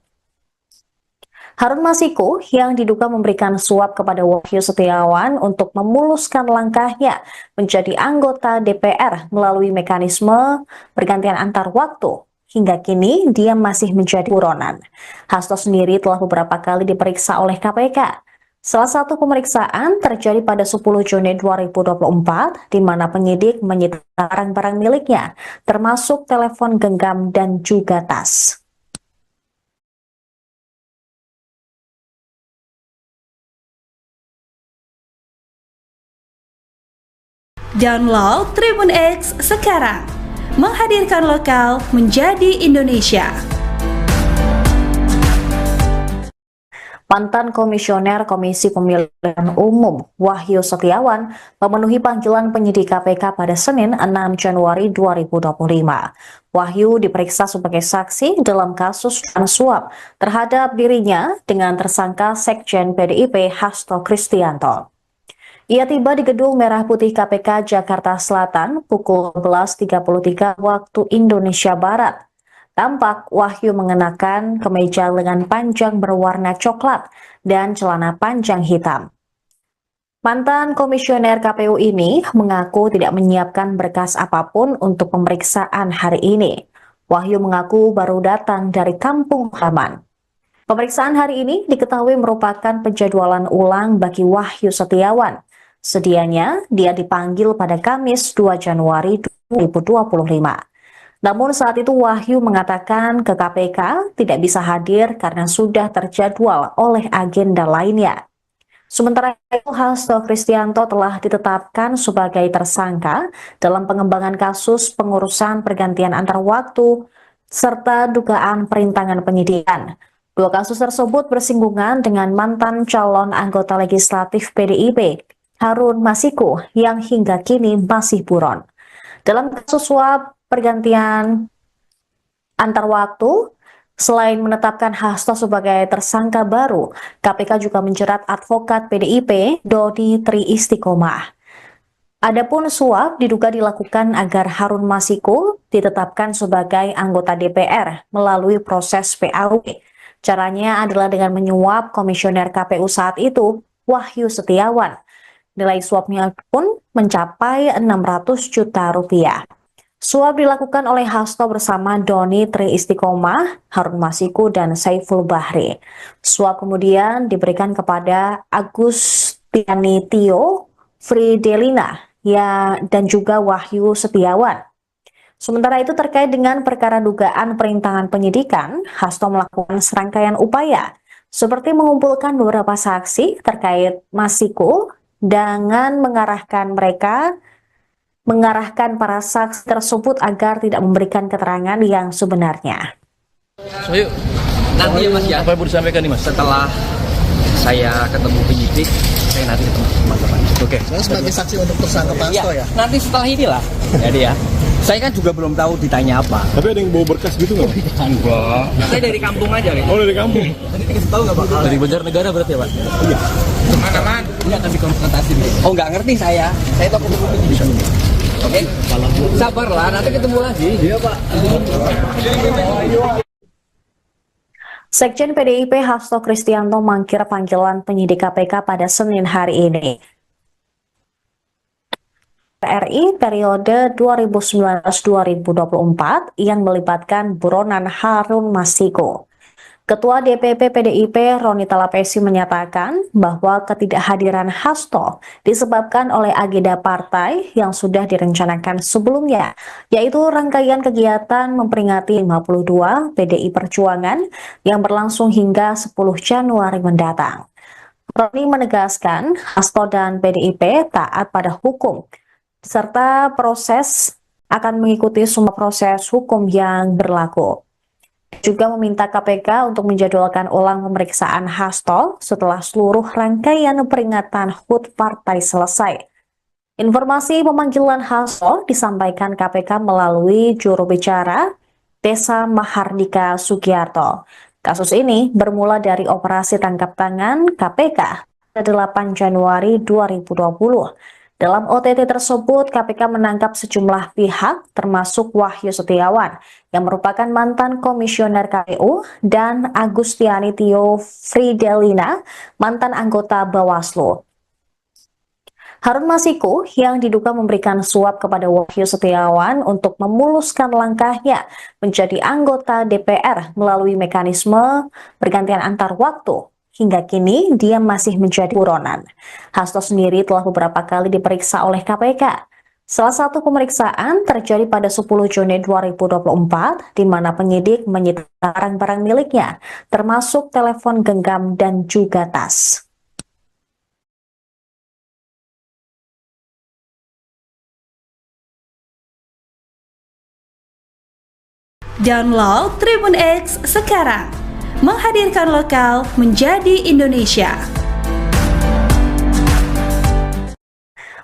Harun Masiku yang diduga memberikan suap kepada Wahyu Setiawan untuk memuluskan langkahnya menjadi anggota DPR melalui mekanisme pergantian antar waktu. Hingga kini, dia masih menjadi buronan. Hasto sendiri telah beberapa kali diperiksa oleh KPK. Salah satu pemeriksaan terjadi pada 10 Juni 2024, di mana penyidik menyita barang-barang miliknya, termasuk telepon genggam dan juga tas. Download Tribun X sekarang. Menghadirkan lokal menjadi Indonesia. Mantan Komisioner Komisi Pemilihan Umum Wahyu Setiawan memenuhi panggilan penyidik KPK pada Senin 6 Januari 2025. Wahyu diperiksa sebagai saksi dalam kasus suap terhadap dirinya dengan tersangka Sekjen PDIP Hasto Kristianto. Ia tiba di Gedung Merah Putih KPK Jakarta Selatan pukul 11.33 waktu Indonesia Barat. Tampak Wahyu mengenakan kemeja lengan panjang berwarna coklat dan celana panjang hitam. Mantan komisioner KPU ini mengaku tidak menyiapkan berkas apapun untuk pemeriksaan hari ini. Wahyu mengaku baru datang dari kampung halaman. Pemeriksaan hari ini diketahui merupakan penjadwalan ulang bagi Wahyu Setiawan. Sedianya, dia dipanggil pada Kamis 2 Januari 2025. Namun saat itu Wahyu mengatakan ke KPK tidak bisa hadir karena sudah terjadwal oleh agenda lainnya. Sementara itu, Hasto Kristianto telah ditetapkan sebagai tersangka dalam pengembangan kasus pengurusan pergantian antar waktu serta dugaan perintangan penyidikan. Dua kasus tersebut bersinggungan dengan mantan calon anggota legislatif PDIP, Harun Masiku, yang hingga kini masih buron. Dalam kasus suap pergantian antar waktu, selain menetapkan Hasto sebagai tersangka baru, KPK juga menjerat advokat PDIP Dodi Tri Istiqomah. Adapun suap diduga dilakukan agar Harun Masiku ditetapkan sebagai anggota DPR melalui proses PAW. Caranya adalah dengan menyuap komisioner KPU saat itu, Wahyu Setiawan. Nilai suapnya pun mencapai 600 juta rupiah. Suap dilakukan oleh Hasto bersama Doni Tri Istiqomah, Harun Masiku, dan Saiful Bahri. Suap kemudian diberikan kepada Agustiani Tio Fridelina dan juga Wahyu Setiawan. Sementara itu terkait dengan perkara dugaan perintangan penyidikan, Hasto melakukan serangkaian upaya seperti mengumpulkan beberapa saksi terkait Masiku dengan mengarahkan para saksi tersebut agar tidak memberikan keterangan yang sebenarnya. So, yuk. Nanti ya Mas ya. Apa yang mau disampaikan nih Mas? Setelah saya ketemu penyidik, saya nanti ketemu teman-teman. Oke. Saya sebagai saksi untuk tersangka Pak Hasto ya? Nanti setelah inilah. Jadi ya. Saya kan juga belum tahu ditanya apa. Tapi ada yang bawa berkas gitu nggak? Enggak. Saya dari kampung aja. Oh, dari kampung? Tadi dikasih tahu nggak Pak? Dari Banjarnegara berarti ya Pak? Iya. Mana? Ini akan dikonfrontasi. Oh nggak ngerti saya. Saya tahu penyidik. Oke, sabarlah, nanti ketemu lagi. Iya Pak. Sekjen PDIP Hasto Kristianto mangkir panggilan penyidik KPK pada Senin hari ini. RI periode 2019-2024 yang melibatkan buronan Harun Masiku. Ketua DPP PDIP Roni Talapesi menyatakan bahwa ketidakhadiran Hasto disebabkan oleh agenda partai yang sudah direncanakan sebelumnya, yaitu rangkaian kegiatan memperingati 52 PDI Perjuangan yang berlangsung hingga 10 Januari mendatang. Roni menegaskan Hasto dan PDIP taat pada hukum, serta proses akan mengikuti semua proses hukum yang berlaku. Juga meminta KPK untuk menjadwalkan ulang pemeriksaan Hasto setelah seluruh rangkaian peringatan HUT partai selesai. Informasi pemanggilan Hasto disampaikan KPK melalui juru bicara Desa Mahardika Sugiarto. Kasus ini bermula dari operasi tangkap tangan KPK pada 8 Januari 2020. Dalam OTT tersebut, KPK menangkap sejumlah pihak, termasuk Wahyu Setiawan, yang merupakan mantan komisioner KPU, dan Agustiani Tio Fridelina, mantan anggota Bawaslu. Harun Masiku yang diduga memberikan suap kepada Wahyu Setiawan untuk memuluskan langkahnya menjadi anggota DPR melalui mekanisme pergantian antar waktu. Hingga kini, dia masih menjadi buronan. Hasto sendiri telah beberapa kali diperiksa oleh KPK. Salah satu pemeriksaan terjadi pada 10 Juni 2024, di mana penyidik menyita barang-barang miliknya, termasuk telepon genggam dan juga tas. Download Tribun X sekarang. Menghadirkan lokal menjadi Indonesia.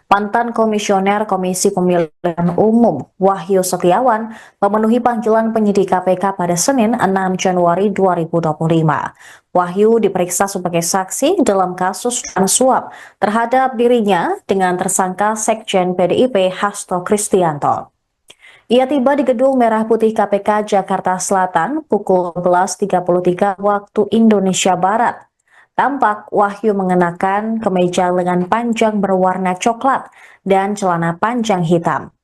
Mantan Komisioner Komisi Pemilihan Umum Wahyu Setiawan memenuhi panggilan penyidik KPK pada Senin 6 Januari 2025. Wahyu diperiksa sebagai saksi dalam kasus suap terhadap dirinya dengan tersangka Sekjen PDIP Hasto Kristianto. Ia tiba di Gedung Merah Putih KPK Jakarta Selatan pukul 11.33 waktu Indonesia Barat. Tampak Wahyu mengenakan kemeja lengan panjang berwarna coklat dan celana panjang hitam.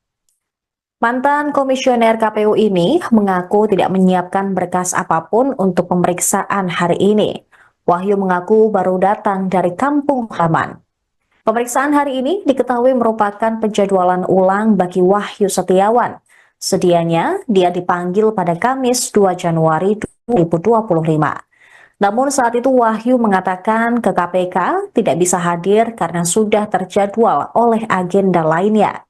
Mantan komisioner KPU ini mengaku tidak menyiapkan berkas apapun untuk pemeriksaan hari ini. Wahyu mengaku baru datang dari kampung halaman. Pemeriksaan hari ini diketahui merupakan penjadwalan ulang bagi Wahyu Setiawan. Sedianya dia dipanggil pada Kamis 2 Januari 2025. Namun saat itu Wahyu mengatakan ke KPK tidak bisa hadir karena sudah terjadwal oleh agenda lainnya.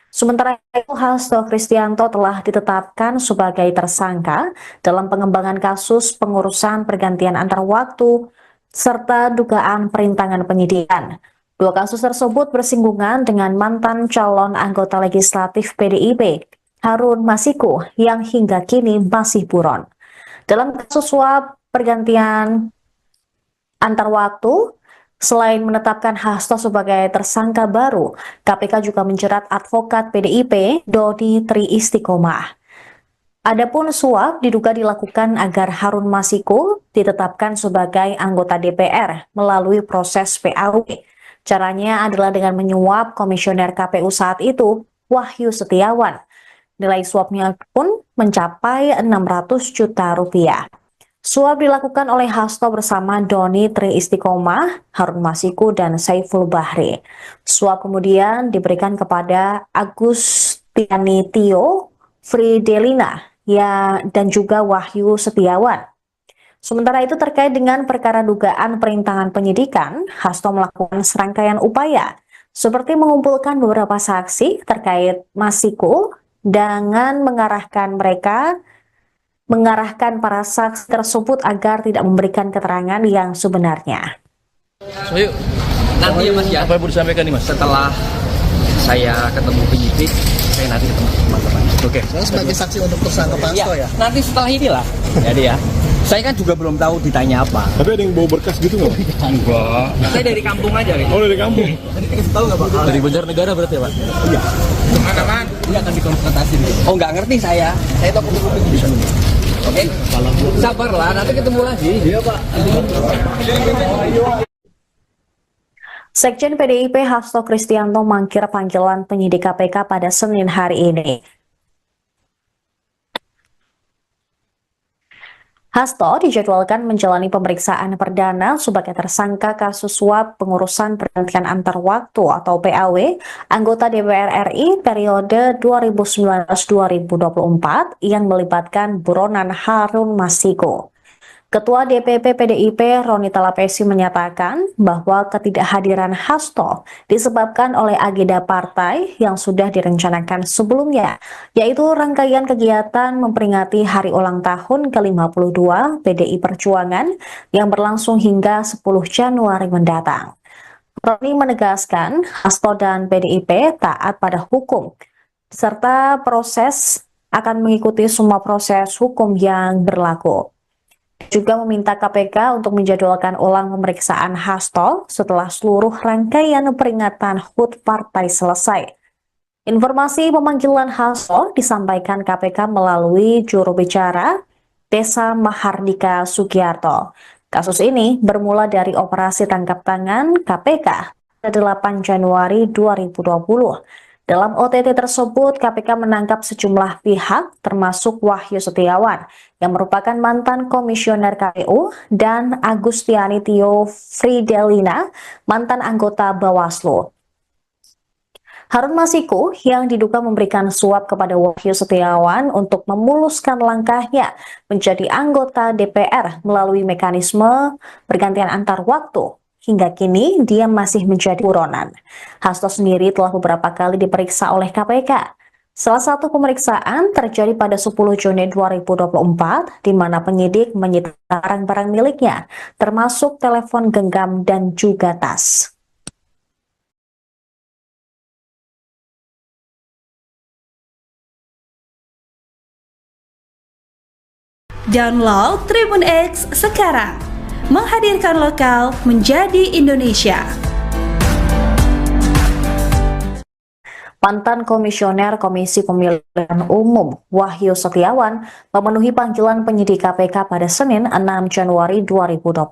Sementara itu Hasto Kristianto telah ditetapkan sebagai tersangka dalam pengembangan kasus pengurusan pergantian antar waktu serta dugaan perintangan penyidikan. Dua kasus tersebut bersinggungan dengan mantan calon anggota legislatif PDIP, Harun Masiku, yang hingga kini masih buron. Dalam kasus suap pergantian antar waktu, selain menetapkan Hasto sebagai tersangka baru, KPK juga menjerat advokat PDIP, Dodi Tri Istiqomah. Adapun suap diduga dilakukan agar Harun Masiku ditetapkan sebagai anggota DPR melalui proses PAW. Caranya adalah dengan menyuap komisioner KPU saat itu, Wahyu Setiawan. Nilai suapnya pun mencapai 600 juta rupiah. Suap dilakukan oleh Hasto bersama Doni Tri Istiqomah, Harun Masiku, dan Saiful Bahri. Suap kemudian diberikan kepada Agustiani Tio Fridelina dan juga Wahyu Setiawan. Sementara itu terkait dengan perkara dugaan perintangan penyidikan, Hasto melakukan serangkaian upaya, seperti mengumpulkan beberapa saksi terkait Masiku, dengan mengarahkan para saksi tersebut agar tidak memberikan keterangan yang sebenarnya. So, yuk. Nanti ya Mas ya. Apa yang mau disampaikan nih Mas? Setelah saya ketemu penyidik, saya nanti ketemu teman-teman. Oke. Sebagai saksi untuk tersangka Pak Hasto ya? Nanti setelah inilah. Jadi ya. Saya kan juga belum tahu ditanya apa. Tapi ada yang bawa berkas gitu nggak? Enggak. Saya dari kampung aja gitu. Oh, dari kampung. Tadi dikasih tahu nggak Pak? Dari Banjarnegara berarti ya, Pak? Iya. Mana-mana? Iya akan dikonfrontasi dulu. Oh nggak ngerti saya. Saya tahu kopi-kopi bisa. Oke. Sabarlah, nanti ketemu lagi. Iya Pak. Sekjen PDIP Hasto Kristianto mangkir panggilan penyidik KPK pada Senin hari ini. Hasto dijadwalkan menjalani pemeriksaan perdana sebagai tersangka kasus suap pengurusan pergantian antar waktu atau PAW anggota DPR RI periode 2019-2024 yang melibatkan buronan Harun Masiku. Ketua DPP PDIP Roni Talapesi menyatakan bahwa ketidakhadiran Hasto disebabkan oleh agenda partai yang sudah direncanakan sebelumnya, yaitu rangkaian kegiatan memperingati hari ulang tahun ke-52 PDI Perjuangan yang berlangsung hingga 10 Januari mendatang. Roni menegaskan Hasto dan PDIP taat pada hukum, serta akan mengikuti semua proses hukum yang berlaku. Juga meminta KPK untuk menjadwalkan ulang pemeriksaan Hasto setelah seluruh rangkaian peringatan HUT partai selesai. Informasi pemanggilan Hasto disampaikan KPK melalui juru bicara Desa Mahardika Sugiarto. Kasus ini bermula dari operasi tangkap tangan KPK pada 8 Januari 2020. Dalam OTT tersebut, KPK menangkap sejumlah pihak, termasuk Wahyu Setiawan, yang merupakan mantan komisioner KPU, dan Agustiani Tio Fridelina, mantan anggota Bawaslu. Harun Masiku yang diduga memberikan suap kepada Wahyu Setiawan untuk memuluskan langkahnya menjadi anggota DPR melalui mekanisme pergantian antar waktu. Hingga kini, dia masih menjadi buronan. Hasto sendiri telah beberapa kali diperiksa oleh KPK. Salah satu pemeriksaan terjadi pada 10 Juni 2024, di mana penyidik menyita barang-barang miliknya, termasuk telepon genggam dan juga tas. Download Tribun X sekarang, menghadirkan lokal menjadi Indonesia. Mantan Komisioner Komisi Pemilihan Umum Wahyu Setiawan memenuhi panggilan penyidik KPK pada Senin 6 Januari 2025.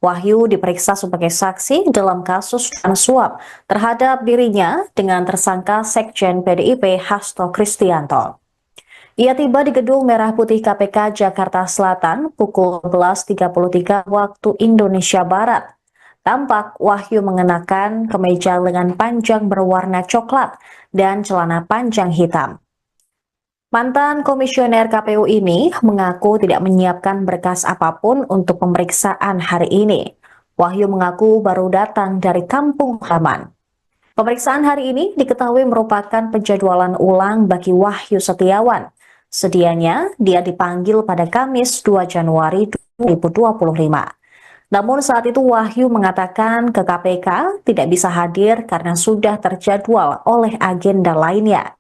Wahyu diperiksa sebagai saksi dalam kasus suap terhadap dirinya dengan tersangka Sekjen PDIP Hasto Kristianto. Ia tiba di Gedung Merah Putih KPK Jakarta Selatan pukul 11.33 waktu Indonesia Barat. Tampak Wahyu mengenakan kemeja lengan panjang berwarna coklat dan celana panjang hitam. Mantan komisioner KPU ini mengaku tidak menyiapkan berkas apapun untuk pemeriksaan hari ini. Wahyu mengaku baru datang dari kampung halaman. Pemeriksaan hari ini diketahui merupakan penjadwalan ulang bagi Wahyu Setiawan. Sedianya dia dipanggil pada Kamis 2 Januari 2025. Namun saat itu Wahyu mengatakan ke KPK tidak bisa hadir karena sudah terjadwal oleh agenda lainnya.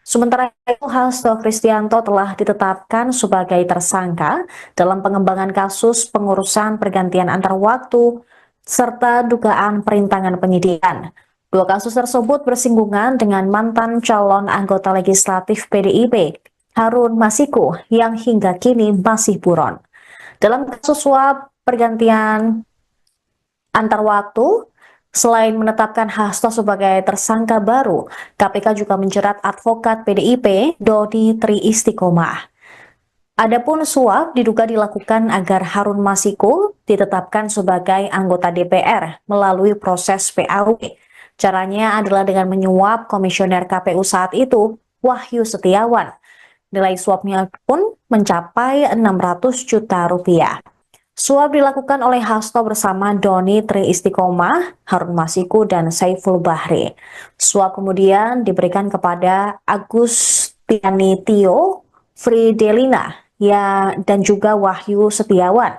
Sementara itu Hasto Kristianto telah ditetapkan sebagai tersangka dalam pengembangan kasus pengurusan pergantian antar waktu serta dugaan perintangan penyidikan. Dua kasus tersebut bersinggungan dengan mantan calon anggota legislatif PDIP, Harun Masiku, yang hingga kini masih buron. Dalam kasus suap pergantian antar waktu, selain menetapkan Hasto sebagai tersangka baru, KPK juga menjerat advokat PDIP Dodi Tri Istiqomah. Adapun suap diduga dilakukan agar Harun Masiku ditetapkan sebagai anggota DPR melalui proses PAW. Caranya adalah dengan menyuap komisioner KPU saat itu, Wahyu Setiawan. Nilai suapnya pun mencapai 600 juta rupiah. Suap dilakukan oleh Hasto bersama Doni Tri Istiqomah, Harun Masiku, dan Saiful Bahri. Suap kemudian diberikan kepada Agustiani Tio Fridelina dan juga Wahyu Setiawan.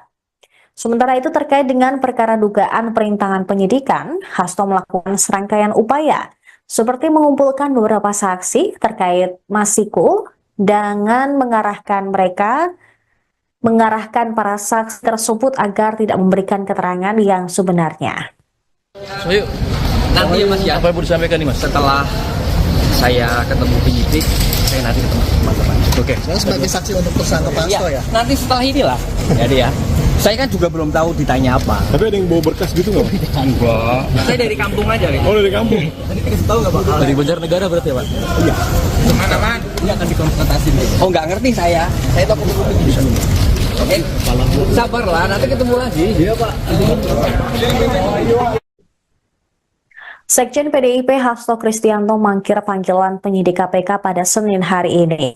Sementara itu terkait dengan perkara dugaan perintangan penyidikan, Hasto melakukan serangkaian upaya, seperti mengumpulkan beberapa saksi terkait Masiku dengan mengarahkan mereka mengarahkan para saksi tersebut agar tidak memberikan keterangan yang sebenarnya. So, yuk. Nanti ya Mas ya, Apa yang mau disampaikan nih Mas? setelah saya ketemu penyidik, saya nanti ketemu teman-teman. Oke. Saya sebagai saksi untuk tersangka Pak Hasto ya. Nanti setelah inilah. Jadi ya. Saya kan juga belum tahu ditanya apa. Tapi ada yang bawa berkas gitu nggak? Pak? Enggak. Saya dari kampung aja gitu. Oh, dari kampung. Tadi dikasih tahu nggak Pak? Dari Banjarnegara berarti ya Pak? Iya. Mana-mana? Ini akan dikonfrontasi dulu. Oh nggak ngerti saya. Saya toko buku penyidik. Oke. Sabarlah, nanti ketemu lagi. Iya Pak. Sekjen PDIP Hasto Kristianto mangkir panggilan penyidik KPK pada Senin hari ini.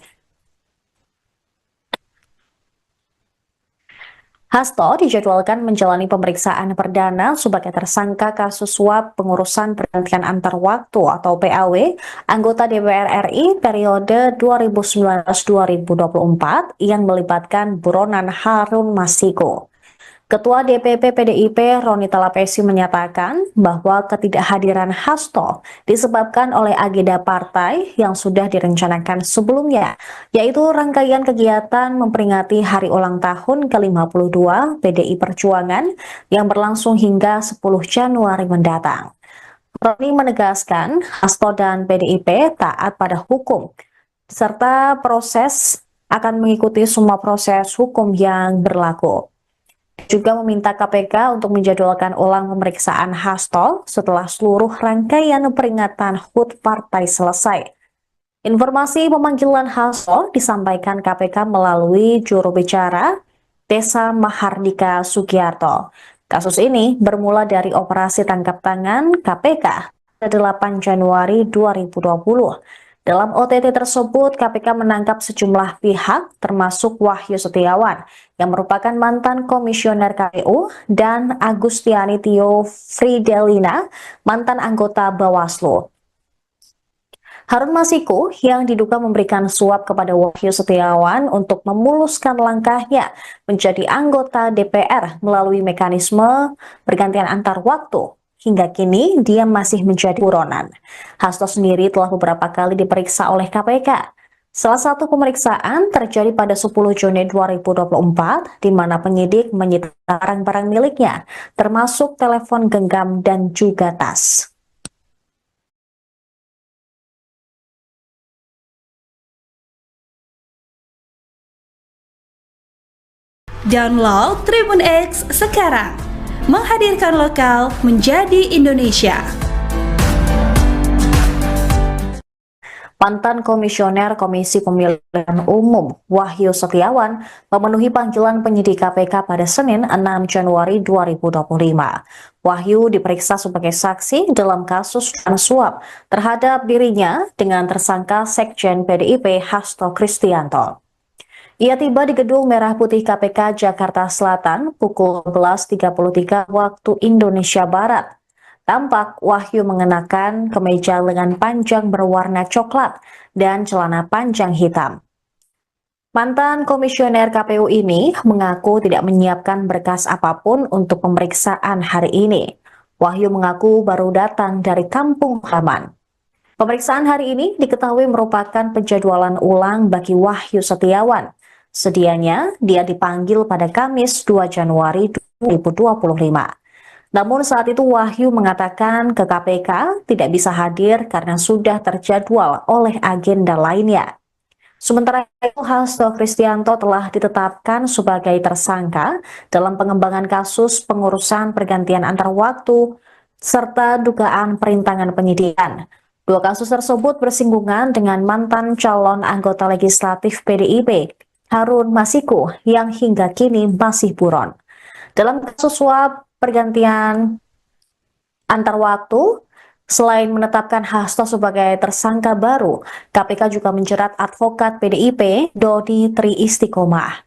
Hasto dijadwalkan menjalani pemeriksaan perdana sebagai tersangka kasus suap pengurusan pergantian antar waktu atau PAW anggota DPR RI periode 2019-2024 yang melibatkan buronan Harun Masiku. Ketua DPP PDIP Roni Talapesi menyatakan bahwa ketidakhadiran Hasto disebabkan oleh agenda partai yang sudah direncanakan sebelumnya, yaitu rangkaian kegiatan memperingati hari ulang tahun ke-52 PDI Perjuangan yang berlangsung hingga 10 Januari mendatang. Roni menegaskan Hasto dan PDIP taat pada hukum, serta akan mengikuti semua proses hukum yang berlaku. Juga meminta KPK untuk menjadwalkan ulang pemeriksaan Hasto setelah seluruh rangkaian peringatan HUT partai selesai. Informasi pemanggilan Hasto disampaikan KPK melalui juru bicara Desa Mahardika Sugiarto. Kasus ini bermula dari operasi tangkap tangan KPK pada 8 Januari 2020. Dalam OTT tersebut, KPK menangkap sejumlah pihak, termasuk Wahyu Setiawan, yang merupakan mantan komisioner KPU, dan Agustiani Tio Fridelina, mantan anggota Bawaslu. Harun Masiku yang diduga memberikan suap kepada Wahyu Setiawan untuk memuluskan langkahnya menjadi anggota DPR melalui mekanisme pergantian antar waktu. Hingga kini, dia masih menjadi buronan. Hasto sendiri telah beberapa kali diperiksa oleh KPK. Salah satu pemeriksaan terjadi pada 10 Juni 2024, di mana penyidik menyita barang-barang miliknya, termasuk telepon genggam dan juga tas. Download Tribun X sekarang, menghadirkan lokal menjadi Indonesia. Mantan Komisioner Komisi Pemilihan Umum Wahyu Setiawan memenuhi panggilan penyidik KPK pada Senin 6 Januari 2025. Wahyu diperiksa sebagai saksi dalam kasus suap terhadap dirinya dengan tersangka Sekjen PDIP Hasto Kristianto. Ia tiba di Gedung Merah Putih KPK Jakarta Selatan pukul 11.33 waktu Indonesia Barat. Tampak Wahyu mengenakan kemeja lengan panjang berwarna coklat dan celana panjang hitam. Mantan komisioner KPU ini mengaku tidak menyiapkan berkas apapun untuk pemeriksaan hari ini. Wahyu mengaku baru datang dari kampung halaman. Pemeriksaan hari ini diketahui merupakan penjadwalan ulang bagi Wahyu Setiawan. Sedianya dia dipanggil pada Kamis 2 Januari 2025. Namun saat itu Wahyu mengatakan ke KPK tidak bisa hadir karena sudah terjadwal oleh agenda lainnya. Sementara itu Hasto Kristianto telah ditetapkan sebagai tersangka dalam pengembangan kasus pengurusan pergantian antar waktu serta dugaan perintangan penyidikan. Dua kasus tersebut bersinggungan dengan mantan calon anggota legislatif PDIP, Harun Masiku, yang hingga kini masih buron. Dalam kasus suap pergantian antar waktu, selain menetapkan Hasto sebagai tersangka baru, KPK juga menjerat advokat PDIP, Dodi Tri Istiqomah.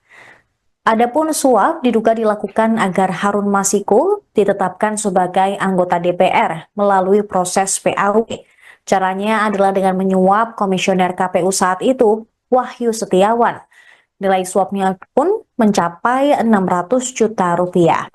Adapun suap diduga dilakukan agar Harun Masiku ditetapkan sebagai anggota DPR melalui proses PAW. Caranya adalah dengan menyuap komisioner KPU saat itu, Wahyu Setiawan. Nilai suapnya pun mencapai 600 juta rupiah.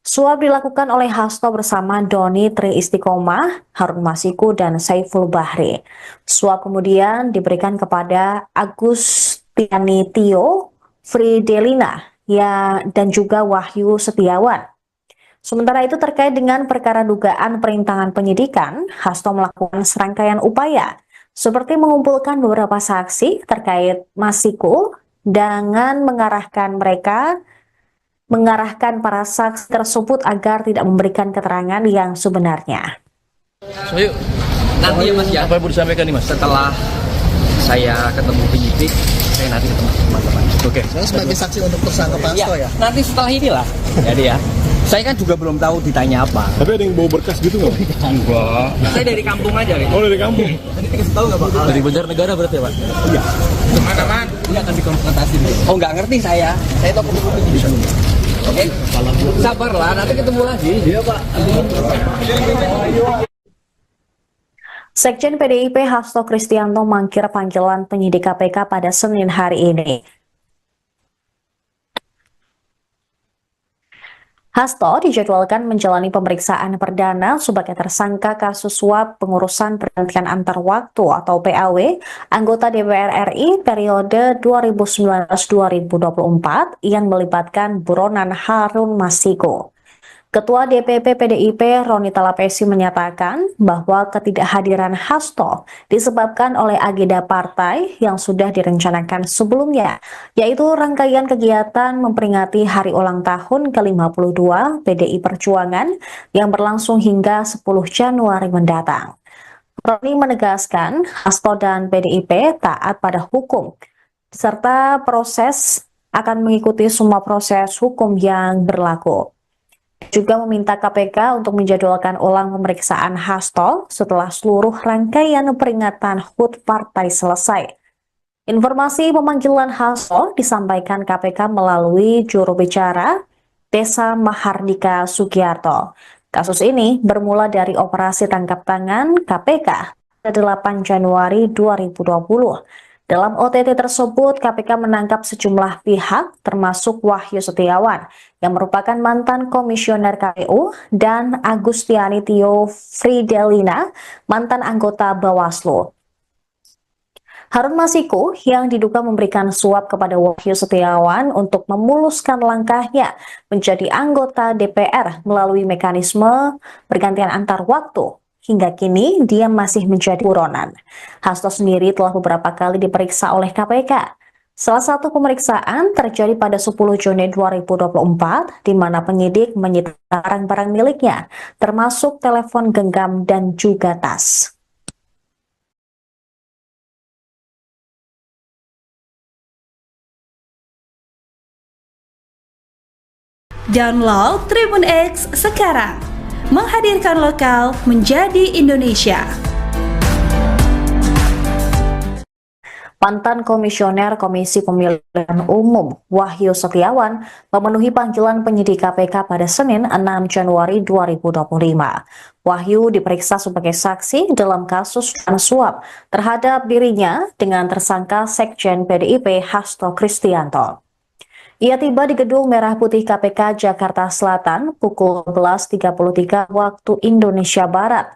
Suap dilakukan oleh Hasto bersama Doni Tri Istiqomah, Harun Masiku, dan Saiful Bahri. Suap kemudian diberikan kepada Agustiani Tio Fridelina dan juga Wahyu Setiawan. Sementara itu terkait dengan perkara dugaan perintangan penyidikan, Hasto melakukan serangkaian upaya seperti mengumpulkan beberapa saksi terkait Masiko dengan mengarahkan para saksi tersebut agar tidak memberikan keterangan yang sebenarnya. So yuk, Nanti ya Mas ya, apa yang mau disampaikan nih Mas? setelah saya ketemu penyidik, saya nanti ketemu teman-teman. Oke. Saya sebagai saksi untuk tersangka Pak Hasto ya. Nanti setelah inilah. Jadi ya, saya kan juga belum tahu ditanya apa. Tapi ada yang bawa berkas gitu nggak? Enggak. Saya dari kampung aja gitu. Oh, dari kampung. Tadi dikasih tahu nggak Pak? Dari Banjarnegara berarti ya Pak? Iya. Mana-mana? Ini akan dikonfrontasi dulu. Oh nggak ngerti saya. Saya tahu penyidik. Oke. Sabarlah, nanti ketemu lagi. Iya Pak. Sekjen PDIP Hasto Kristianto mangkir panggilan penyidik KPK pada Senin hari ini. Hasto dijadwalkan menjalani pemeriksaan perdana sebagai tersangka kasus suap pengurusan pergantian antar waktu atau PAW anggota DPR RI periode 2019-2024 yang melibatkan buronan Harun Masiku. Ketua DPP PDIP Roni Talapesi menyatakan bahwa ketidakhadiran Hasto disebabkan oleh agenda partai yang sudah direncanakan sebelumnya, yaitu rangkaian kegiatan memperingati hari ulang tahun ke-52 PDI Perjuangan yang berlangsung hingga 10 Januari mendatang. Roni menegaskan Hasto dan PDIP taat pada hukum, serta akan mengikuti semua proses hukum yang berlaku. Juga meminta KPK untuk menjadwalkan ulang pemeriksaan Hasto setelah seluruh rangkaian peringatan HUT partai selesai. Informasi pemanggilan Hasto disampaikan KPK melalui juru bicara Desa Mahardika Sugiarto. Kasus ini bermula dari operasi tangkap tangan KPK pada 8 Januari 2020. Dalam OTT tersebut, KPK menangkap sejumlah pihak, termasuk Wahyu Setiawan, yang merupakan mantan komisioner KPU, dan Agustiani Tio Fridelina, mantan anggota Bawaslu. Harun Masiku yang diduga memberikan suap kepada Wahyu Setiawan untuk memuluskan langkahnya menjadi anggota DPR melalui mekanisme pergantian antar waktu. Hingga kini, dia masih menjadi buronan. Hasto sendiri telah beberapa kali diperiksa oleh KPK. Salah satu pemeriksaan terjadi pada 10 Juni 2024, di mana penyidik menyita barang-barang miliknya, termasuk telepon genggam dan juga tas. Download Tribun X sekarang. Menghadirkan lokal menjadi Indonesia. Mantan Komisioner Komisi Pemilihan Umum Wahyu Setiawan memenuhi panggilan penyidik KPK pada Senin 6 Januari 2025. Wahyu diperiksa sebagai saksi dalam kasus suap terhadap dirinya dengan tersangka Sekjen PDIP Hasto Kristianto. Ia tiba di Gedung Merah Putih KPK Jakarta Selatan pukul 11.33 waktu Indonesia Barat.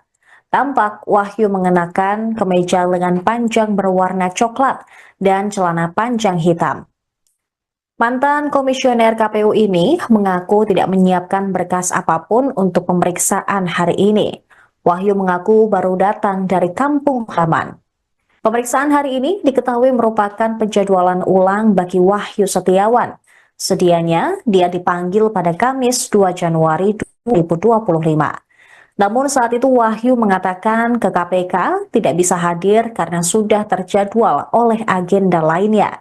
Tampak Wahyu mengenakan kemeja lengan panjang berwarna coklat dan celana panjang hitam. Mantan komisioner KPU ini mengaku tidak menyiapkan berkas apapun untuk pemeriksaan hari ini. Wahyu mengaku baru datang dari kampung halaman. Pemeriksaan hari ini diketahui merupakan penjadwalan ulang bagi Wahyu Setiawan. Sedianya, dia dipanggil pada Kamis 2 Januari 2025. Namun saat itu Wahyu mengatakan ke KPK tidak bisa hadir karena sudah terjadwal oleh agenda lainnya.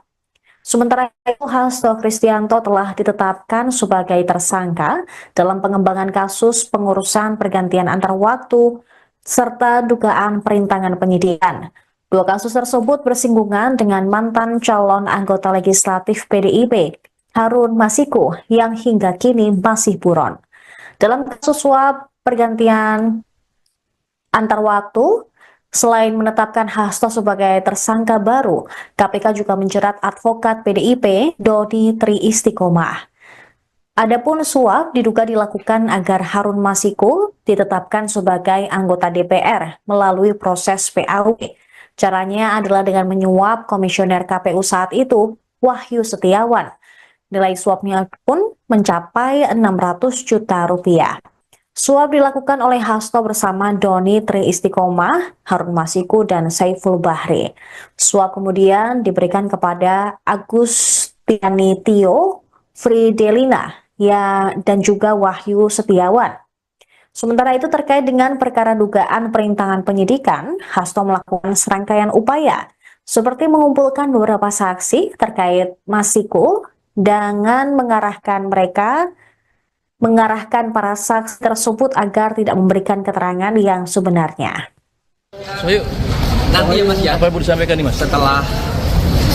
Sementara itu, Hasto Kristianto telah ditetapkan sebagai tersangka dalam pengembangan kasus pengurusan pergantian antar waktu serta dugaan perintangan penyidikan. Dua kasus tersebut bersinggungan dengan mantan calon anggota legislatif PDIP, Harun Masiku, yang hingga kini masih buron. Dalam kasus suap pergantian antar waktu, selain menetapkan Hasto sebagai tersangka baru, KPK juga menjerat advokat PDIP Dodi Tri Istiqomah. Adapun suap diduga dilakukan agar Harun Masiku ditetapkan sebagai anggota DPR melalui proses PAW. Caranya adalah dengan menyuap komisioner KPU saat itu, Wahyu Setiawan. Nilai suapnya pun mencapai 600 juta rupiah. Suap dilakukan oleh Hasto bersama Doni Tri Istiqomah, Harun Masiku, dan Saiful Bahri. Suap kemudian diberikan kepada Agustiani Tio, Fridelina, dan juga Wahyu Setiawan. Sementara itu terkait dengan perkara dugaan perintangan penyidikan, Hasto melakukan serangkaian upaya, seperti mengumpulkan beberapa saksi terkait Masiku dengan mengarahkan para saksi tersebut agar tidak memberikan keterangan yang sebenarnya. Soyu, Nanti ya Mas ya, apa yang mau disampaikan nih Mas? setelah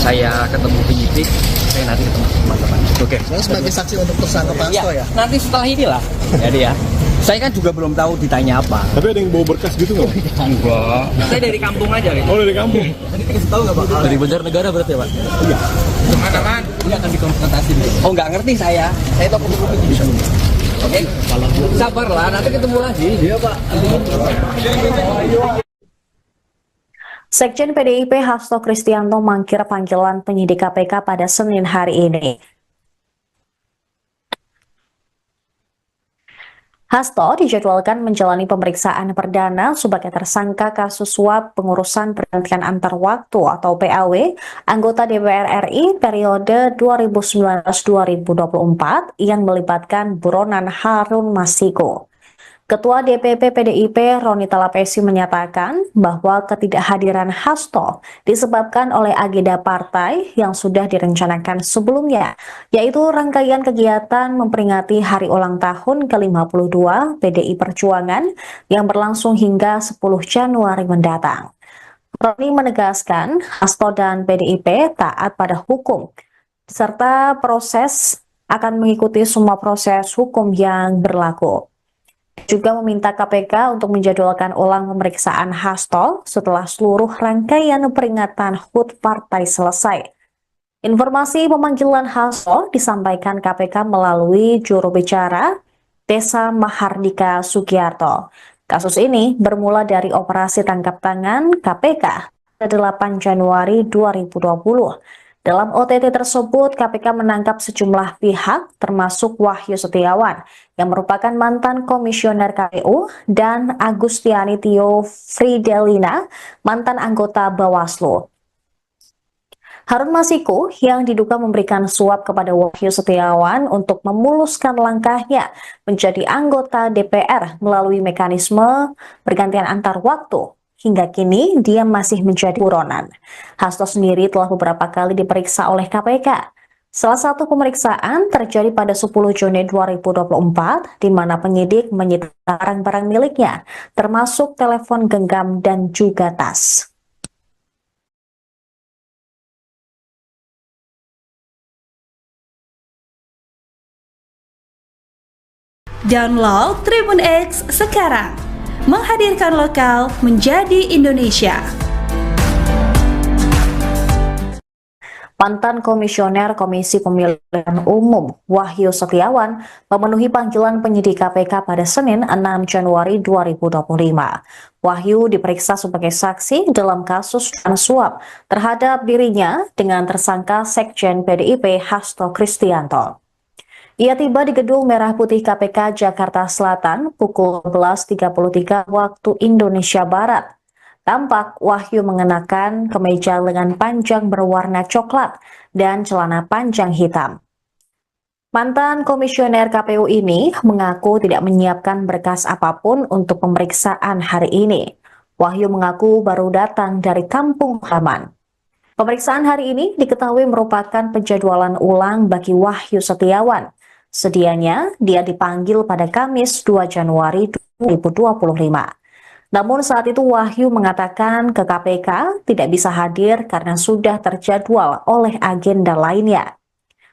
saya ketemu penyidik, saya nanti ketemu teman-teman. Oke. Saya sebagai saksi untuk tersangka Pak Hasto ya. Nanti setelah inilah. Jadi ya. Saya kan juga belum tahu ditanya apa. Tapi ada yang bawa berkas gitu nggak? Enggak. Saya dari kampung aja gitu. Oh, dari kampung. Tadi dikasih tahu nggak Pak? Dari Banjarnegara berarti ya Pak? Iya. Mana-mana? Iya akan dikonfrontasi dulu. Oh nggak ngerti saya. Saya tahu kopi di sini. Oke. Sabarlah, nanti ketemu lagi. Iya Pak. Sekjen PDIP Hasto Kristianto mangkir panggilan penyidik KPK pada Senin hari ini. Hasto dijadwalkan menjalani pemeriksaan perdana sebagai tersangka kasus suap pengurusan pergantian antar waktu atau PAW anggota DPR RI periode 2019-2024 yang melibatkan buronan Harun Masiku. Ketua DPP PDIP Roni Talapesi menyatakan bahwa ketidakhadiran Hasto disebabkan oleh agenda partai yang sudah direncanakan sebelumnya, yaitu rangkaian kegiatan memperingati hari ulang tahun ke-52 PDI Perjuangan yang berlangsung hingga 10 Januari mendatang. Roni menegaskan Hasto dan PDIP taat pada hukum, serta akan mengikuti semua proses hukum yang berlaku. Juga meminta KPK untuk menjadwalkan ulang pemeriksaan Hasto setelah seluruh rangkaian peringatan HUT partai selesai. Informasi pemanggilan Hasto disampaikan KPK melalui juru bicara Desa Mahardika Sugiarto. Kasus ini bermula dari operasi tangkap tangan KPK pada 8 Januari 2020. Dalam OTT tersebut, KPK menangkap sejumlah pihak, termasuk Wahyu Setiawan, yang merupakan mantan komisioner KPU, dan Agustiani Tio Fridelina, mantan anggota Bawaslu. Harun Masiku yang diduga memberikan suap kepada Wahyu Setiawan untuk memuluskan langkahnya menjadi anggota DPR melalui mekanisme pergantian antar waktu. Hingga kini, dia masih menjadi buronan. Hasto sendiri telah beberapa kali diperiksa oleh KPK. Salah satu pemeriksaan terjadi pada 10 Juni 2024, di mana penyidik menyita barang-barang miliknya, termasuk telepon genggam dan juga tas. Download Tribun X sekarang. Menghadirkan lokal menjadi Indonesia. Mantan Komisioner Komisi Pemilihan Umum Wahyu Setiawan memenuhi panggilan penyidik KPK pada Senin 6 Januari 2025. Wahyu diperiksa sebagai saksi dalam kasus suap terhadap dirinya dengan tersangka Sekjen PDIP Hasto Kristianto. Ia tiba di Gedung Merah Putih KPK Jakarta Selatan pukul 11.33 waktu Indonesia Barat. Tampak Wahyu mengenakan kemeja lengan panjang berwarna coklat dan celana panjang hitam. Mantan komisioner KPU ini mengaku tidak menyiapkan berkas apapun untuk pemeriksaan hari ini. Wahyu mengaku baru datang dari kampung halaman. Pemeriksaan hari ini diketahui merupakan penjadwalan ulang bagi Wahyu Setiawan. Sedianya, dia dipanggil pada Kamis 2 Januari 2025. Namun saat itu Wahyu mengatakan ke KPK tidak bisa hadir karena sudah terjadwal oleh agenda lainnya.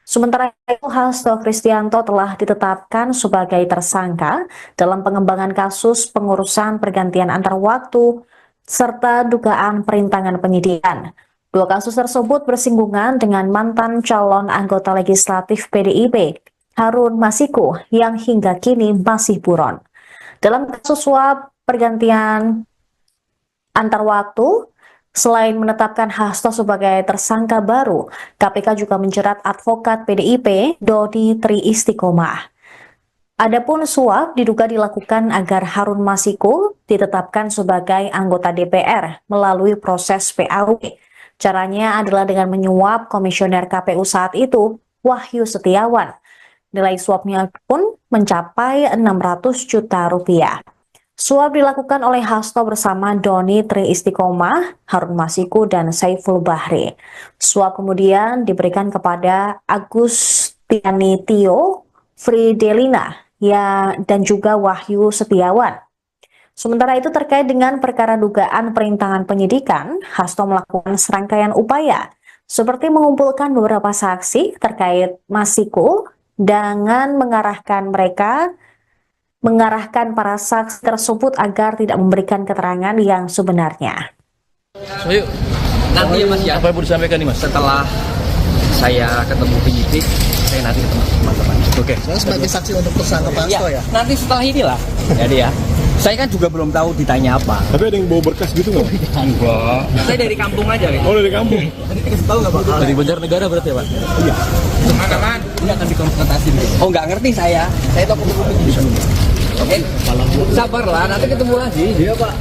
Sementara itu, Hasto Kristianto telah ditetapkan sebagai tersangka dalam pengembangan kasus pengurusan pergantian antar waktu serta dugaan perintangan penyidikan. Dua kasus tersebut bersinggungan dengan mantan calon anggota legislatif PDIP, Harun Masiku, yang hingga kini masih buron. Dalam kasus suap pergantian antar waktu, Selain menetapkan Hasto sebagai tersangka baru, KPK juga menjerat advokat PDIP Dodi Tri Istiqomah. Adapun suap diduga dilakukan agar Harun Masiku ditetapkan sebagai anggota DPR melalui proses PAW. Caranya adalah dengan menyuap komisioner KPU saat itu, Wahyu Setiawan. Nilai suapnya pun mencapai 600 juta rupiah. Suap dilakukan oleh Hasto bersama Doni Tri Istiqomah, Harun Masiku, dan Saiful Bahri. Suap kemudian diberikan kepada Agustiani Tio Fridelina dan juga Wahyu Setiawan. Sementara itu terkait dengan perkara dugaan perintangan penyidikan, Hasto melakukan serangkaian upaya seperti mengumpulkan beberapa saksi terkait Masiku dengan mengarahkan para saksi tersebut agar tidak memberikan keterangan yang sebenarnya. Sohyu, Nanti ya Mas ya, apa yang mau disampaikan nih Mas? setelah saya ketemu penyidik, saya nanti ketemu teman-teman. Oke. Saya sebagai saksi untuk tersangka Pak Ya, Hasto ya. nanti setelah inilah. Jadi ya, saya kan juga belum tahu ditanya apa. Tapi ada yang bawa berkas gitu nggak? Enggak. Saya dari kampung aja gitu. Oh, dari kampung. Tadi dikasih tahu nggak Pak? Dari Banjarnegara berarti ya Pak? Iya. Mana-mana? Ini akan dikonfrontasi dulu. Oh nggak ngerti saya. Saya tahu kumpul-kumpul di sini. Oke. Sabarlah, nanti ketemu lagi. Iya Pak.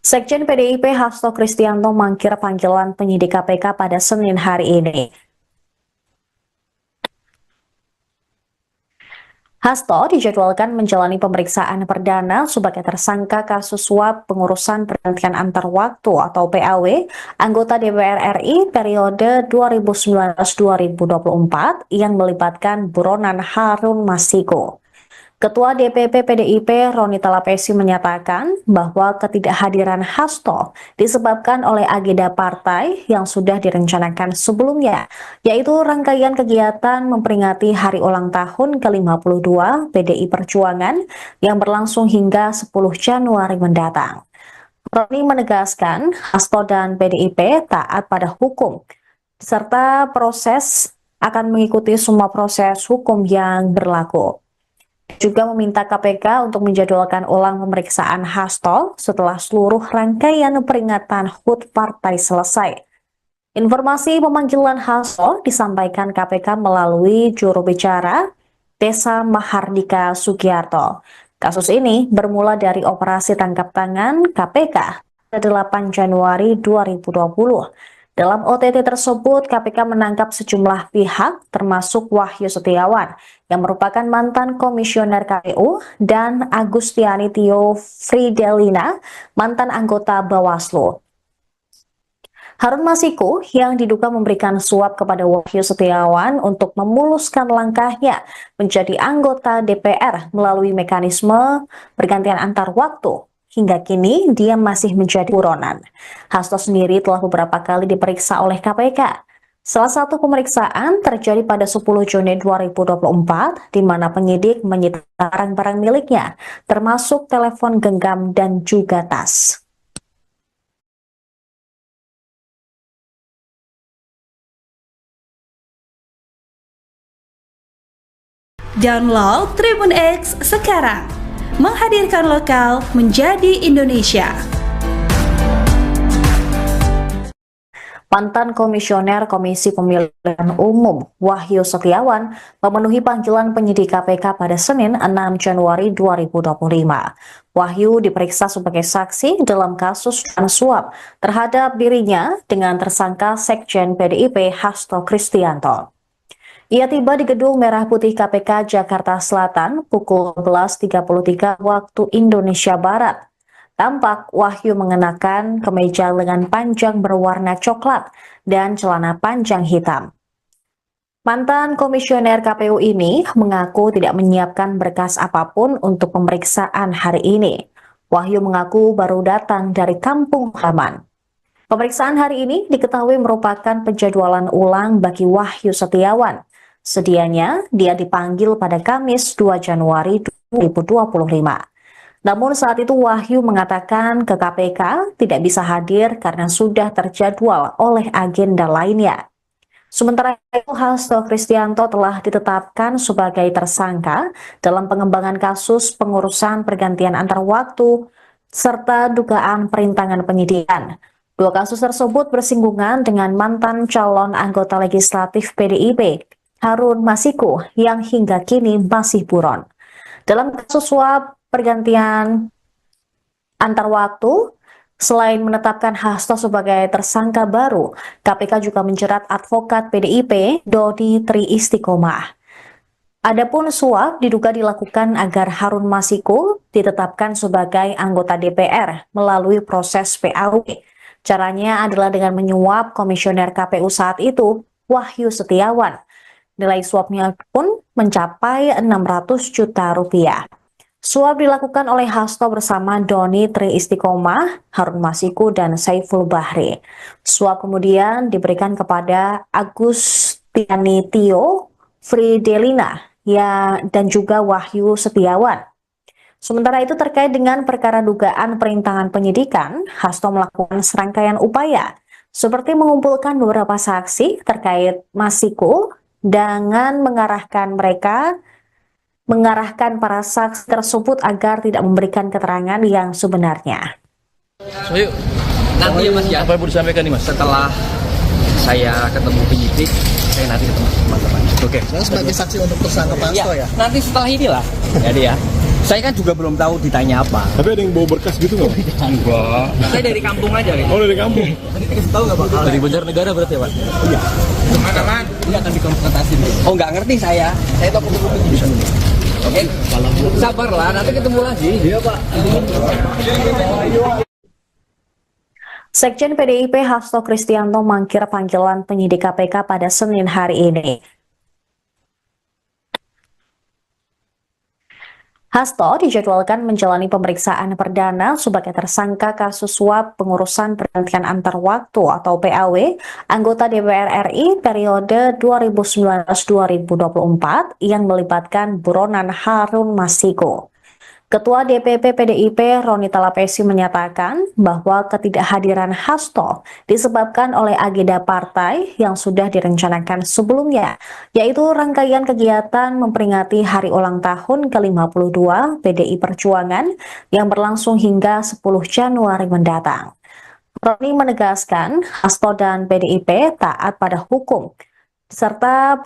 Sekjen PDIP Hasto Kristianto mangkir panggilan penyidik KPK pada Senin hari ini. Hasto dijadwalkan menjalani pemeriksaan perdana sebagai tersangka kasus suap pengurusan pergantian antar waktu atau PAW anggota DPR RI periode 2019-2024 yang melibatkan buronan Harun Masiku. Ketua DPP PDIP Roni Talapesi menyatakan bahwa ketidakhadiran Hasto disebabkan oleh agenda partai yang sudah direncanakan sebelumnya, yaitu rangkaian kegiatan memperingati hari ulang tahun ke-52 PDI Perjuangan yang berlangsung hingga 10 Januari mendatang. Roni menegaskan Hasto dan PDIP taat pada hukum, serta akan mengikuti semua proses hukum yang berlaku. Juga meminta KPK untuk menjadwalkan ulang pemeriksaan Hasto setelah seluruh rangkaian peringatan HUT partai selesai. Informasi pemanggilan Hasto disampaikan KPK melalui juru bicara Desa Mahardika Sugiarto. Kasus ini bermula dari operasi tangkap tangan KPK pada 8 Januari 2020. Dalam OTT tersebut, KPK menangkap sejumlah pihak, termasuk Wahyu Setiawan, yang merupakan mantan komisioner KPU, dan Agustiani Tio Fridelina, mantan anggota Bawaslu. Harun Masiku yang diduga memberikan suap kepada Wahyu Setiawan untuk memuluskan langkahnya menjadi anggota DPR melalui mekanisme pergantian antar waktu. Hingga kini, dia masih menjadi buronan. Hasto sendiri telah beberapa kali diperiksa oleh KPK. Salah satu pemeriksaan terjadi pada 10 Juni 2024, di mana penyidik menyita barang-barang miliknya, termasuk telepon genggam dan juga tas. Download Tribun X sekarang. Menghadirkan lokal menjadi Indonesia. Mantan Komisioner Komisi Pemilihan Umum Wahyu Setiawan memenuhi panggilan penyidik KPK pada Senin 6 Januari 2025. Wahyu diperiksa sebagai saksi dalam kasus suap terhadap dirinya dengan tersangka Sekjen PDIP Hasto Kristianto. Ia tiba di Gedung Merah Putih KPK Jakarta Selatan pukul 11.33 waktu Indonesia Barat. Tampak Wahyu mengenakan kemeja lengan panjang berwarna coklat dan celana panjang hitam. Mantan komisioner KPU ini mengaku tidak menyiapkan berkas apapun untuk pemeriksaan hari ini. Wahyu mengaku baru datang dari kampung halaman. Pemeriksaan hari ini diketahui merupakan penjadwalan ulang bagi Wahyu Setiawan. Sedianya, dia dipanggil pada Kamis 2 Januari 2025. Namun saat itu Wahyu mengatakan ke KPK tidak bisa hadir karena sudah terjadwal oleh agenda lainnya. Sementara itu, Hasto Kristianto telah ditetapkan sebagai tersangka dalam pengembangan kasus pengurusan pergantian antar waktu serta dugaan perintangan penyidikan. Dua kasus tersebut bersinggungan dengan mantan calon anggota legislatif PDIP, Harun Masiku, yang hingga kini masih buron. Dalam kasus suap pergantian antar waktu, selain menetapkan Hasto sebagai tersangka baru, KPK juga menjerat advokat PDIP, Dodi Tri Istiqomah. Adapun suap diduga dilakukan agar Harun Masiku ditetapkan sebagai anggota DPR melalui proses PAW. Caranya adalah dengan menyuap komisioner KPU saat itu, Wahyu Setiawan. Nilai suapnya pun mencapai 600 juta rupiah. Suap dilakukan oleh Hasto bersama Dodi Tri Istiqomah, Harun Masiku, dan Saiful Bahri. Suap kemudian diberikan kepada Agustiani Tio Fridelina dan juga Wahyu Setiawan. Sementara itu terkait dengan perkara dugaan perintangan penyidikan, Hasto melakukan serangkaian upaya seperti mengumpulkan beberapa saksi terkait Masiku dengan mengarahkan para saksi tersebut agar tidak memberikan keterangan yang sebenarnya. Sohyu, Nanti ya Mas ya, apa yang mau disampaikan nih Mas? setelah saya ketemu penyidik, saya nanti ketemu teman-teman. Oke. Saya sebagai saksi untuk tersangka Pak Hasto ya. Nanti setelah inilah. Jadi ya. Saya kan juga belum tahu ditanya apa. Tapi ada yang bawa berkas gitu nggak? Enggak. Saya dari kampung aja gitu. Oh, dari kampung. Tadi dikasih tahu nggak bakal? Dari Banjarnegara berarti ya Pak? Iya. Mana-mana? Iya akan dikonfrontasi dulu. Oh nggak ngerti saya. Saya tahu kumpul-kumpul di sana. Oke. Sabarlah, nanti ketemu lagi. Iya Pak. Sekjen PDIP Hasto Kristianto mangkir panggilan penyidik KPK pada Senin hari ini. Hasto dijadwalkan menjalani pemeriksaan perdana sebagai tersangka kasus suap pengurusan pergantian antar waktu atau PAW anggota DPR RI periode 2019-2024 yang melibatkan buronan Harun Masiku. Ketua DPP PDIP Roni Talapesi menyatakan bahwa ketidakhadiran Hasto disebabkan oleh agenda partai yang sudah direncanakan sebelumnya, yaitu rangkaian kegiatan memperingati hari ulang tahun ke-52 PDI Perjuangan yang berlangsung hingga 10 Januari mendatang. Roni menegaskan Hasto dan PDIP taat pada hukum, serta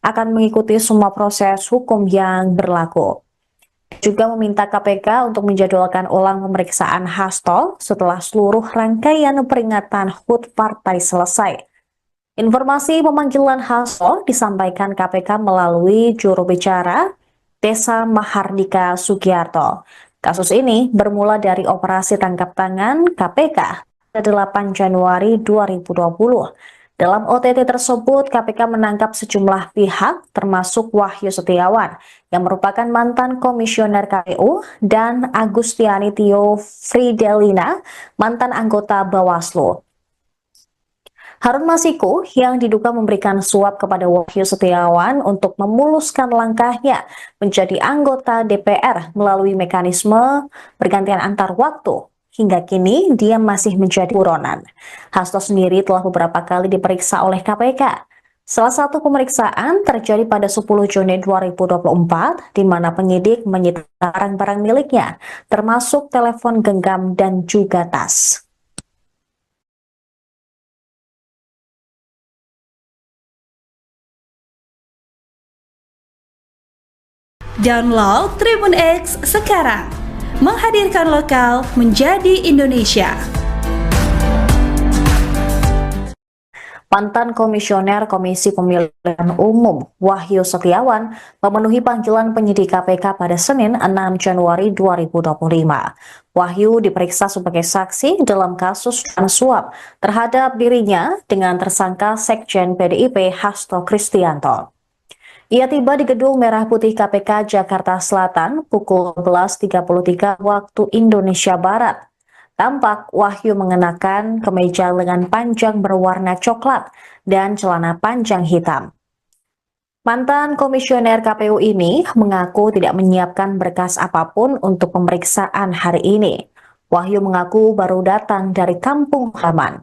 akan mengikuti semua proses hukum yang berlaku. Juga meminta KPK untuk menjadwalkan ulang pemeriksaan Hasto setelah seluruh rangkaian peringatan HUT partai selesai. Informasi pemanggilan Hasto disampaikan KPK melalui juru bicara Desa Mahardika Sugiarto. Kasus ini bermula dari operasi tangkap tangan KPK pada 8 Januari 2020. Dalam OTT tersebut, KPK menangkap sejumlah pihak termasuk Wahyu Setiawan yang merupakan mantan komisioner KPU dan Agustiani Tio Fridelina, mantan anggota Bawaslu. Harun Masiku yang diduga memberikan suap kepada Wahyu Setiawan untuk memuluskan langkahnya menjadi anggota DPR melalui mekanisme pergantian antar waktu. Hingga kini, dia masih menjadi buronan. Hasto sendiri telah beberapa kali diperiksa oleh KPK. Salah satu pemeriksaan terjadi pada 10 Juni 2024, di mana penyidik menyita barang-barang miliknya, termasuk telepon genggam dan juga tas. Download Tribun X sekarang. Menghadirkan lokal menjadi Indonesia. Mantan Komisioner Komisi Pemilihan Umum Wahyu Setiawan memenuhi panggilan penyidik KPK pada Senin 6 Januari 2025. Wahyu diperiksa sebagai saksi dalam kasus suap terhadap dirinya dengan tersangka Sekjen PDIP Hasto Kristianto. Ia tiba di Gedung Merah Putih KPK Jakarta Selatan pukul 11.33 waktu Indonesia Barat. Tampak Wahyu mengenakan kemeja lengan panjang berwarna coklat dan celana panjang hitam. Mantan komisioner KPU ini mengaku tidak menyiapkan berkas apapun untuk pemeriksaan hari ini. Wahyu mengaku baru datang dari kampung halaman.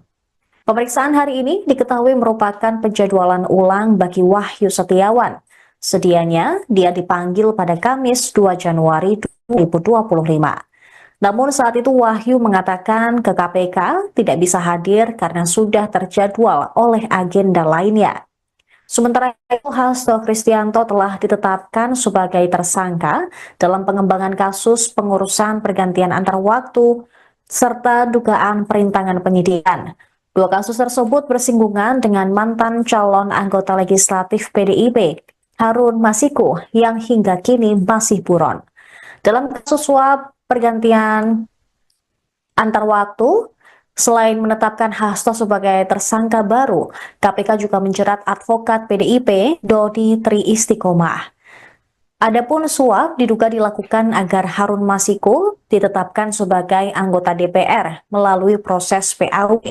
Pemeriksaan hari ini diketahui merupakan penjadwalan ulang bagi Wahyu Setiawan. Sedianya dia dipanggil pada Kamis 2 Januari 2025. Namun saat itu Wahyu mengatakan ke KPK tidak bisa hadir karena sudah terjadwal oleh agenda lainnya. Sementara itu, Hasto Kristianto telah ditetapkan sebagai tersangka dalam pengembangan kasus pengurusan pergantian antar waktu serta dugaan perintangan penyidikan. Dua kasus tersebut bersinggungan dengan mantan calon anggota legislatif PDIP, Harun Masiku, yang hingga kini masih buron. Dalam kasus suap pergantian antar waktu, selain menetapkan Hasto sebagai tersangka baru, KPK juga menjerat advokat PDIP, Dodi Tri Istiqomah. Adapun suap diduga dilakukan agar Harun Masiku ditetapkan sebagai anggota DPR melalui proses PAW.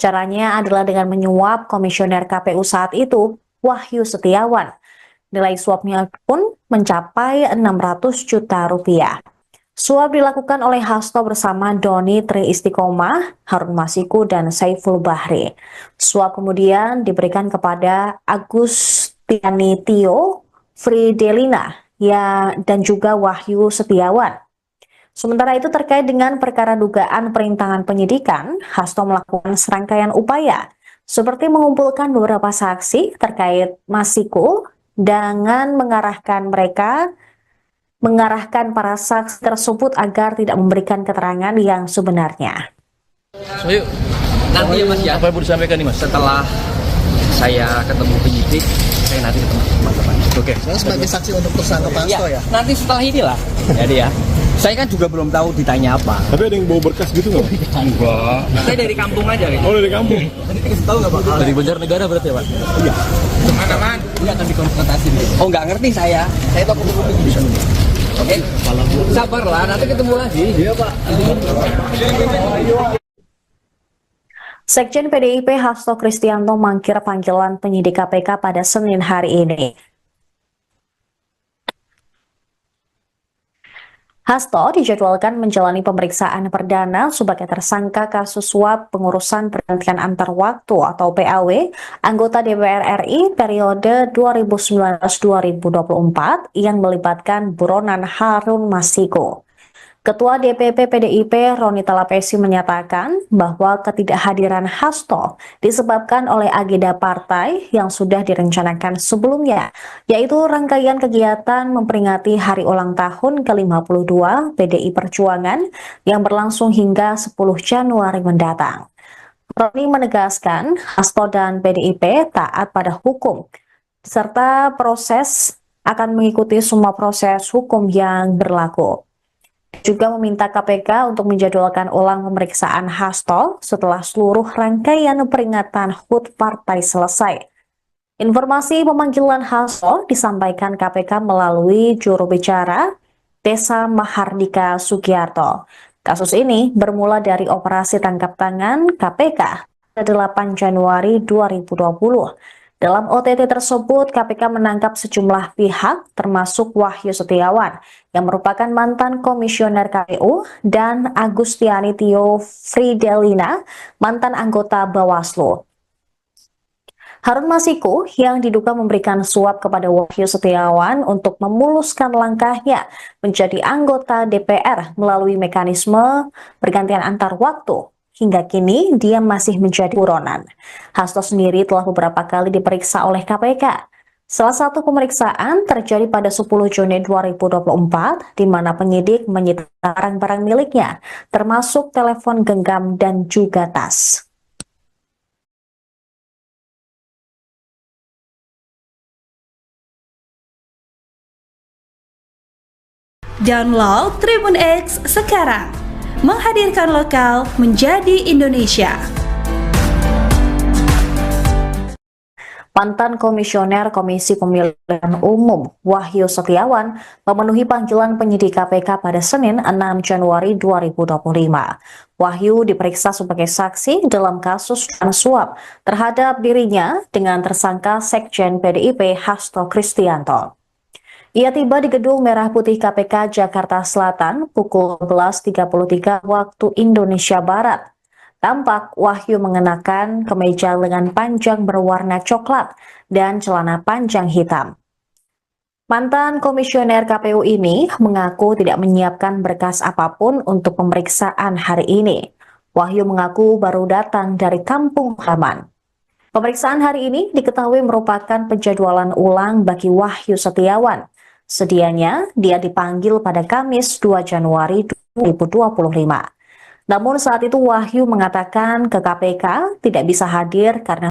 Caranya adalah dengan menyuap komisioner KPU saat itu, Wahyu Setiawan. Nilai suapnya pun mencapai 600 juta rupiah. Suap dilakukan oleh Hasto bersama Doni Tri Istiqomah, Harun Masiku, dan Saiful Bahri. Suap kemudian diberikan kepada Agustiani Tio, Fridelina, dan juga Wahyu Setiawan. Sementara itu terkait dengan perkara dugaan perintangan penyidikan, Hasto melakukan serangkaian upaya, seperti mengumpulkan beberapa saksi terkait Masiku dengan mengarahkan para saksi tersebut agar tidak memberikan keterangan yang sebenarnya. Sohyu, Nanti ya Mas ya, apa yang mau disampaikan nih Mas? setelah saya ketemu penyidik, saya nanti ketemu teman-teman. Oke. Saya sebagai saksi untuk tersangka Pak Hasto ya. Nanti setelah inilah. Jadi ya, saya kan juga belum tahu ditanya apa. Tapi ada yang bawa berkas gitu nggak? Enggak. Saya dari kampung aja gitu. Oh, dari kampung. Nanti dikasih tahu nggak Pak? Dari Banjarnegara berarti ya Pak? Iya. Mana-mana? Iya akan dikonfrontasi dulu. Oh nggak ngerti saya. Saya tahu kupu-kupu di sini. Oke. Sabarlah, nanti ketemu lagi. Iya Pak. Sekjen PDIP Hasto Kristianto mangkir panggilan penyidik KPK pada Senin hari ini. Hasto dijadwalkan menjalani pemeriksaan perdana sebagai tersangka kasus suap pengurusan pergantian antar waktu atau PAW anggota DPR RI periode 2019-2024 yang melibatkan buronan Harun Masiku. Ketua DPP PDIP Roni Talapesi menyatakan bahwa ketidakhadiran Hasto disebabkan oleh agenda partai yang sudah direncanakan sebelumnya, yaitu rangkaian kegiatan memperingati hari ulang tahun ke-52 PDI Perjuangan yang berlangsung hingga 10 Januari mendatang. Roni menegaskan Hasto dan PDIP taat pada hukum, serta akan mengikuti semua proses hukum yang berlaku. Juga meminta KPK untuk menjadwalkan ulang pemeriksaan Hasto setelah seluruh rangkaian peringatan HUT partai selesai. Informasi pemanggilan Hasto disampaikan KPK melalui juru bicara Desa Mahardika Sugiarto. Kasus ini bermula dari operasi tangkap tangan KPK pada 8 Januari 2020. Dalam OTT tersebut, KPK menangkap sejumlah pihak, termasuk Wahyu Setiawan, yang merupakan mantan komisioner KPU, dan Agustiani Tio Fridelina, mantan anggota Bawaslu. Harun Masiku yang diduga memberikan suap kepada Wahyu Setiawan untuk memuluskan langkahnya menjadi anggota DPR melalui mekanisme pergantian antar waktu. Hingga kini, dia masih menjadi buronan. Hasto sendiri telah beberapa kali diperiksa oleh KPK. Salah satu pemeriksaan terjadi pada 10 Juni 2024, di mana penyidik menyita barang-barang miliknya, termasuk telepon genggam dan juga tas. Download Tribun X sekarang. Menghadirkan lokal menjadi Indonesia. Mantan Komisioner Komisi Pemilihan Umum Wahyu Setiawan memenuhi panggilan penyidik KPK pada Senin 6 Januari 2025. Wahyu diperiksa sebagai saksi dalam kasus suap terhadap dirinya dengan tersangka Sekjen PDIP Hasto Kristianto. Ia tiba di Gedung Merah Putih KPK Jakarta Selatan pukul 11.33 waktu Indonesia Barat. Tampak Wahyu mengenakan kemeja lengan panjang berwarna coklat dan celana panjang hitam. Mantan komisioner KPU ini mengaku tidak menyiapkan berkas apapun untuk pemeriksaan hari ini. Wahyu mengaku baru datang dari kampung halaman. Pemeriksaan hari ini diketahui merupakan penjadwalan ulang bagi Wahyu Setiawan. Sedianya dia dipanggil pada Kamis 2 Januari 2025. Namun saat itu Wahyu mengatakan ke KPK tidak bisa hadir karena